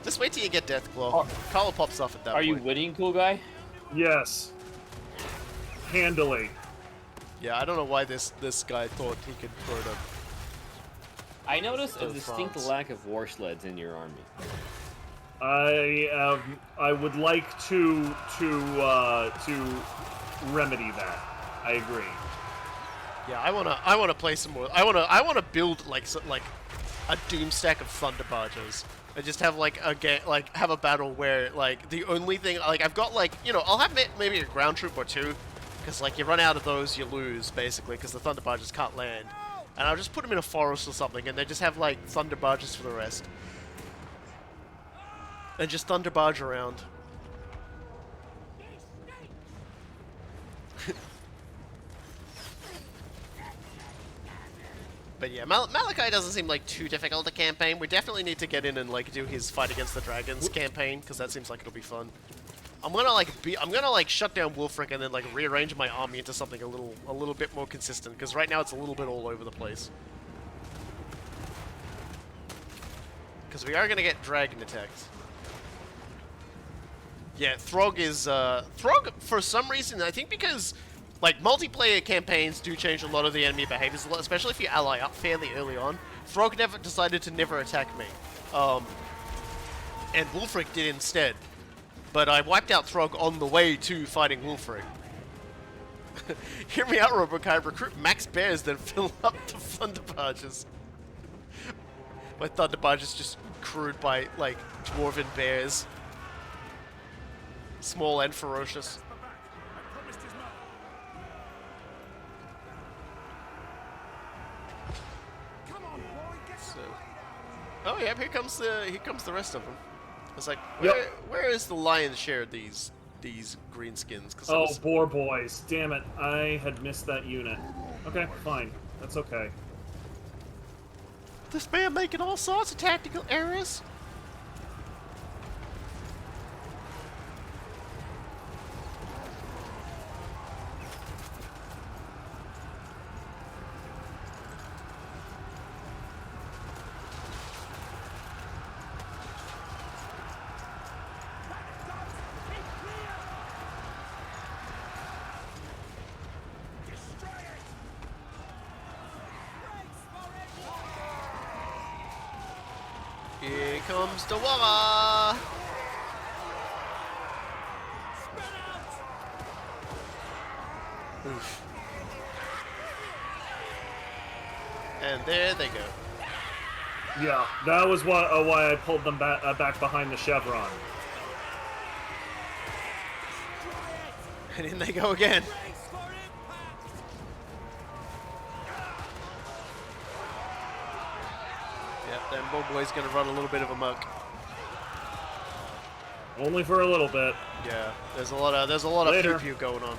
Just wait till you get Deathclaw. Karl pops off at that point. Are you winning, Coolguy? Yes. Handily. Yeah, I don't know why this guy thought he could throw them. I noticed a distinct lack of war sleds in your army. I would like to remedy that. I agree. Yeah, I wanna play some more. I wanna build like a doom stack of thunder barges. I just have like have a battle where like the only thing like I've got like I'll have maybe a ground troop or 2, because like you run out of those you lose basically because the thunder barges can't land, and I'll just put them in a forest or something and they just have like thunder barges for the rest, and just thunder barge around. But yeah, Malachi doesn't seem like too difficult to campaign. We definitely need to get in and like do his fight against the dragons campaign, because that seems like it'll be fun. I'm gonna shut down Wulfric and then like rearrange my army into something a little bit more consistent, because right now it's a little bit all over the place. Because we are gonna get dragon attacked. Yeah, Throg is Throg for some reason, I think because like, multiplayer campaigns do change a lot of the enemy behaviors, especially if you ally up fairly early on. Throg decided to never attack me. And Wulfric did instead. But I wiped out Throg on the way to fighting Wulfric. Hear me out, Robokai. Recruit max bears, then fill up the thunder barges. My thunder barge is just crewed by, like, dwarven bears. Small and ferocious. Oh yeah, here comes the rest of them. It's like, where is the lion's share of these greenskins? Oh, boar boys! Damn it, I had missed that unit. Okay, fine, that's okay. This man making all sorts of tactical errors. Here comes the Wara! Oof. And there they go. Yeah, that was why I pulled them back behind the chevron. And in they go again. Yep, then Boboy's gonna run a little bit of amok. Only for a little bit. Yeah, there's a lot of pew-pew going on.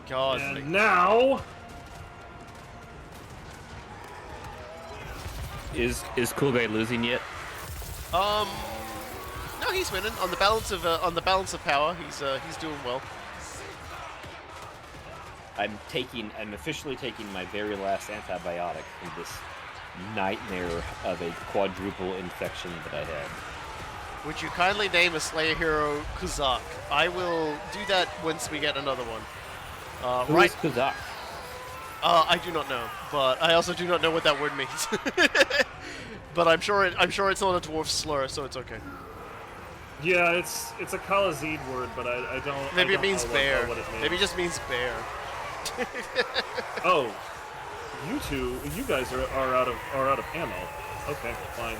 God. And now is Coolguy losing yet? No, he's winning on the balance of power. He's doing well. I'm officially taking my very last antibiotic from this nightmare of a quadruple infection that I had. Would you kindly name a Slayer hero Kuzak? I will do that once we get another one. Who is Kuzak? I do not know, but I also do not know what that word means. But I'm sure it's not a dwarf slur, so it's okay. Yeah, it's a Khalazid word, but I don't. Maybe I it means don't bear. know what it means. Maybe it just means bear. Oh, you guys are out of ammo. Okay, fine.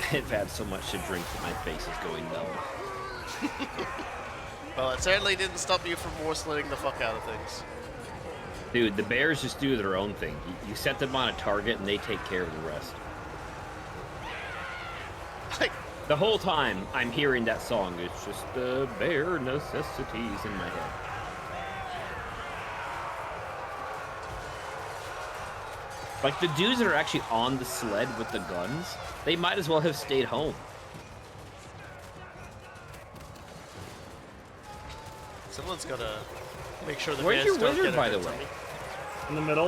I've had so much to drink that my face is going numb. Well, it certainly didn't stop you from war slitting the fuck out of things. Dude, the bears just do their own thing. You set them on a target, and they take care of the rest. The whole time I'm hearing that song, it's just the bare necessities in my head. Like, the dudes that are actually on the sled with the guns, they might as well have stayed home. Someone's gotta make sure the Where's bears your don't wizard, get by the it. way? In the middle.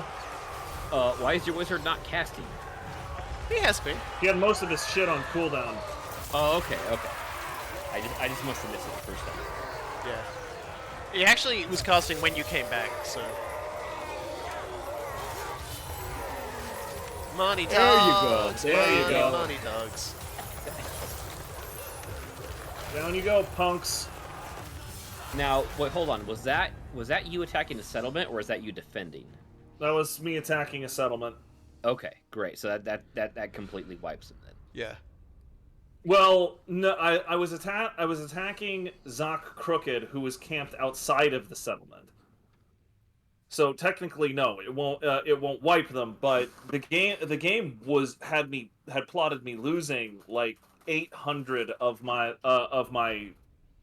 Why is your wizard not casting? He has been. He had most of his shit on cooldown. Oh, okay. I just must have missed it the first time. Yeah. He actually was casting when you came back, so. Money dogs. There you go. Money dogs. Down you go, punks. Now, wait, hold on. Was that you attacking the settlement, or was that you defending? That was me attacking a settlement. Okay, great. So that completely wipes him then. Yeah. Well, no, I was attacking Zoc Crooked, who was camped outside of the settlement. So technically, no, it won't wipe them. But the game had plotted me losing like 800 of my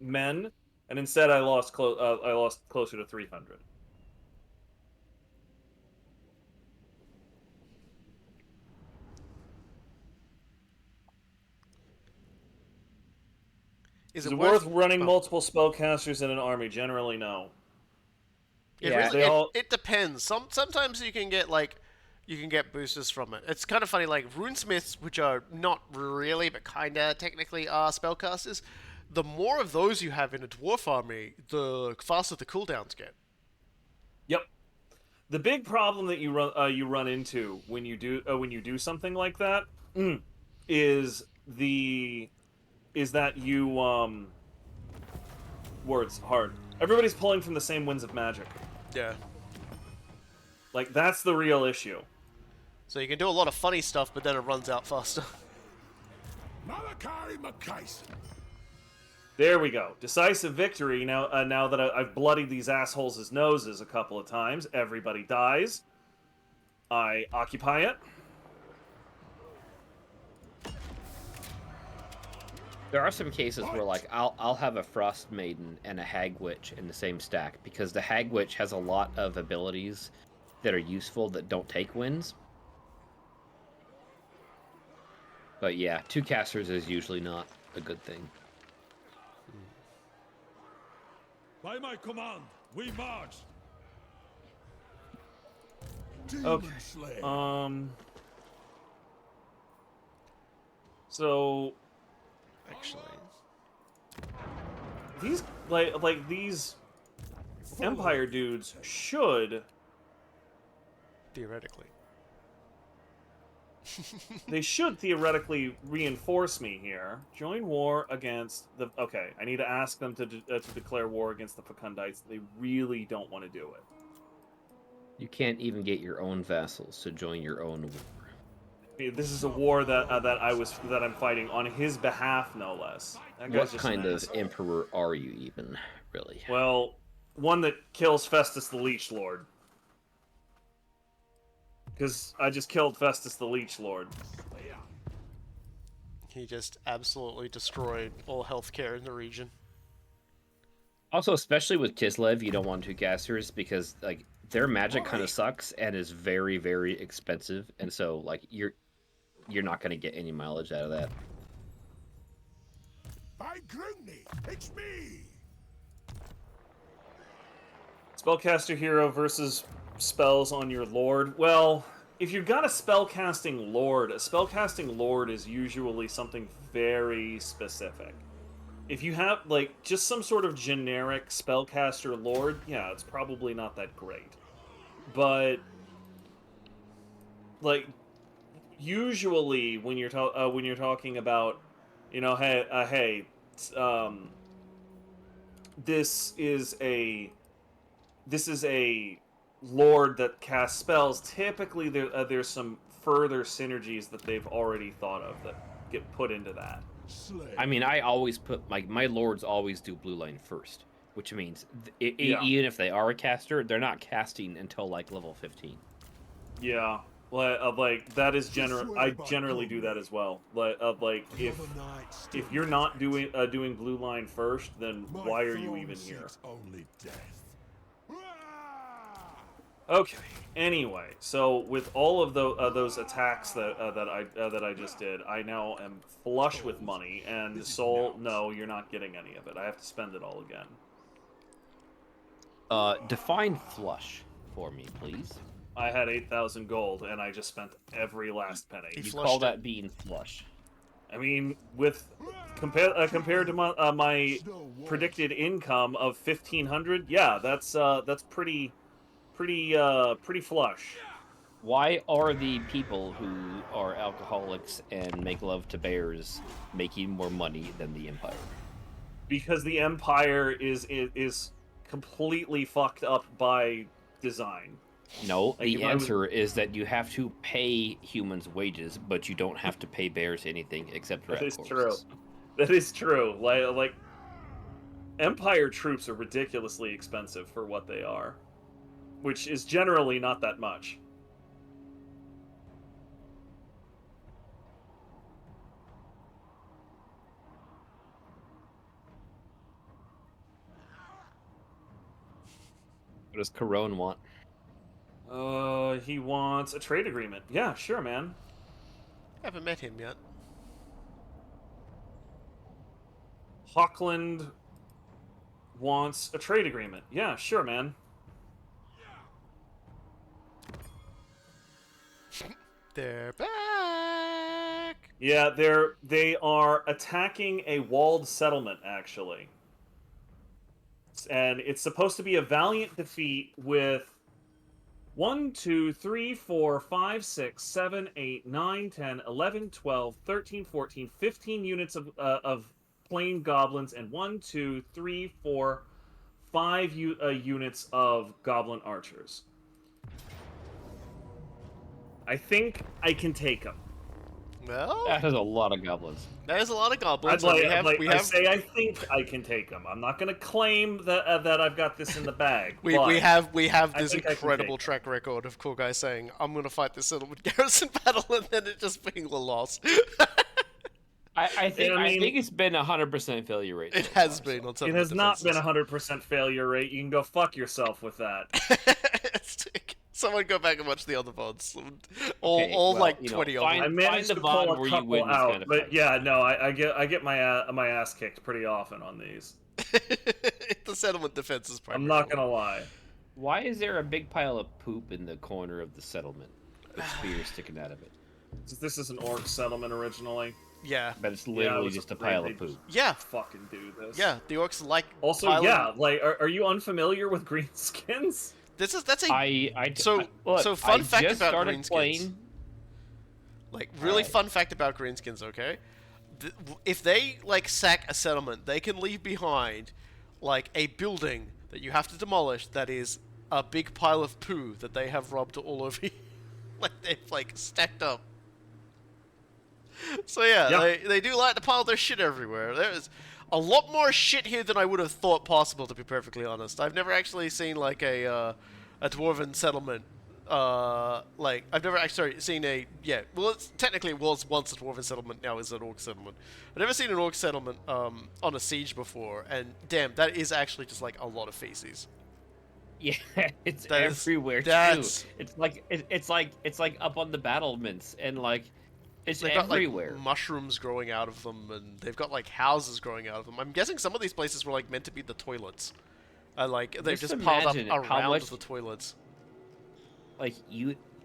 men, and instead I lost closer to 300. Is it worth running multiple spellcasters in an army? Generally, no. It depends. Sometimes you can get boosters from it. It's kind of funny, like runesmiths, which are not really but kinda technically are spellcasters. The more of those you have in a dwarf army, the faster the cooldowns get. Yep. The big problem that you run into when you do something like that is that you words hard. Everybody's pulling from the same winds of magic. Yeah. Like, that's the real issue. So you can do a lot of funny stuff, but then it runs out faster. Malachi McKayson. There we go. Decisive victory. Now that I've bloodied these assholes' noses a couple of times, everybody dies. I occupy it. There are some cases where, like, I'll have a Frost Maiden and a Hag Witch in the same stack, because the Hag Witch has a lot of abilities that are useful that don't take wins. But yeah, 2 casters is usually not a good thing. By my command, we march. Okay. So Actually, these these Empire dudes should theoretically. They should theoretically reinforce me here. Join war against the... Okay, I need to ask them to declare war against the Fecundites. They really don't want to do it. You can't even get your own vassals to join your own war. This is a war that I'm fighting on his behalf, no less. That guy's What just kind an of asshole. emperor are you even, really? Well, one that kills Festus the Leech Lord. Because I just killed Festus the Leech Lord. He just absolutely destroyed all healthcare in the region. Also, especially with Kislev, you don't want 2 casters because, like, their magic kind of sucks and is very, very expensive, and so, like, you're not going to get any mileage out of that. By Grungni, it's me. Spellcaster hero versus spells on your lord. Well, if you've got a spellcasting lord is usually something very specific. If you have, like, just some sort of generic spellcaster lord, yeah, it's probably not that great. But, like, usually when you're talking about, you know, this is a lord that casts spells. Typically, there's some further synergies that they've already thought of that get put into that. I mean, I always put my lords always do blue line first. which means even if they are a caster, they're not casting until like level 15. Yeah. Like that is I generally do that as well. Like if you're not doing blue line first, then why are you even here? Only death. Okay. Anyway, so with all of those attacks that I just did, I now am flush with money. And Soul, no, you're not getting any of it. I have to spend it all again. Define flush for me, please. I had 8,000 gold, and I just spent every last penny. You call that being flush? I mean, with compared to my predicted income of 1,500, yeah, that's pretty flush. Why are the people who are alcoholics and make love to bears making more money than the Empire? Because the Empire is completely fucked up by design. No, the answer is that you have to pay humans wages, but you don't have to pay bears anything except rat corpses. That is true. That is true. Like Empire troops are ridiculously expensive for what they are, which is generally not that much. What does Corone want? He wants a trade agreement. Yeah, sure, man. I haven't met him yet. Hochland wants a trade agreement. Yeah, sure, man. They're back! Yeah, they are attacking a walled settlement, actually. And it's supposed to be a valiant defeat with 1, 2, 3, 4, 5, 6, 7, 8, 9, 10, 11, 12, 13, 14, 15 units of plain goblins, and 1, 2, 3, 4, 5 units of goblin archers. I think I can take them. Well, that is a lot of goblins. That is a lot of goblins. I say I think I can take them. I'm not going to claim that I've got this in the bag. we have this incredible track record of Coolguy saying, "I'm going to fight this settlement garrison battle," and then it just being a loss. I think it's been 100% failure rate. It has been on some. It has not been 100% failure rate. You can go fuck yourself with that. Someone go back and watch the other VODs. All 20 of them. I managed to pull a couple out, but yeah, no, I get my ass kicked pretty often on these. The settlement defense is primarily. I'm not gonna lie. Why is there a big pile of poop in the corner of the settlement with spears sticking out of it? This is an orc settlement originally. Yeah. But it's literally just a pile of poop. Yeah. Fucking do this. Yeah, the orcs like. Also, like, are you unfamiliar with greenskins? So fun fact about greenskins. Like, really fun fact about greenskins, okay? If they, like, sack a settlement, they can leave behind, like, a building that you have to demolish that is a big pile of poo that they have rubbed all over you. Like, they've, like, stacked up. So, yeah, they do like to pile their shit everywhere. There's a lot more shit here than I would have thought possible, to be perfectly honest. I've never actually seen, like, a dwarven settlement. I've never actually seen well, technically it was once a dwarven settlement, now is an orc settlement. I've never seen an orc settlement on a siege before, and damn, that is actually just like a lot of feces. Yeah, it's everywhere too. It's like up on the battlements, and like it's everywhere. Got, like, mushrooms growing out of them, and they've got like houses growing out of them. I'm guessing some of these places were like meant to be the toilets. They've just piled up around the toilets. Like,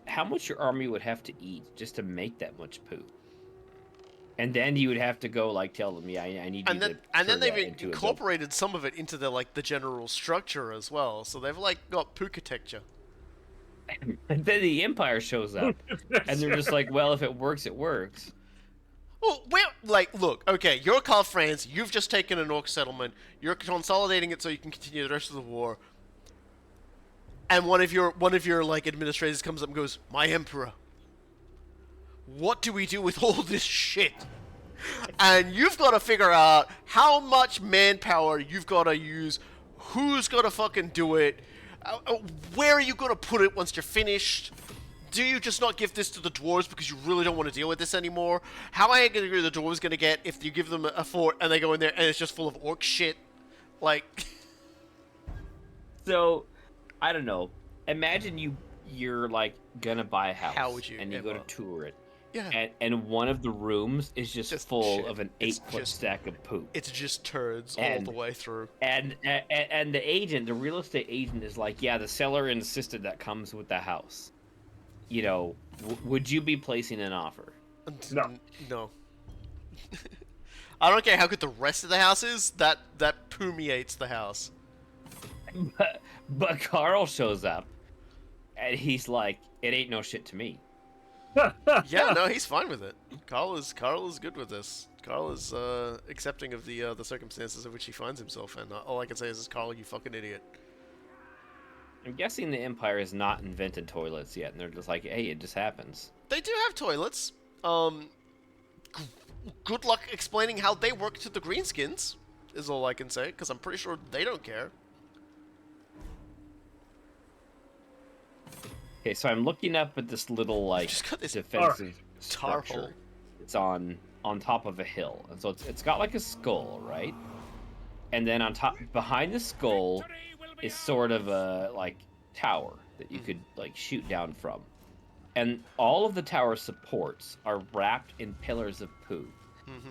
how much your army would have to eat just to make that much poo? And then you would have to go, like, tell them, yeah, I need you to And then they've incorporated some of it into the general structure as well. So they've, like, got poo-architecture. And then the Empire shows up. And they're just like, well, if it works, it works. Well, look, okay, you're Karl Franz, you've just taken an orc settlement, you're consolidating it so you can continue the rest of the war, and one of your like administrators comes up and goes, "My emperor, what do we do with all this shit?" And you've got to figure out how much manpower you've got to use, Who's gonna fucking do it? Where are you gonna put it once you're finished? Do you just not give this to the dwarves because you really don't want to deal with this anymore? How angry are the dwarves gonna get if you give them a fort and they go in there and it's just full of orc shit? Like... So, I don't know. Imagine you're like gonna buy a house. How would you and you go to tour it. Yeah. And one of the rooms is just full shit. of an 8-foot stack of poop. It's just turds all the way through. And the agent, the real estate agent, is like, yeah, the seller insisted that comes with the house. You know, would you be placing an offer? No. I don't care how good the rest of the house is. That permeates the house. But Karl shows up, and he's like, it ain't no shit to me. Yeah, no, he's fine with it. Karl is good with this. Karl is accepting of the circumstances in which he finds himself, and all I can say is, Karl, you fucking idiot. I'm guessing the Empire has not invented toilets yet, and they're just like, hey, it just happens. They do have toilets. Good luck explaining how they work to the Greenskins, is all I can say, because I'm pretty sure they don't care. Okay, so I'm looking up at this little, like, defensive structure. It's on top of a hill, and so it's got like a skull, right? And then on top, behind the skull, is sort of a like tower that you could like shoot down from, and all of the tower supports are wrapped in pillars of poo,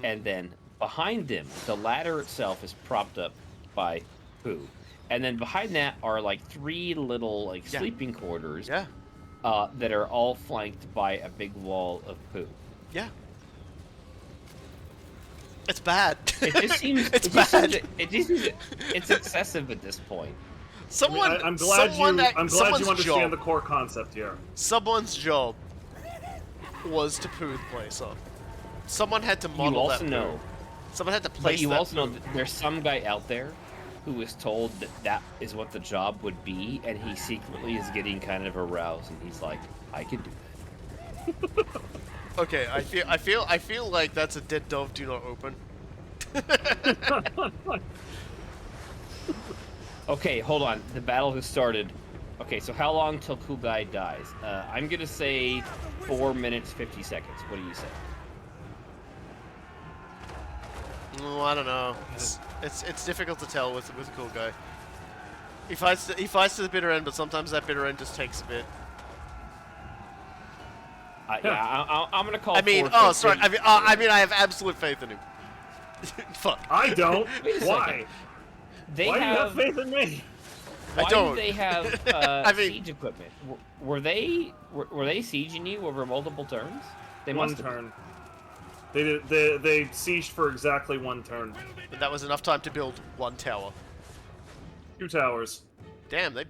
and then behind them, the ladder itself is propped up by poo, and then behind that are like 3 little like sleeping quarters. That are all flanked by a big wall of poo. Yeah. It's bad. It just seems it's excessive at this point. I'm glad you understand the core concept here. Someone's job was to poo the place up. Someone had to model that poo. Someone had to place that. But you also know that there's some guy out there who was told that is what the job would be, and he secretly is getting kind of aroused, and he's like, I can do that. Okay, I feel like that's a dead dove do not open. Okay, hold on. The battle has started. Okay, so how long till Coolguy dies? I'm gonna say 4 minutes 50 seconds. What do you say? Oh, I don't know. It's difficult to tell with a Coolguy. He fights to the bitter end, but sometimes that bitter end just takes a bit. Yeah, I'm gonna call. I mean, I have absolute faith in him. Fuck. I don't. Why? Why do you have faith in me? I don't. Why do they have siege equipment? Were they sieging you over multiple turns? They one turn. They sieged for exactly 1 turn. And that was enough time to build 1 tower. 2 towers. Damn, they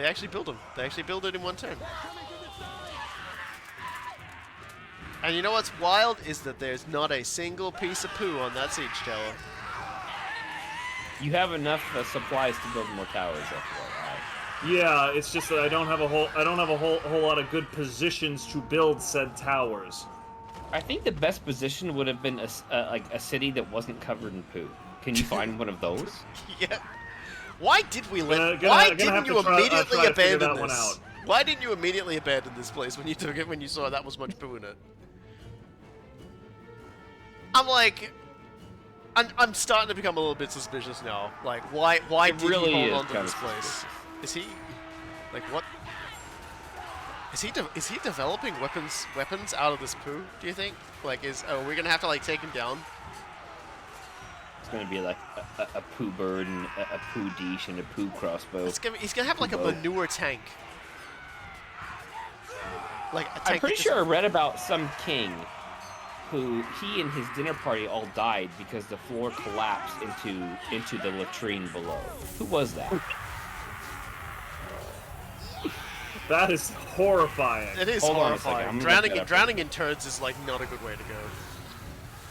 actually built them. They actually built it in 1 turn. And you know what's wild is that there's not a single piece of poo on that siege tower. You have enough supplies to build more towers, FYI. Yeah, it's just that I don't have a whole lot of good positions to build said towers. I think the best position would have been a city that wasn't covered in poo. Can you find one of those? Yeah. Why did we let? Why didn't you immediately abandon this? Why didn't you immediately abandon this place when you took it when you saw that was much poo in it? I'm starting to become a little bit suspicious now. Like, why did he hold on to this place? Is he, like, what? Is he developing weapons out of this poo? Do you think? Like, are we gonna have to like take him down? It's gonna be like a poo bird and a poo dish and a poo crossbow. He's gonna have like a manure tank. Like a tank. I'm pretty sure I read about some king who he and his dinner party all died because the floor collapsed into the latrine below. Who was that? That is horrifying. It is horrifying. Drowning in turds is like not a good way to go.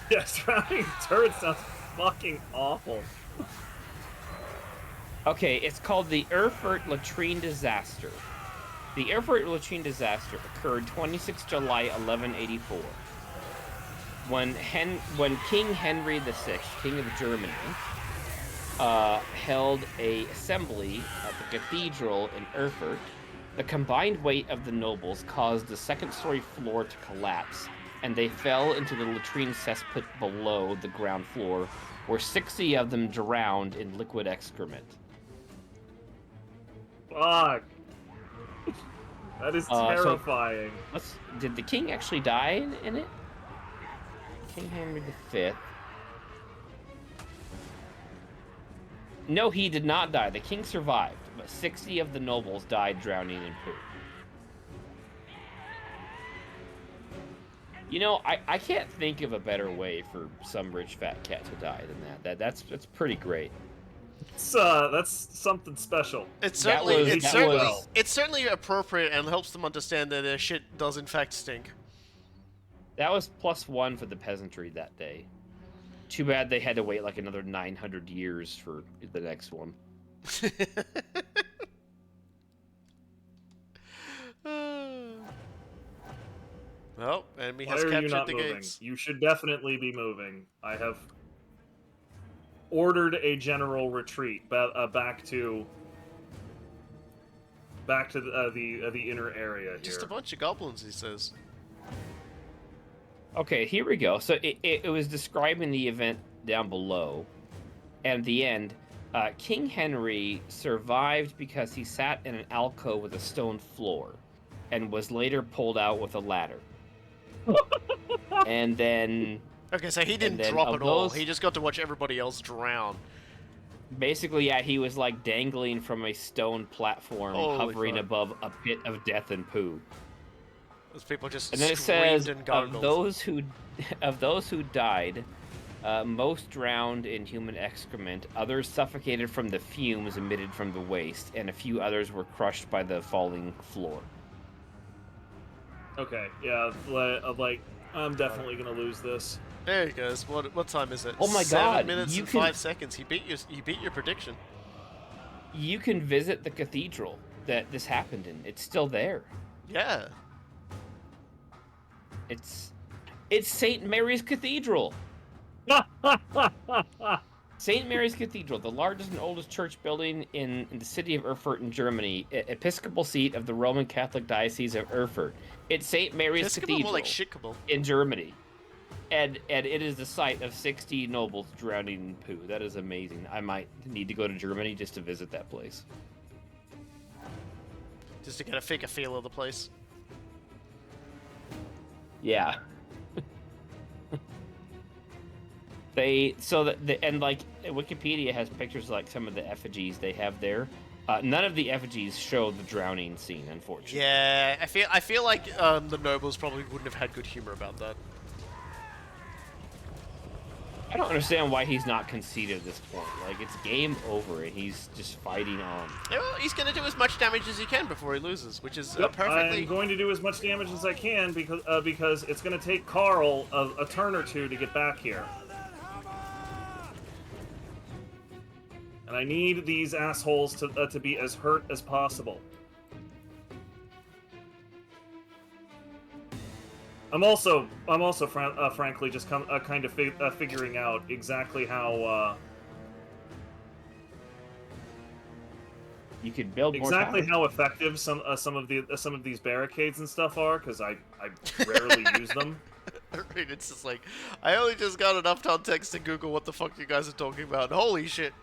Yes, drowning in turds sounds fucking awful. Okay, it's called the Erfurt Latrine Disaster. The Erfurt Latrine Disaster occurred 26 July 1184. When King Henry VI, King of Germany, held a assembly at the cathedral in Erfurt. The combined weight of the nobles caused the second-story floor to collapse, and they fell into the latrine cesspit below the ground floor, where 60 of them drowned in liquid excrement. Fuck. That is terrifying. Did the king actually die in it? King Henry V. No, he did not die. The king survived, but 60 of the nobles died drowning in poo. You know, I can't think of a better way for some rich fat cat to die than that. That's pretty great. That's something special. It's certainly appropriate and helps them understand that their shit does in fact stink. That was +1 for the peasantry that day. Too bad they had to wait like another 900 years for the next one. Well, enemy has captured the gates. You should definitely be moving. I have ordered a general retreat back to the inner area here. Just a bunch of goblins, he says. Okay, here we go. So it was describing the event down below, and at the end, King Henry survived because he sat in an alcove with a stone floor, and was later pulled out with a ladder. And then... Okay, so he didn't drop at all. He just got to watch everybody else drown. Basically, yeah, he was like dangling from a stone platform, hovering above a pit of death and poo. Those people just and then it says, and of those who died, most drowned in human excrement, others suffocated from the fumes emitted from the waste, and a few others were crushed by the falling floor. Okay, yeah, like, I'm definitely gonna lose this. There he goes. What time is it? Oh my 7 minutes and 5 seconds. He beat your prediction. You can visit the cathedral that this happened in. It's still there. Yeah. It's St. Mary's Cathedral. St. Mary's Cathedral, the largest and oldest church building in the city of Erfurt in Germany, episcopal seat of the Roman Catholic Diocese of Erfurt. It's St. Mary's Cathedral more like shitable. In Germany. And it is the site of 60 nobles drowning in poo. That is amazing. I might need to go to Germany just to visit that place. Just to get a feel of the place. Yeah. And like Wikipedia has pictures of, like, some of the effigies they have there. None of the effigies show the drowning scene, unfortunately. Yeah, I feel like the nobles probably wouldn't have had good humor about that. I don't understand why he's not conceded at this point. Like, it's game over, and he's just fighting on. Yeah, well, he's going to do as much damage as he can before he loses, which is perfectly... I'm going to do as much damage as I can because it's going to take Karl a turn or two to get back here. And I need these assholes to be as hurt as possible. I'm also frankly just kind of figuring out exactly how you could build exactly how effective some of these barricades and stuff are, because I rarely use them. I mean, it's just like, I only just got enough context to Google what the fuck you guys are talking about. Holy shit.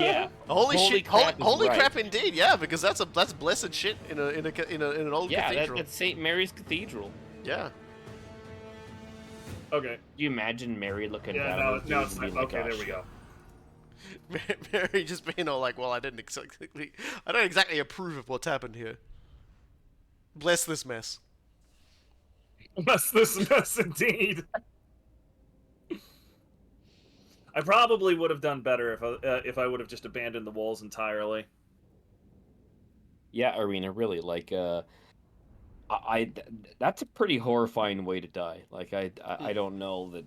Yeah. Holy crap indeed. Yeah, because that's blessed shit in an old cathedral. Yeah, that's St. Mary's Cathedral. Yeah. Okay. Do you imagine Mary looking down? Now it's time. Okay, there we go. Mary just being all like, well, I don't exactly approve of what's happened here. Bless this mess. Bless this mess indeed. I probably would have done better if I would have just abandoned the walls entirely. Yeah, Arena, really, like, that's a pretty horrifying way to die. Like, I don't know that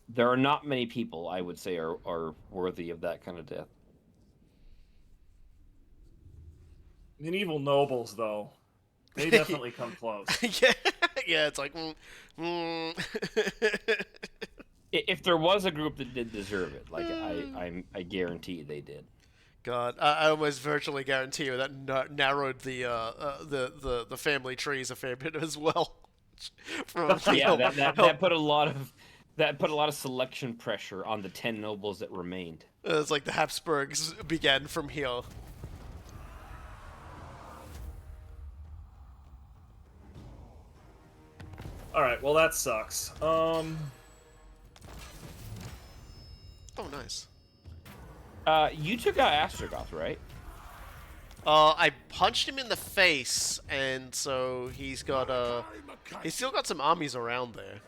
there are not many people, I would say, are worthy of that kind of death. Medieval nobles, though, they definitely come close. Yeah, it's like, If there was a group that did deserve it, like I guarantee they did. God, I almost virtually guarantee you that narrowed the family trees a fair bit as well. Yeah, that put a lot of selection pressure on the 10 nobles that remained. It's like the Habsburgs began from here. All right, well that sucks. Oh, nice. You took out Astrogoth, right? I punched him in the face, and so he's got he's still got some armies around there.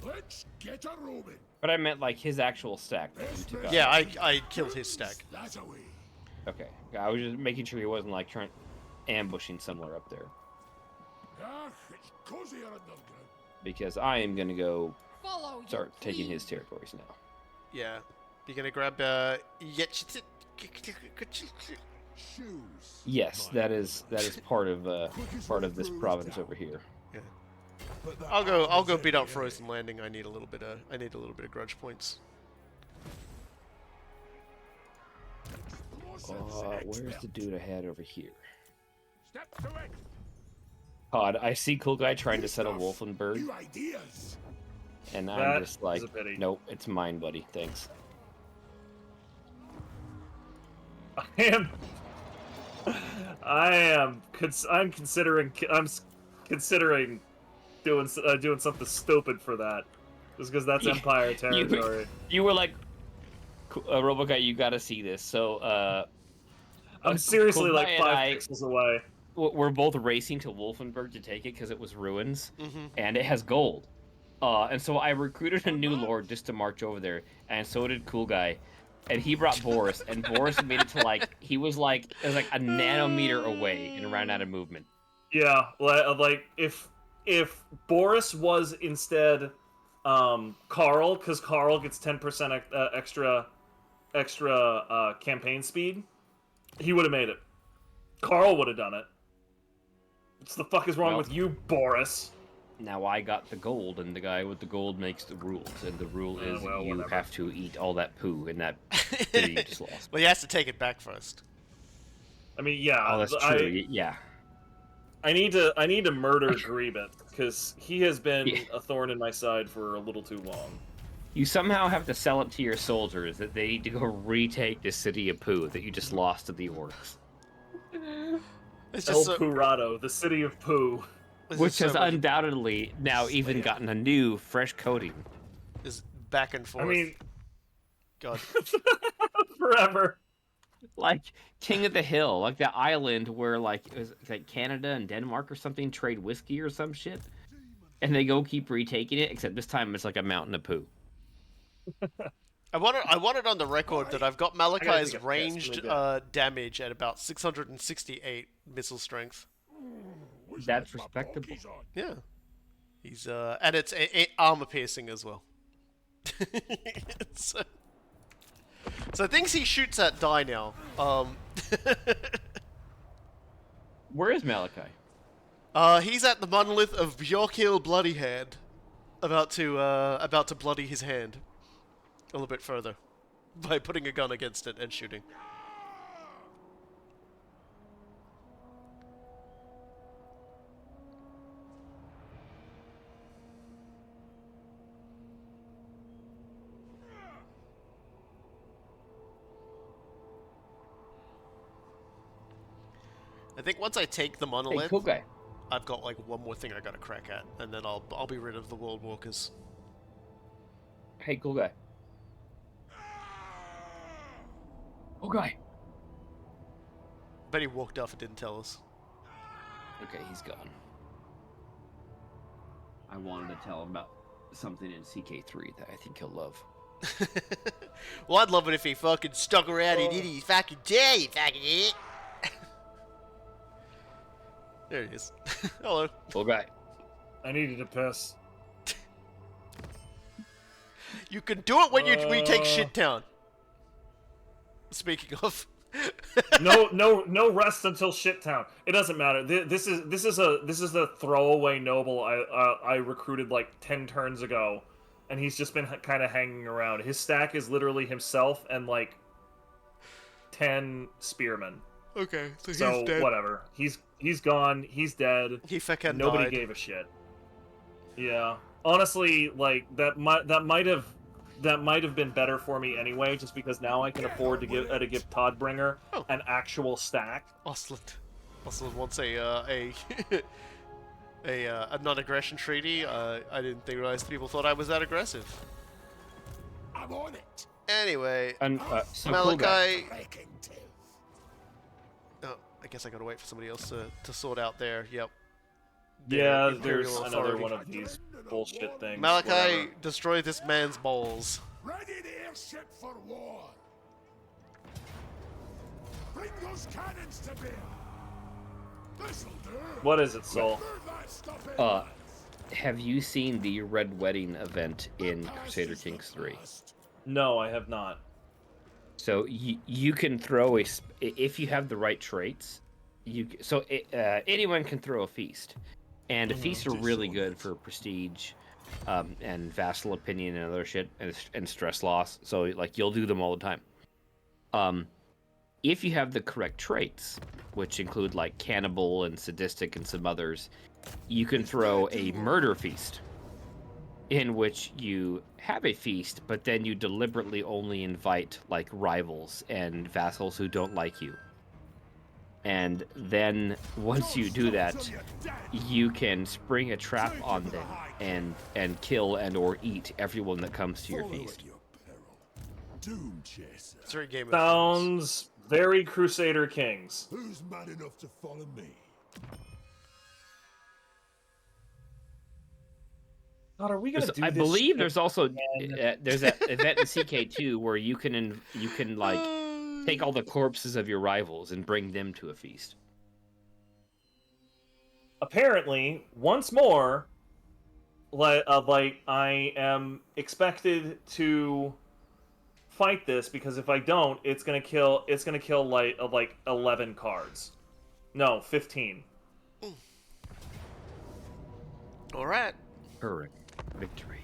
Let's get a roaming. But I meant like his actual stack that you took out. Yeah, I killed his stack. That's away. Okay, I was just making sure he wasn't like trying ambushing somewhere up there. Ah, it's cozier underground. Because I am gonna go start your taking queen. his territories now. Yeah, you're gonna grab Shoes. Yes, that is part of this province over here. Yeah. I'll go beat up Frozen Landing. I need a little bit of grudge points. Where's the dude I had over here? Step to it. God, I see Coolguy trying to settle Wolfenburg, New ideas. and That I'm just like, is a pity. nope, it's mine, buddy. Thanks. I'm considering doing something stupid for that, just because that's Empire territory. You were like, Roboguy, you gotta see this. So, I'm seriously Coolguy like and 5 pixels away. We're both racing to Wolfenburg to take it because it was ruins, Mm-hmm. and it has gold. And so I recruited a new lord just to march over there, and so did Coolguy. And he brought Boris, and Boris made it to it was like a nanometer away and ran out of movement. Yeah, like if Boris was instead Karl, because Karl gets 10% extra campaign speed, he would have made it. Karl would have done it. What the fuck is wrong with you, Boris? Now I got the gold, and the guy with the gold makes the rules, and the rule is you whatever. have to eat all that poo, and that poo you just lost. Well, he has to take it back first. I mean, yeah. Oh, that's true. Yeah. I need to murder Grievous because he has been a thorn in my side for a little too long. You somehow have to sell it to your soldiers that they need to go retake the city of poo that you just lost to the orcs. It's El just so, Purado, the city of poo. Which has much undoubtedly now even gotten a new, fresh coating. is back and forth. I mean, God. forever. Like King of the Hill, like the island where it was like Canada and Denmark or something trade whiskey or some shit, and they go keep retaking it. Except this time it's like a mountain of poo. I want it on the record that I've got Malachi's take a piss. ranged damage at about 668 missile strength. That's respectable. Yeah. He's and it's armor piercing as well. so things he shoots at die now. Where is Malachi? He's at the monolith of Bjorkil Bloodyhand, about to bloody his hand a little bit further by putting a gun against it and shooting. I think once I take the monolith, Hey, cool guy. I've got like one more thing I gotta crack at, and then I'll be rid of the World Walkers. Hey, cool guy. Cool guy. Bet he walked off and didn't tell us. Okay, he's gone. I wanted to tell him about something in CK3 that I think he'll love. Well, I'd love it if he fucking stuck around and did his fucking day, you fucking idiot. There he is. Hello. Cool guy. I needed to piss. You can do it when you retake Shit Town. Speaking of. No rest until Shittown. It doesn't matter. This is a throwaway noble I recruited like 10 turns ago, and he's just been kind of hanging around. His stack is literally himself and like 10 spearmen. Okay, so he's So dead. whatever. He's gone. He's dead. He fucking Nobody died. gave a shit. Yeah. Honestly, like that might have been better for me anyway, just because now I can afford to give Toddbringer an actual stack. Osland wants a non-aggression treaty. I didn't realize people thought I was that aggressive. I'm on it. Anyway, So Malachi. Breaking tooth. Oh, I guess I gotta wait for somebody else to sort out there. Yep. Yeah, Imperial there's another authority. one of these bullshit things. Malachi, whatever. destroy this man's balls. Ready the airship for war. Bring those cannons to bear. This'll do. What is it, Soul? Move that stuff in. Have you seen the Red Wedding event in Crusader Kings 3? No, I have not. So you can throw if you have the right traits, anyone can throw a feast, and feasts are really good for prestige, and vassal opinion and other shit and stress loss. So like you'll do them all the time. If you have the correct traits, which include like cannibal and sadistic and some others, you can throw a murder feast, in which you have a feast, but then you deliberately only invite like rivals and vassals who don't like you. And then once you do that, you can spring a trap on them and kill and or eat everyone that comes to your feast. Doom chaser. It's very Game of Thrones. Sounds very Crusader Kings. Who's mad enough to follow me? God, are we gonna do I this believe shit there's also again? there's that event in CK2 where you can like take all the corpses of your rivals and bring them to a feast. Apparently, once more, like I am expected to fight this, because if I don't, it's gonna kill like 11 cards. No, 15. All right. Correct. Victory.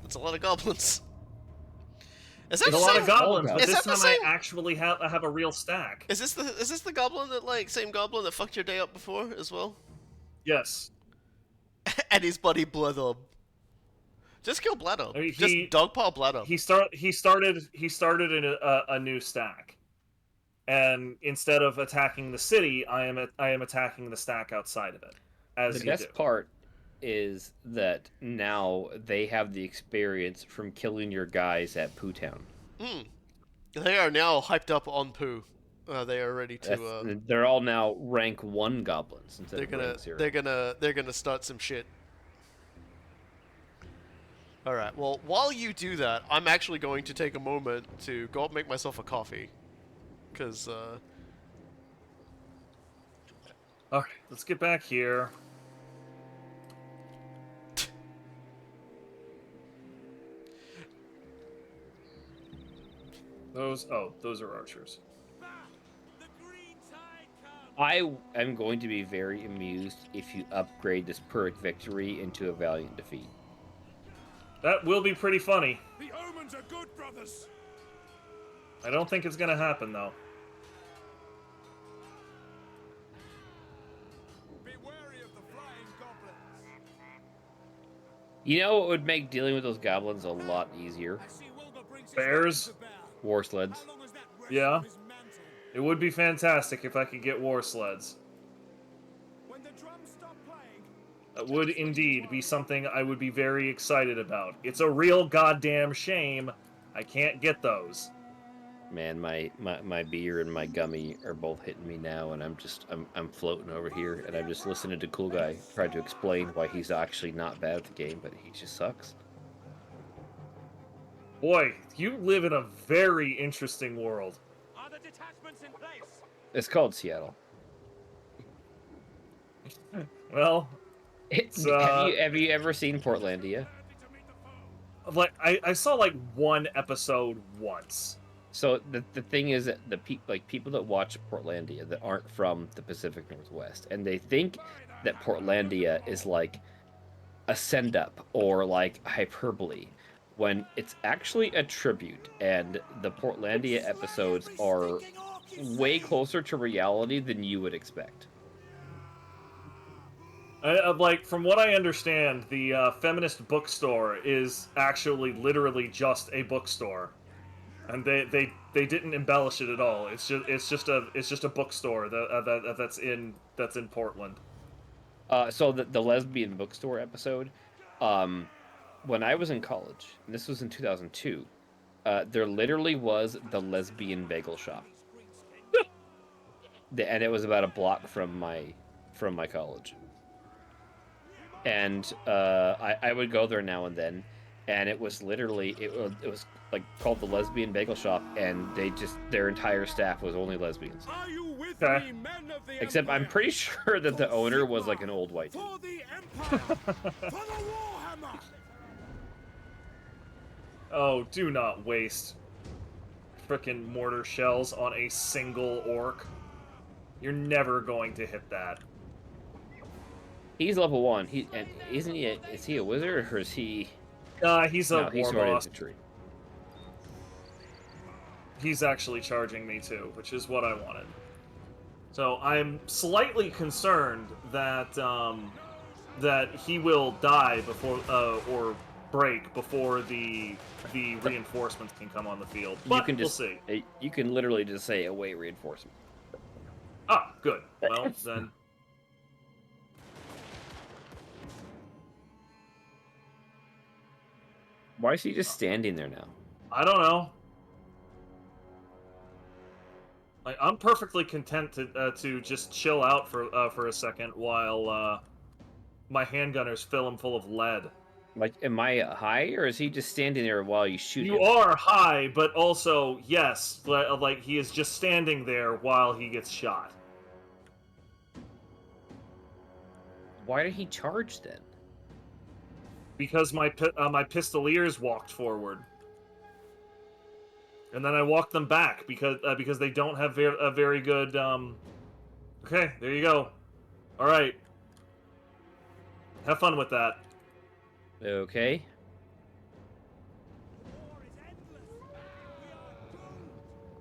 That's a lot of goblins. Is that There's a the lot same? of goblins, Is but that this the time same- I actually have a real stack. Is this the goblin that same goblin that fucked your day up before as well? Yes. And his buddy Bloodhob. Just kill Bloodhob. I mean, Just dogpile Bloodhob. He started in a new stack, and instead of attacking the city, I am attacking the stack outside of it. As The you best do. part is that now they have the experience from killing your guys at Poo Town. They are now hyped up on poo. They are ready to. They're all now rank 1 goblins instead They're of gonna. rank 0. They're gonna start some shit. All right. Well, while you do that, I'm actually going to take a moment to go up and make myself a coffee, because. All right, let's get back here. Those are archers. I am going to be very amused if you upgrade this Pyrrhic victory into a valiant defeat. That will be pretty funny. The omens are good, brothers. I don't think it's gonna happen though. Be wary of the flying goblins. You know what would make dealing with those goblins a lot easier? Bears? War sleds. Yeah. It would be fantastic if I could get war sleds. When the drums stop playing, That would indeed be something I would be very excited about. It's a real goddamn shame I can't get those. Man, my beer and my gummy are both hitting me now, and I'm floating over here, and I'm just listening to Coolguy try to explain why he's actually not bad at the game, but he just sucks. Boy, you live in a very interesting world. Are the detachments in place? It's called Seattle. Well, It's, have you ever seen Portlandia? like I saw like one episode once, So the thing is that people that watch Portlandia that aren't from the Pacific Northwest, and they think that Portlandia is like a send up or like hyperbole, when it's actually a tribute, and the Portlandia episodes are way closer to reality than you would expect. Like, from what I understand, the feminist bookstore is actually literally just a bookstore, and they didn't embellish it at all. It's just a bookstore that's in Portland. So the lesbian bookstore episode, when I was in college, and this was in 2002, there literally was the lesbian bagel shop, and it was about a block from my college. And I would go there now and then, and it was literally it was like called the lesbian bagel shop, and their entire staff was only lesbians. Are you with Okay. me, men of the Except I'm pretty sure that the owner was like an old white dude. For the Empire! For the Warhammer! Oh, do not waste frickin' mortar shells on a single orc. You're never going to hit that. He's level 1. Is he a wizard, or is he? He's a He's war sword boss. infantry. He's actually charging me too, which is what I wanted. So I'm slightly concerned that that he will die before or break before the reinforcements can come on the field. But We'll see. You can literally just say await reinforcement. Ah, good. Well then. Why is he just standing there now? I don't know. Like, I'm perfectly content to just chill out for a second while my handgunners fill him full of lead. Like, am I high, or is he just standing there while you shoot him? You are high, but also yes, like he is just standing there while he gets shot. Why did he charge then? Because my pistoliers walked forward, and then I walked them back because they don't have a very good. Okay, there you go. All right, have fun with that. Okay.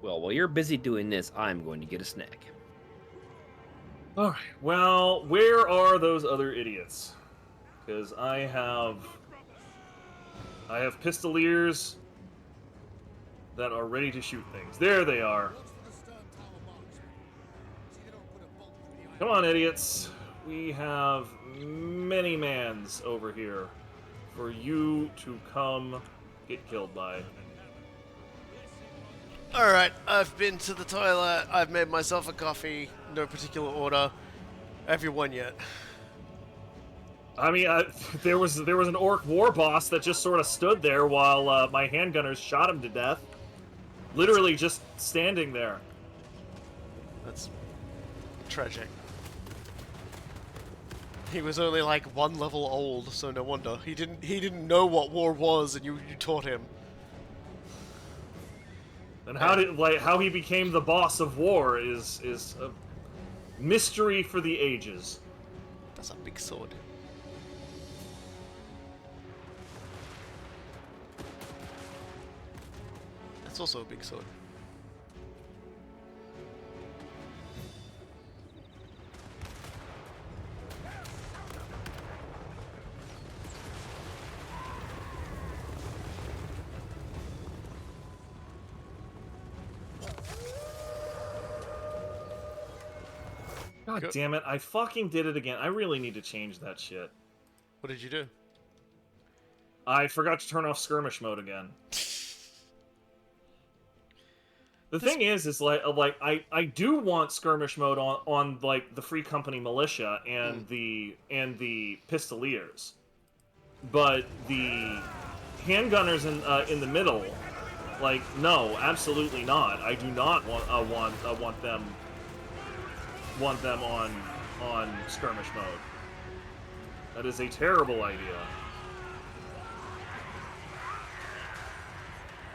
Well, while you're busy doing this, I'm going to get a snack. All right. Well, where are those other idiots? Because I have pistoliers that are ready to shoot things. There they are. Come on, idiots. We have many mans over here for you to come get killed by. Alright, I've been to the toilet, I've made myself a coffee, no particular order. Have you won yet? I mean, there was an orc war boss that just sort of stood there while my handgunners shot him to death. Literally just standing there. That's tragic. He was only like 1 level old, so no wonder. He didn't know what war was, and you taught him. And how he became the boss of war is a mystery for the ages. That's a big sword. That's also a big sword. God damn it, I fucking did it again. I really need to change that shit. What did you do? I forgot to turn off skirmish mode again. The thing is like I do want skirmish mode on like the Free Company militia and the pistoliers, but the handgunners in the middle, like, no, absolutely not. I do not want them on skirmish mode. That is a terrible idea.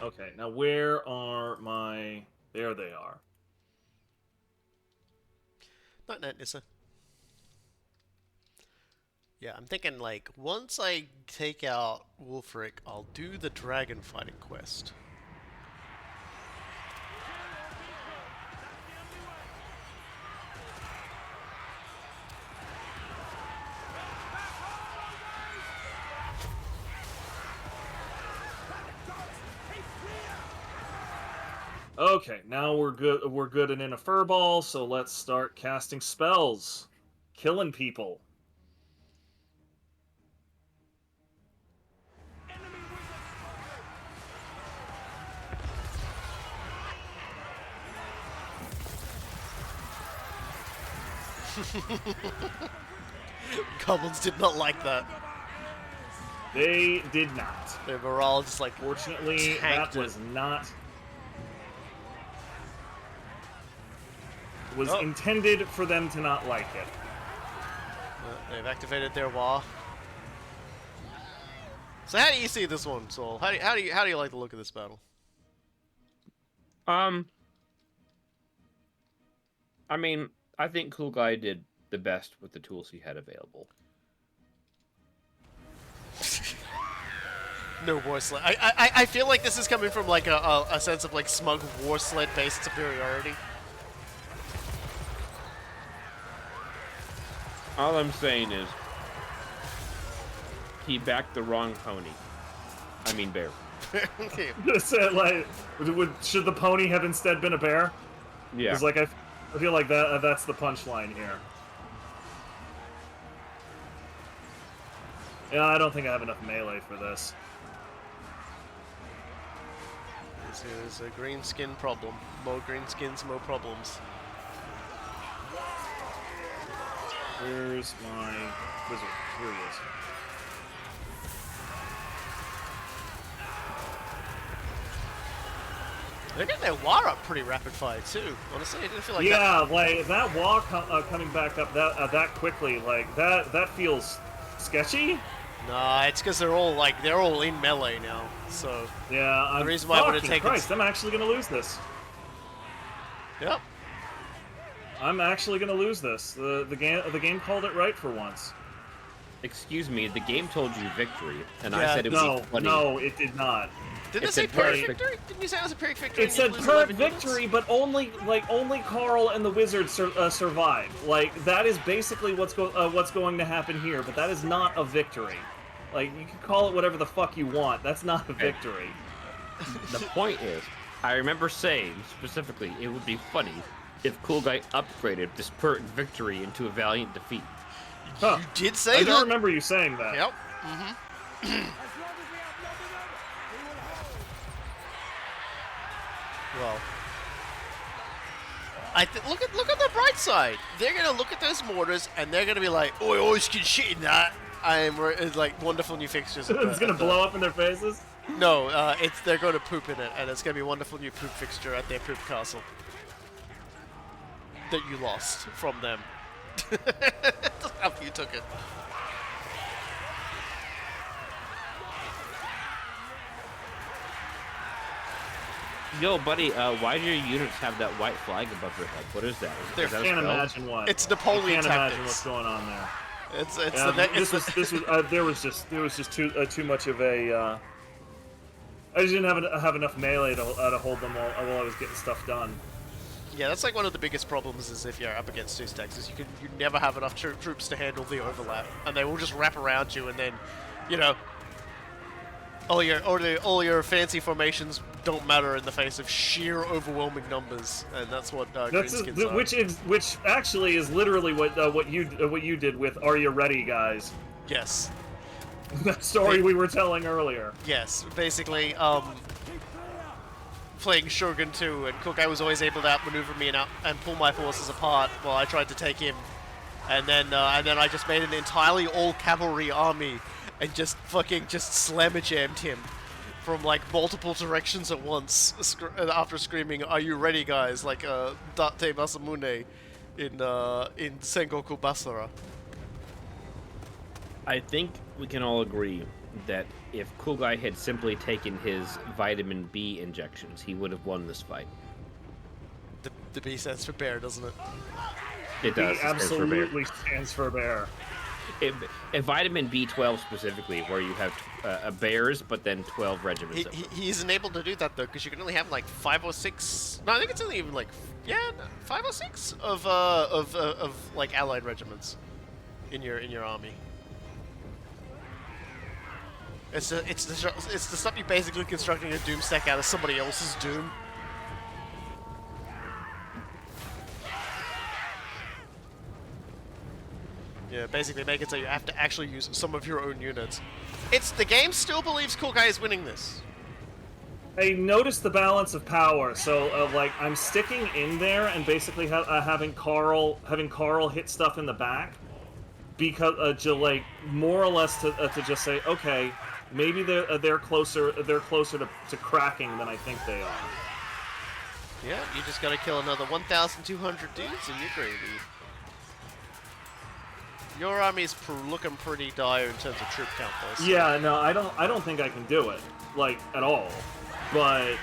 Okay, now where are my... There they are. Not net, Nissa. Yeah, I'm thinking, like, once I take out Wulfric, I'll do the dragon fighting quest. Okay, now we're good. We're good and in a furball, so let's start casting spells, killing people. Goblins did not like that. They did not. Their morale just like Fortunately, that was not... was intended for them to not like it. They've activated their wall. So how do you see this one, Saul? How do you like the look of this battle? I mean, I think Coolguy did the best with the tools he had available. No war sled. I feel like this is coming from like a sense of like smug war sled based superiority. All I'm saying is, he backed the wrong pony. I mean bear. Like, should the pony have instead been a bear? Yeah. Because like I feel like that's the punchline here. Yeah, I don't think I have enough melee for this. This is a green skin problem. More green skins, more problems. Where's my wizard? Here he is. They're getting their war up pretty rapid fire too. Honestly, I didn't feel like that. Like that war coming back up that quickly, like that feels sketchy. Nah, it's because they're all in melee now. So yeah, the reason why I would have taken. Christ, I'm actually gonna lose this. Yep. I'm actually gonna lose this. The game called it right for once. Excuse me, the game told you victory, and I said it was funny. No, it did not. Didn't it say perfect victory? Didn't you say it was a perfect victory? It said perfect victory, but only Karl and the wizard survived. Like that is basically what's going to happen here, but that is not a victory. Like you can call it whatever the fuck you want. That's not a victory. The point is, I remember saying specifically it would be funny if Coolguy upgraded this perfect victory into a valiant defeat. Huh. You did say that. I do remember you saying that. Yep. Well, look at the bright side. They're gonna look at those mortars and they're gonna be like, "Oh, I always get shit in that." It's like wonderful new fixtures. It's gonna blow up in their faces. No, they're gonna poop in it, and it's gonna be a wonderful new poop fixture at their poop castle that you lost from them after you took it. Yo, buddy, why do your units have that white flag above their head? What is that? I can't imagine what. It's Napoleon tactics. I can't tactics. imagine what's going on there. There was just too much of a. I just didn't have enough melee to hold them while I was getting stuff done. Yeah, that's like one of the biggest problems is if you're up against two stacks is you never have enough troops to handle the overlap, and they will just wrap around you, and then, you know, all your fancy formations don't matter in the face of sheer overwhelming numbers, and that's what greenskins are. Which actually is literally what you did with "Are You Ready, Guys?" Yes. That story we were telling earlier. Yes, basically, playing Shogun 2, and Coolguy was always able to outmaneuver me and pull my forces apart while I tried to take him, and then I just made an entirely all cavalry army and just slammer jammed him from like multiple directions at once after screaming, "Are you ready, guys?" like Date Masamune in Sengoku Basara. I think we can all agree that if Coolguy had simply taken his vitamin B injections, he would have won this fight. The B stands for bear, doesn't it? It does. He absolutely stands for bear. A vitamin B12 specifically, where you have bears, but then 12 regiments of them. He isn't able to do that though, because you can only have like 5 or 6. No, I think it's only even like 5 or 6 of like allied regiments in your army. It's to stop you basically constructing a doom stack out of somebody else's doom. Yeah, basically make it so you have to actually use some of your own units. The game still believes Coolguy is winning this. I noticed the balance of power, so like I'm sticking in there and basically having Karl hit stuff in the back, because like more or less to just say, okay, maybe they're closer to cracking than I think they are. Yeah, you just gotta kill another 1,200 dudes and you're gravy. Your army's looking pretty dire in terms of troop count, though. So. Yeah, no, I don't think I can do it, like, at all. But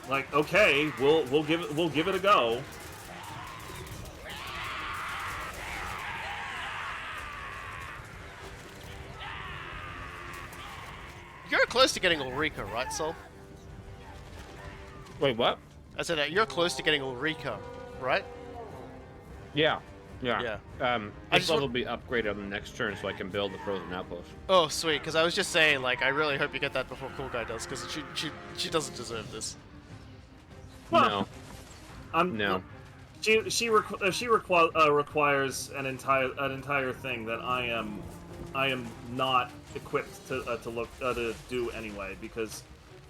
like, okay, we'll give it a go. You're close to getting Ulrika, right, Sol? Wait, what? I said you're close to getting Ulrika, right? Yeah. Yeah. This level will be upgraded on the next turn, so I can build the frozen outpost. Oh, sweet. Because I was just saying, like, I really hope you get that before Coolguy does, because she doesn't deserve this. No. No. She requires an entire thing that I am not equipped to do anyway, because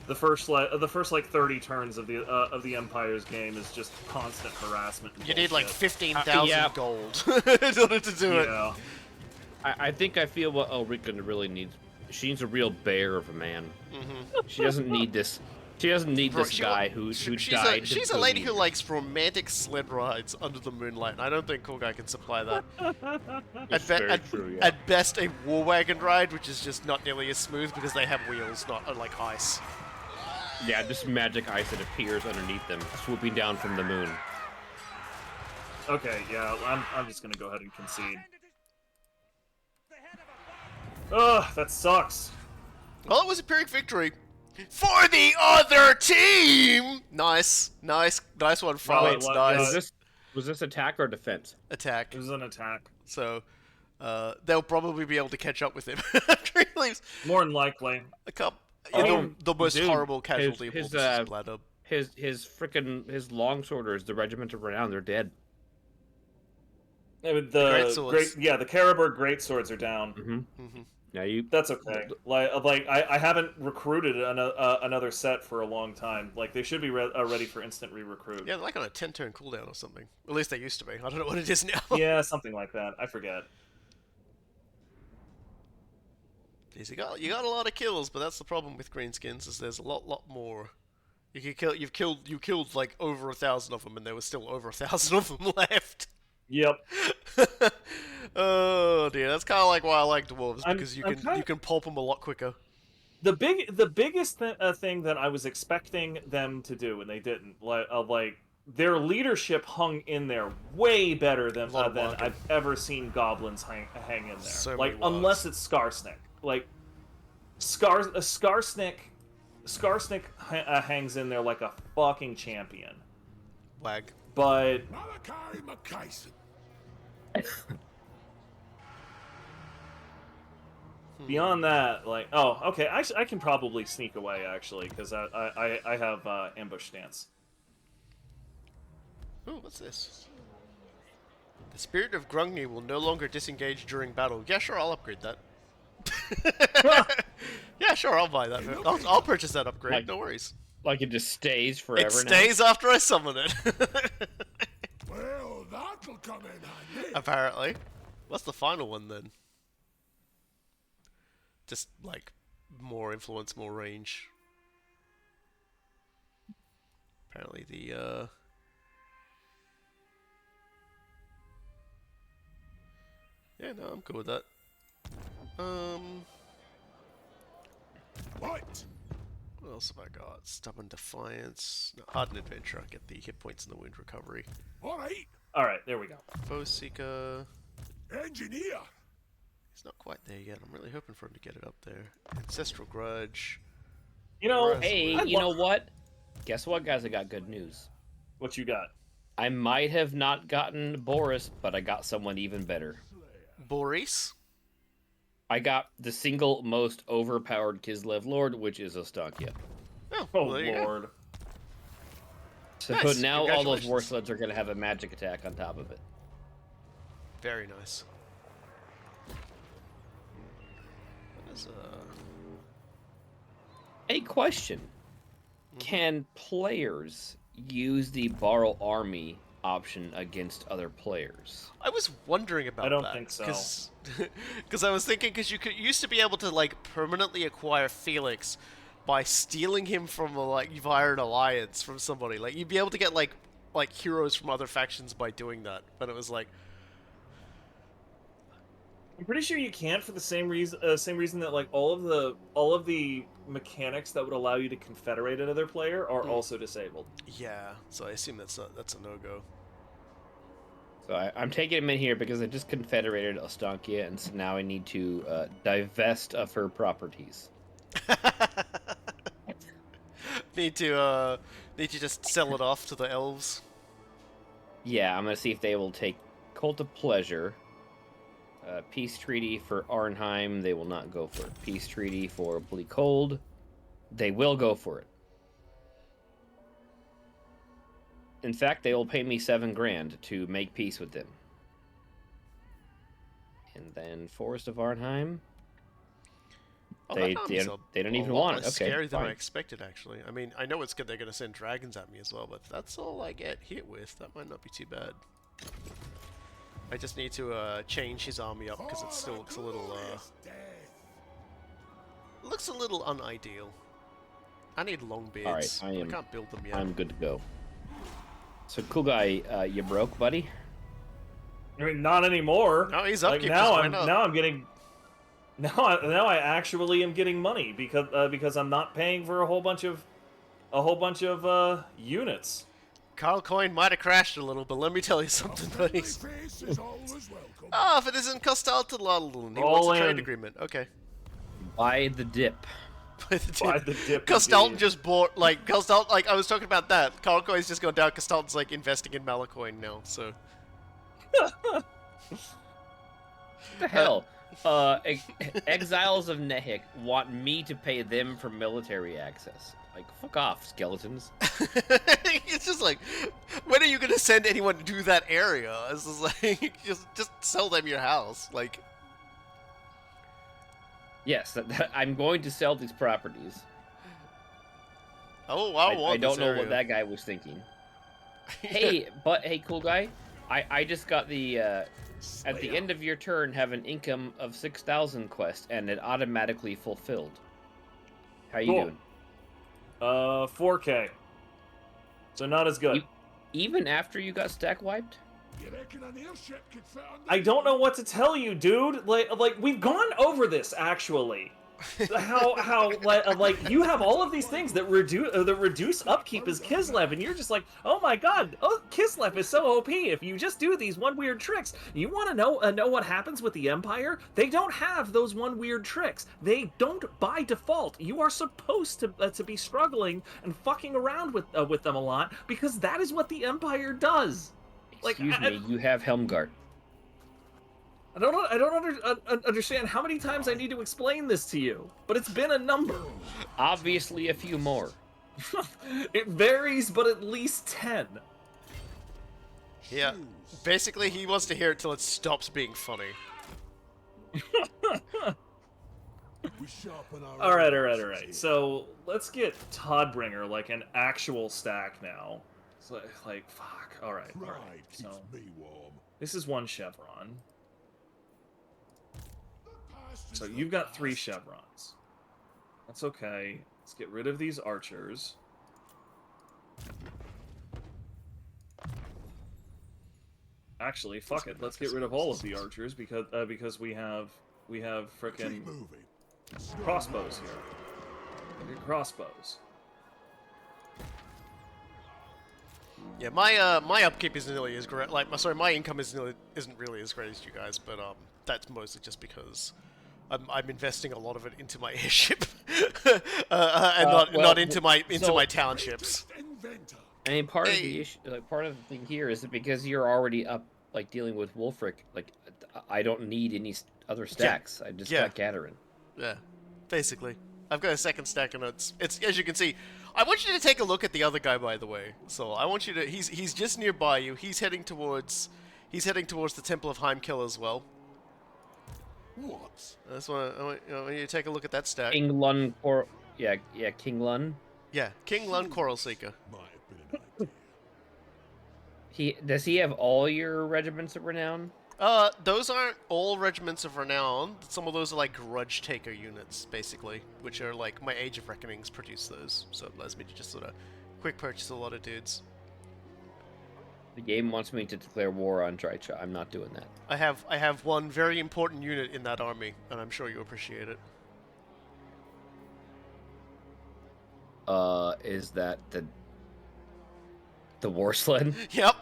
the first like 30 turns of the Empire's game is just constant harassment. You need like 15,000 gold in order to do it. I think I feel what Ulrika really needs. She needs a real bear of a man. Mm-hmm. She doesn't need this. She doesn't need this guy who died. She's a lady who likes romantic sled rides under the moonlight, and I don't think Coolguy can supply that. At best, a war wagon ride, which is just not nearly as smooth because they have wheels, not like ice. Yeah, just magic ice that appears underneath them, swooping down from the moon. Okay, yeah, I'm just gonna go ahead and concede. Ugh, that sucks. Well, it was a Pyrrhic victory. For the other team! Nice one, Franz. Nice. Was this attack or defense? Attack. It was an attack. So, they'll probably be able to catch up with him after he leaves. More than likely. The most horrible casualty of all this is Bladder. His longsworders, the Regiment of Renown, they're dead. The Karaberg greatswords are down. Mm-hmm. Mm-hmm. Yeah, that's okay. Like I haven't recruited another set for a long time. Like they should be ready for instant re-recruit. Yeah, they're like on a 10-turn cooldown or something. At least they used to be. I don't know what it is now. Yeah, something like that. I forget. Jeez, you got a lot of kills, but that's the problem with greenskins is there's a lot more. You killed like over 1,000 of them, and there was still over 1,000 of them left. Yep. Oh dear, that's kind of like why I like dwarves, because you can pulp them a lot quicker. The biggest thing that I was expecting them to do, and they didn't, like their leadership hung in there way better than I've ever seen goblins hang in there. So like unless it's Skarsnik, like Skarsnik hangs in there like a fucking champion. Wag. But Malachi McKayson. Beyond that, like, oh, okay, I can probably sneak away actually because I have ambush stance. Ooh, what's this? The spirit of Grungni will no longer disengage during battle. Yeah, sure, I'll upgrade that. Yeah, sure, I'll buy that. I'll purchase that upgrade. No worries. Like it just stays forever. It stays after I summon it. Well, that'll come in handy. Apparently. What's the final one then? Just like more influence, more range. Apparently the yeah, no, I'm cool with that. What? What else have I got? Stubborn Defiance. No, Hardened Adventure. I get the hit points and the wound recovery. Alright. Alright, there we go. Foe Seeker. Engineer. He's not quite there yet. I'm really hoping for him to get it up there. Ancestral Grudge. You know, Hey, you know what? Guess what, guys? I got good news. What you got? I might have not gotten Boris, but I got someone even better. Boris? I got the single most overpowered Kislev Lord, which is Ostankia. Oh, Oh, well, there you go. Lord. So Nice, now all those congratulations. war sleds are going to have a magic attack on top of it. Very nice. What is, A question. Can players use the borrow army option against other players? I was wondering about that. I don't think so. Because I was thinking, because you used to be able to, like, permanently acquire Felix by stealing him from, via an alliance from somebody. Like, you'd be able to get, like heroes from other factions by doing that. But it was like... I'm pretty sure you can't for the same reason that like all of the mechanics that would allow you to confederate another player are also disabled. Yeah, so I assume that's a no-go. So I'm taking him in here because I just confederated Ostankia, and so now I need to divest of her properties. Need to just sell it off to the elves. Yeah, I'm gonna see if they will take Cult of Pleasure. Peace treaty for Arnheim, they will not go for it. Peace treaty for Bleak Hold, they will go for it. In fact, they will pay me 7 grand to make peace with them. And then Forest of Arnheim, Oh, they don't even want it. Okay, scary than I fine. expected, actually. I mean, I know it's good they're going to send dragons at me as well, but that's all I get hit with. That might not be too bad. I just need to change his army up because it still looks a little looks a little unideal. I need long beards. All right, I can't build them yet. I'm good to go. So Coolguy, you broke, buddy? I mean, not anymore. No, he's up. Like now I'm getting. Now I actually am getting money because I'm not paying for a whole bunch of units. Carl Coin might have crashed a little, but let me tell you something, buddies. Ah, if it isn't Costal to Lodlun, he wants a trade agreement. Okay. Buy the dip. Buy the dip. Costalton just bought, like, Costalton, like, I was talking about that. Carl Coin's just gone down. Costalton's, like, investing in Malacoin now, so. What the hell? Exiles of Nehik want me to pay them for military access. Like, fuck off, skeletons. It's just like, when are you gonna send anyone to that area? It's just like, just sell them your house, like. Yes, I'm going to sell these properties. Oh, I don't know what that guy was thinking. Hey, Coolguy, I just got the at the end of your turn have an income of 6,000 quest, and it automatically fulfilled. How you doing? 4K. So not as good. Even after you got stack wiped? I don't know what to tell you, dude. Like we've gone over this actually. how like you have all of these things that reduce upkeep as Kislev, and you're just like, oh my god, Kislev is so OP. If you just do these one weird tricks, you want to know what happens with the Empire? They don't have those one weird tricks. They don't by default. You are supposed to be struggling and fucking around with them a lot because that is what the Empire does. Excuse me, you have Helmgart. I don't understand how many times I need to explain this to you, but it's been a number. Obviously a few more. It varies, but at least 10. Yeah, basically he wants to hear it till it stops being funny. Alright. So, let's get Toddbringer, like, an actual stack now. It's like fuck. Alright. So, this is 1 chevron. So you've got 3 chevrons. That's okay. Let's get rid of these archers. Actually, fuck it. Let's get rid of all of the archers because we have frickin' crossbows here. crossbows. Yeah, my upkeep isn't nearly as great. Like, my income isn't really as great as you guys, but that's mostly just because I'm investing a lot of it into my airship, and not into my townships. I mean, part of the issue, like, part of the thing here is that because you're already up, like, dealing with Wolfric, like, I don't need any other stacks. I just got Gadarin. Yeah, basically. I've got a second stack, and it's as you can see. I want you to take a look at the other guy, by the way. So I want you to. He's just nearby you. He's heading towards the Temple of Heimkill as well. What? I want you to take a look at that stack. King Lun, King Lun. Yeah, King Lun Coral Seeker. Might have been an idea. Does he have all your regiments of renown? Those aren't all regiments of renown. Some of those are like grudge taker units, basically, which are like my Age of Reckonings produce those, so it allows me to just sort of quick purchase a lot of dudes. The game wants me to declare war on Drycha. I'm not doing that. I have one very important unit in that army, and I'm sure you appreciate it. Is that the war sled? Yep.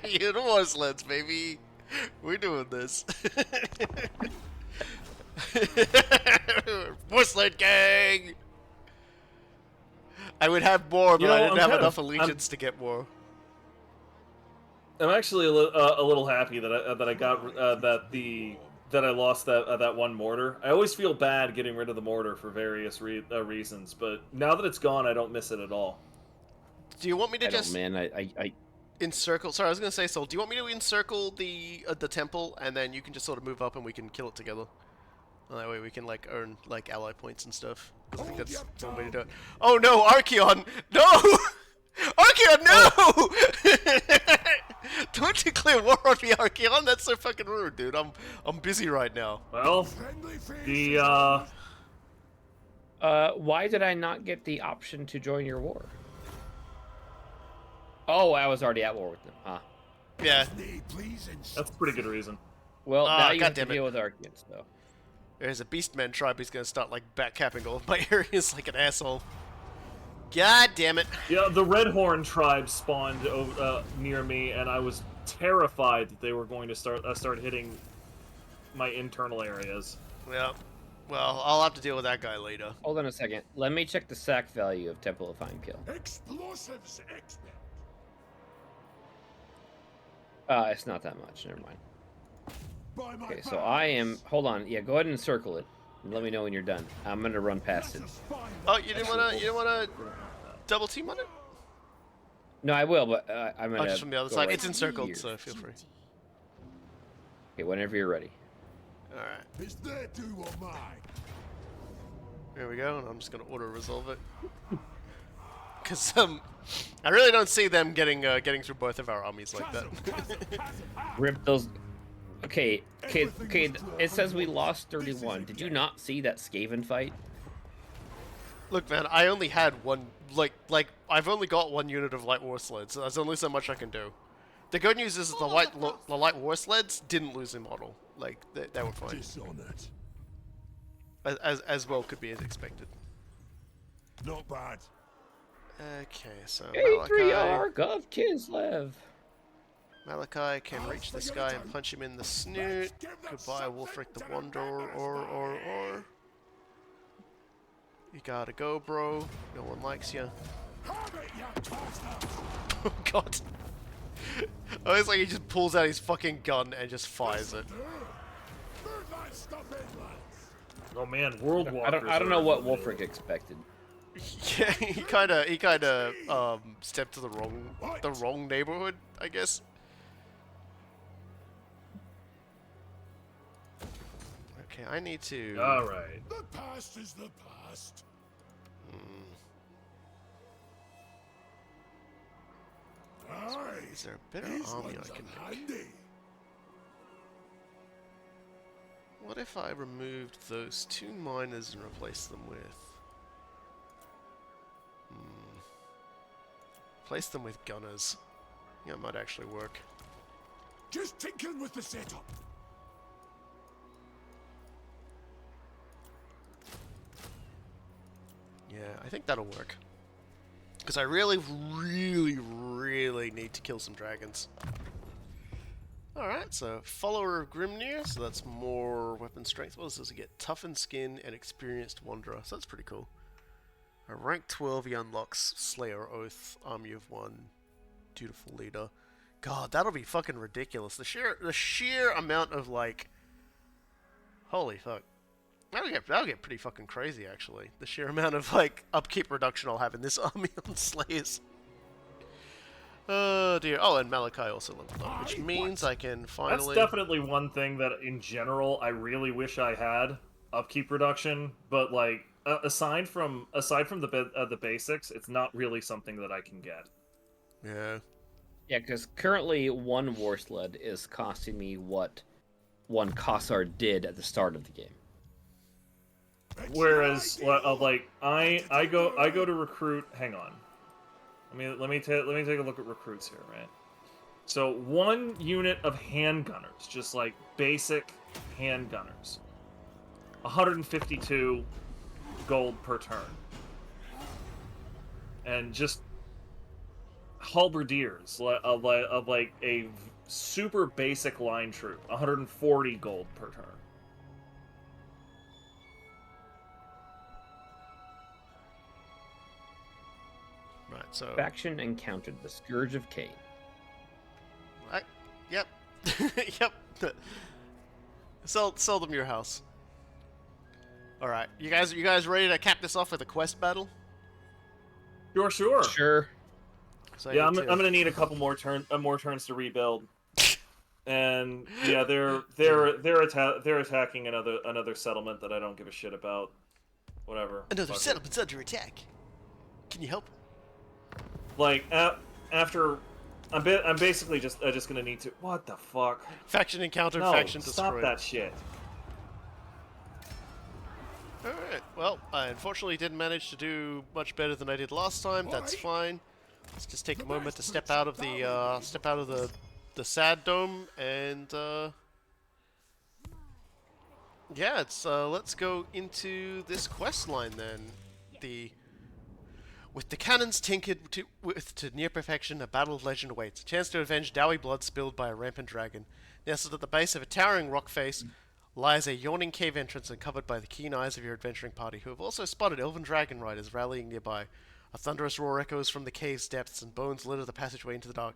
You the war sleds, baby. We're doing this. War sled gang. I would have more, but I didn't have enough allegiance to get more. I'm actually a little happy that I got that I lost that one mortar. I always feel bad getting rid of the mortar for various reasons, but now that it's gone, I don't miss it at all. Do you want me to just I encircle? Sorry, I was gonna say, Soul. Do you want me to encircle the temple, and then you can just sort of move up, and we can kill it together? And that way, we can like earn like ally points and stuff. I think that's one way to do it. Oh no, Archeon! No, Archeon, no! Don't declare war on me, Archeon. That's so fucking rude, dude. I'm busy right now. Well, the why did I not get the option to join your war? Oh, I was already at war with them, huh? Yeah. That's a pretty good reason. Well, now you have to deal with Archeons, though. There's a Beastman tribe who's gonna start like backcapping all of my areas like an asshole. God damn it. Yeah, the Redhorn tribe spawned near me, and I was terrified that they were going to start hitting my internal areas. Yeah. Well, I'll have to deal with that guy later. Hold on a second. Let me check the sack value of Temple of Heimkill. Explosives expert. It's not that much. Never mind. Okay, so I am. Hold on. Yeah, go ahead and circle it. And let me know when you're done. I'm gonna run past it. Oh, you didn't wanna double team on it? No, I will, but I'm gonna. Oh, just from the other side. It's encircled, so feel free. Okay, whenever you're ready. All right. It's their do or mine. There we go, and I'm just gonna auto resolve it. Cause I really don't see them getting through both of our armies like that. Rip those. Okay. It says we lost 31. Did you not see that Skaven fight? Look, man, I only had one. Like I've only got one unit of light war sleds, so there's only so much I can do. The good news is the light war sleds didn't lose a model. Like they were fine. As well could be as expected. Not bad. Okay, so Patriarch of Kislev. Malachi can reach this guy and punch him in the snoot. Goodbye, Wolfric the Wanderer, or. You gotta go, bro. No one likes you. Oh god. Oh, it's like he just pulls out his fucking gun and just fires it. Oh man, World War. I don't know what Wolfric expected. Yeah, he kinda stepped to the wrong neighborhood, I guess. Okay, I need to. All right. The past is the past. Is there a better army I can make? What if I removed those 2 miners and replaced them with? Replace them with gunners. Yeah, it might actually work. Just tinkering with the setup. Yeah, I think that'll work. Because I really, really, really need to kill some dragons. Alright, so Follower of Grimnir, so that's more weapon strength. What does this get? Toughened skin and experienced wanderer, so that's pretty cool. Rank 12, he unlocks Slayer Oath, Army of One, Dutiful Leader. God, that'll be fucking ridiculous. The sheer amount of, like... Holy fuck. That'll get pretty fucking crazy, actually. The sheer amount of, like, upkeep reduction I'll have in this army on Slayers. Oh dear. Oh, and Malachi also leveled up, which means I can finally... That's definitely one thing that, in general, I really wish I had. Upkeep reduction, but, like, aside from the basics, it's not really something that I can get. Yeah. Yeah, because currently one war sled is costing me what one Kossar did at the start of the game. Whereas, like, I go to recruit. Hang on. Let me take a look at recruits here, right? So 1 unit of handgunners, just like basic handgunners, 152 gold per turn, and just halberdiers of like a super basic line troop, 140 gold per turn. Right, so... Faction encountered the Scourge of Cain. Yep. Yep. Sell them your house. Alright, you guys ready to cap this off with a quest battle? Sure. Sure. So Yeah, I'm gonna need a couple more turns to rebuild. And yeah, they're attacking another settlement that I don't give a shit about. Whatever. Another settlement's under attack. Can you help? Like after, I'm basically just gonna need to. What the fuck? Faction encountered. No, faction stop destroyed. that shit. Alright, well, I unfortunately didn't manage to do much better than I did last time. That's fine. Let's just take a moment to step out of the sad dome and yeah, let's go into this quest line then. With the cannons tinkered to near perfection, a battle of legend awaits. A chance to avenge dowie blood spilled by a rampant dragon. Nestled at the base of a towering rock face lies a yawning cave entrance and covered by the keen eyes of your adventuring party, who have also spotted elven dragon riders rallying nearby. A thunderous roar echoes from the cave's depths, and bones litter the passageway into the dark.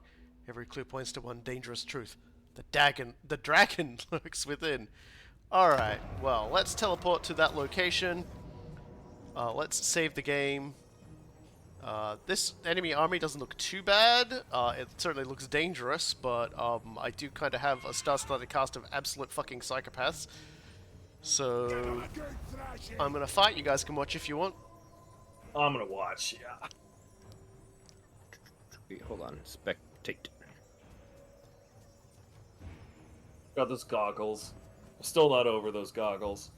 Every clue points to one dangerous truth. The dragon lurks within. Alright, well, let's teleport to that location. Let's save the game. This enemy army doesn't look too bad. It certainly looks dangerous, but I do kind of have a star-studded cast of absolute fucking psychopaths. So I'm gonna fight. You guys can watch if you want. I'm gonna watch. Yeah. Wait, hold on. Spectate. Got those goggles. Still not over those goggles.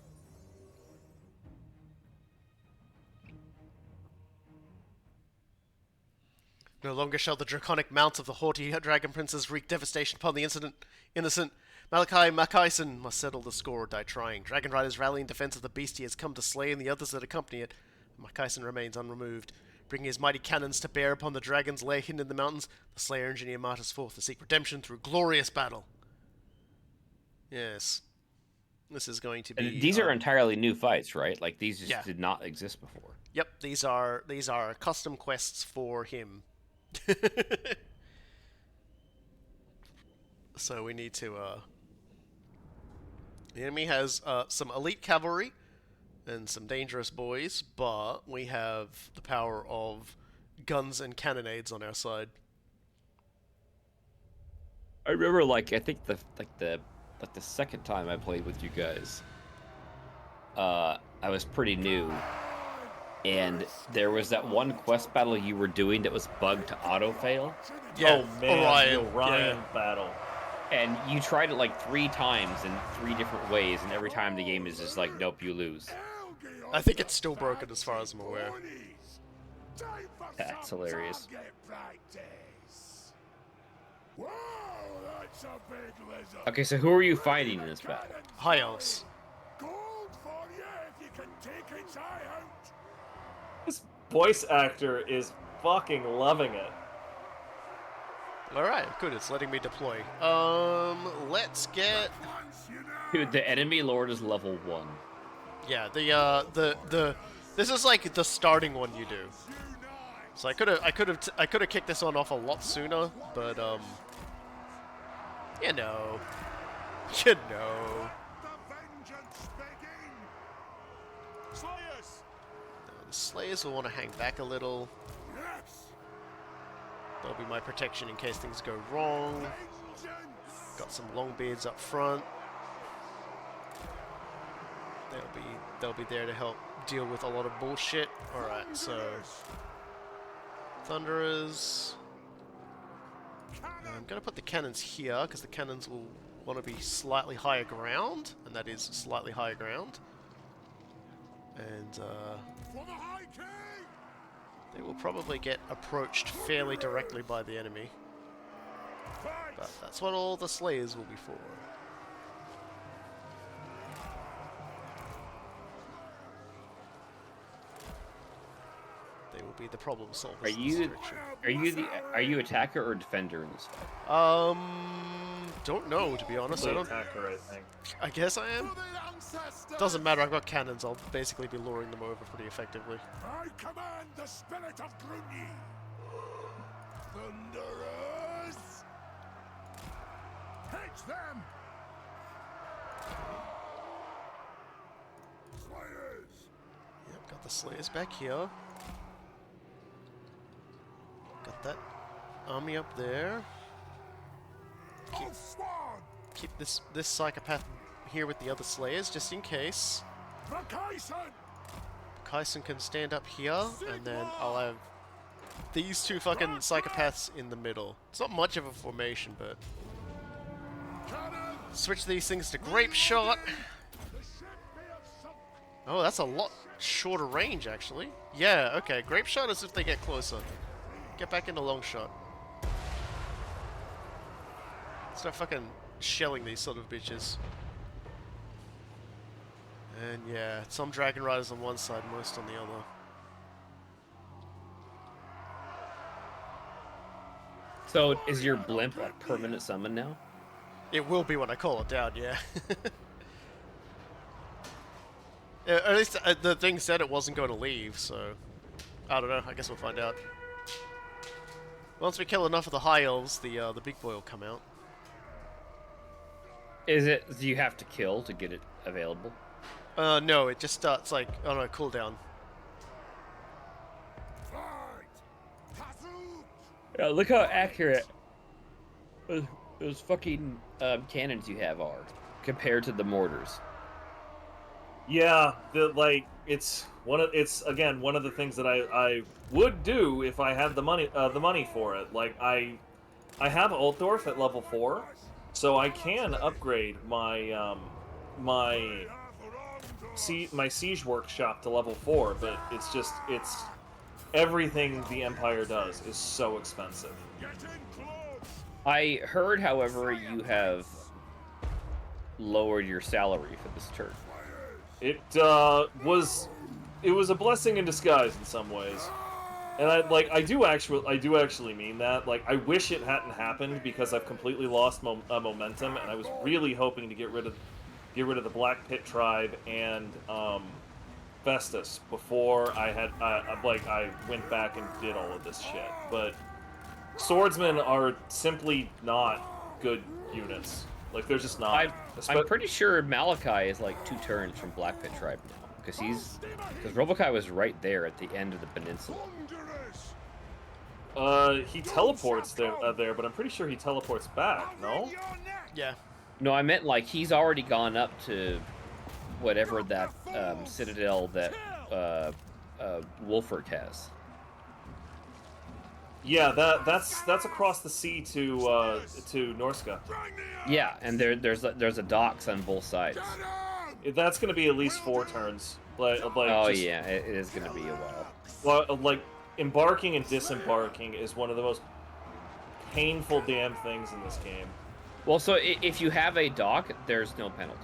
No longer shall the draconic mounts of the haughty dragon princes wreak devastation upon the innocent. Malachi Macaison must settle the score or die trying. Dragon riders rally in defense of the beast he has come to slay and the others that accompany it. Macaison remains unremoved. Bringing his mighty cannons to bear upon the dragon's lair hidden in the mountains, the Slayer engineer martyrs forth to seek redemption through glorious battle. Yes. This is going to be... And these are entirely new fights, right? Like, these just did not exist before. Yep, these are custom quests for him. So we need to, the enemy has, some elite cavalry and some dangerous boys, but we have the power of guns and cannonades on our side. I remember, like, I think the second time I played with you guys, I was pretty new. And there was that one quest battle you were doing that was bugged to auto-fail. Yeah, oh man, the Orion battle. And you tried it like 3 times in 3 different ways, and every time the game is just like, nope, you lose. I think it's still broken as far as I'm aware. That's hilarious. Okay, so who are you fighting in this battle? High elves. This voice actor is fucking loving it. Alright, good, it's letting me deploy. Let's get... Dude, the enemy lord is level 1. Yeah, this is like the starting one you do. So I could have kicked this one off a lot sooner, but you know. The Slayers will want to hang back a little. That'll be my protection in case things go wrong. Got some Longbeards up front. They'll be there to help deal with a lot of bullshit. Alright, so Thunderers. I'm gonna put the cannons here because the cannons will want to be slightly higher ground, and that is slightly higher ground. And they will probably get approached fairly directly by the enemy. But that's what all the Slayers will be for. They will be the problem solvers. Are you attacker or defender in this fight? Don't know, to be honest. Attacker, I think. I guess I am. Doesn't matter, I've got cannons. I'll basically be luring them over pretty effectively. I command the spirit of Grunyi. Thunderers! Hit them! Slayers! Yep, got the Slayers back here. Got that army up there. Keep this psychopath here with the other Slayers, just in case. Kaisen can stand up here, and then I'll have these two fucking psychopaths in the middle. It's not much of a formation, but... Switch these things to Grape Shot. Oh, that's a lot shorter range, actually. Yeah, okay, Grape Shot is if they get closer. Get back into Long Shot. Start fucking shelling these sort of bitches. And yeah, some Dragon Riders on one side, most on the other. So, is your blimp a permanent summon now? It will be when I call it down, yeah. At least the thing said it wasn't going to leave, so... I don't know, I guess we'll find out. Once we kill enough of the High Elves, the big boy will come out. Do you have to kill to get it available? No, it just starts like on a cooldown. Yeah, look how accurate those fucking cannons you have are compared to the mortars. Yeah, it's one of the things that I would do if I had the money for it. Like I have Altdorf at level 4, so I can upgrade my my siege workshop to level 4, but it's everything the Empire does is so expensive. I heard, however, you have lowered your salary for this turn. It was a blessing in disguise in some ways, and I do actually mean that. Like, I wish it hadn't happened because I've completely lost momentum, and I was really hoping to get rid of the Black Pit tribe and Festus before I went back and did all of this shit. But swordsmen are simply not good units. Like, they're just not. I'm pretty sure Malachi is like 2 turns from Black Pit tribe now, because Robokai was right there at the end of the peninsula. He teleports there, but I'm pretty sure he teleports back. No? Yeah. No, I meant like he's already gone up to whatever that citadel that Wolfert has. Yeah, that's across the sea to Norska. Yeah, and there's a docks on both sides. That's gonna be at least 4 turns. Yeah, it is gonna be a while. Well, like, embarking and disembarking is one of the most painful damn things in this game. Well, so if you have a dock, there's no penalty.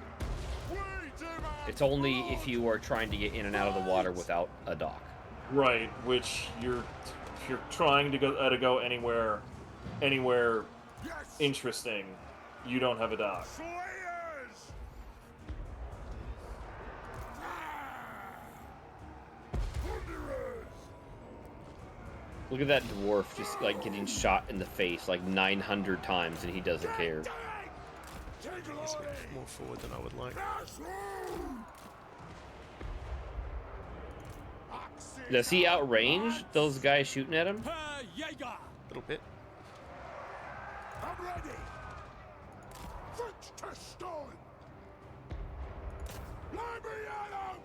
It's only if you are trying to get in and out of the water without a dock. Right, which you're trying to go anywhere interesting. You don't have a dock. Slayers! Plunderers! Look at that dwarf just like getting shot in the face like 900 times and he doesn't care. He's more forward than I would like. Does he outrange those guys shooting at him? A little bit. I'm ready. Foot to stone. Lie me at 'em.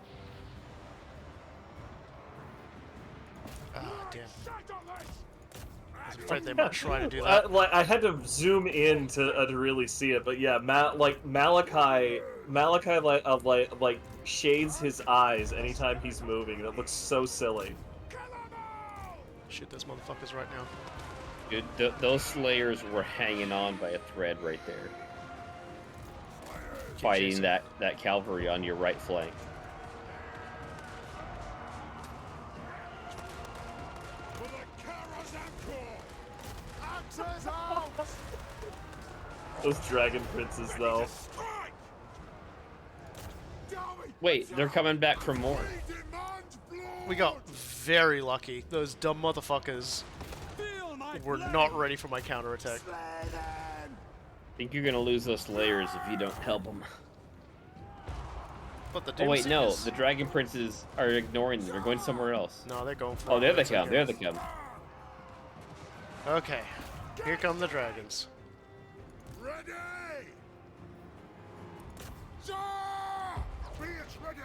Ah, damn. Shadowless. I was afraid they might try to do that. I had to zoom in to really see it, but yeah, Malachi like shades his eyes anytime he's moving. It looks so silly. Shoot those motherfuckers right now. Dude, those slayers were hanging on by a thread right there. Fighting that cavalry on your right flank. For the Karazanko. Axes out. Those dragon princes, though. Strike. Wait, they're coming back for more. We demand blood. We got very lucky. Those dumb motherfuckers were not ready for my counterattack. Slay them. I think you're gonna lose those slayers if you don't help them. But the Oh wait, no, Doomseekers- the dragon princes are ignoring them. They're going somewhere else. No, they're going for Oh, there they it. come. There they come. Okay, here come the dragons. Ready. Sir. Be it ready.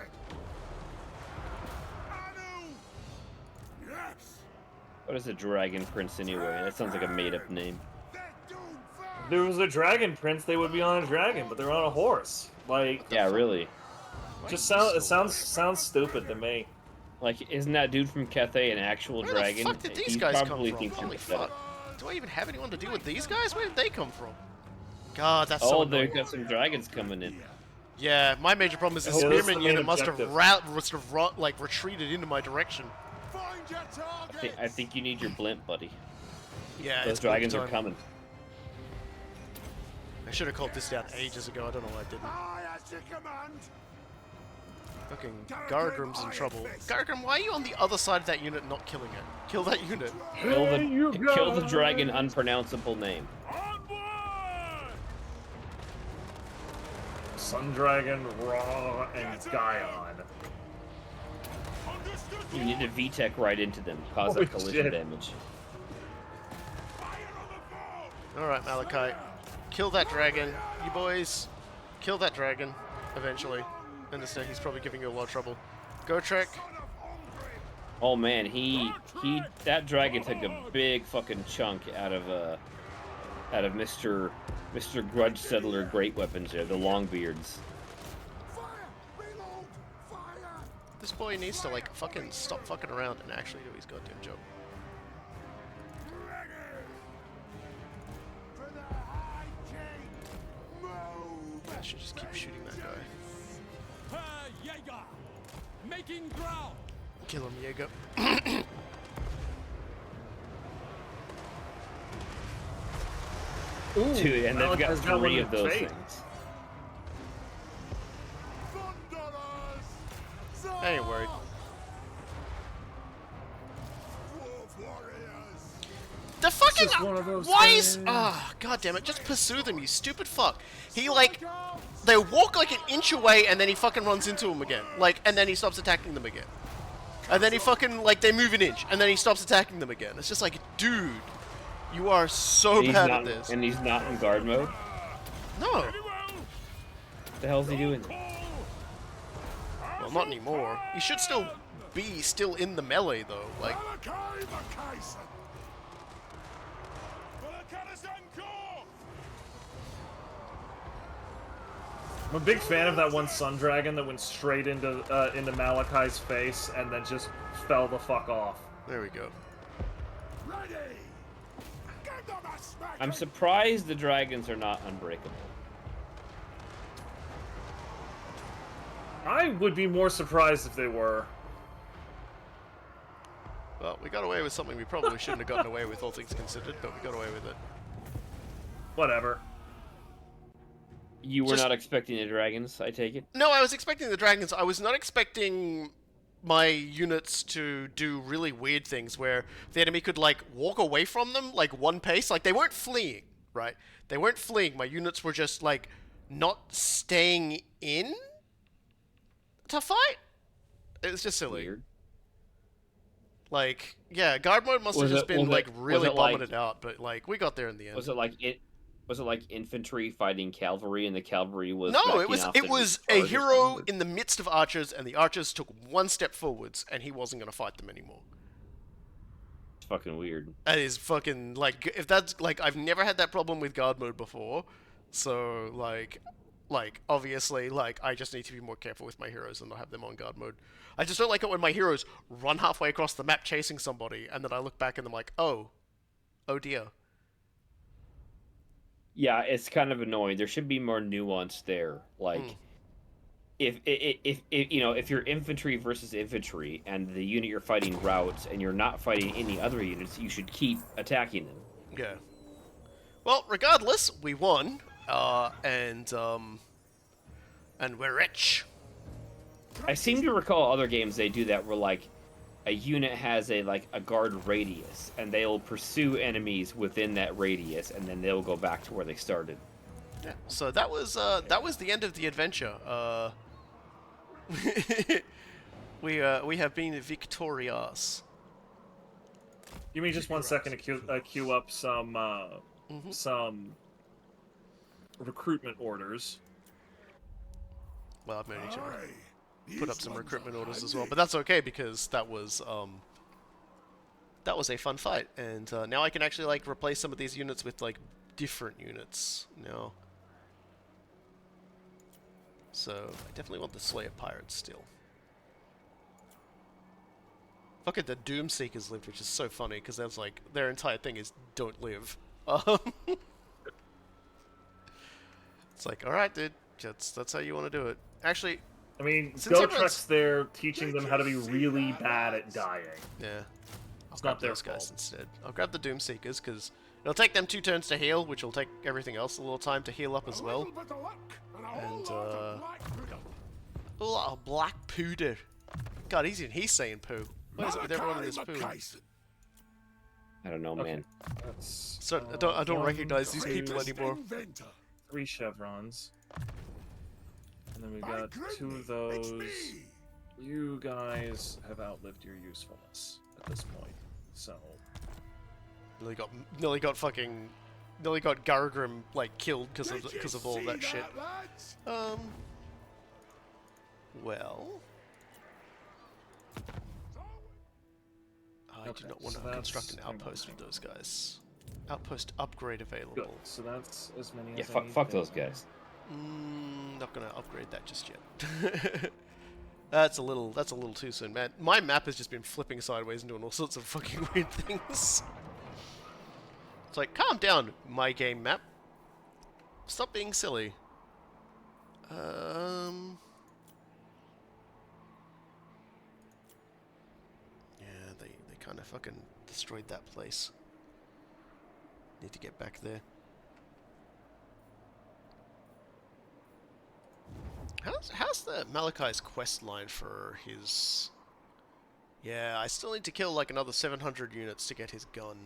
Anu. Yes. What is a dragon prince anyway? That sounds like a made-up name. They're doomed first. If there was a dragon prince, they would be on a dragon, but they're on a horse. Like, Yeah, really. just sounds stupid to me. Like, isn't that dude from Cathay an actual Where dragon? the fuck did these He guys come probably from? thinks Holy you're pathetic. fuck. Do I even have anyone to deal with these guys? Where did they come from? God, that's so Oh, annoying. they've got some dragons coming in. Yeah, my major problem is the Yeah, that's the spearman main unit must have objective. like retreated into my direction. Find your target. I think you need your blimp, buddy. Yeah, Those it's dragons are time. coming. I should have called this down ages ago. I don't know why I didn't. I as your command. Fucking Gargrim's in trouble. Gargrim, why are you on the other side of that unit not killing it? Kill that unit. Kill the dragon unpronounceable name. Onward! Sun Dragon, Ra, and Gaion. Understood. You need to VTech right into them, cause Holy that collision shit. damage. Fire on the board. Alright, Malachi. Kill that dragon. You boys. Kill that dragon. Eventually. Understand he's probably giving you a lot of trouble. Go Trek. Oh man, that dragon took a big fucking chunk out of Mr. Grudge Settler Great Weapons there, the Longbeards. Fire. Reload. Fire. This boy needs to like fucking stop fucking around and actually do his goddamn job. Ready. For the High King. Move. I should just keep shooting that guy. Jaeger! Making ground! Kill him, Jaeger. Ooh, Dude, and they've got Malachi's one 3 in of those face. things. Thunderers. I ain't worried. Dwarf warriors. The fucking just one of those why is things. god damn it, just pursue them, you stupid fuck. He like they walk like an inch away and then he fucking runs into them again. Like and then he stops attacking them again. And then he fucking like they move an inch and then he stops attacking them again. It's just like, dude, you are so He's bad not, at this. and he's not in guard mode. No. What the hell's he doing? Well, not anymore. He should still be in the melee though. Like Malachi Macaison. For the Karazanko! I'm a big fan of that one Sun Dragon that went straight into Malachi's face and then just fell the fuck off. there we go. Ready. Give them a smack. I'm surprised the dragons are not unbreakable. I would be more surprised if they were. Well, we got away with something we probably shouldn't have gotten away with, all things considered, but we got away with it. Whatever. You were not expecting the dragons, I take it? No, I was expecting the dragons. I was not expecting my units to do really weird things where the enemy could, like, walk away from them, like, one pace. Like, they weren't fleeing, right? They weren't fleeing. My units were just, like, not staying in to fight. It was just silly. Weird. Like, yeah, guard mode must have just been, like, really bombing it out, but, like, we got there in the end. Was it like infantry fighting cavalry, and the cavalry was no? It was a hero in the midst of archers, and the archers took one step forwards, and he wasn't gonna fight them anymore. It's fucking weird. That is fucking like if that's like I've never had that problem with guard mode before, so like obviously like I just need to be more careful with my heroes and not have them on guard mode. I just don't like it when my heroes run halfway across the map chasing somebody, and then I look back and I'm like, oh dear. Yeah, it's kind of annoying. There should be more nuance there. Like, if you know, if you're infantry versus infantry, and the unit you're fighting routes, and you're not fighting any other units, you should keep attacking them. Yeah. Well, regardless, we won, and we're rich. I seem to recall other games they do that where like a unit has a guard radius, and they'll pursue enemies within that radius, and then they'll go back to where they started. Yeah. So that was the end of the adventure. We have been victorious. Give me just 1 second to queue up some recruitment orders. Well, I've managed to put up some recruitment orders as well, but that's okay because that was a fun fight, and now I can actually like replace some of these units with like different units now. So I definitely want the Slayer Pirates still. Fuck it, the Doom Seekers lived, which is so funny because that's like their entire thing is don't live. It's like, all right, dude, that's how you want to do it. Actually. I mean, Gotrek's there teaching them how to be really bad at dying. Yeah. It's not their those guys fault. instead. I'll grab the Doom Seekers, because it'll take them 2 turns to heal, which will take everything else a little time to heal up as well. And, a lot of black pooder. God, he's saying poo. What is it with everyone in this poo? I don't know, man. So, I don't recognize these people anymore. 3 chevrons. And then we got 2 of those. You guys have outlived your usefulness at this point, so. Nearly got Gargrim like killed because of all that shit. Well, I do not want to construct an outpost with those guys. Outpost upgrade available. Good. So that's as many as I need. Fuck those guys. Not gonna upgrade that just yet. That's a little too soon, man. My map has just been flipping sideways and doing all sorts of fucking weird things. It's like, calm down, my game map. Stop being silly. Yeah, they kind of fucking destroyed that place. Need to get back there. How's the Malachi's quest line for his... Yeah, I still need to kill like another 700 units to get his gun.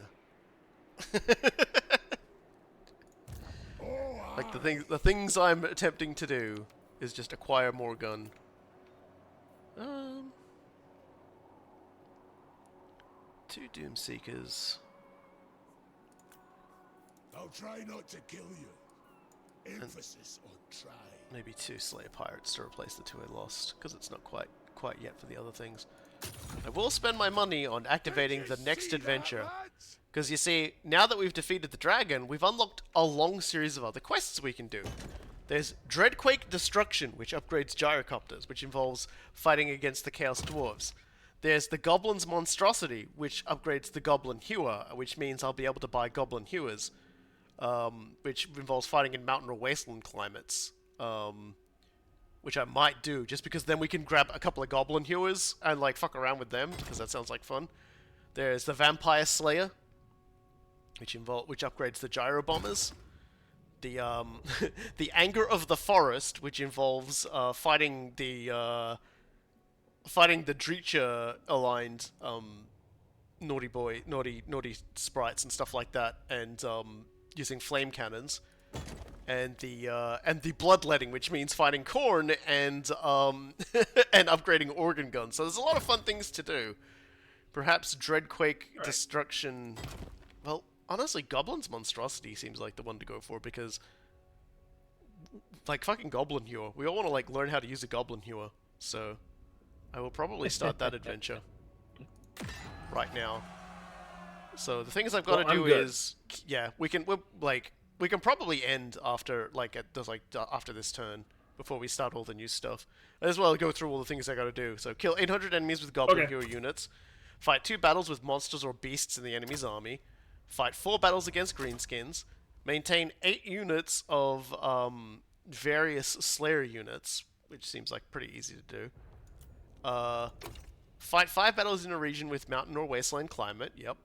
Like the things I'm attempting to do is just acquire more gun. 2 Doom Seekers. I'll try not to kill you. Emphasis on try. Maybe 2 Slayer Pirates to replace the 2 I lost, because it's not quite yet for the other things. I will spend my money on activating the next adventure, because you see, now that we've defeated the dragon, we've unlocked a long series of other quests we can do. There's Dreadquake Destruction, which upgrades gyrocopters, which involves fighting against the Chaos Dwarves. There's the Goblin's Monstrosity, which upgrades the Goblin Hewer, which means I'll be able to buy Goblin Hewers, which involves fighting in mountain or wasteland climates. Which I might do, just because then we can grab a couple of Goblin Hewers and, like, fuck around with them, because that sounds like fun. There's the Vampire Slayer, which upgrades the gyro bombers. The the Anger of the Forest, which involves fighting the Dreacher aligned naughty sprites and stuff like that, and using flame cannons, and the Bloodletting, which means fighting Khorne and and upgrading organ guns. So there's a lot of fun things to do. Perhaps Dreadquake Destruction. Well, honestly, Goblin's Monstrosity seems like the one to go for, because like fucking Goblin Hewer. We all want to like learn how to use a Goblin Hewer, so I will probably start that adventure right now. So the things I've got to do is, yeah, we can probably end after after this turn before we start all the new stuff. As well, go through all the things I got to do. So kill 800 enemies with Goblin Hero units, fight 2 battles with monsters or beasts in the enemy's army, fight 4 battles against greenskins, maintain 8 units of various Slayer units, which seems like pretty easy to do. Fight 5 battles in a region with mountain or wasteland climate, yep.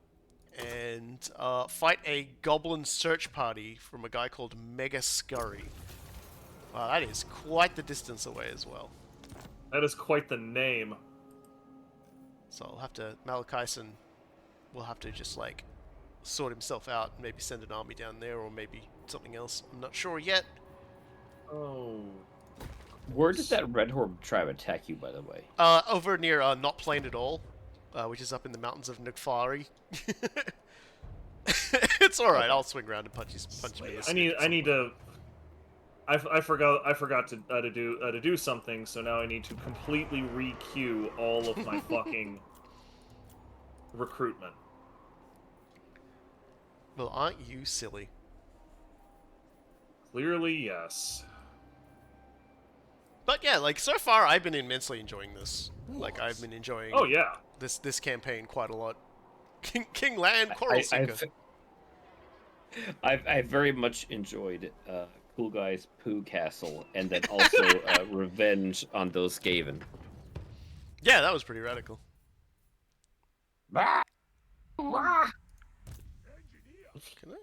And fight a goblin search party from a guy called Mega Scurry. Wow, that is quite the distance away as well. That is quite the name. So I'll have to, Malachison will have to just like sort himself out and maybe send an army down there, or maybe something else. I'm not sure yet. Oh. Where did that Red Horde tribe attack you, by the way? Over near Not Plain at All, which is up in the mountains of Nukfari. It's all right. I'll swing around and punch him. I need to. I forgot to do something. So now I need to completely re-queue all of my fucking recruitment. Well, aren't you silly? Clearly, yes. But yeah, like so far, I've been immensely enjoying this. Like I've been enjoying. Oh yeah. This campaign quite a lot. King Land Quarrel Seeker. I've very much enjoyed Coolguy's Pooh Castle, and then also Revenge on those Skaven. Yeah, that was pretty radical. Can I?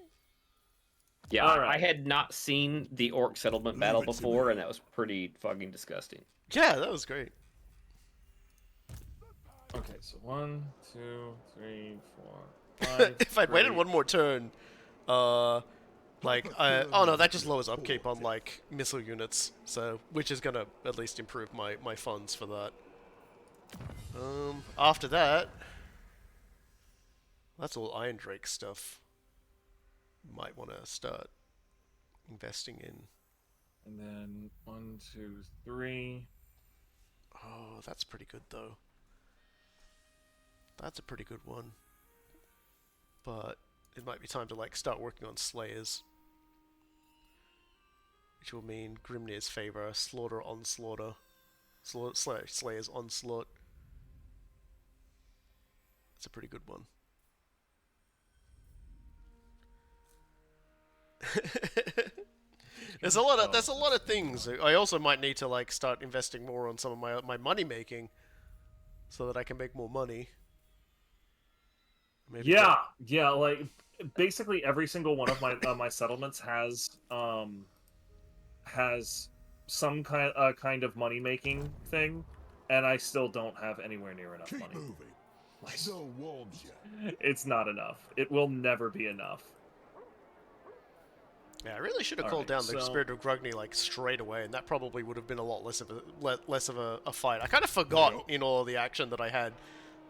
Yeah, right. I had not seen the Orc settlement battle before, and that was pretty fucking disgusting. Yeah, that was great. Okay, so 1, 2, 3, 4, 5. If I'd waited one more turn, oh no, that just lowers upkeep on like missile units, so which is gonna at least improve my funds for that. After that, that's all Iron Drake stuff. Might want to start investing in. And then 1, 2, 3. Oh, that's pretty good though. That's a pretty good one. But it might be time to like start working on Slayers. Which will mean Grimnir's favor, Slaughter on Slaughter. Slayer's Onslaught. That's a pretty good one. There's a lot of things. I also might need to like start investing more on some of my money making, so that I can make more money. Maybe yeah. Like basically every single one of my my settlements has some kind of money making thing, and I still don't have anywhere near enough money. Moving. So warms you. It's not enough. It will never be enough. Yeah, I really should have called down the Spirit of Grugni like straight away, and that probably would have been a lot less of a fight. I kind of forgot in all the action that I had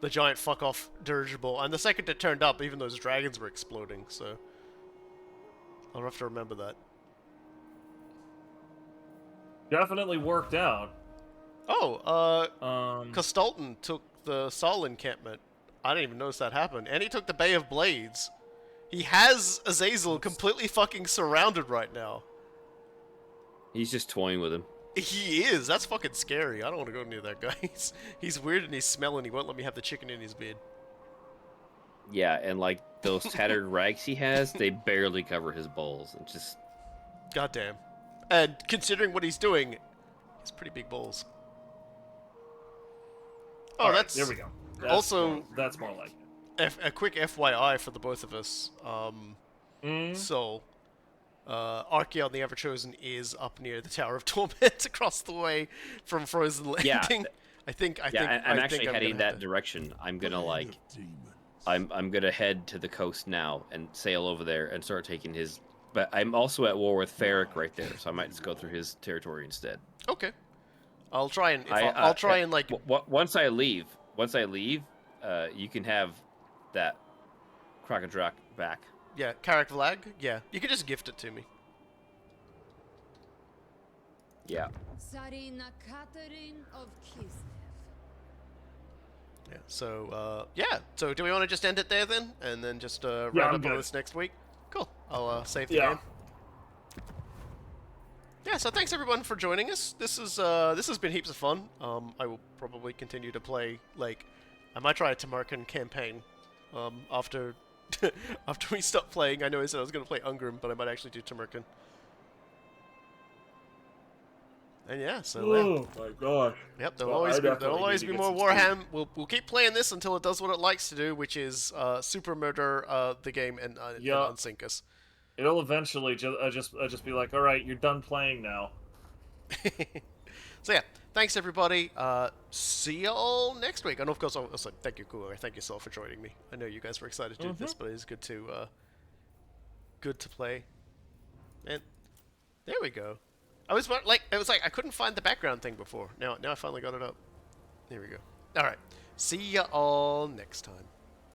the giant fuck off dirigible, and the second it turned up, even those dragons were exploding. So I'll have to remember that. Definitely worked out. Oh, Costalton took the Sol encampment. I didn't even notice that happen, and he took the Bay of Blades. He has Azazel completely fucking surrounded right now. He's just toying with him. He is. That's fucking scary. I don't want to go near that guy. He's weird and he's smelling. He won't let me have the chicken in his beard. Yeah, and like those tattered rags he has, they barely cover his balls. And just goddamn. And considering what he's doing, he's pretty big balls. Oh, All right, that's there we go. That's more like it. a quick FYI for the both of us. So, Archaon the Everchosen is up near the Tower of Torment across the way from Frozen Landing. Yeah, I think. I'm actually heading that direction. I'm gonna like, I'm gonna head to the coast now and sail over there and start taking his. But I'm also at war with Ferric right there, so I might just go through his territory instead. Okay. I'll try and I'll try and like. Once I leave, you can have that Krakadrak back. Yeah, Karak Vlag. Yeah, you can just gift it to me. Yeah. Sarina Catherine of Kislev. Yeah. So So do we want to just end it there then, and then just round I'm up on good. this next week? Cool. I'll save the Yeah. game. Yeah. So thanks everyone for joining us. This has been heaps of fun. I will probably continue to play. Like, I might try a Tamarkan campaign. After after we stop playing. I know I said I was going to play Ungrim, but I might actually do Tamarkan. And yeah, so Oh my gosh. yep, Well, I there'll definitely always need be to more get some Warhammer. We'll keep playing this until it does what it likes to do, which is super murder and unsync us. It'll eventually just be like, all right, you're done playing now. So yeah, thanks everybody. See you all next week. And of course, also thank you, Coolguy. Thank you, Sol, for joining me. I know you guys were excited to do this, but it is good to play. And there we go. It was like I couldn't find the background thing before. Now I finally got it up. There we go. All right. See ya all next time.